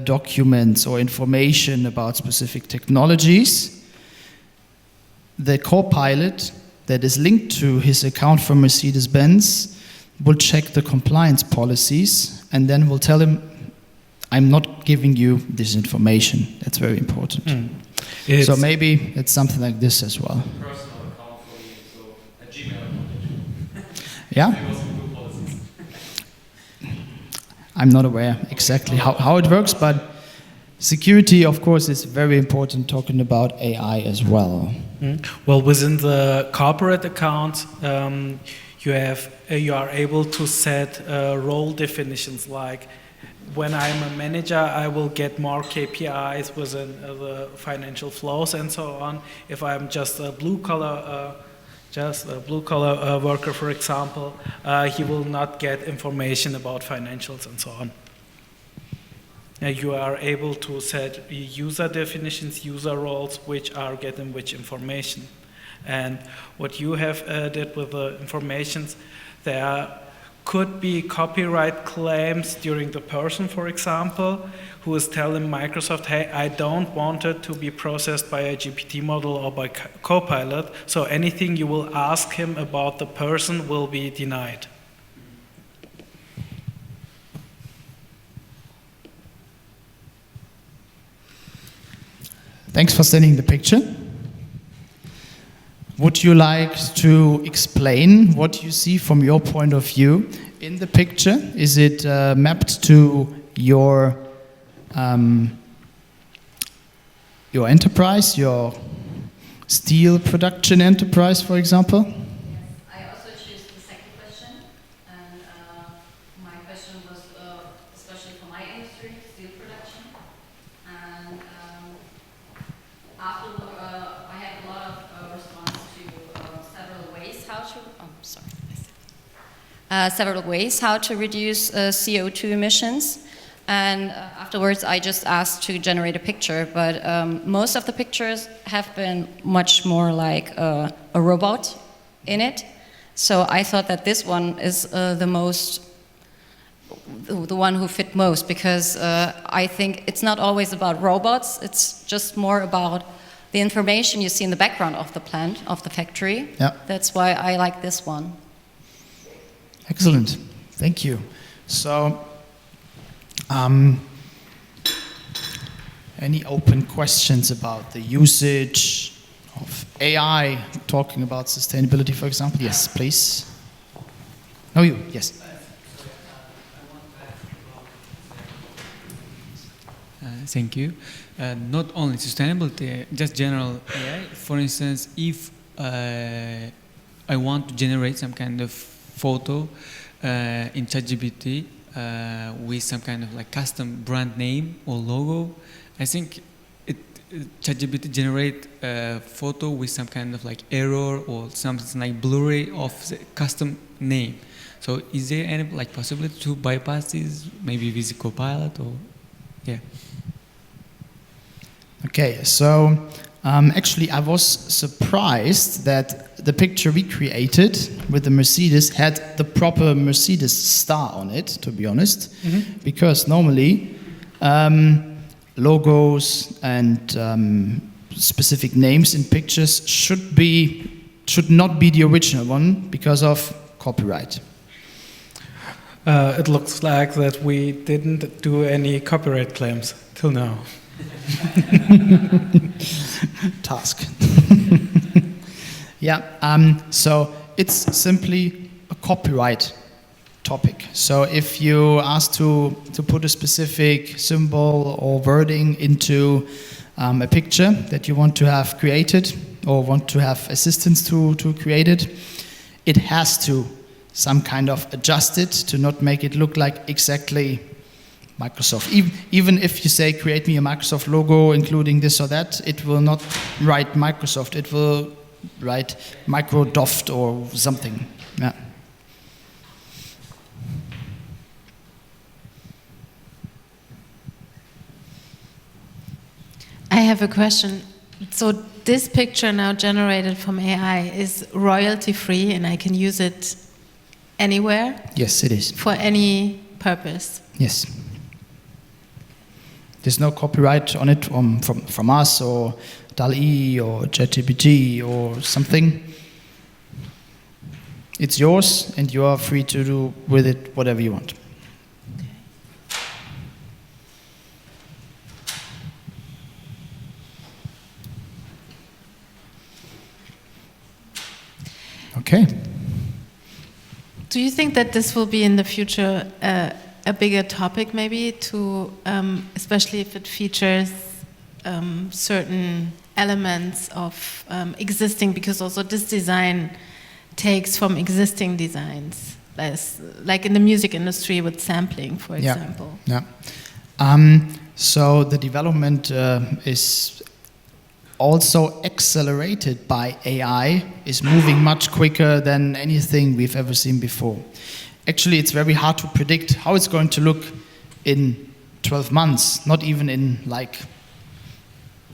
documents or information about specific technologies, the Copilot that is linked to his account from Mercedes-Benz will check the compliance policies and then will tell him, I'm not giving you this information. That's very important. So maybe it's something like this as well. Personal account for me, so a Gmail account. Yeah? I'm not aware exactly how it works, but security, of course, is very important, talking about AI as well. Well, within the corporate account, you are able to set role definitions, like when I'm a manager, I will get more KPIs within the financial flows and so on. If I'm just a blue collar worker, for example, he will not get information about financials and so on. You are able to set user definitions, user roles, which are getting which information. And what you have did with the informations, there could be copyright claims during the person, for example, who is telling Microsoft, hey, I don't want it to be processed by a GPT model or by Copilot, so anything you will ask him about the person will be denied. Thanks for sending the picture. Would you like to explain what you see from your point of view in the picture? Is it mapped to your enterprise, your steel production enterprise, for example? I also choose the second question, and my question was especially for my industry, steel production, and after I had a lot of response to several ways how to. Oh, sorry. Several ways how to reduce CO2 emissions. And afterwards, I just asked to generate a picture, but most of the pictures have been much more like a robot in it. So I thought that this one is the one who fit most, because I think it's not always about robots, it's just more about the information you see in the background of the plant, of the factory. Yeah. That's why I like this one. Excellent, thank you. So, any open questions about the usage of AI, talking about sustainability, for example? Yes, please. No, you, yes. Thank you. Not only sustainability, just general AI. For instance, if I want to generate some kind of photo in ChatGPT with some kind of like custom brand name or logo, I think ChatGPT generate a photo with some kind of like error or something like blurry of the custom name. So is there any like possibility to bypass this, maybe with Copilot or, yeah? Okay, so actually I was surprised that the picture we created with the Mercedes had the proper Mercedes star on it, to be honest, because normally logos and specific names in pictures should not be the original one because of copyright. It looks like that we didn't do any copyright claims till now. Task. Yeah, so it's simply a copyright topic. So if you ask to put a specific symbol or wording into a picture that you want to have created or want to have assistance to create it, it has to some kind of adjust it to not make it look like exactly Microsoft. Even if you say, create me a Microsoft logo including this or that, it will not write Microsoft, it will write Microdoft or something. Yeah. I have a question. So this picture now generated from AI is royalty free and I can use it anywhere? Yes, it is. For any purpose? Yes. There's no copyright on it from us or DALL-E or ChatGPT or something. It's yours and you are free to do with it whatever you want. Okay. Do you think that this will be in the future a bigger topic maybe to, especially if it features certain elements of existing, because also this design takes from existing designs, like in the music industry with sampling, for example. Yeah. So the development is also accelerated by AI, is moving much quicker than anything we've ever seen before. Actually, it's very hard to predict how it's going to look in 12 months, not even in like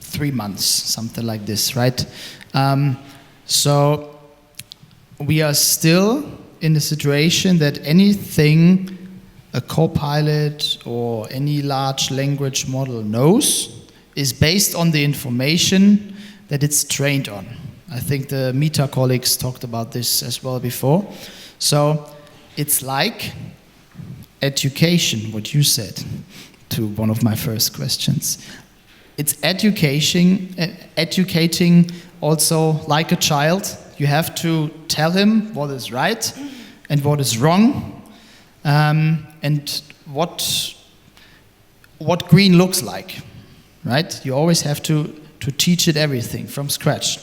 3 months, something like this, right? So we are still in a situation that anything a co-pilot or any large language model knows is based on the information that it's trained on. I think the Meta colleagues talked about this as well before. So it's like education, what you said to one of my first questions. It's educating also like a child. You have to tell him what is right and what is wrong, and what green looks like, right? You always have to teach it everything from scratch.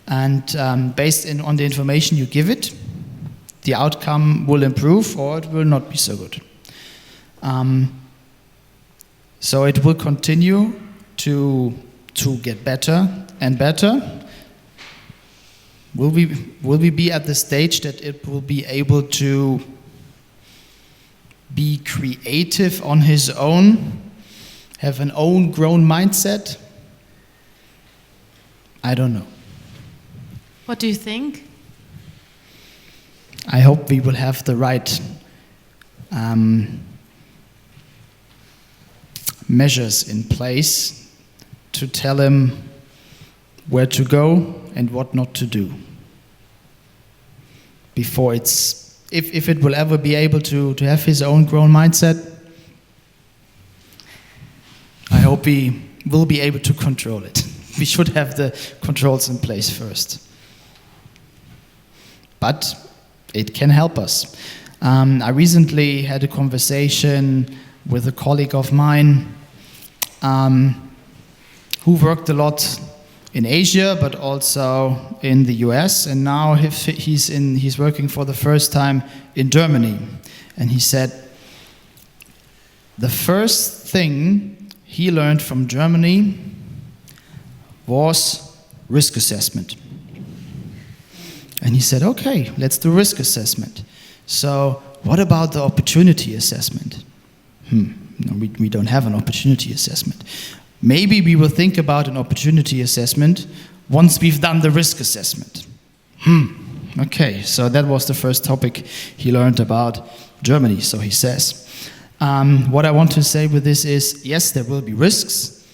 And based on the information you give it, the outcome will improve or it will not be so good. So it will continue to get better and better. Will we be at the stage that it will be able to be creative on his own, have an own grown mindset? I don't know. What do you think? I hope we will have the right measures in place to tell him where to go and what not to do. Before if it will ever be able to have his own grown mindset, I hope he will be able to control it. We should have the controls in place first. But it can help us. I recently had a conversation with a colleague of mine who worked a lot in Asia, but also in the US, and now he's working for the first time in Germany. And he said the first thing he learned from Germany was risk assessment. And he said, okay, let's do risk assessment. So what about the opportunity assessment? No, we don't have an opportunity assessment. Maybe we will think about an opportunity assessment once we've done the risk assessment. Okay, so that was the first topic he learned about Germany, so he says. What I want to say with this is, yes, there will be risks,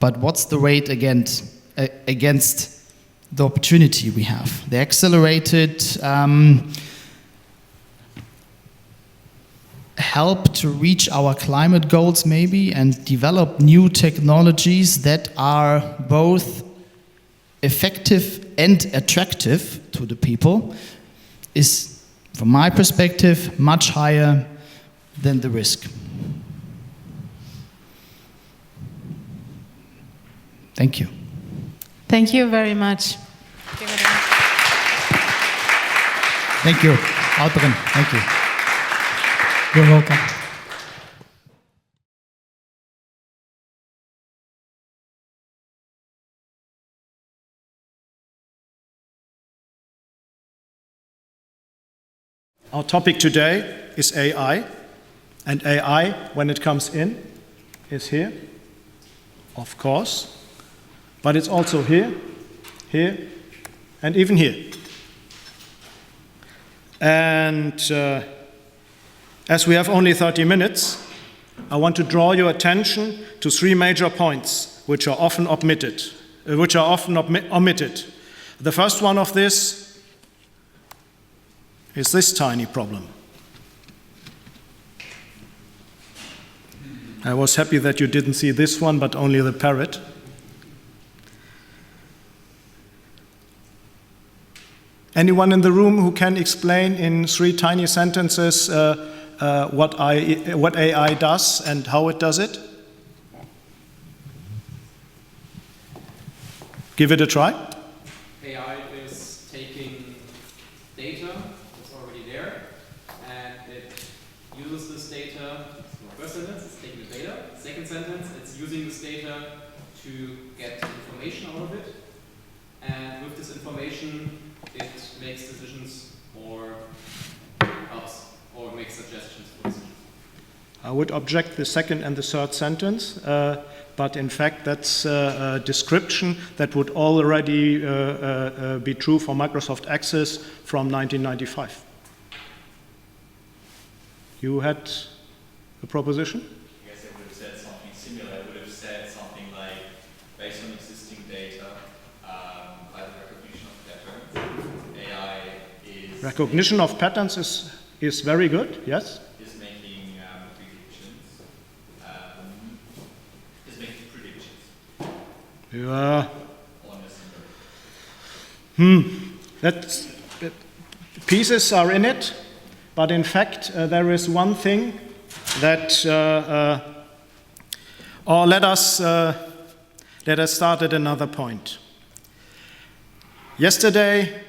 but what's the weight against the opportunity we have? The accelerated help to reach our climate goals maybe and develop new technologies that are both effective and attractive to the people is, from my perspective, much higher than the risk. Thank you. Thank you very much. Thank you, Alperin. Thank you. You're welcome. Our topic today is AI, and AI, when it comes in, is here, of course, but it's also here, here, and even here. And as we have only 30 minutes, I want to draw your attention to three major points which are often omitted. The first one of this is this tiny problem. I was happy that you didn't see this one, but only the parrot. Anyone in the room who can explain in three tiny sentences what AI does and how it does it? Give it a try. AI is taking data that's already there, and it uses this data. So first sentence, it's taking the data. Second sentence, it's using this data to get information out of it, and with this information, it makes decisions or helps or makes suggestions for decisions. I would object the second and the third sentence, but in fact that's a description that would already be true for Microsoft Access from 1995. You had a proposition? I guess I would have said something similar. I would have said something like, based on existing data, by the recognition of patterns, AI is... Recognition of patterns is very good, yes? Is making predictions. Is making predictions. Yeah. Pieces are in it, but in fact there is one thing that, or let us start at another point. Yesterday,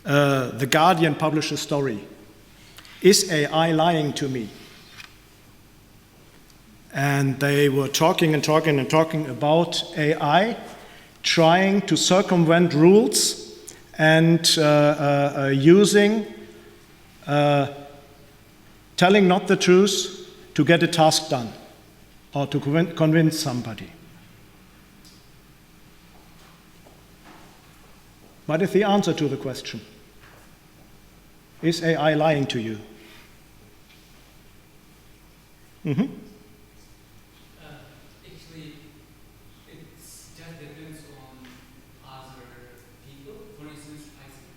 The Guardian published a story. Is AI lying to me? And they were talking about AI trying to circumvent rules and using telling not the truth to get a task done or to convince somebody. What is the answer to the question? Is AI lying to you? Mm-hmm. Actually, it just depends on other people. For instance,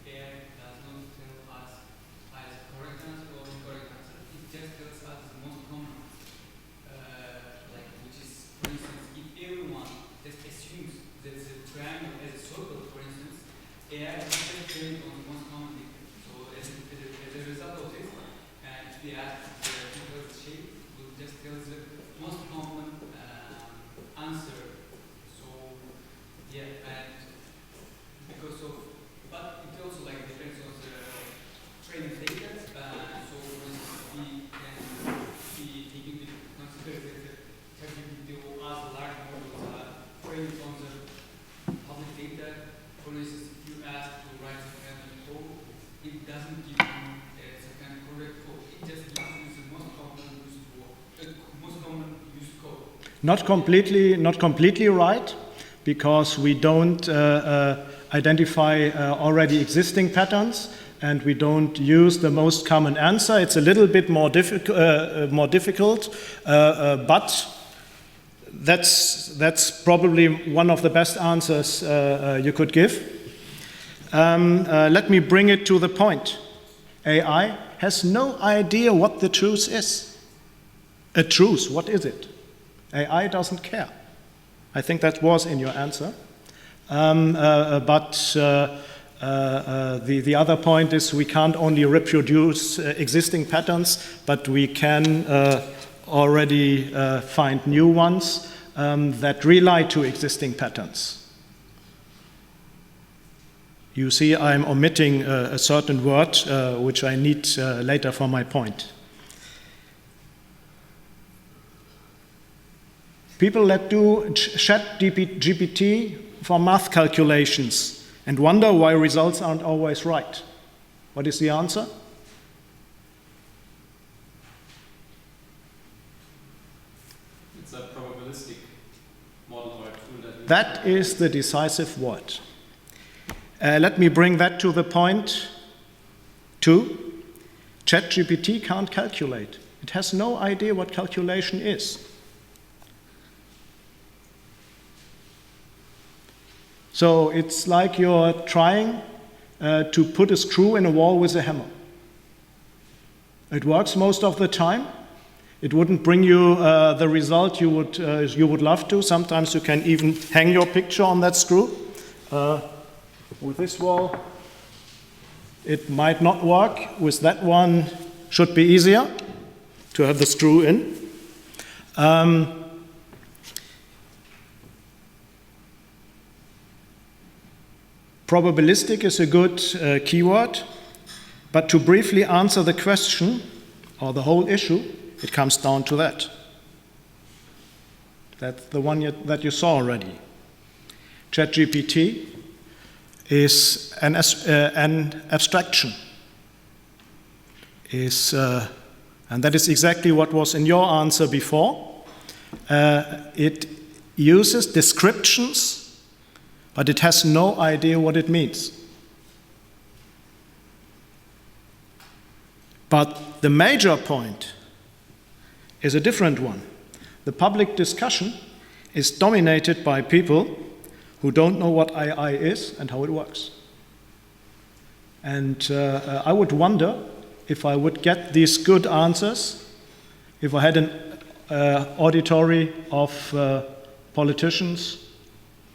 AI does not tell us as correct answer or incorrect answer. It just tells us the most common, which is, for instance, if everyone just assumes that the triangle has a circle, for instance, AI is just trained on the most common thing. So as a result of this, if we ask the people the shape, will just tell the most common answer. So yeah, and because of, but it also depends on the training data. So for instance, we can consider that the ChatGPT or other large models are trained on the public data. For instance, if you ask to write some kind of code, it doesn't give you some kind of correct code. It just gives you the most common used code. Not completely right, because we don't identify already existing patterns, and we don't use the most common answer. It's a little bit more difficult, but that's probably one of the best answers you could give. Let me bring it to the point. AI has no idea what the truth is. A truth, what is it? AI doesn't care. I think that was in your answer. But the other point is we can't only reproduce existing patterns, but we can already find new ones that rely to existing patterns. You see, I'm omitting a certain word which I need later for my point. People that do ChatGPT for math calculations and wonder why results aren't always right. What is the answer? It's a probabilistic model or a tool that is the decisive word. Let me bring that to the point. 2, ChatGPT can't calculate. It has no idea what calculation is. So it's like you're trying to put a screw in a wall with a hammer. It works most of the time. It wouldn't bring you the result you would love to. Sometimes you can even hang your picture on that screw. With this wall, it might not work. With that one, should be easier to have the screw in. Probabilistic is a good keyword, but to briefly answer the question or the whole issue, it comes down to that. That's the one that you saw already. ChatGPT is an abstraction, is And that is exactly what was in your answer before. It uses descriptions, but it has no idea what it means. But the major point is a different one. The public discussion is dominated by people who don't know what AI is and how it works. And I would wonder if I would get these good answers if I had an auditory of politicians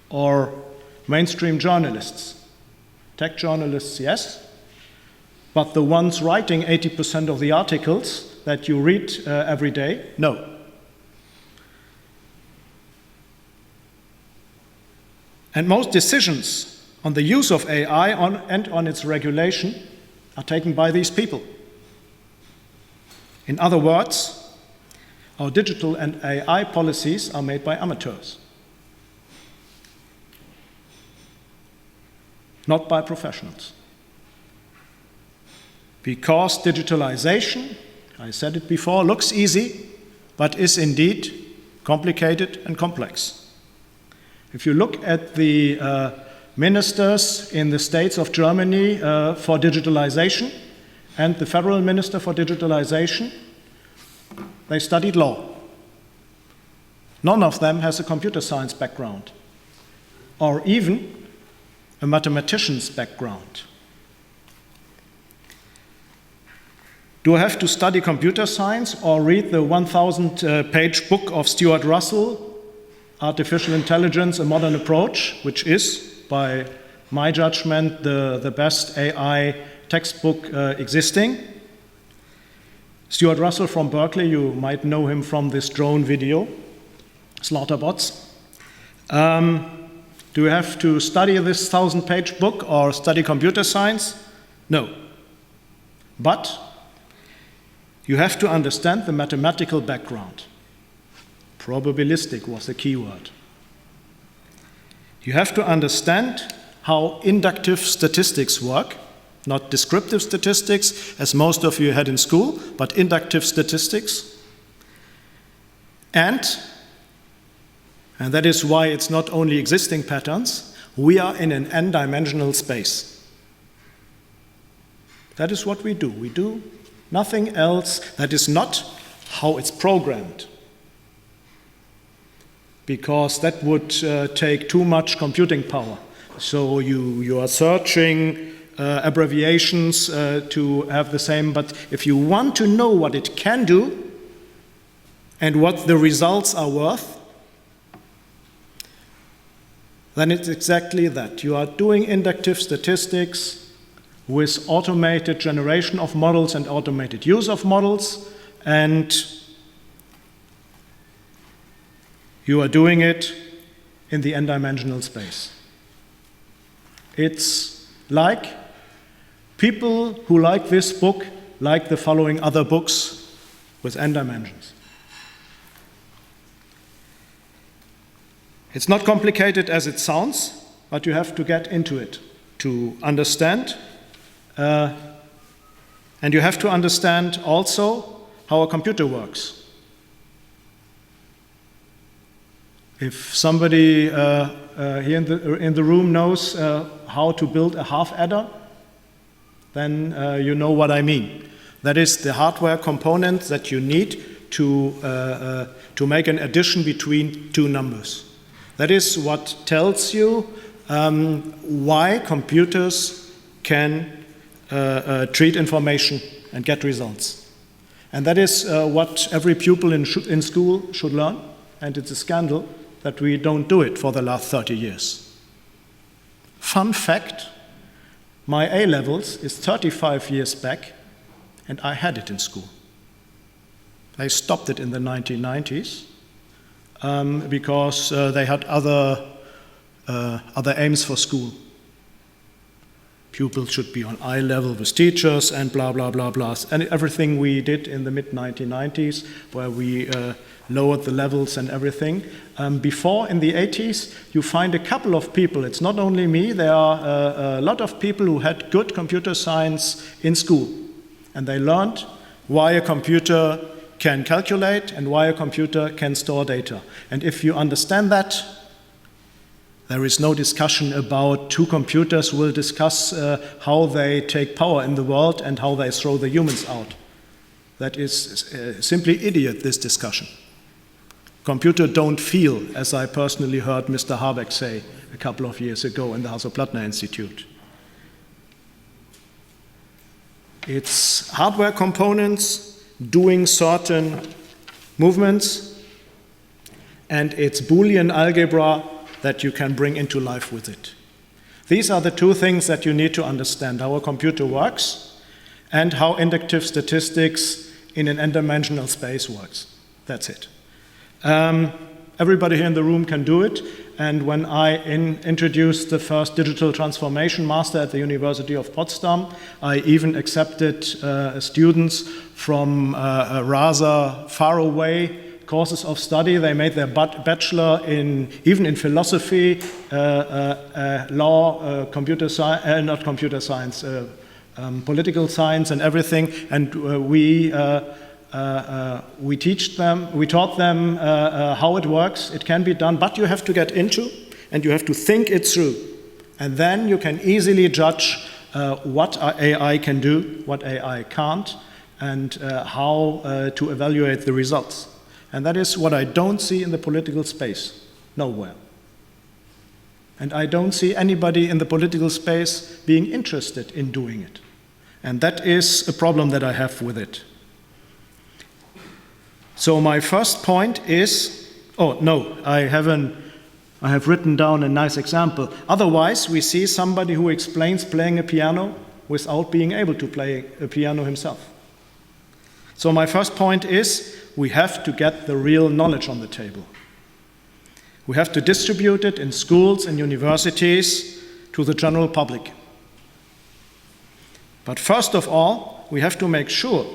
or mainstream journalists. Tech journalists, yes, but the ones writing 80% of the articles that you read every day, no. And most decisions on the use of AI and on its regulation are taken by these people. In other words, our digital and AI policies are made by amateurs, not by professionals. Because digitalization, I said it before, looks easy, but is indeed complicated and complex. If you look at the ministers in the states of Germany for digitalization and the federal minister for digitalization, they studied law. None of them has a computer science background or even a mathematician's background. Do I have to study computer science or read the 1,000-page book of Stuart Russell, Artificial Intelligence, A Modern Approach, which is, by my judgment, the best AI textbook existing? Stuart Russell from Berkeley, you might know him from this drone video, Slaughterbots. Do you have to study this 1,000-page book or study computer science? No. But you have to understand the mathematical background. Probabilistic was the key word. You have to understand how inductive statistics work, not descriptive statistics, as most of you had in school, but inductive statistics. And that is why it's not only existing patterns, we are in an n-dimensional space. That is what we do. We do nothing else. That is not how it's programmed, because that would take too much computing power. So you are searching abbreviations to have the same, but if you want to know what it can do and what the results are worth, then it's exactly that. You are doing inductive statistics with automated generation of models and automated use of models, and you are doing it in the n-dimensional space. It's like people who like this book like the following other books with n dimensions. It's not complicated as it sounds, but you have to get into it to understand. And you have to understand also how a computer works. If somebody here in the room knows how to build a half adder, then you know what I mean. That is the hardware component that you need to make an addition between two numbers. That is what tells you why computers can treat information and get results. And that is what every pupil in school should learn, and it's a scandal that we don't do it for the last 30 years. Fun fact, my A-levels is 35 years back, and I had it in school. I stopped it in the 1990s because they had other aims for school. Pupils should be on eye level with teachers and blah, blah, blah, blah. And everything we did in the mid-1990s, where we lowered the levels and everything. Before, in the 80s, you find a couple of people. It's not only me. There are a lot of people who had good computer science in school. And they learned why a computer can calculate and why a computer can store data. And if you understand that, there is no discussion about two computers will discuss how they take power in the world and how they throw the humans out. That is simply idiot, this discussion. Computer don't feel, as I personally heard Mr. Habeck say a couple of years ago in the Hasso-Plattner Institute. It's hardware components doing certain movements, and it's Boolean algebra that you can bring into life with it. These are the two things that you need to understand: how a computer works and how inductive statistics in an n-dimensional space works. That's it. Everybody here in the room can do it, and when I introduced the first digital transformation master at the University of Potsdam, I even accepted students from rather far away courses of study. They made their bachelor even in philosophy, law, computer science, not computer science, political science and everything, and we taught them how it works. It can be done, but you have to get into and you have to think it through. And then you can easily judge what AI can do, what AI can't, and how to evaluate the results. And that is what I don't see in the political space, nowhere. And I don't see anybody in the political space being interested in doing it. And that is a problem that I have with it. So my first point is, I have written down a nice example. Otherwise, we see somebody who explains playing a piano without being able to play a piano himself. So my first point is, we have to get the real knowledge on the table. We have to distribute it in schools and universities to the general public. But first of all, we have to make sure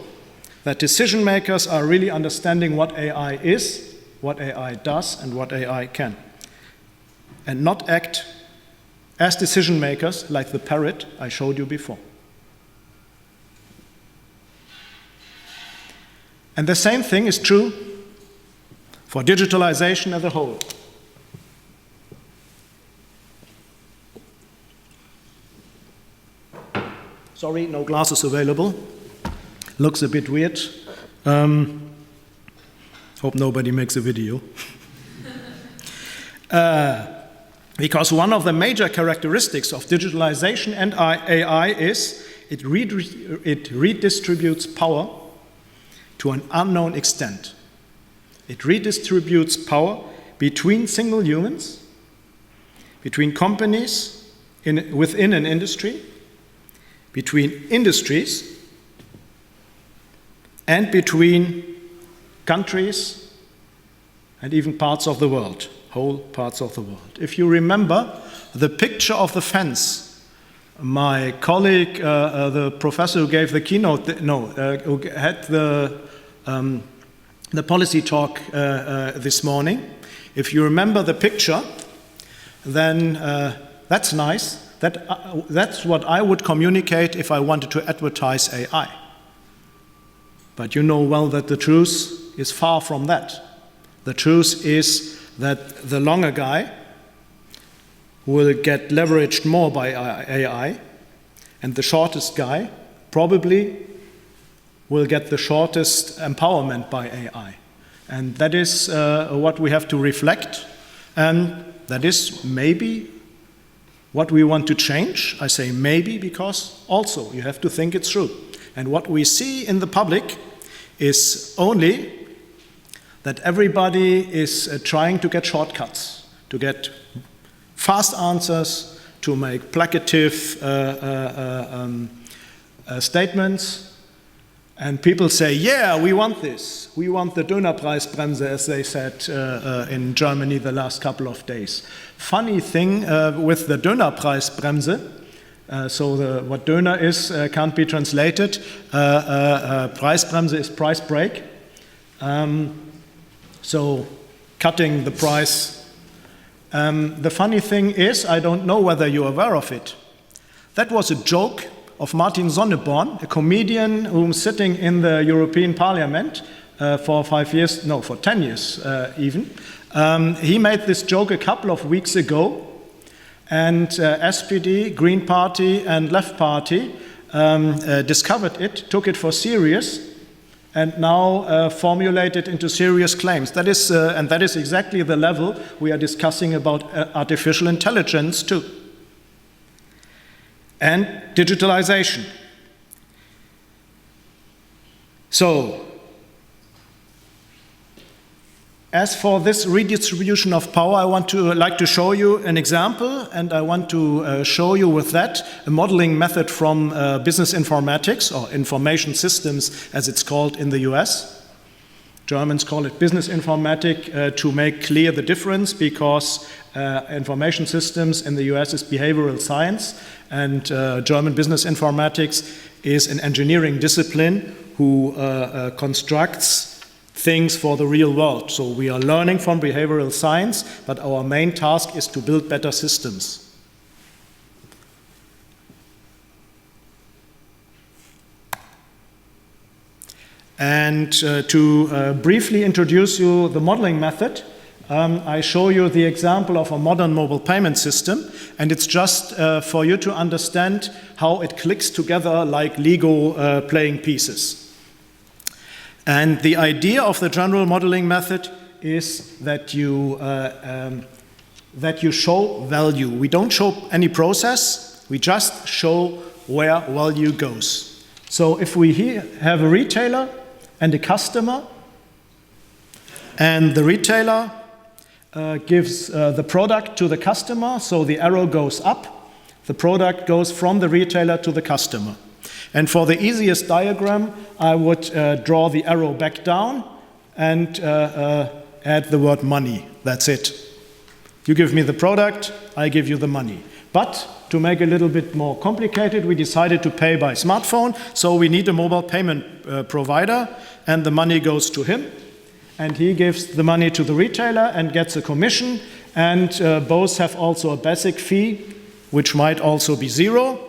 that decision makers are really understanding what AI is, what AI does, and what AI can. And not act as decision makers like the parrot I showed you before. And the same thing is true for digitalization as a whole. Sorry, no glasses available. Looks a bit weird. Hope nobody makes a video. Because one of the major characteristics of digitalization and AI is it redistributes power to an unknown extent. It redistributes power between single humans, between companies within an industry, between industries, and between countries and even parts of the world, whole parts of the world. If you remember the picture of the fence, my colleague, the professor who gave the keynote, who had the policy talk this morning, if you remember the picture, then that's nice. That's what I would communicate if I wanted to advertise AI. But you know well that the truth is far from that. The truth is that the longer guy will get leveraged more by AI, and the shortest guy probably will get the shortest empowerment by AI. And that is what we have to reflect, and that is maybe what we want to change. I say maybe because also you have to think it through. And what we see in the public is only that everybody is trying to get shortcuts, to get fast answers, to make placative statements. And people say, yeah, we want this. We want the Dönerpreisbremse, as they said in Germany the last couple of days. Funny thing with the Dönerpreisbremse, what Döner is can't be translated. Preisbremse is price break. So cutting the price. The funny thing is, I don't know whether you're aware of it. That was a joke of Martin Sonneborn, a comedian who's sitting in the European Parliament for 5 years, no, for 10 years even. He made this joke a couple of weeks ago, and SPD, Green Party, and Left Party discovered it, took it for serious, and now formulate it into serious claims. That is, and that is exactly the level we are discussing about artificial intelligence too. And digitalization. So, as for this redistribution of power, I want to like to show you an example, and I want to show you with that a modeling method from business informatics, or information systems as it's called in the US. Germans call it business informatic to make clear the difference, because information systems in the US is behavioral science, and German business informatics is an engineering discipline who constructs things for the real world. So we are learning from behavioral science, but our main task is to build better systems. And to briefly introduce you the modeling method, I show you the example of a modern mobile payment system, and it's just for you to understand how it clicks together like Lego playing pieces. And the idea of the general modeling method is that you show value. We don't show any process, we just show where value goes. So if we here have a retailer and a customer, and the retailer gives the product to the customer, so the arrow goes up, the product goes from the retailer to the customer. And for the easiest diagram, I would draw the arrow back down and add the word money. That's it. You give me the product, I give you the money. But to make it a little bit more complicated, we decided to pay by smartphone, so we need a mobile payment provider, and the money goes to him, and he gives the money to the retailer and gets a commission, and both have also a basic fee, which might also be zero.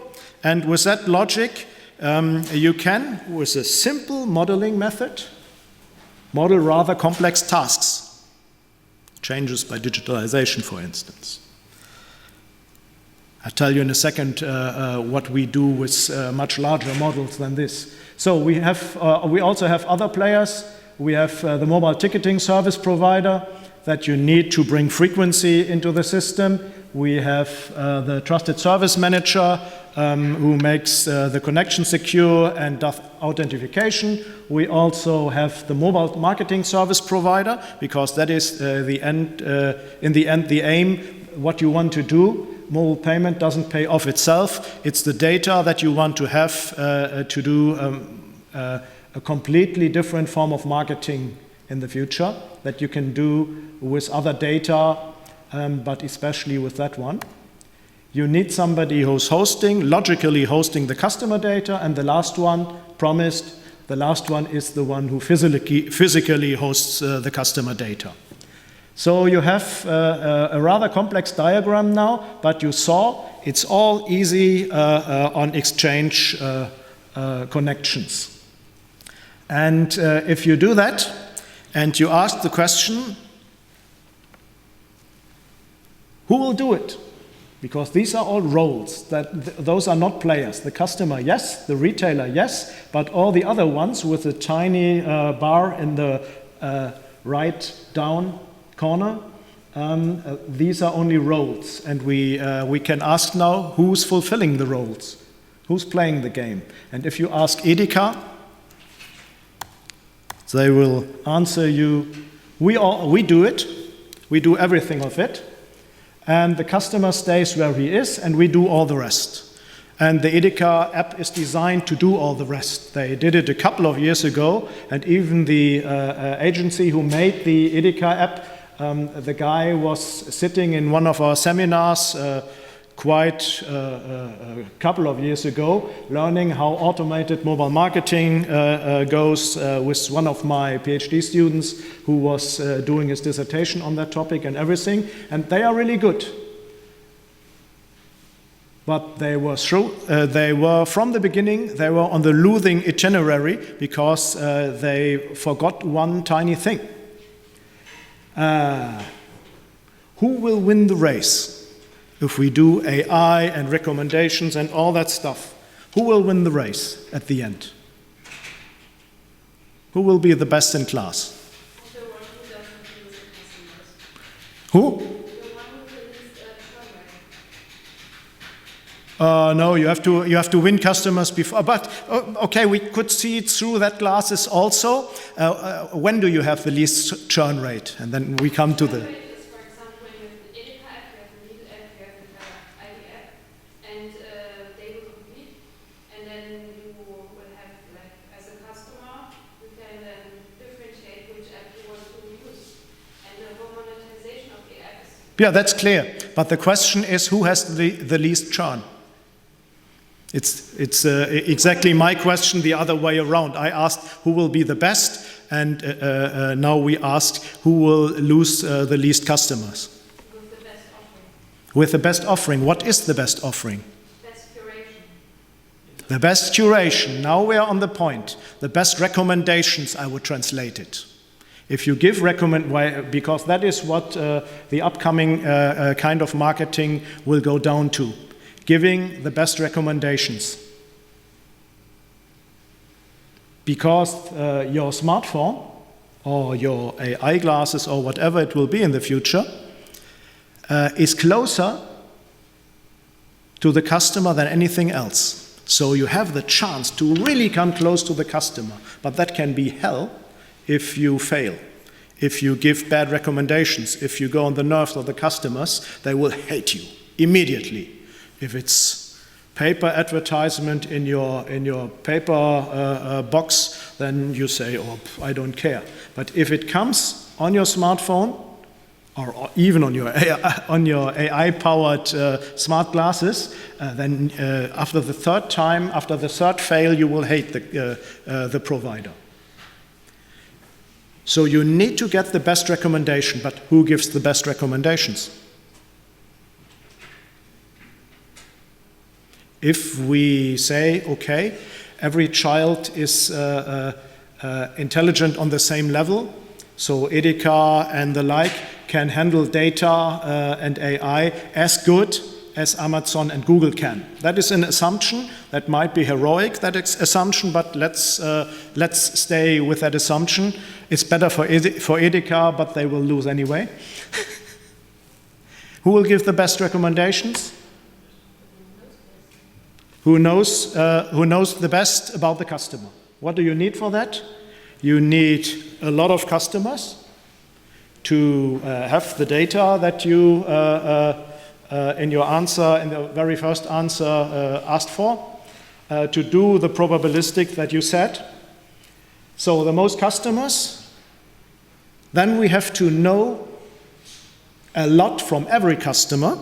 And with that logic, you can, with a simple modeling method, model rather complex tasks. Changes by digitalization, for instance. I'll tell you in a second what we do with much larger models than this. So we also have other players. We have the mobile ticketing service provider that you need to bring frequency into the system. We have the trusted service manager who makes the connection secure and does authentication. We also have the mobile marketing service provider, because that is in the end the aim, what you want to do. Mobile payment doesn't pay off itself. It's the data that you want to have to do a completely different form of marketing in the future that you can do with other data, but especially with that one. You need somebody who's logically hosting the customer data, and the last one, promised, the last one is the one who physically hosts the customer data. So you have a rather complex diagram now, but you saw it's all easy on exchange connections. And if you do that, and you ask the question, who will do it? Because these are all roles, those are not players. The customer, yes, the retailer, yes, but all the other ones with the tiny bar in the right down corner, these are only roles. And we can ask now, who's fulfilling the roles? Who's playing the game? And if you ask Edeka, they will answer you, we do it, we do everything of it, and the customer stays where he is, and we do all the rest. And the Edeka app is designed to do all the rest. They did it a couple of years ago, and even the agency who made the Edeka app, the guy was sitting in one of our seminars quite a couple of years ago, learning how automated mobile marketing goes with one of my PhD students who was doing his dissertation on that topic and everything, and they are really good. But they were from the beginning, they were on the losing itinerary because they forgot one tiny thing. Who will win the race? If we do AI and recommendations and all that stuff, who will win the race at the end? Who will be the best in class? Who? No, you have to win customers before. But okay, we could see it through that glasses also. When do you have the least churn rate? And then we come to the. Yeah, that's clear. But the question is, who has the least churn? It's exactly my question the other way around. I asked who will be the best, and now we ask who will lose the least customers. With the best offering. With the best offering. What is the best offering? Best curation. The best curation. Now we are on the point. The best recommendations, I would translate it. If you give because that is what the upcoming kind of marketing will go down to, giving the best recommendations. Because your smartphone or your AI glasses or whatever it will be in the future is closer to the customer than anything else. So you have the chance to really come close to the customer, but that can be hell if you fail, if you give bad recommendations, if you go on the nerves of the customers, they will hate you immediately. If it's paper advertisement in your paper box, then you say, oh, I don't care. But if it comes on your smartphone, or even on your AI-powered smart glasses, then after the third fail, you will hate the provider. So you need to get the best recommendation, but who gives the best recommendations? If we say, okay, every child is intelligent on the same level, so Edeka and the like can handle data and AI as good as Amazon and Google can. That is an assumption that might be heroic, that assumption, but let's stay with that assumption. It's better for Edeka, but they will lose anyway. Who will give the best recommendations? Who knows the best about the customer? What do you need for that? You need a lot of customers to have the data that you in your answer, in the very first answer, asked for, to do the probabilistic that you said. So the most customers, then we have to know a lot from every customer.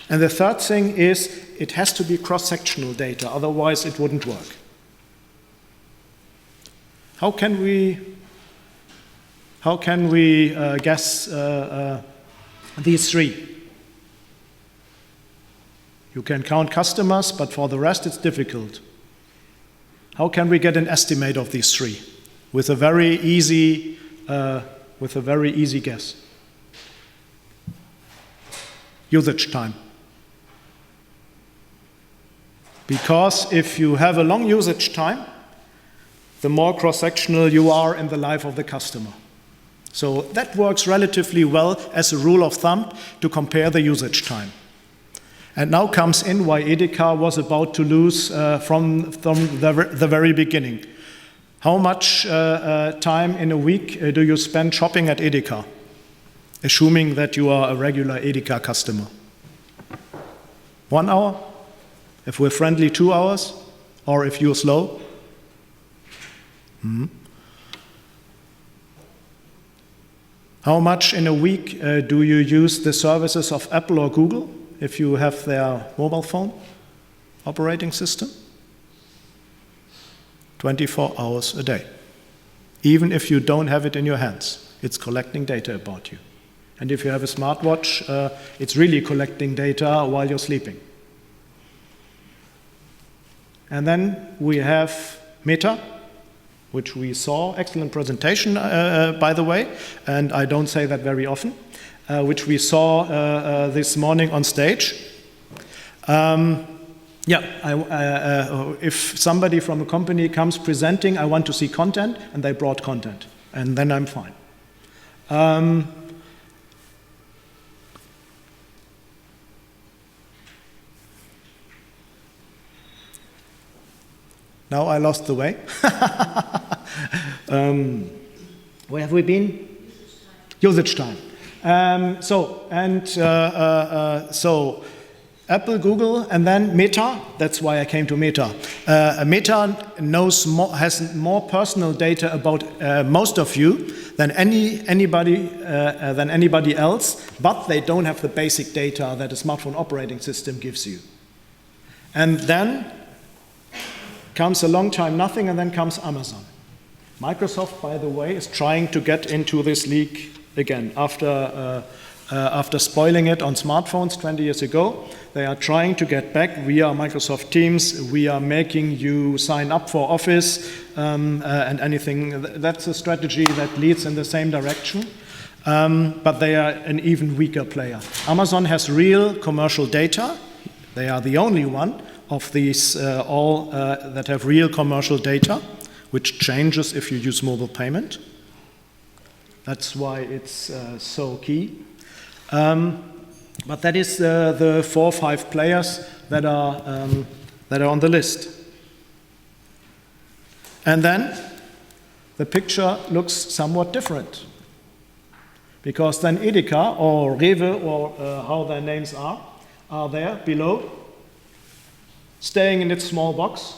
And the third thing is it has to be cross-sectional data, otherwise it wouldn't work. How can we guess these three? You can count customers, but for the rest it's difficult. How can we get an estimate of these three with a very easy guess? Usage time. Because if you have a long usage time, the more cross-sectional you are in the life of the customer. So that works relatively well as a rule of thumb to compare the usage time. And now comes in why Edeka was about to lose from the very beginning. How much time in a week do you spend shopping at Edeka? Assuming that you are a regular Edeka customer. 1 hour? If we're friendly, 2 hours? Or if you're slow? How much in a week do you use the services of Apple or Google if you have their mobile phone operating system? 24 hours a day. Even if you don't have it in your hands, it's collecting data about you. And if you have a smartwatch, it's really collecting data while you're sleeping. And then we have Meta, which we saw, excellent presentation, by the way, and I don't say that very often, which we saw this morning on stage. If somebody from a company comes presenting, I want to see content, and they brought content, and then I'm fine. Now I lost the way. Where have we been? Usage time. So Apple, Google, and then Meta. That's why I came to Meta. Meta has more personal data about most of you than anybody else, but they don't have the basic data that a smartphone operating system gives you. And then comes a long time nothing, and then comes Amazon. Microsoft, by the way, is trying to get into this league again after spoiling it on smartphones 20 years ago. They are trying to get back via Microsoft Teams. We are making you sign up for Office and anything. That's a strategy that leads in the same direction, but they are an even weaker player. Amazon has real commercial data. They are the only one of these all that have real commercial data, which changes if you use mobile payment. That's why it's so key. But that is the 4 or 5 players that are on the list. And then the picture looks somewhat different, because then Edeka or Rewe or how their names are there below, staying in its small box,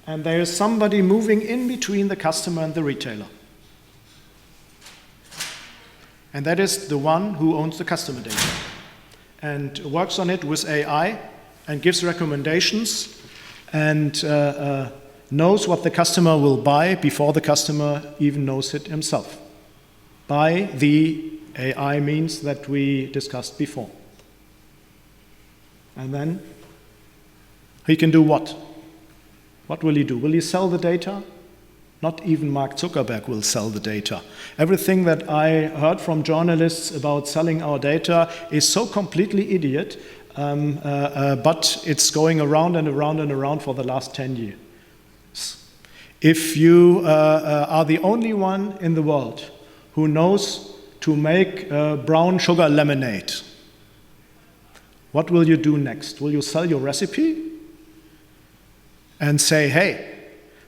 and there is somebody moving in between the customer and the retailer. And that is the one who owns the customer data and works on it with AI and gives recommendations and knows what the customer will buy before the customer even knows it himself, by the AI means that we discussed before. And then he can do what? What will he do? Will he sell the data? Not even Mark Zuckerberg will sell the data. Everything that I heard from journalists about selling our data is so completely idiot, but it's going around and around and around for the last 10 years. If you are the only one in the world who knows to make brown sugar lemonade, what will you do next? Will you sell your recipe and say, hey,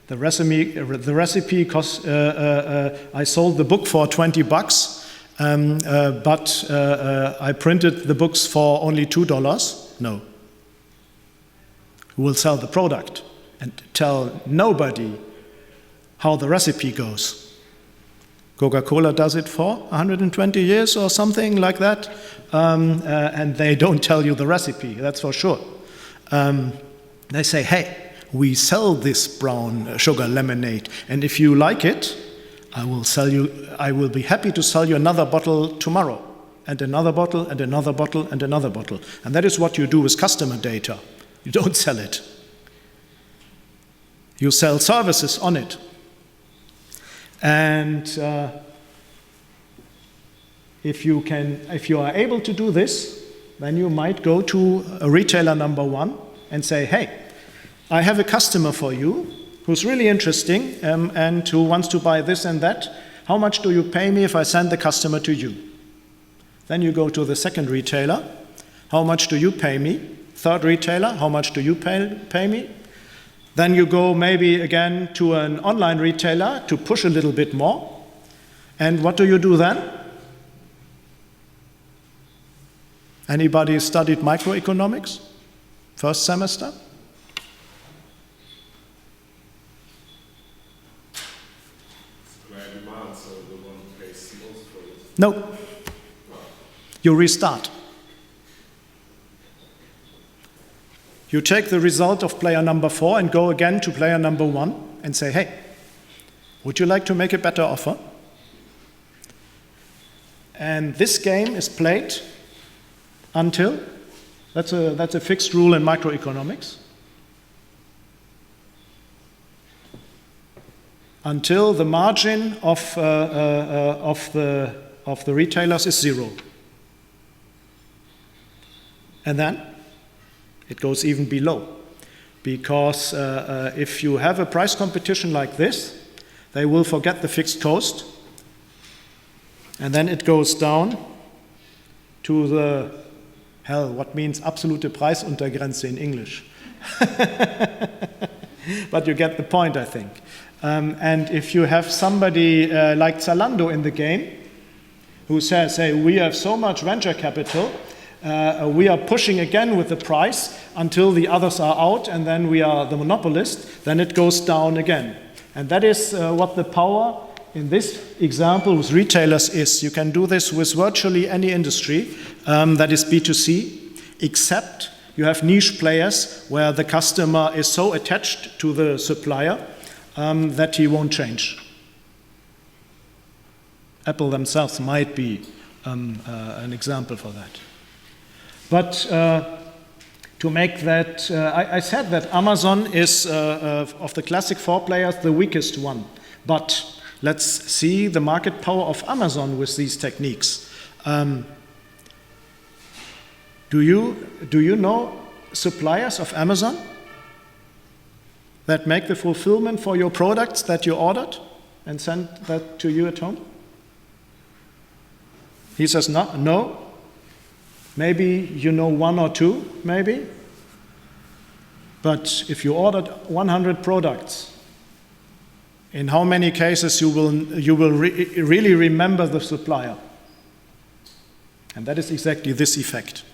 the recipe costs, I sold the book for $20, but I printed the books for only $2? No. Who will sell the product and tell nobody how the recipe goes? Coca-Cola does it for 120 years or something like that, and they don't tell you the recipe, that's for sure. They say, hey, we sell this brown sugar lemonade, and if you like it, I will be happy to sell you another bottle tomorrow, and another bottle, and another bottle, and another bottle. And that is what you do with customer data. You don't sell it. You sell services on it. And if you are able to do this, then you might go to a retailer number 1 and say, hey, I have a customer for you who's really interesting and who wants to buy this and that. How much do you pay me if I send the customer to you? Then you go to the second retailer. How much do you pay me? Third retailer, how much do you pay me? Then you go maybe again to an online retailer to push a little bit more. And what do you do then? Anybody studied microeconomics? First semester? No. You restart. You take the result of player number 4 and go again to player number 1 and say, hey, would you like to make a better offer? And this game is played until, that's a fixed rule in microeconomics, until the margin of the retailers is 0. And then it goes even below. Because if you have a price competition like this, they will forget the fixed cost. And then it goes down to the, what means absolute Preisuntergrenze in English? But you get the point, I think. And if you have somebody like Zalando in the game, who says, hey, we have so much venture capital, we are pushing again with the price until the others are out, and then we are the monopolist, then it goes down again. And that is what the power in this example with retailers is. You can do this with virtually any industry that is B2C, except you have niche players where the customer is so attached to the supplier that he won't change. Apple themselves might be an example for that. But to make that, I said that Amazon is, of the classic 4 players, the weakest one. But let's see the market power of Amazon with these techniques. Do you know suppliers of Amazon that make the fulfillment for your products that you ordered and send that to you at home? He says no. Maybe you know 1 or 2, maybe. But if you ordered 100 products, in how many cases you will really remember the supplier? And that is exactly this effect.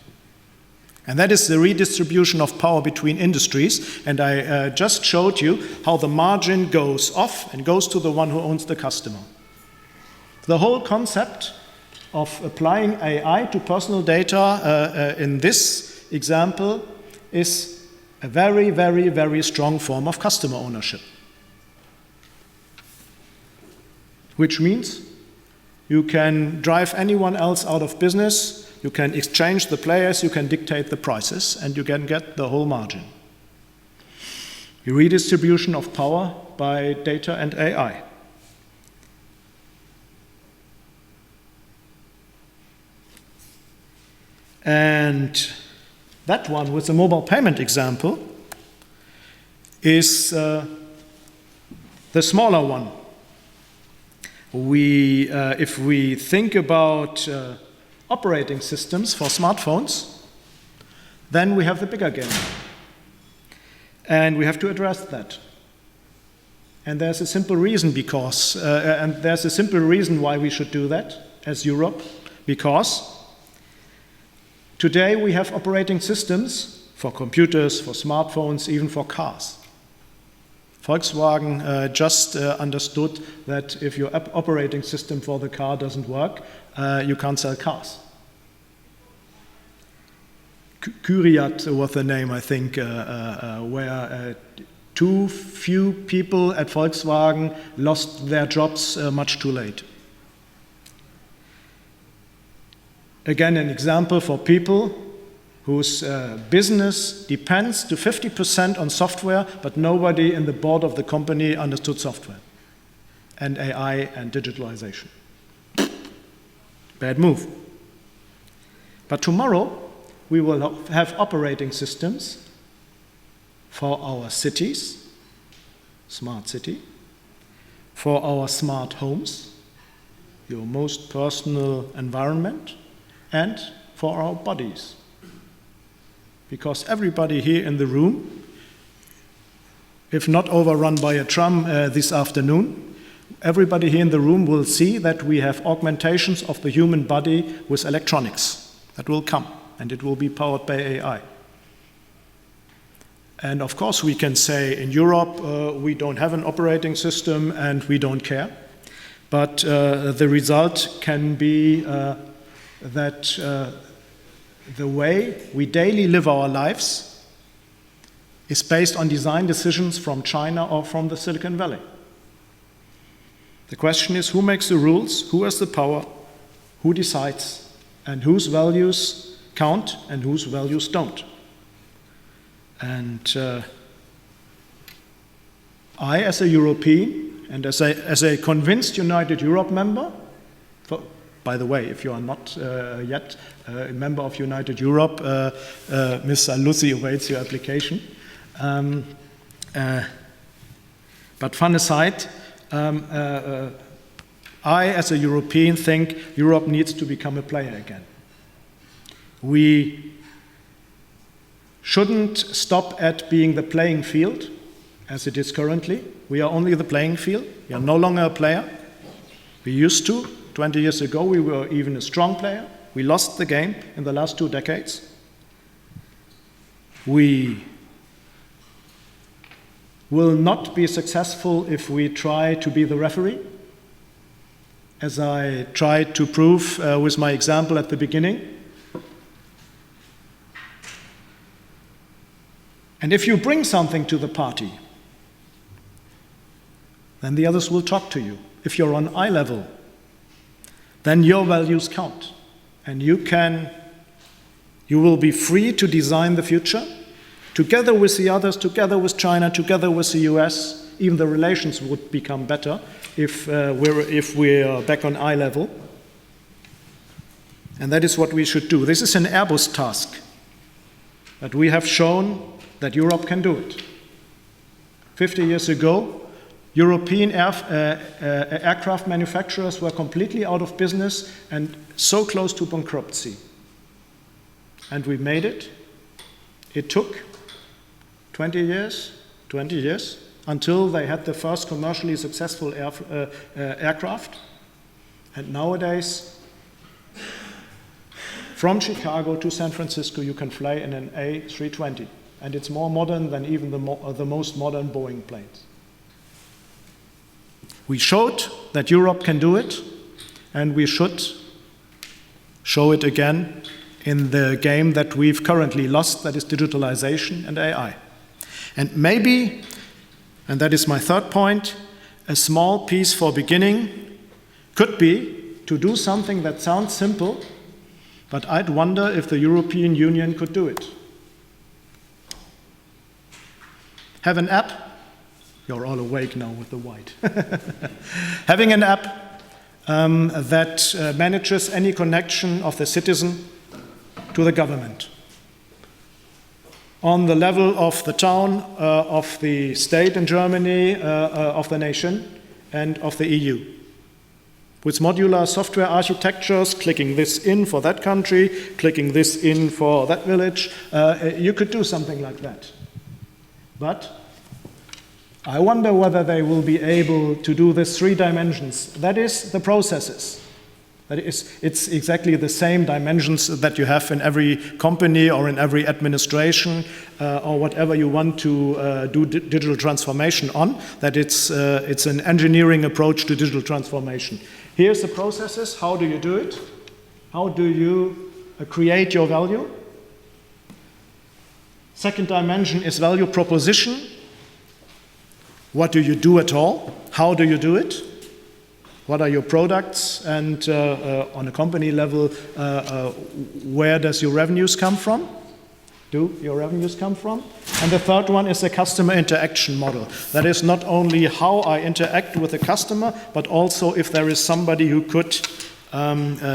And that is the redistribution of power between industries. And I just showed you how the margin goes off and goes to the one who owns the customer. The whole concept of applying AI to personal data in this example is a very, very, very strong form of customer ownership. Which means you can drive anyone else out of business, you can exchange the players, you can dictate the prices, and you can get the whole margin. The redistribution of power by data and AI. And that one with the mobile payment example is the smaller one. If we think about operating systems for smartphones, then we have the bigger game. And we have to address that. And there's a simple reason why we should do that as Europe, because today we have operating systems for computers, for smartphones, even for cars. Volkswagen just understood that if your operating system for the car doesn't work, you can't sell cars. Kyriat was the name, I think, where too few people at Volkswagen lost their jobs much too late. Again, an example for people whose business depends to 50% on software, but nobody in the board of the company understood software and AI and digitalization. Bad move. But tomorrow, we will have operating systems for our cities, smart city, for our smart homes, your most personal environment, and for our bodies. Because everybody here in the room, if not overrun by a tram this afternoon, everybody here in the room will see that we have augmentations of the human body with electronics. That will come, and it will be powered by AI. And of course we can say in Europe we don't have an operating system and we don't care. But the result can be that the way we daily live our lives is based on design decisions from China or from the Silicon Valley. The question is, who makes the rules, who has the power, who decides and whose values count and whose values don't. And I, as a European and as a convinced United Europe member, by the way, if you are not yet a member of United Europe, Ms. Lucy awaits your application. But fun aside, I, as a European, think Europe needs to become a player again. We shouldn't stop at being the playing field, as it is currently. We are only the playing field. We are no longer a player. We used to. 20 years ago, we were even a strong player. We lost the game in the last 2 decades. We will not be successful if we try to be the referee, as I tried to prove with my example at the beginning. And if you bring something to the party, then the others will talk to you. If you're on eye level, then your values count. And you will be free to design the future, together with the others, together with China, together with the US. Even the relations would become better if we're back on eye level. And that is what we should do. This is an Airbus task, but we have shown that Europe can do it. 50 years ago, European aircraft manufacturers were completely out of business and so close to bankruptcy. And we made it. It took 20 years, until they had the first commercially successful aircraft. And nowadays, from Chicago to San Francisco, you can fly in an A320. And it's more modern than even the most modern Boeing planes. We showed that Europe can do it, and we should show it again in the game that we've currently lost, that is digitalization and AI. And maybe, and that is my third point, a small piece for beginning could be to do something that sounds simple, but I'd wonder if the European Union could do it. Have an app. You're all awake now with the white. Having an app that manages any connection of the citizen to the government on the level of the town, of the state in Germany, of the nation, and of the EU. With modular software architectures, clicking this in for that country, clicking this in for that village, you could do something like that. But I wonder whether they will be able to do this 3 dimensions. That is the processes. That is, it's exactly the same dimensions that you have in every company or in every administration or whatever you want to do digital transformation on, that it's an engineering approach to digital transformation. Here's the processes. How do you do it? How do you create your value? Second dimension is value proposition. What do you do at all? How do you do it? What are your products? And on a company level, where does your revenues come from? Do your revenues come from? And the third one is the customer interaction model. That is not only how I interact with the customer, but also if there is somebody who could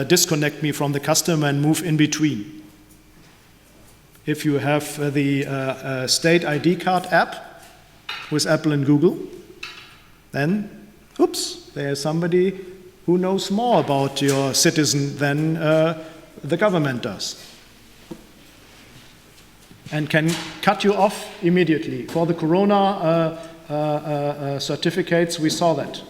disconnect me from the customer and move in between. If you have the state ID card app, with Apple and Google, then, oops, there's somebody who knows more about your citizen than the government does. And can cut you off immediately. For the Corona certificates, we saw that.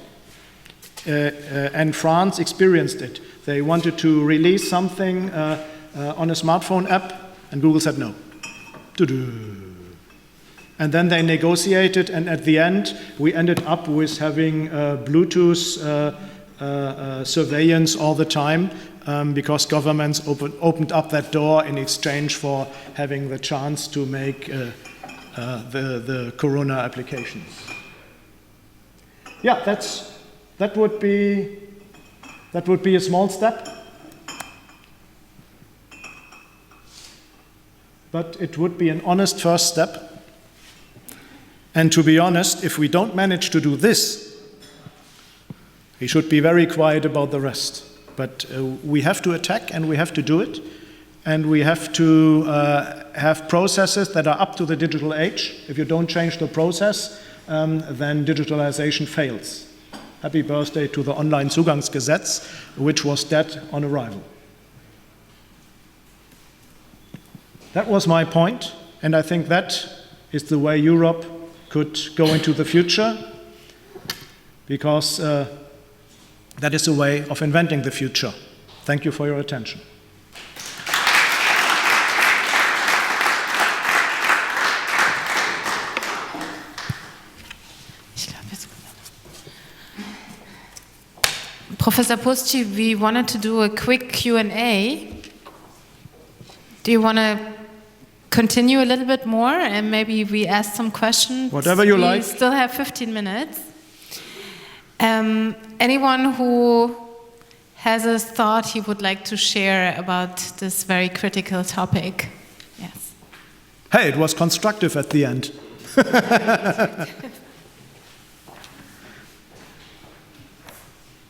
And France experienced it. They wanted to release something on a smartphone app, and Google said no. And then they negotiated, and at the end, we ended up with having Bluetooth surveillance all the time because governments opened up that door in exchange for having the chance to make the Corona applications. Yeah, that would be a small step. but it would be an honest first step. And to be honest, if we don't manage to do this, we should be very quiet about the rest. But we have to attack, and we have to do it. And we have to have processes that are up to the digital age. If you don't change the process, then digitalization fails. Happy birthday to the Online-Zugangsgesetz, which was dead on arrival. That was my point, and I think that is the way Europe could go into the future, because that is a way of inventing the future. Thank you for your attention. Professor Pousttchi, we wanted to do a quick Q&A. Do you want to continue a little bit more and maybe we ask some questions? Whatever you like. We still have 15 minutes. Anyone who has a thought he would like to share about this very critical topic? Yes. Hey, it was constructive at the end.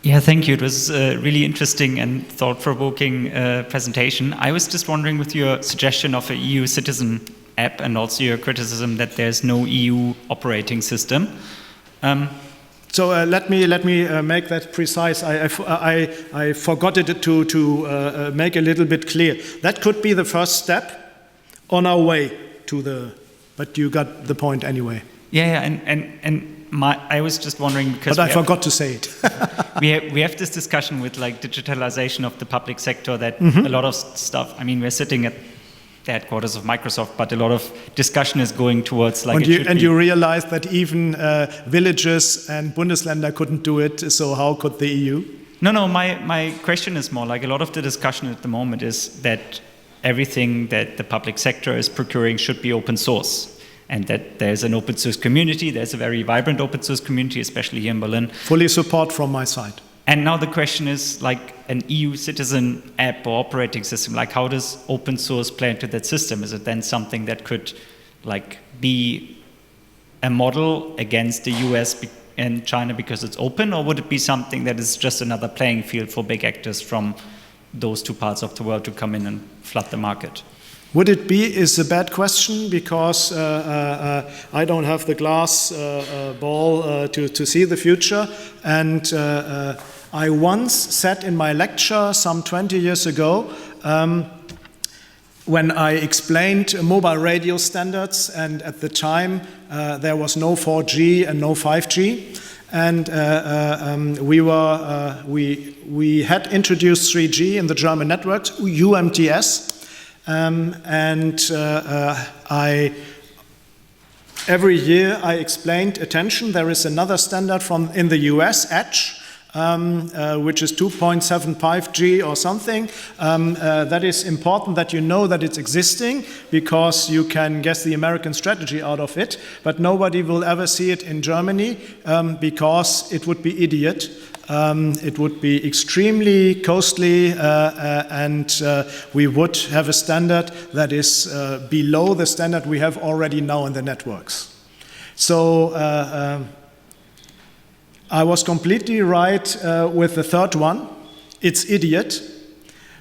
Yeah, thank you. It was a really interesting and thought-provoking presentation. I was just wondering, with your suggestion of an EU citizen app and also your criticism that there's no EU operating system. So let me make that precise. I forgot it to make a little bit clear. That could be the first step on our way to the. But you got the point anyway. Yeah, and I was just wondering because. But I forgot to say it. we have this discussion with like digitalization of the public sector that a lot of stuff. I mean, we're sitting at the headquarters of Microsoft, but a lot of discussion is going towards like. And you realize that even villages and Bundesländer couldn't do it. So how could the EU? No. My question is more like a lot of the discussion at the moment is that everything that the public sector is procuring should be open source. And that there's an open source community, there's a very vibrant open source community, especially here in Berlin. Fully support from my side. And now the question is, like an EU citizen app or operating system, like how does open source play into that system? Is it then something that could like be a model against the US and China because it's open, or would it be something that is just another playing field for big actors from those two parts of the world to come in and flood the market? Would it be is a bad question because I don't have the glass ball to see the future. And I once said in my lecture some 20 years ago when I explained mobile radio standards, and at the time there was no 4G and no 5G. And we had introduced 3G in the German networks, UMTS. Every year I explained, attention, there is another standard in the US, EDGE, which is 2.75G or something. That is important that you know that it's existing, because you can guess the American strategy out of it, but nobody will ever see it in Germany because it would be idiot. It would be extremely costly, and we would have a standard that is below the standard we have already now in the networks. So I was completely right with the third one. It's idiot,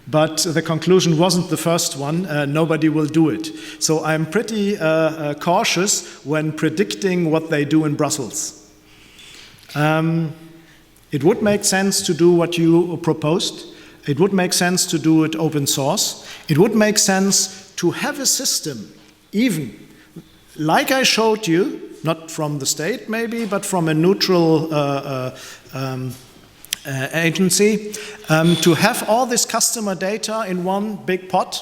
but the conclusion wasn't the first one. Nobody will do it. So I'm pretty cautious when predicting what they do in Brussels. It would make sense to do what you proposed. It would make sense to do it open source. It would make sense to have a system, even like I showed you, not from the state maybe, but from a neutral agency, to have all this customer data in one big pot,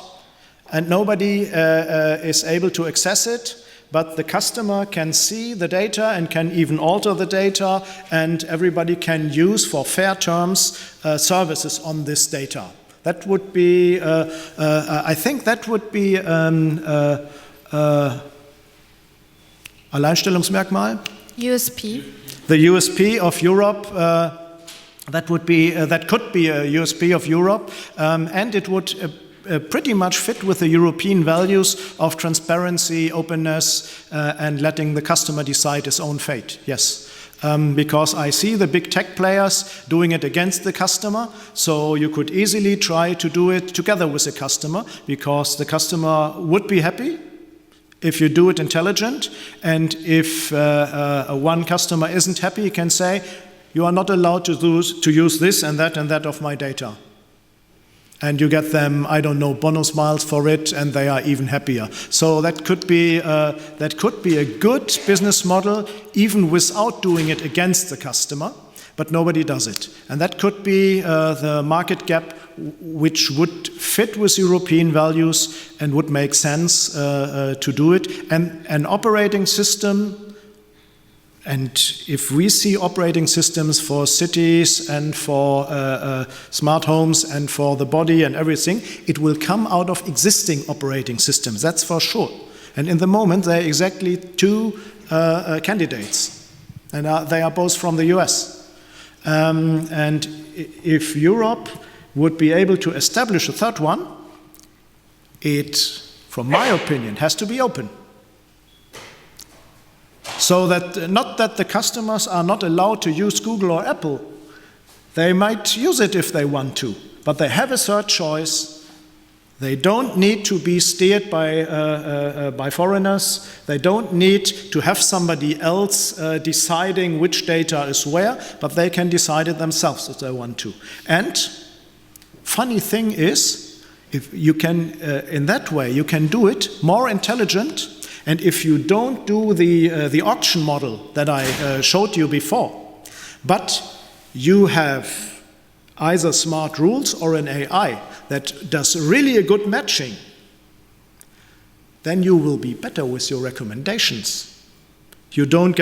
and nobody is able to access it. But the customer can see the data and can even alter the data, and everybody can use for fair terms services on this data. That would be, I think that would be Alleinstellungsmerkmal? USP. The USP of Europe, that could be a USP of Europe, and it would pretty much fit with the European values of transparency, openness, and letting the customer decide his own fate. Yes. Because I see the big tech players doing it against the customer, so you could easily try to do it together with the customer, because the customer would be happy if you do it intelligent, and if one customer isn't happy, he can say, you are not allowed to use this and that of my data. And you get them, I don't know, bonus miles for it, and they are even happier. So that could be a good business model, even without doing it against the customer, but nobody does it. And that could be the market gap, which would fit with European values and would make sense to do it. And an operating system. And if we see operating systems for cities and for smart homes and for the body and everything, it will come out of existing operating systems, that's for sure. And in the moment, there are exactly two candidates, and they are both from the US. And if Europe would be able to establish a third one, it, from my opinion, has to be open. So that, not that the customers are not allowed to use Google or Apple. They might use it if they want to, but they have a third choice. They don't need to be steered by foreigners. They don't need to have somebody else deciding which data is where, but they can decide it themselves if they want to. And funny thing is, if you can, in that way, you can do it more intelligent. And if you don't do the auction model that I showed you before, but you have either smart rules or an AI that does really a good matching, then you will be better with your recommendations. You don't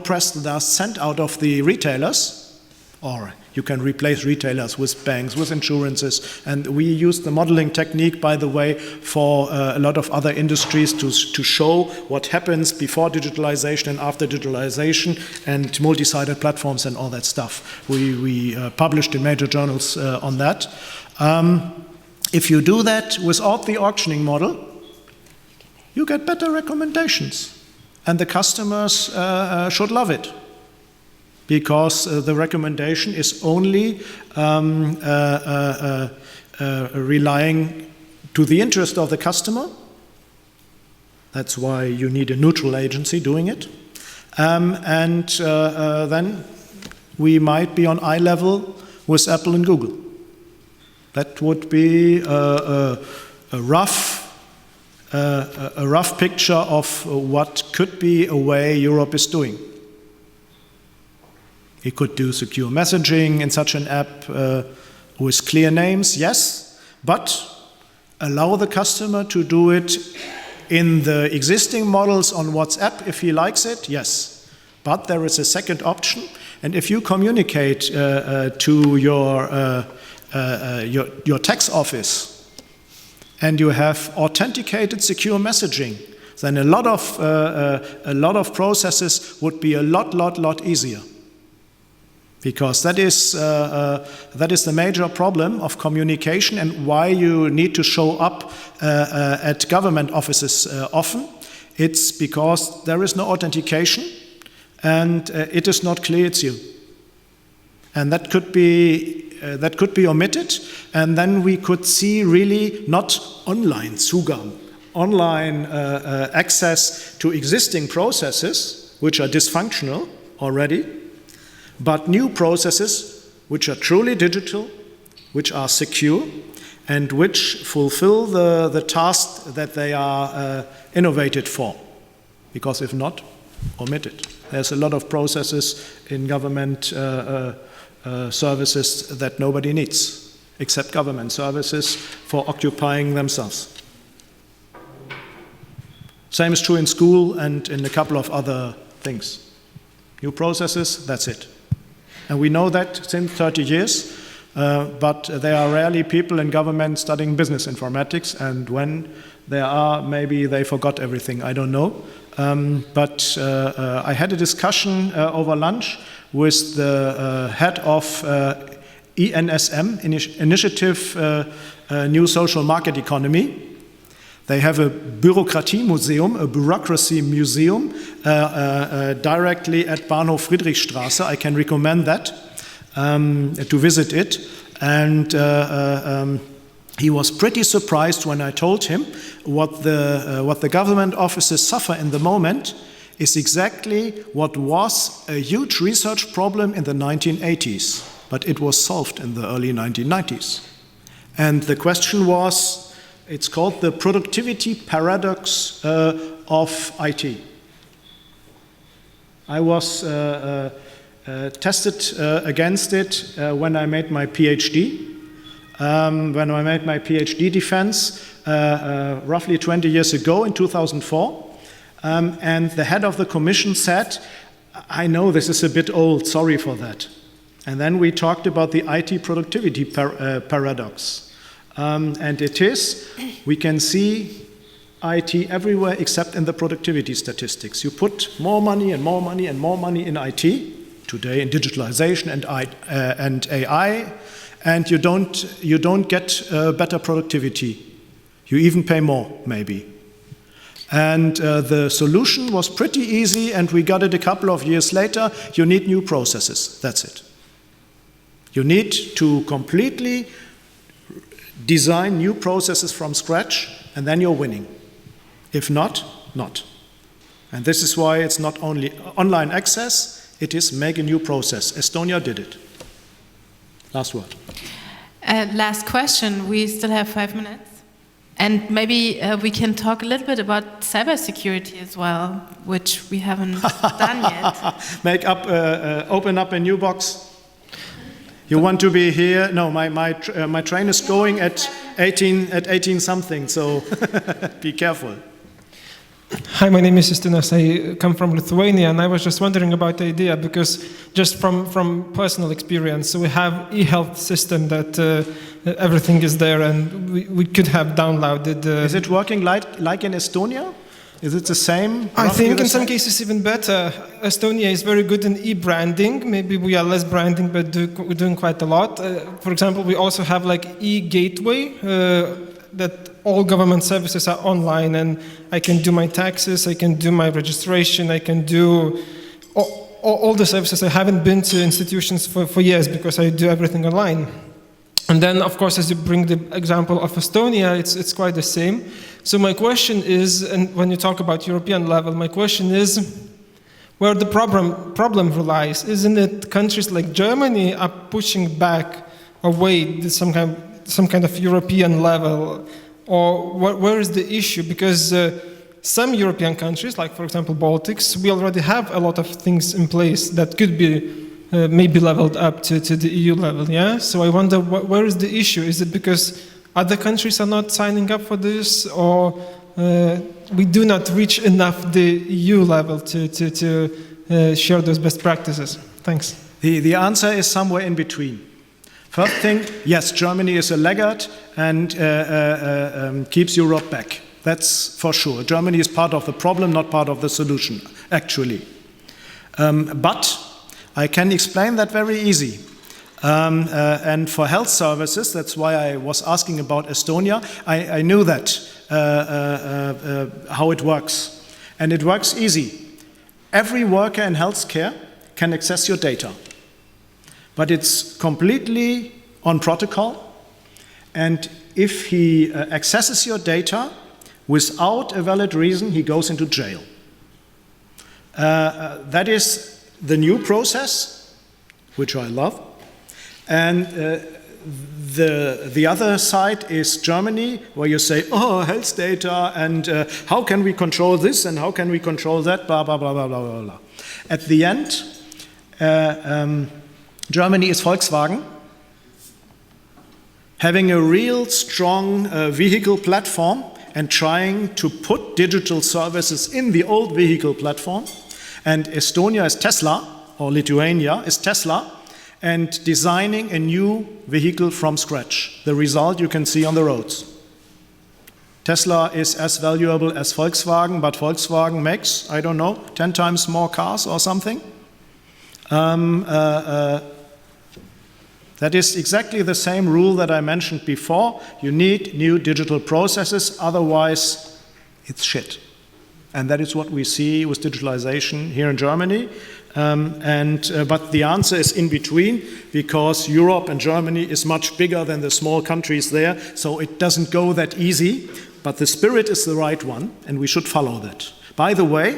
press the last cent out of the retailers, or you can replace retailers with banks, with insurances. And we use the modeling technique, by the way, for a lot of other industries to show what happens before digitalization and after digitalization, and multi-sided platforms and all that stuff. We published in major journals on that. If you do that without the auctioning model, you get better recommendations. And the customers should love it, because the recommendation is only relying to the interest of the customer. That's why you need a neutral agency doing it. And then we might be on eye level with Apple and Google. That would be a rough picture of what could be a way Europe is doing. We could do secure messaging in such an app with clear names, yes, but allow the customer to do it in the existing models on WhatsApp if he likes it, yes. But there is a second option, and if you communicate to your tax office and you have authenticated secure messaging, then a lot of processes would be a lot easier. Because that is the major problem of communication, and why you need to show up at government offices often. It's because there is no authentication, and it is not clear it's you. And that could be omitted, and then we could see really not online Zugang, online access to existing processes which are dysfunctional already, but new processes which are truly digital, which are secure, and which fulfill the task that they are innovated for. Because if not, omit it. There's a lot of processes in government services that nobody needs, except government services for occupying themselves. Same is true in school and in a couple of other things. New processes, that's it. And we know that since 30 years, but there are rarely people in government studying business informatics, and when there are, maybe they forgot everything, I don't know. But I had a discussion over lunch with the head of ENSM, Initiative New Social Market Economy. They have a bureaucratie museum, a bureaucracy museum, directly at Bahnhof Friedrichstraße. I can recommend that to visit it. And he was pretty surprised when I told him what the government offices suffer in the moment is exactly what was a huge research problem in the 1980s, but it was solved in the early 1990s. And the question was, it's called the productivity paradox of IT. I was tested against it when I made my PhD. When I made my PhD defense roughly 20 years ago in 2004. And the head of the commission said, I know this is a bit old, sorry for that. And then we talked about the IT productivity paradox. And it is, we can see IT everywhere except in the productivity statistics. You put more money and more money and more money in IT, today in digitalization and AI, and you don't get better productivity. You even pay more, maybe. And the solution was pretty easy, and we got it a couple of years later. You need new processes. That's it. You need to completely design new processes from scratch, and then you're winning. If not, not. And this is why it's not only online access, it is make a new process. Estonia did it. Last word. Last question. We still have 5 minutes. And maybe we can talk a little bit about cybersecurity as well, which we haven't done yet. Open up a new box. You want to be here? No, my train is going at 18 something, so be careful. Hi, my name is Justinas. I come from Lithuania, and I was just wondering about the idea, because just from personal experience, so we have e-health system that everything is there, and we could have downloaded. Is it working like in Estonia? Is it the same? I think in some cases even better. Estonia is very good in e-branding. Maybe we are less branding, but we're doing quite a lot. For example, we also have like e-gateway, that all government services are online, and I can do my taxes, I can do my registration, I can do all the services. I haven't been to institutions for years because I do everything online. And then, of course, as you bring the example of Estonia, it's quite the same. So my question is, and when you talk about European level, my question is, where the problem relies? Isn't it countries like Germany are pushing back away some kind of European level, or where is the issue? Because some European countries, like for example Baltics, we already have a lot of things in place that could be maybe leveled up to the EU level, yeah? So I wonder, where is the issue? Is it because other countries are not signing up for this, or we do not reach enough the EU level to share those best practices? Thanks. The answer is somewhere in between. First thing, yes, Germany is a laggard and keeps Europe back. That's for sure. Germany is part of the problem, not part of the solution, actually. But I can explain that very easy. And for health services, that's why I was asking about Estonia, I knew that, how it works. And it works easy. Every worker in healthcare can access your data. But it's completely on protocol. And if he accesses your data without a valid reason, he goes into jail. That is the new process, which I love. And the other side is Germany, where you say, oh, health data, and how can we control this, and how can we control that, blah, blah, blah, blah, blah, blah, blah. At the end, Germany is Volkswagen, having a real strong vehicle platform and trying to put digital services in the old vehicle platform. And Estonia is Tesla, or Lithuania is Tesla, and designing a new vehicle from scratch. The result you can see on the roads. Tesla is as valuable as Volkswagen, but Volkswagen makes, I don't know, 10 times more cars or something. That is exactly the same rule that I mentioned before. You need new digital processes, otherwise it's shit. And that is what we see with digitalization here in Germany. But the answer is in between, because Europe and Germany is much bigger than the small countries there, so it doesn't go that easy. But the spirit is the right one, and we should follow that. By the way,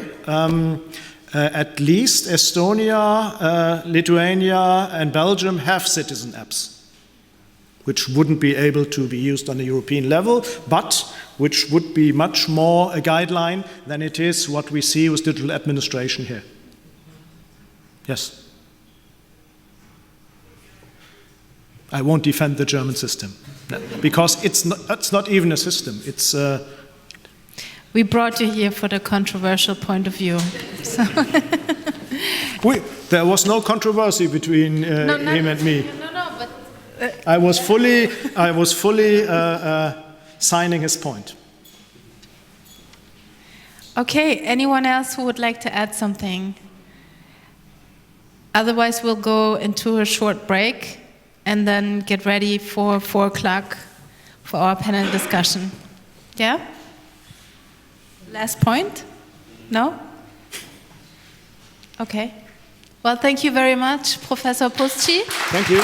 at least Estonia, Lithuania, and Belgium have citizen apps, which wouldn't be able to be used on a European level, but which would be much more a guideline than it is what we see with digital administration here. Yes. I won't defend the German system, because it's not even a system. It's. We brought you here for the controversial point of view. So There was no controversy between him and me. No, but I was fully signing his point. okay. Anyone else who would like to add something? Otherwise, we'll go into a short break and then get ready for 4 o'clock for our panel discussion. Yeah? Last point? No? Okay. Well, thank you very much, Professor Pousttchi. Thank you.